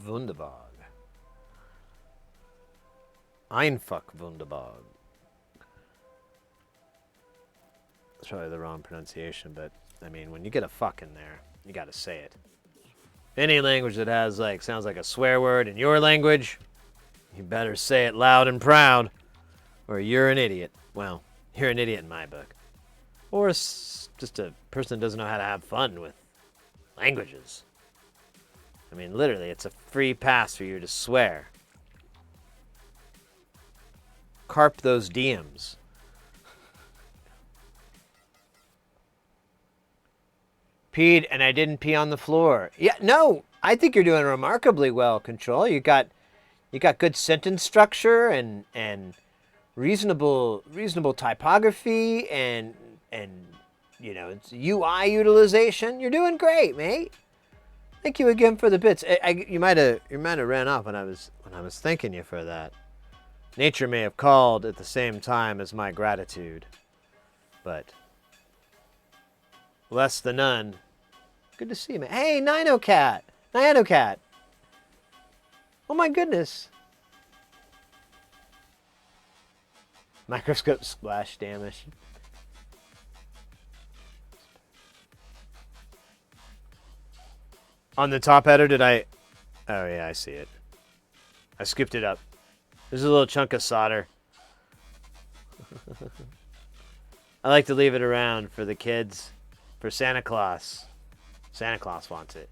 Wunderbar. Einfach wunderbar. That's probably the wrong pronunciation, but I mean, when you get a fuck in there, you gotta say it. Any language that has, like, sounds like a swear word in your language, you better say it loud and proud, or you're an idiot. Well, you're an idiot in my book. Or just a person that doesn't know how to have fun with languages. I mean, literally, it's a free pass for you to swear. Carp those DMs. Peed and I didn't pee on the floor. Yeah, no, I think you're doing remarkably well, Control. You got good sentence structure and reasonable typography and you know, it's UI utilization. You're doing great, mate. Thank you again for the bits. You might have ran off when I was thanking you for that. Nature may have called at the same time as my gratitude, but less than none. Good to see you, man. Hey, Ninocat. Oh my goodness. Microscope splash damage. On the top header, did I? Oh yeah, I see it. I scooped it up. There's a little chunk of solder. I like to leave it around for the kids. For Santa Claus. Santa Claus wants it.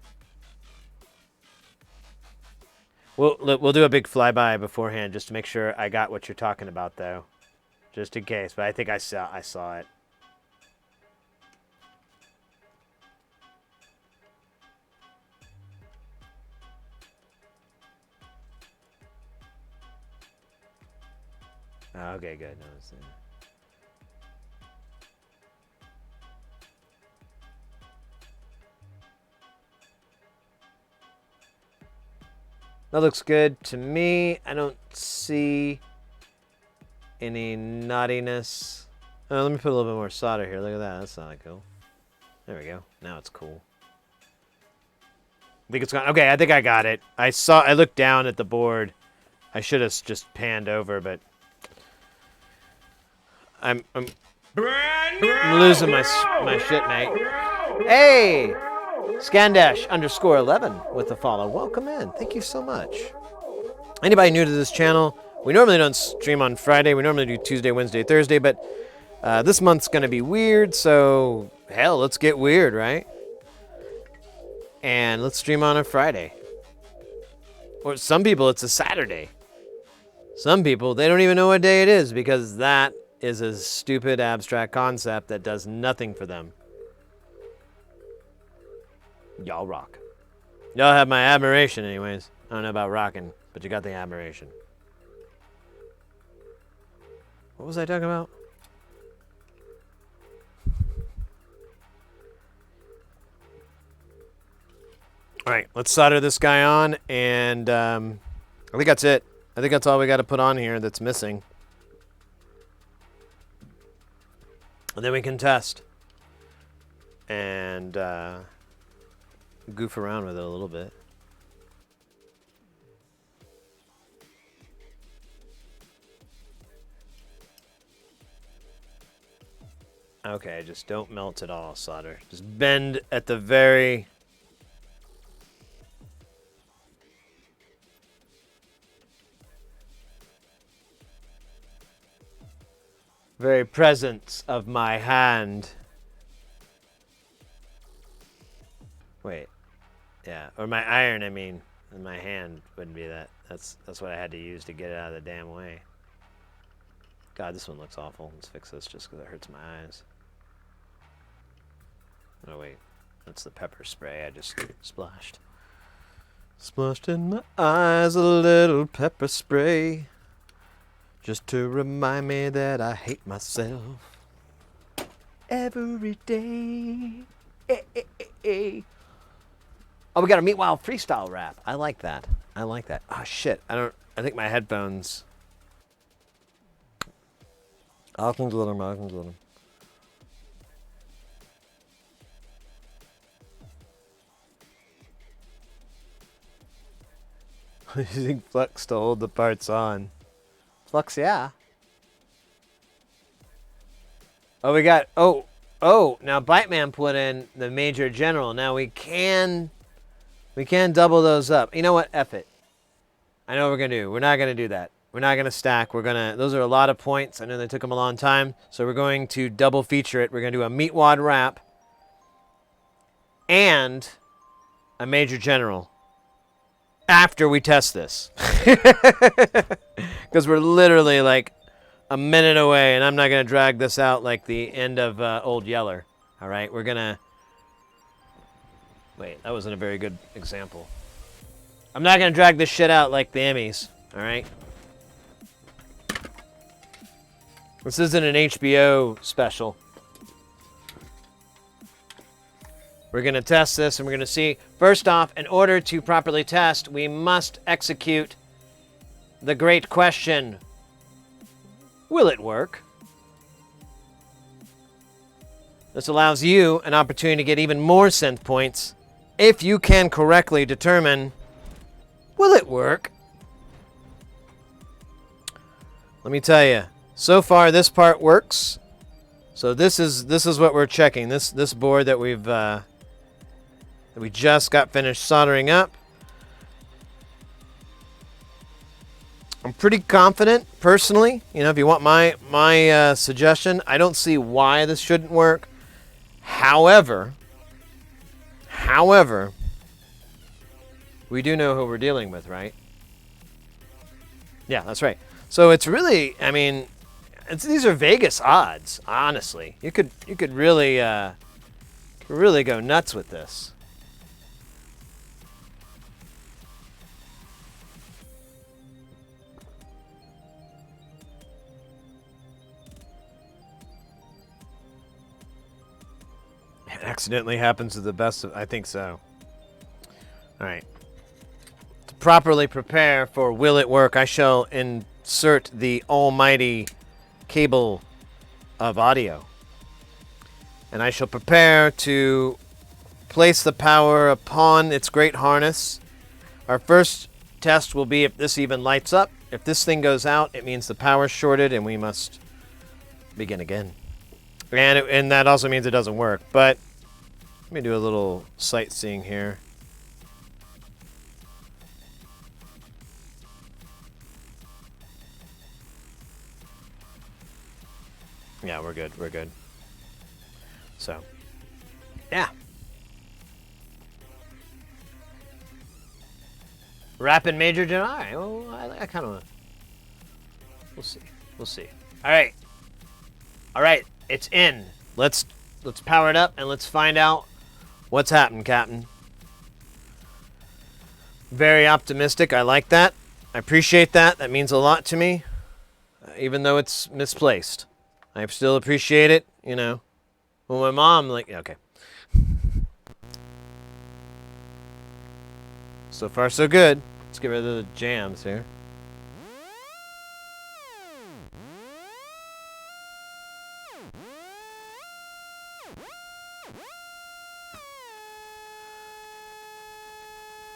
We'll do a big flyby beforehand just to make sure I got what you're talking about, though. Just in case, but I think I saw it. Oh, okay, good. No, that looks good to me. I don't see any naughtiness. Oh, let me put a little bit more solder here. Look at that. That's not cool. There we go. Now it's cool. I think it's gone. Okay, I think I got it. I looked down at the board. I should have just panned over, but I'm losing my shit, mate. Hey! Scandash_11 with the follow. Welcome in. Thank you so much. Anybody new to this channel, we normally don't stream on Friday. We normally do Tuesday, Wednesday, Thursday, but this month's going to be weird, so hell, let's get weird, right? And let's stream on a Friday. Or some people, it's a Saturday. Some people, they don't even know what day it is because that is a stupid abstract concept that does nothing for them. Y'all rock. Y'all have my admiration anyways. I don't know about rocking, but you got the admiration. What was I talking about? All right, let's solder this guy on, and I think that's it. I think that's all we got to put on here that's missing. And then we can test. And goof around with it a little bit. Okay, just don't melt at all, solder. Just bend at the very presence of my hand. Wait. Yeah, or my iron, I mean, in my hand wouldn't be that. That's what I had to use to get it out of the damn way. God, this one looks awful. Let's fix this just because it hurts my eyes. Oh, wait. That's the pepper spray I just splashed. Splashed in my eyes a little pepper spray. Just to remind me that I hate myself. Every day. Oh, we got a Meat Wild freestyle rap. I like that. I like that. Oh, shit. I think my headphones... I can get him. I can get him. Using flux to hold the parts on. Flux, yeah. Oh, we got... Oh, now Biteman put in the Major General. Now we can double those up. You know what? F it. I know what we're going to do. We're not going to do that. We're not going to stack. Those are a lot of points. I know they took them a long time. So we're going to double feature it. We're going to do a Meat Wad wrap and a Major General after we test this. Because we're literally like a minute away, and I'm not going to drag this out like the end of Old Yeller. All right? We're going to... Wait, that wasn't a very good example. I'm not going to drag this shit out like the Emmys. All right? This isn't an HBO special. We're going to test this, and we're going to see. First off, in order to properly test, we must execute the great question. Will it work? This allows you an opportunity to get even more synth points if you can correctly determine, will it work? Let me tell you. So far, this part works. So this is what we're checking. This board that we just got finished soldering up. I'm pretty confident, personally. You know, if you want my suggestion, I don't see why this shouldn't work. However, we do know who we're dealing with, right? Yeah, that's right. So it's really, I mean, these are Vegas odds, honestly. You could really go nuts with this. It accidentally happens to the best of, I think so. All right. To properly prepare for will it work, I shall insert the almighty cable of audio. And I shall prepare to place the power upon its great harness. Our first test will be if this even lights up. If this thing goes out, it means the power's shorted and we must begin again. And that also means it doesn't work. But let me do a little sightseeing here. Yeah, we're good. We're good. So, yeah. Rapid Major General. All right. Well, I kind of... We'll see. We'll see. All right. All right. It's in. Let's power it up and let's find out what's happened, Captain. Very optimistic. I like that. I appreciate that. That means a lot to me, even though it's misplaced. I still appreciate it, you know. Well, my mom, like, okay. So far, so good. Let's get rid of the jams here.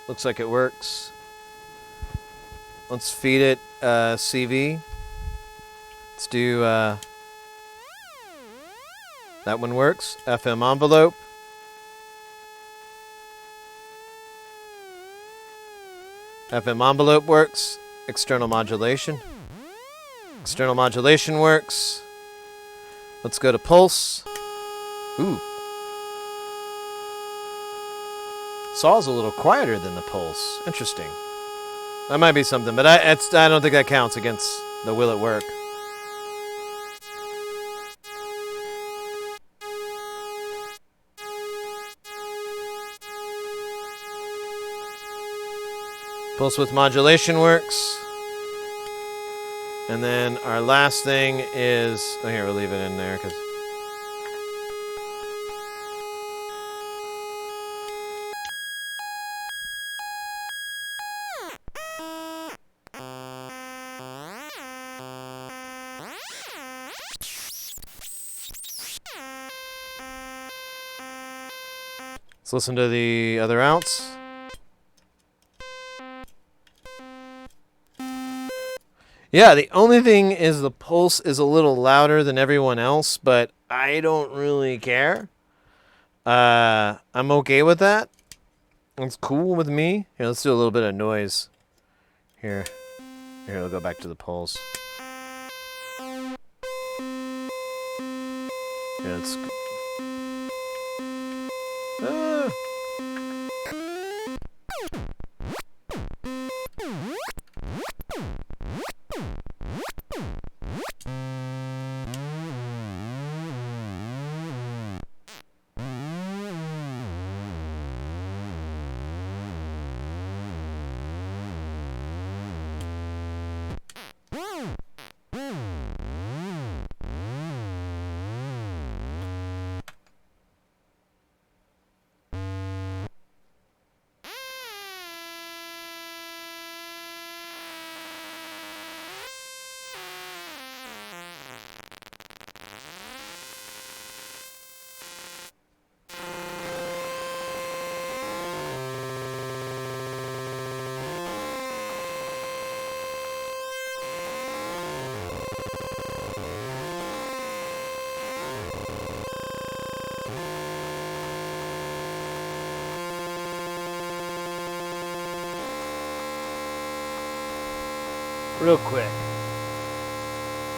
Looks like it works. Let's feed it CV. Let's do... that one works. FM envelope. FM envelope works. External modulation. External modulation works. Let's go to pulse. Ooh. Saw's a little quieter than the pulse. Interesting. That might be something, but I don't think that counts against the will it work. Pulse width modulation works. And then our last thing is, oh here, we'll leave it in there because let's listen to the other outs. Yeah, the only thing is the pulse is a little louder than everyone else, but I don't really care. I'm okay with that. It's cool with me. Here, let's do a little bit of noise. Here, we'll go back to the pulse. Yeah, let's... Real quick.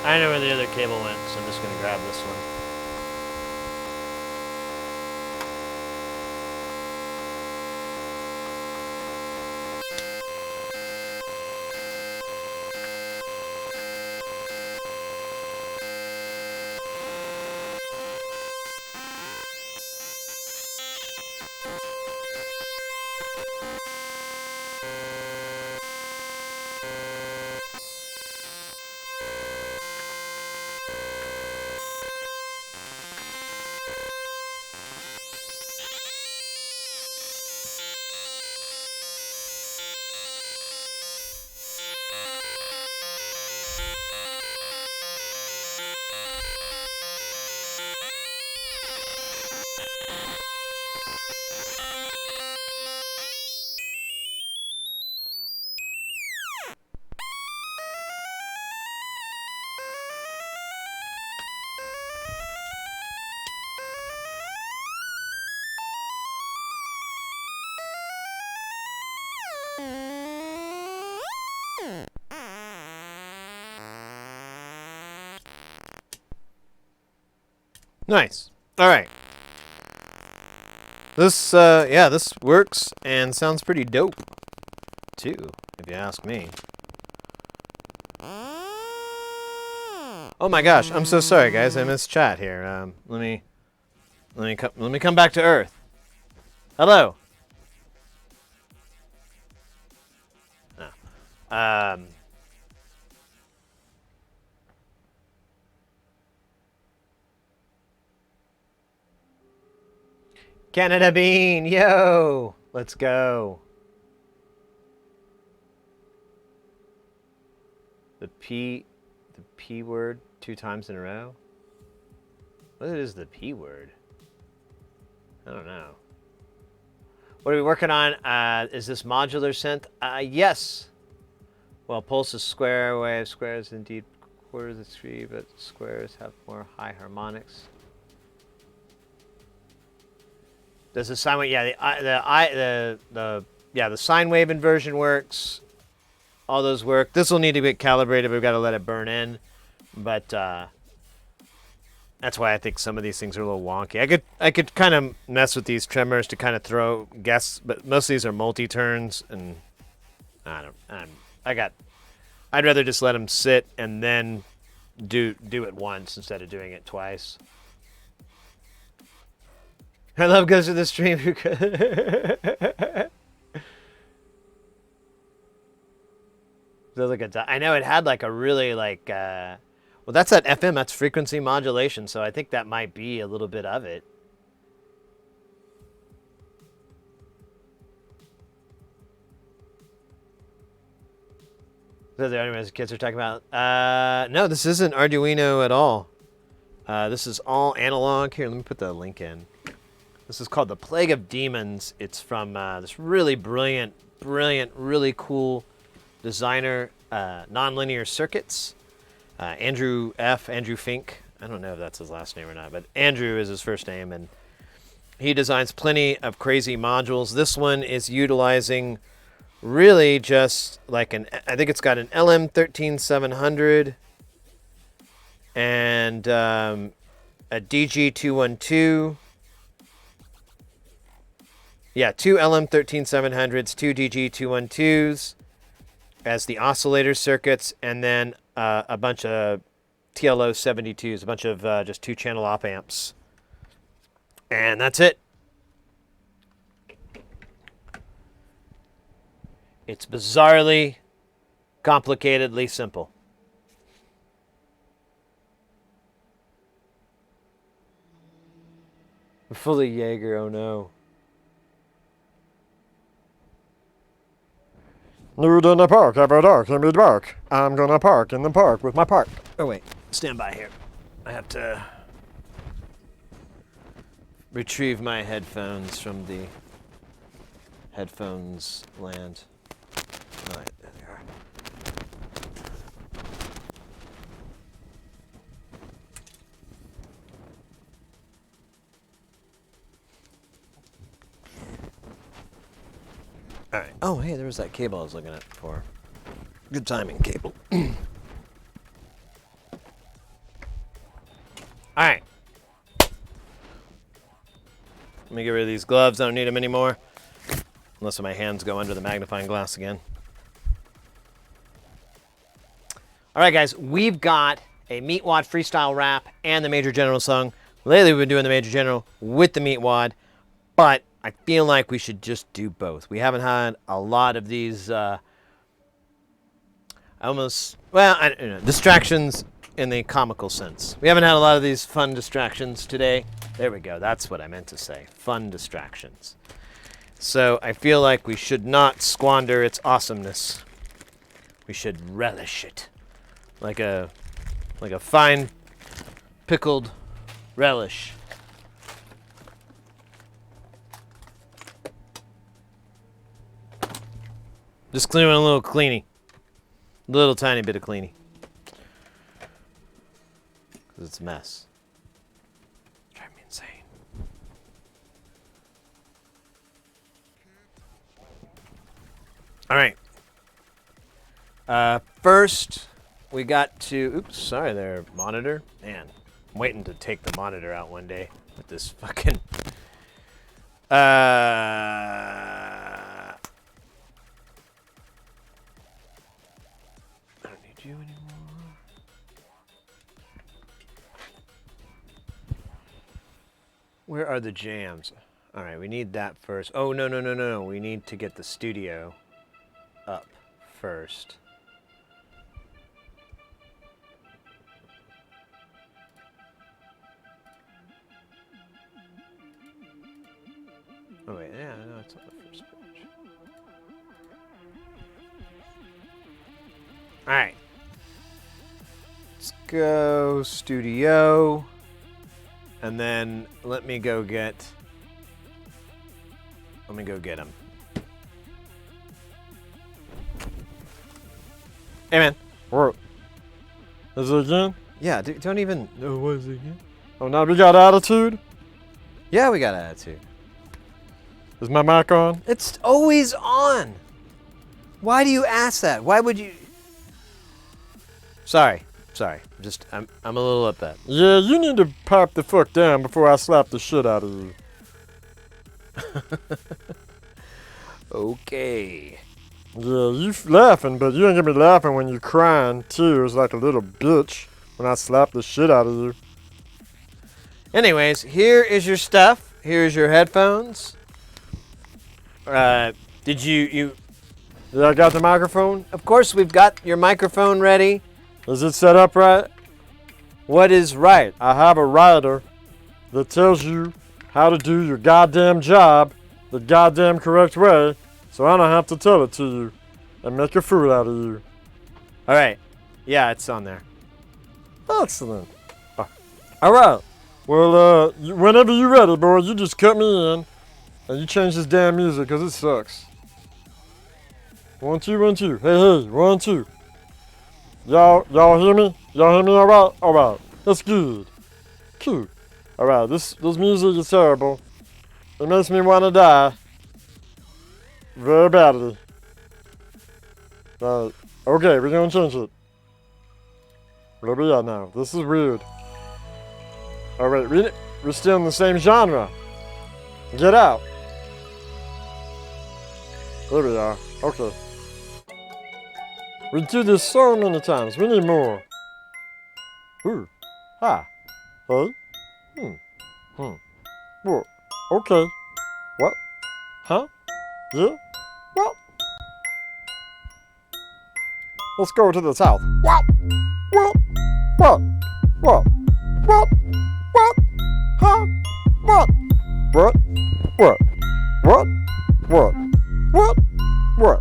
I know where the other cable went, so I'm just going to grab this one. Nice. All right. This, yeah, this works and sounds pretty dope, too, if you ask me. Oh my gosh, I'm so sorry, guys. I missed chat here. Let me come back to Earth. Hello. No. Canada Bean, yo! Let's go. The P word 2 times in a row? What is the P word? I don't know. What are we working on? Is this modular synth? Yes. Well, pulse is square wave. Squares indeed quarters of 3, but squares have more high harmonics. Does the sine wave? Yeah, the sine wave inversion works. All those work. This will need to get calibrated. We've got to let it burn in. But That's why I think some of these things are a little wonky. I could kind of mess with these trimmers to kind of throw guess, but most of these are multi-turns, and I'd rather just let them sit and then do it once instead of doing it twice. I love goes to the stream because I know it had like a really like well, that's that FM, that's frequency modulation, so I think that might be a little bit of it. Is that the only ones the kids are talking about? No, this isn't Arduino at all. This is all analog. Here, let me put the link in. This is called The Plague of Demons. It's from this really brilliant, really cool designer, Nonlinear Circuits. Andrew Fink. I don't know if that's his last name or not, but Andrew is his first name, and he designs plenty of crazy modules. This one is utilizing really just like I think it's got an LM13700 and a DG212. Yeah, two LM13700s, two DG212s as the oscillator circuits, and then a bunch of TLO 72s, a bunch of just 2-channel op amps. And that's it. It's bizarrely, complicatedly simple. Fully Jaeger, oh no. Nude in the park, after dark, in mid-bark. I'm gonna park in the park with my park. Oh wait, stand by here. I have to retrieve my headphones from the headphones land. All right, there they are. All right. Oh, hey, there was that cable I was looking at before. Good timing, cable. All right. Let me get rid of these gloves. I don't need them anymore. Unless my hands go under the magnifying glass again. All right, guys. We've got a Meat Wad freestyle rap and the Major General song. Lately, we've been doing the Major General with the Meat Wad, but I feel like we should just do both. We haven't had a lot of these distractions in the comical sense. We haven't had a lot of these fun distractions today. There we go. That's what I meant to say. Fun distractions. So I feel like we should not squander its awesomeness. We should relish it. Like a fine pickled relish. Just cleaning a little cleany. Little tiny bit of cleany. Because it's a mess. It's driving me insane. All right. First, we got to... Oops, sorry there, monitor. Man, I'm waiting to take the monitor out one day with this fucking... you anymore. Where are the jams? All right, we need that first. Oh, no. We need to get the studio up first. Oh, wait, yeah, no, it's on the first page. All right. Let's go studio, and then let me go get him. Hey man. What? Is it again? Yeah, don't even. Oh, what is it again? Oh, now we got attitude? Yeah, we got attitude. Is my mic on? It's always on. Why do you ask that? Why would you? Sorry. Sorry. I'm a little upset. Yeah, you need to pipe the fuck down before I slap the shit out of you. Okay. Yeah, you laughing, but you ain't gonna be laughing when you crying tears like a little bitch when I slap the shit out of you. Anyways, here is your stuff. Here's your headphones. Did you... Yeah, I got the microphone. Of course, we've got your microphone ready. Is it set up right? What is right? I have a writer that tells you how to do your goddamn job the goddamn correct way, so I don't have to tell it to you and make a fool out of you. All right. Yeah, it's on there. Excellent. All right. Well, whenever you're ready, boy, you just cut me in and you change this damn music because it sucks. 1, 2, 1, 2. Hey, 1, 2. Y'all hear me? Y'all hear me all right? All right. That's good. Cool. All right. This music is terrible. It makes me want to die. Very badly. Okay, we're going to change it. Where we at now? This is weird. All right, we're still in the same genre. Get out. There we are. Okay. We do this so many times. We need more. Ooh. Hi. Hey. What? Okay. What? Huh? Yeah? What? Let's go to the south. What? What? What? What? What? What? Huh? What? What? What? What? What? What?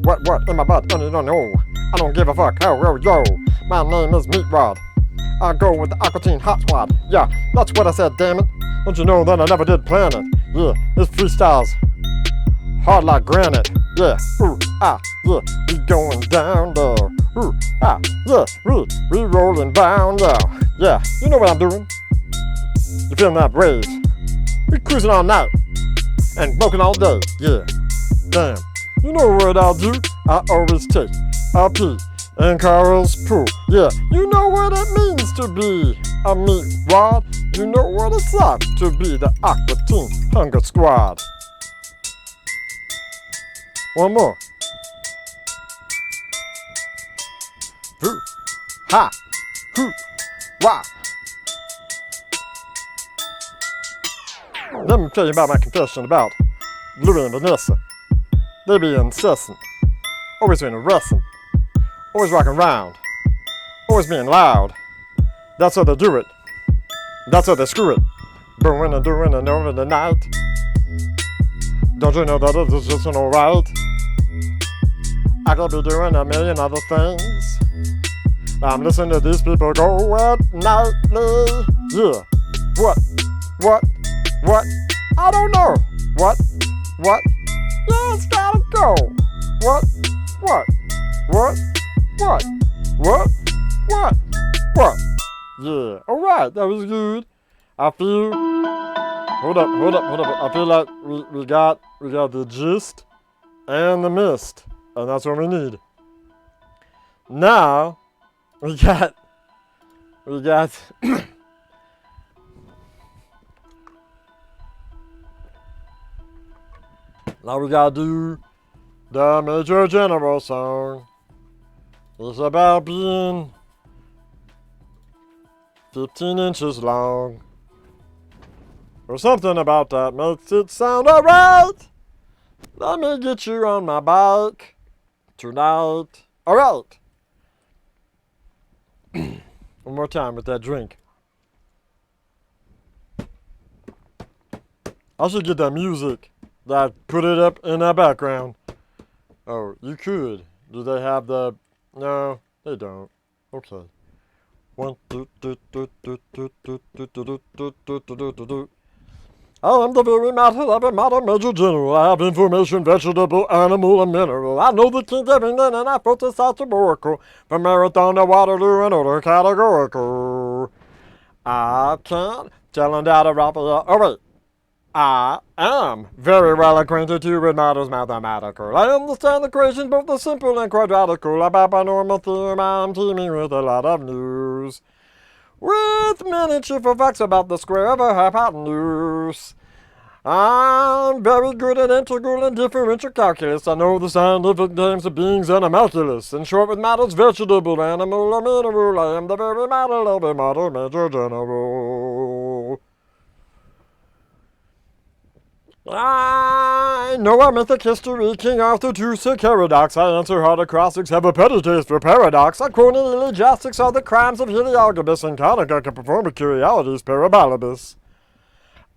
What? What in my butt? I don't know. I don't give a fuck. Oh, yo. My name is Meatwad. I go with the Aqua Teen Hot Squad. Yeah, that's what I said, damn it. Don't you know that I never did plan it? Yeah, it's freestyles. Hard like granite. Yeah, ooh, yeah. We going down there. Ooh, yeah, we rolling down there. Yeah, you know what I'm doing. You feeling that rage? We cruising all night. And broken all day. Yeah, damn. You know what I'll do? I always take a pee in Carl's pool. Yeah, you know what it means to be a meat wad. You know what it's like to be the Aqua Teen Hunger Squad. One more. Hoo, ha, hoo, wah. Let me tell you about my confession about Louie and Vanessa. They be incessant, always being wrestling, always rocking around, always being loud. That's how they do it. That's how they screw it. Booing and doing and over the night. Don't you know that it is just an alright? I could be doing a million other things. I'm listening to these people go at nightly. Yeah. What? I don't know. What? Yeah, it's gotta go. What? Yeah, alright, that was good. I feel, hold up. I feel like we got the gist and the mist, and that's what we need. Now, we got, now we gotta do the Major General song. It's about being 15 inches long. Or something about that makes it sound alright. Let me get you on my bike tonight. Alright. One more time with that drink. I should get that music. That put it up in that background. Oh, you could. Do they have the... No, they don't. Okay. 1, 2, 2, 2, 2, 2, 2, 2, 2, 2, 2, 2. I am the very matter Major General. I have information, vegetable, animal, and mineral. I know the king's everything, and I photosynthesize the oracle. From Marathon to Waterloo and other categorical. I can't tell them that a rapper. Oh, wait. I am very well acquainted too with matters mathematical. I understand equations both the simple and quadratical. About my normal theorem, I'm teeming with a lot of news. With many cheerful facts about the square of a hypotenuse. I'm very good at integral and differential calculus. I know the scientific names of beings and calculus. In short, with matters vegetable, animal, or mineral, I am the very matter of a matter major general. I know our mythic history, King Arthur to Sir Caradox. I answer hard acrostics, have a petty taste for paradox. I quote elegiastics are the crimes of Heliogabus, and Conica can perform a curialities parabolibus.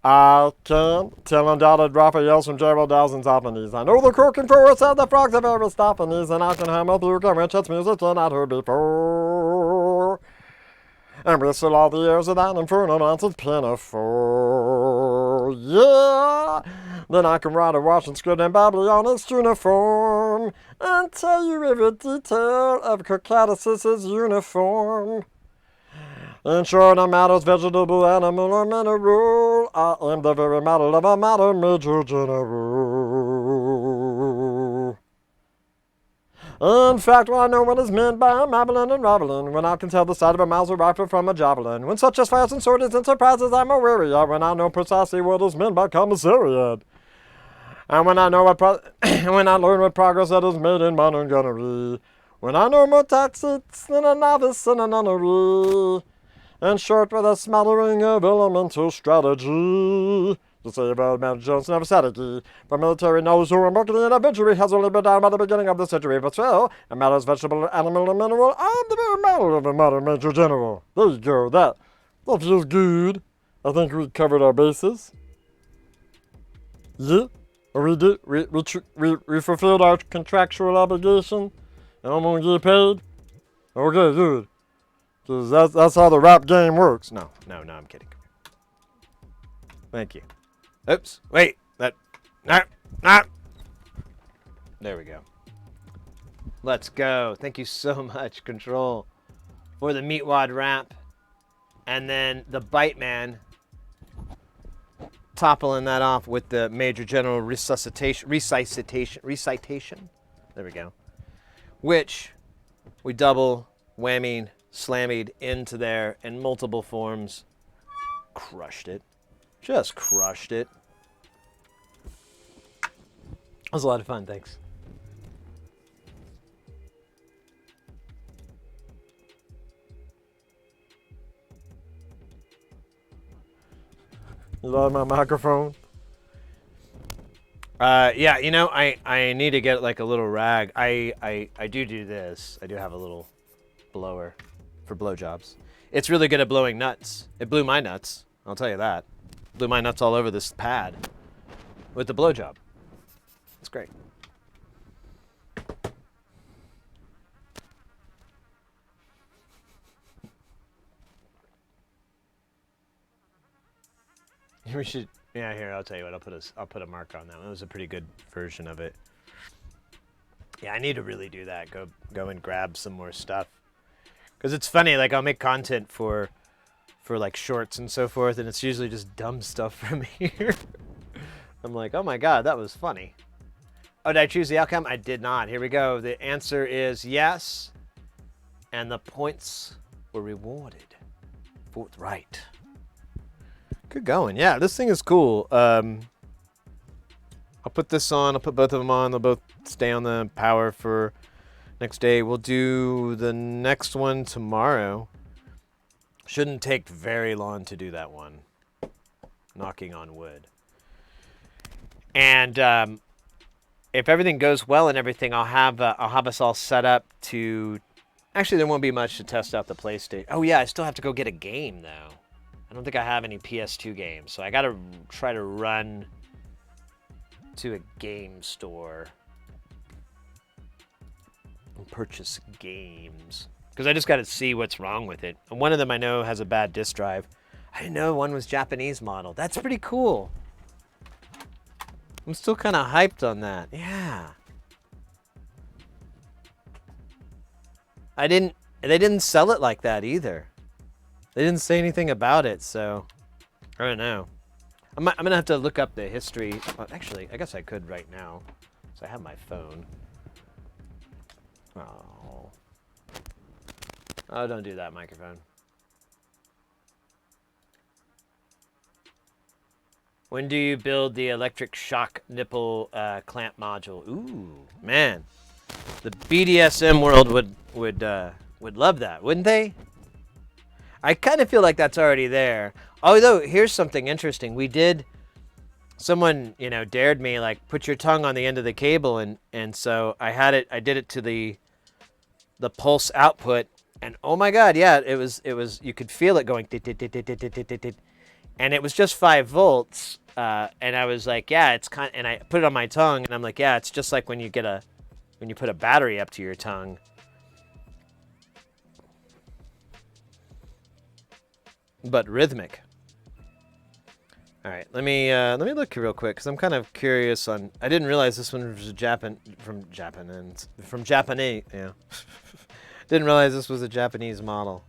I can tell undoubted Raphaels from Gerald Dowson's Ophanes. I know the croaking forest of the frogs of Aristophanes, and I can hammer through Convention's music and I'd heard before. And whistle all the airs of that infernal nonsense pinafore. Yeah! Then I can write a Washington script in Babylonish uniform and tell you every detail of Caucasus's uniform. In short, no matters vegetable, animal, or mineral, I am the very matter of a matter major general. In fact, I know what is meant by mabbling and raveling, when I can tell the sight of a Mauser rifle from a javelin. When such as fires and swords and surprises I'm aweary of, when I know precisely what is meant by commissariat. And when I know when I learn what progress that is made in modern gunnery. When I know more tactics than a novice in a nunnery. In short, with a smattering of elemental strategy. To say about Mount Jones never strategy. For military knowledge or marketing and adventure has only been down by the beginning of the century. But still, it matters vegetable, animal, and mineral. I'm the very matter of a modern major general. There you go. That feels good. I think we covered our bases. Yeah, we did. We fulfilled our contractual obligation, and I'm gonna get paid. Okay, good. Cause that's how the rap game works. No, I'm kidding. Thank you. Oops, wait, no. There we go. Let's go. Thank you so much, Control, for the Meatwad rap. And then the Bite Man toppling that off with the Major General recitation. There we go. Which we double whammied, slammied into there in multiple forms. Crushed it. Just crushed it. That was a lot of fun, thanks. You love my microphone? Yeah, you know, I need to get like a little rag. I do this. I do have a little blower for blowjobs. It's really good at blowing nuts. It blew my nuts, I'll tell you that. Blew my nuts all over this pad with the blowjob. It's great. We should, yeah. Here, I'll tell you what. I'll put a mark on that one. It was a pretty good version of it. Yeah, I need to really do that. Go and grab some more stuff. Because it's funny. Like I'll make content for like shorts and so forth, and it's usually just dumb stuff from here. I'm like, oh my god, that was funny. Oh, did I choose the outcome? I did not. Here we go. The answer is yes. And the points were rewarded. Forthright. Good going. Yeah, this thing is cool. I'll put this on. I'll put both of them on. They'll both stay on the power for next day. We'll do the next one tomorrow. Shouldn't take very long to do that one. Knocking on wood. And if everything goes well and everything, I'll have us all set up to. Actually, there won't be much to test out the PlayStation. Oh yeah, I still have to go get a game though. I don't think I have any PS2 games, so I gotta try to run to a game store and purchase games. Because I just gotta see what's wrong with it. And one of them I know has a bad disk drive. I didn't know one was Japanese model. That's pretty cool. I'm still kind of hyped on that. Yeah. They didn't sell it like that either. They didn't say anything about it, so I don't know. I'm gonna have to look up the history. Well, actually, I guess I could right now, so I have my phone. Oh, oh, don't do that, microphone. When do you build the electric shock nipple clamp module? Ooh, man, the BDSM world would love that, wouldn't they? I kind of feel like that's already there. Although, here's something interesting. Someone, you know, dared me, like, put your tongue on the end of the cable, and so I did it to the pulse output, and oh my God, yeah, it was, you could feel it going, and it was just 5 volts, and I was like, yeah, it's kind, and I put it on my tongue, and I'm like, yeah, it's just like when you put a battery up to your tongue. But rhythmic. All right, let me look real quick because I'm kind of curious on. I didn't realize this one was from Japanese. Yeah, didn't realize this was a Japanese model,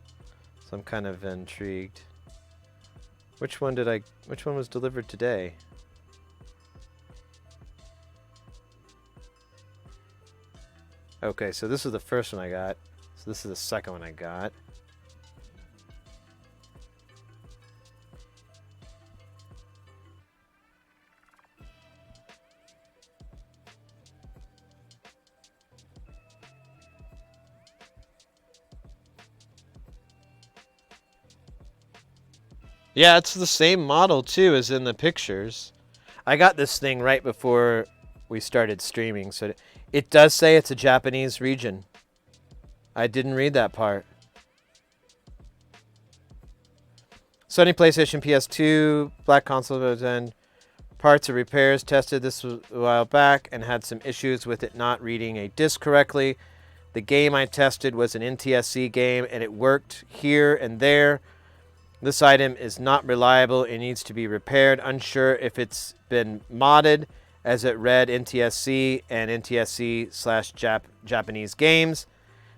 so I'm kind of intrigued. Which one was delivered today? Okay, so this is the first one I got. So this is the second one I got. Yeah, it's the same model too as in the pictures. I got this thing right before we started streaming, so it does say it's a Japanese region. I didn't read that part. Sony PlayStation PS2, Black Console, and parts of repairs tested this a while back and had some issues with it not reading a disc correctly. The game I tested was an NTSC game and it worked here and there. This item is not reliable and needs to be repaired. Unsure if it's been modded as it read NTSC and NTSC/Japanese games.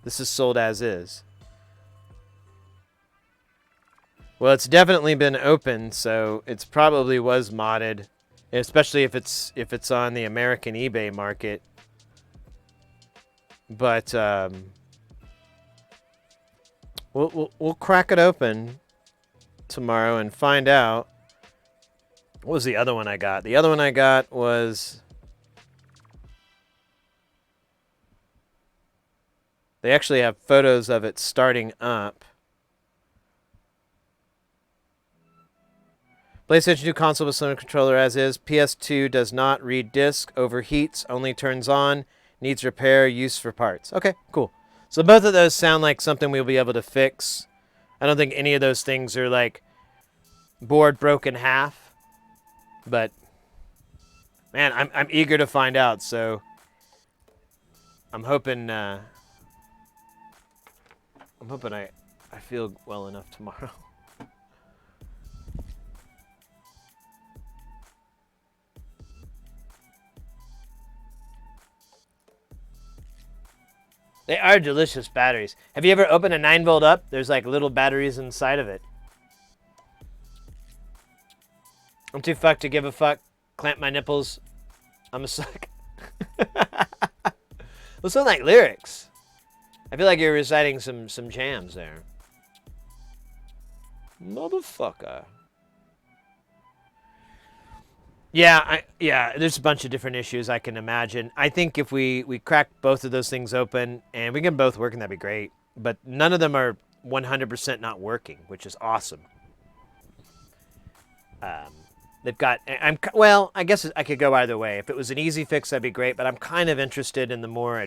This is sold as is. Well, it's definitely been opened, so it's probably was modded, especially if it's on the American eBay market. But we'll crack it open tomorrow and find out. What was the other one I got? The other one I got was, they actually have photos of it starting up. PlayStation 2 console with Sony controller as is. PS2 does not read disc, overheats, only turns on, needs repair, use for parts. Okay, cool. So both of those sound like something we'll be able to fix. I don't think any of those things are like board broken half, but man, I'm eager to find out. So I'm hoping I feel well enough tomorrow. They are delicious batteries. Have you ever opened a 9-volt up? There's like little batteries inside of it. I'm too fucked to give a fuck. Clamp my nipples. I'm a suck. Those sound like lyrics. I feel like you're reciting some jams there. Motherfucker. Yeah, there's a bunch of different issues I can imagine. I think if we crack both of those things open and we can both work, and that'd be great. But none of them are 100% not working, which is awesome. They've got, well, I guess I could go either way. If it was an easy fix, that'd be great. But I'm kind of interested in the more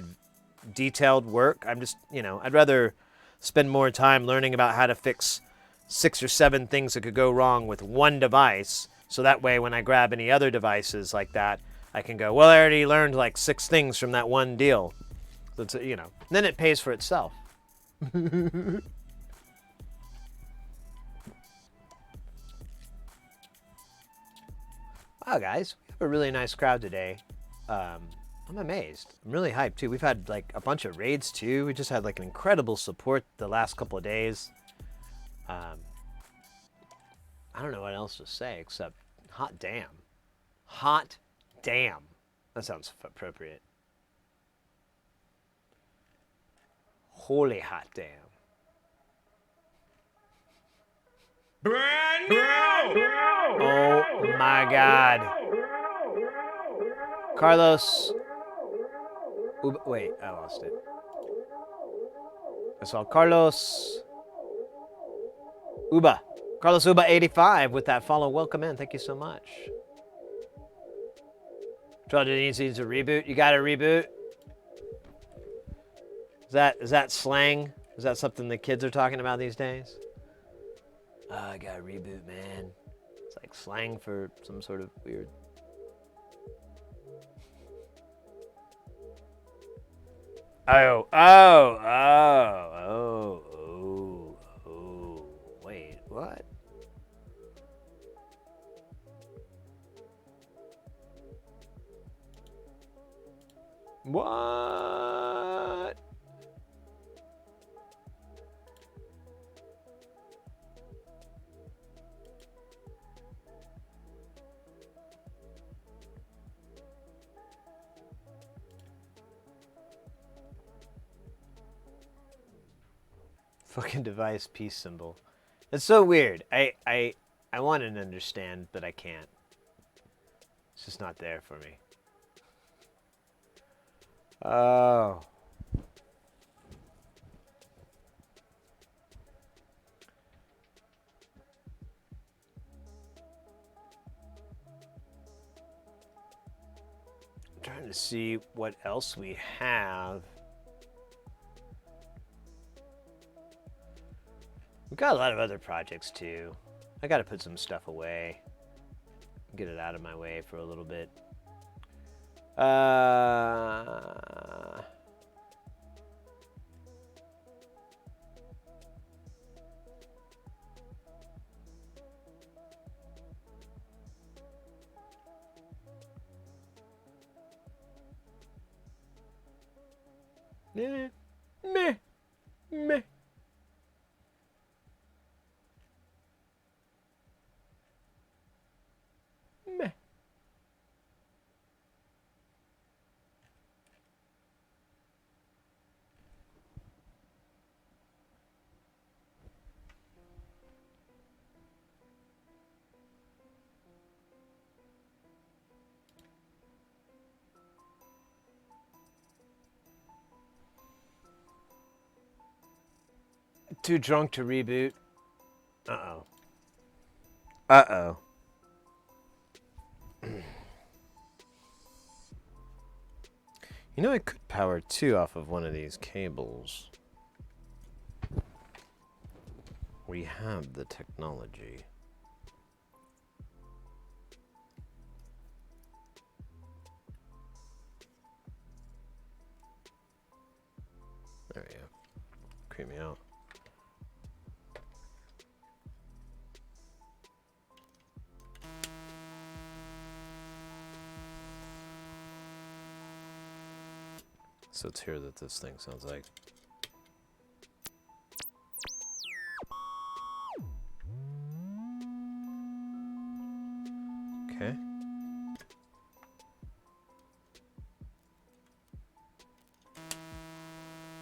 detailed work. I'm just, I'd rather spend more time learning about how to fix 6 or 7 things that could go wrong with one device. So that way, when I grab any other devices like that, I can go, well, I already learned like 6 things from that one deal. So it's, then it pays for itself. Wow, guys, we have a really nice crowd today. I'm amazed. I'm really hyped too. We've had like a bunch of raids too. We just had like an incredible support the last couple of days. I don't know what else to say except Hot damn. Hot damn. That sounds appropriate. Holy hot damn. Brand new! Oh my God. Carlos. Wait, I lost it. I saw Carlos Uba. Carlos Uba 85 with that follow. Welcome in. Thank you so much. Trilogy needs a reboot. You got a reboot? Is that slang? Is that something the kids are talking about these days? I got a reboot, man. It's like slang for some sort of weird. Oh. Wait, what? What? Fucking device peace symbol. It's so weird. I want to understand, but I can't. It's just not there for me. Oh. I'm trying to see what else we have. We've got a lot of other projects too. I got to put some stuff away. Get it out of my way for a little bit. Meh. Meh. Meh. Meh. Too drunk to reboot. Uh-oh. Uh-oh. You know, I could power 2 off of one of these cables. We have the technology. There we go. Creep me out. So it's here that this thing sounds like. Okay.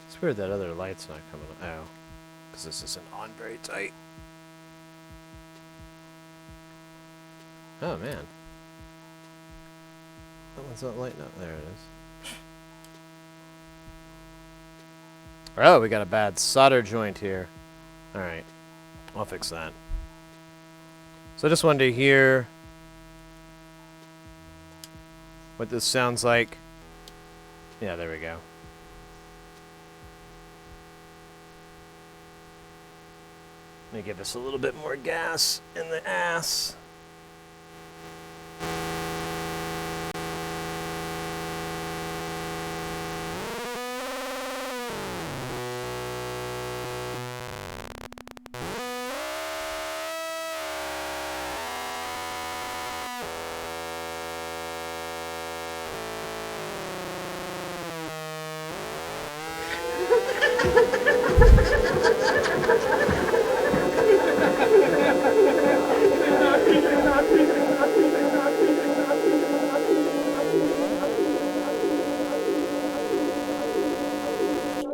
It's weird that other light's not coming on. Oh, because this isn't on very tight. Oh man. That one's not lighting up. There it is. Oh, we got a bad solder joint here. Alright. I'll fix that. So I just wanted to hear what this sounds like. Yeah, there we go. Let me give us a little bit more gas in the ass.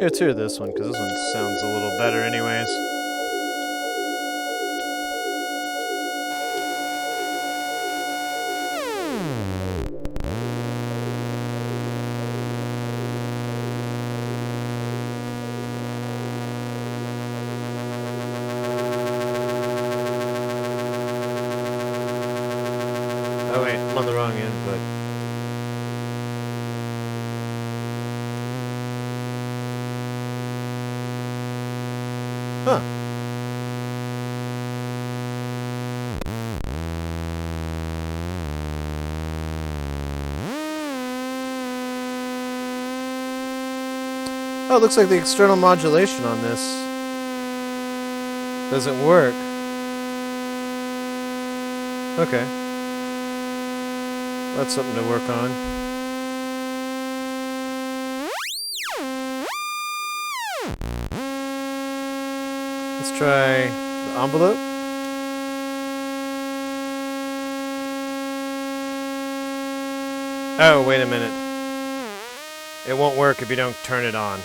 let's hear this one, because this one sounds a little better anyways. Oh wait, I'm on the wrong input. Huh. Oh, it looks like the external modulation on this doesn't work. Okay. That's something to work on. Let's try the envelope. Oh, wait a minute. It won't work if you don't turn it on.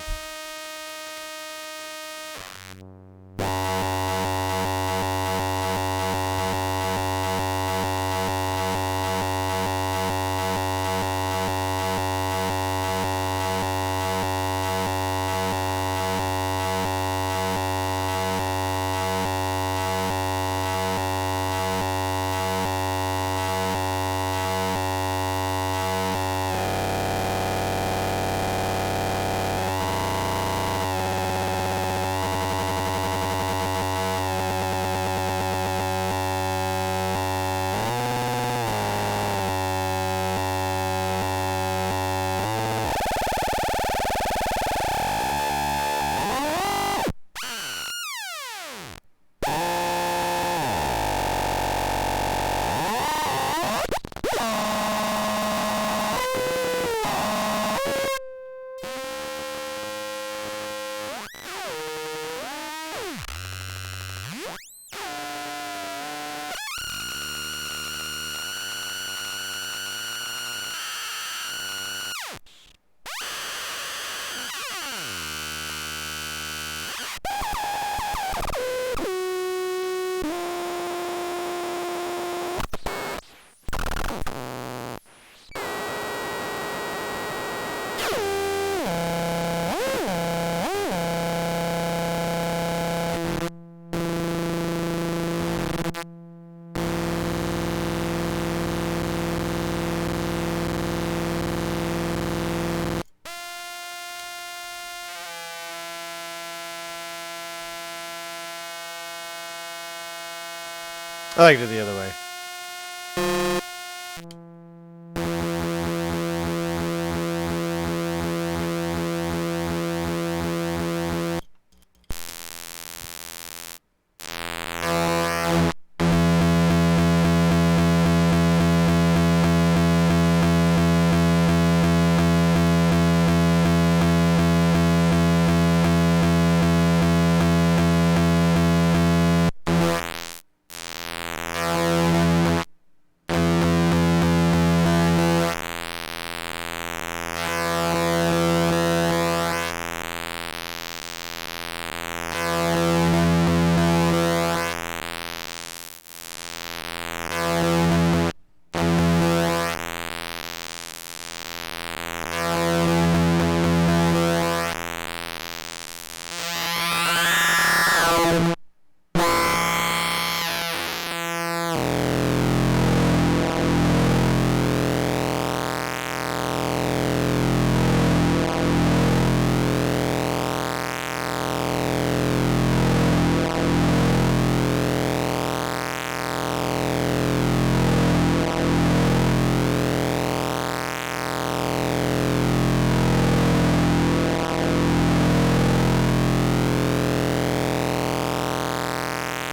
I liked it the other way.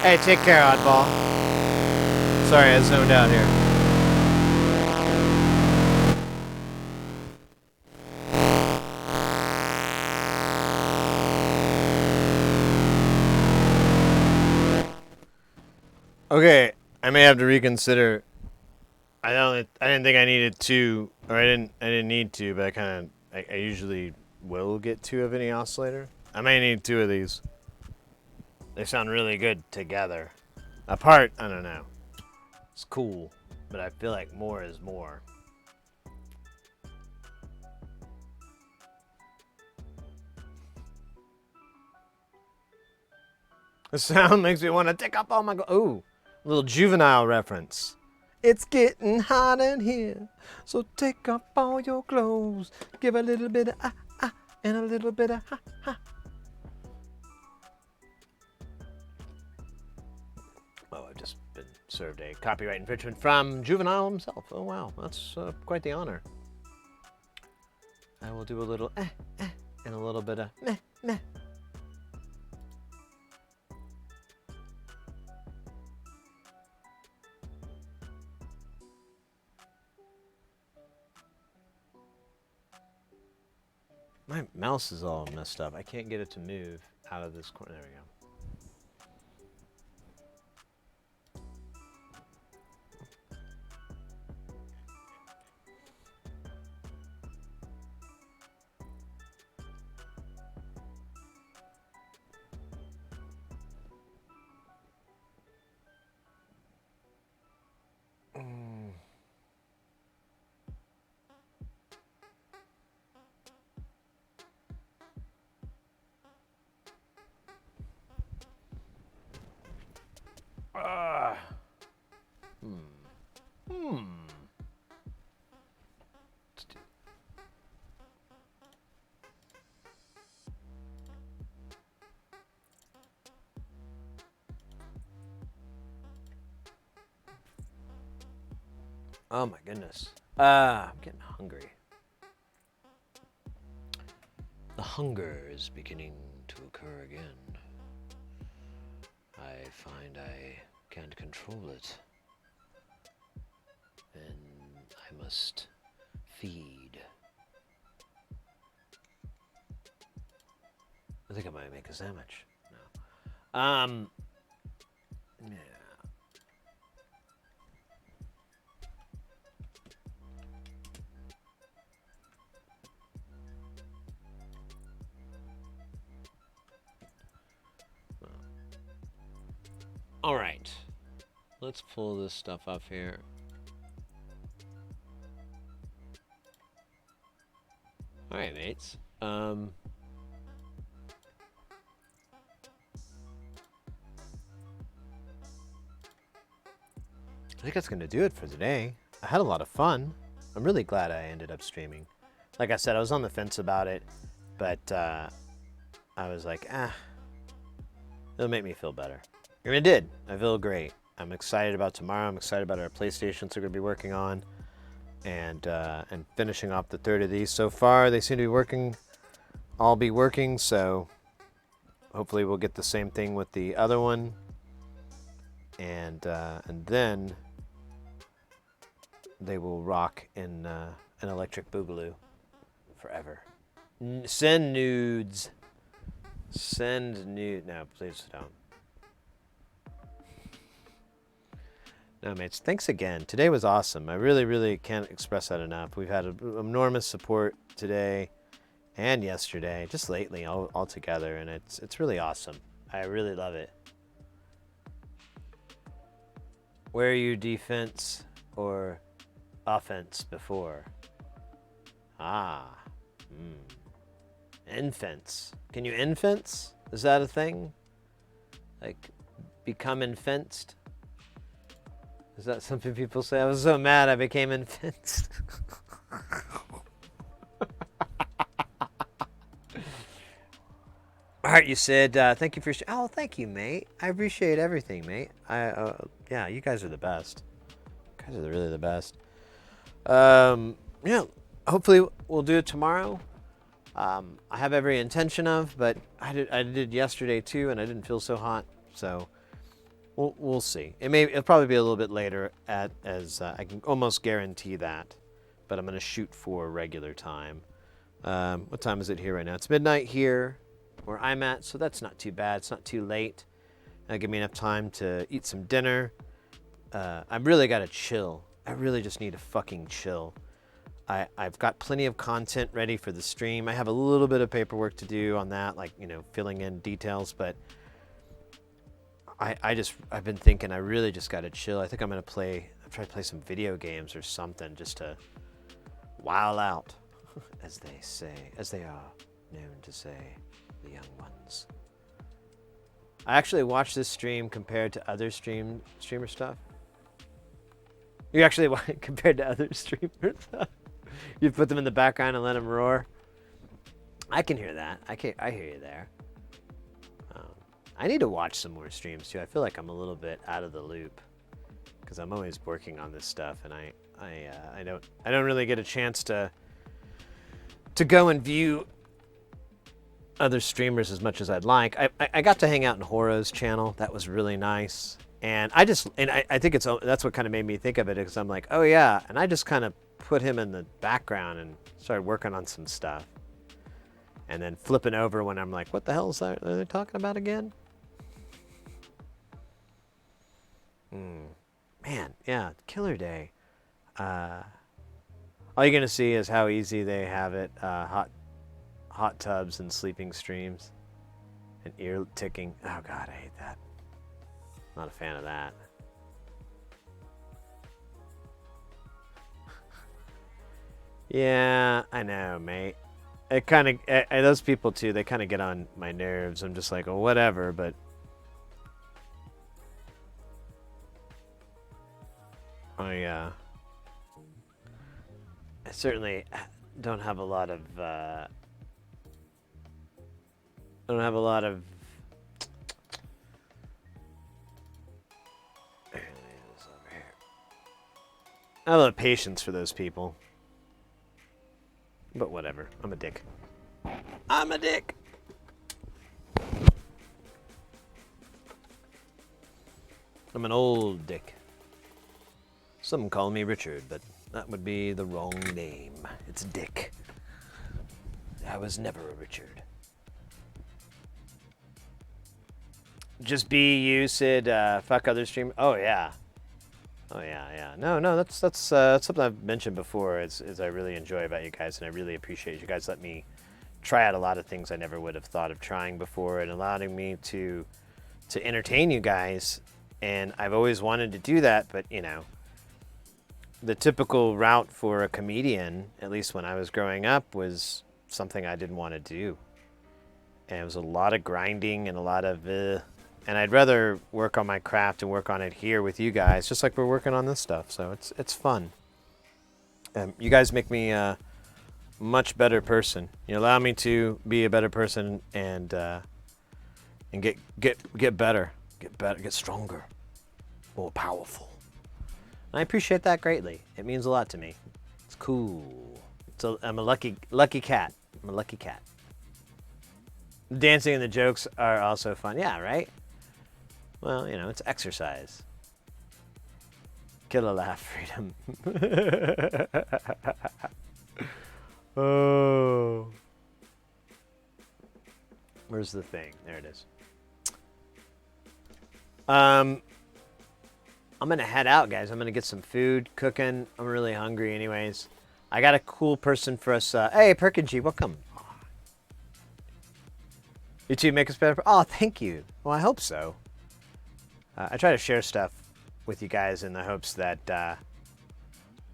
Hey, take care, oddball. Sorry, I zoned out here. Okay, I may have to reconsider. I didn't think I needed to, or I didn't need to, but I usually will get 2 of any oscillator. I may need 2 of these. They sound really good together. Apart, I don't know. It's cool, but I feel like more is more. The sound makes me want to take up all my ooh, little Juvenile reference. It's getting hot in here, so take off all your clothes. Give a little bit of and a little bit of ha. Oh, I've just been served a copyright infringement from Juvenile himself. Oh wow, that's quite the honor. I will do a little and a little bit of meh. My mouse is all messed up. I can't get it to move out of this corner. There we go. Oh my goodness. I'm getting hungry. The hunger is beginning to occur again. I find I can't control it. And I must feed. I think I might make a sandwich. No. Yeah. All right, let's pull this stuff up here. All right, mates. I think that's gonna do it for today. I had a lot of fun. I'm really glad I ended up streaming. Like I said, I was on the fence about it, but I was like, it'll make me feel better. And it did. I feel great. I'm excited about tomorrow. I'm excited about our PlayStations we're going to be working on, and finishing off the third of these. So far, they seem to be working. All be working. So hopefully, we'll get the same thing with the other one, and then they will rock in an electric boogaloo forever. Send nudes. Send nude. No, please don't. No, mates, thanks again. Today was awesome. I really, really can't express that enough. We've had enormous support today and yesterday, just lately, all together, and it's really awesome. I really love it. Were you defense or offense before? Infence. Can you infence? Is that a thing? Like, become infenced? Is that something people say? I was so mad I became infenced. All right, you said, thank you for... Oh, thank you, mate. I appreciate everything, mate. Yeah, you guys are the best. You guys are really the best. Yeah, hopefully we'll do it tomorrow. I have every intention of, but I did yesterday too, and I didn't feel so hot, so... We'll see. It'll probably be a little bit later as I can almost guarantee that, but I'm going to shoot for regular time. What time is it here right now? It's midnight here where I'm at, so that's not too bad. It's not too late. That'll give me enough time to eat some dinner. I really got to chill. I really just need to fucking chill. I've got plenty of content ready for the stream. I have a little bit of paperwork to do on that, like, you know, filling in details, but I've been thinking I really just got to chill. I think I'm going to try to play some video games or something just to while out, as they say, as they are known to say, the young ones. I actually watched this stream compared to other streamer stuff. You actually compared to other streamers stuff. You put them in the background and let them roar. I can hear that. I hear you there. I need to watch some more streams too. I feel like I'm a little bit out of the loop because I'm always working on this stuff, and I don't really get a chance to go and view other streamers as much as I'd like. I got to hang out in Horo's channel. That was really nice. And I think that's what kind of made me think of it, because I'm like, oh yeah, and I just kind of put him in the background and started working on some stuff. And then flipping over when I'm like, what the hell is that? Are they talking about again? Man, yeah, killer day. All you're gonna see is how easy they have it. Hot tubs and sleeping streams, and ear ticking. Oh God, I hate that. Not a fan of that. Yeah, I know, mate. It kind of, those people too, they kind of get on my nerves. I'm just like, oh, whatever, but I certainly don't have a lot of, I have a lot of patience for those people. But whatever. I'm a dick. I'm a dick. I'm an old dick. Some call me Richard, but that would be the wrong name. It's Dick. I was never a Richard. Just be you, Sid. Fuck other stream. Oh yeah. Oh yeah. No. That's something I've mentioned before. Is I really enjoy about you guys, and I really appreciate you guys letting me try out a lot of things I never would have thought of trying before, and allowing me to entertain you guys. And I've always wanted to do that, but you know, the typical route for a comedian, at least when I was growing up, was something I didn't want to do. And it was a lot of grinding and a lot of and I'd rather work on my craft and work on it here with you guys, just like we're working on this stuff. So it's fun. You guys make me a much better person. You allow me to be a better person and get better, get stronger, more powerful. And I appreciate that greatly. It means a lot to me. It's cool. I'm a lucky cat. I'm a lucky cat. Dancing and the jokes are also fun. Yeah, right? Well, you know, it's exercise. Kill a laugh, freedom. Oh. Where's the thing? There it is. I'm going to head out, guys. I'm going to get some food cooking. I'm really hungry anyways. I got a cool person for us. Hey, Perkinji, welcome. You two make us better. Oh, thank you. Well, I hope so. I try to share stuff with you guys in the hopes that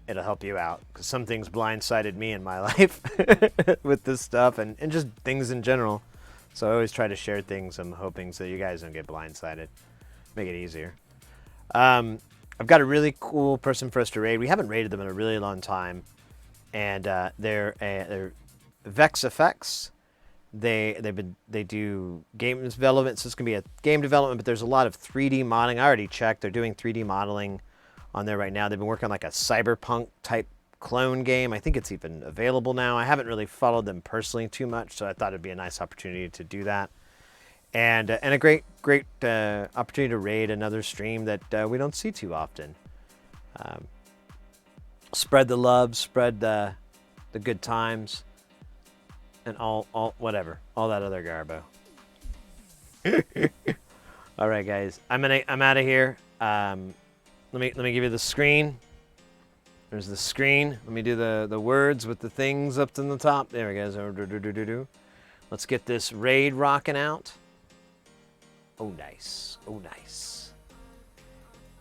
it'll help you out. Because some things blindsided me in my life with this stuff and just things in general. So I always try to share things. I'm hoping so you guys don't get blindsided. Make it easier. I've got a really cool person for us to raid. We haven't raided them in a really long time. And they're Vex Effects. They do game development, so it's gonna be a game development, but there's a lot of 3D modeling. I already checked; they're doing 3D modeling on there right now. They've been working on like a cyberpunk type clone game. I think it's even available now. I haven't really followed them personally too much, so I thought it'd be a nice opportunity to do that, and a great opportunity to raid another stream that we don't see too often. Spread the love, spread the good times. And all whatever, all that other garbo. All right, guys, I'm out of here. Let me give you the screen. There's the screen. Let me do the words with the things up in the top. There we go. Let's get this raid rocking out. Oh, nice. Oh, nice.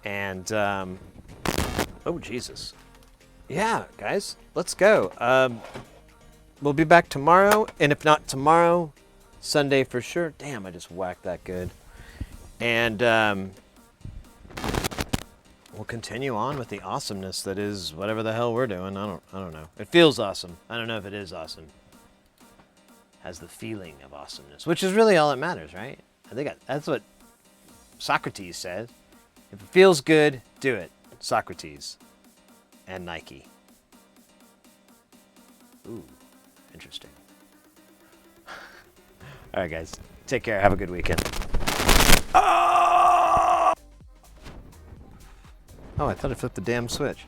And, oh, Jesus. Yeah, guys, let's go. We'll be back tomorrow, and if not tomorrow, Sunday for sure. Damn, I just whacked that good. And we'll continue on with the awesomeness that is whatever the hell we're doing. I don't know. It feels awesome. I don't know if it is awesome. Has the feeling of awesomeness, which is really all that matters, right? I think that's what Socrates said. If it feels good, do it. Socrates and Nike. Ooh, interesting. All right, guys. Take care. Have a good weekend. Oh, I thought I flipped the damn switch.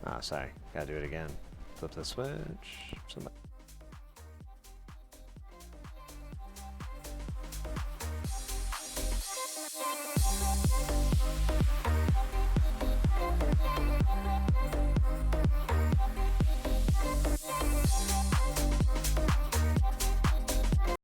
Oh, sorry. Gotta do it again. Flip the switch. Somebody.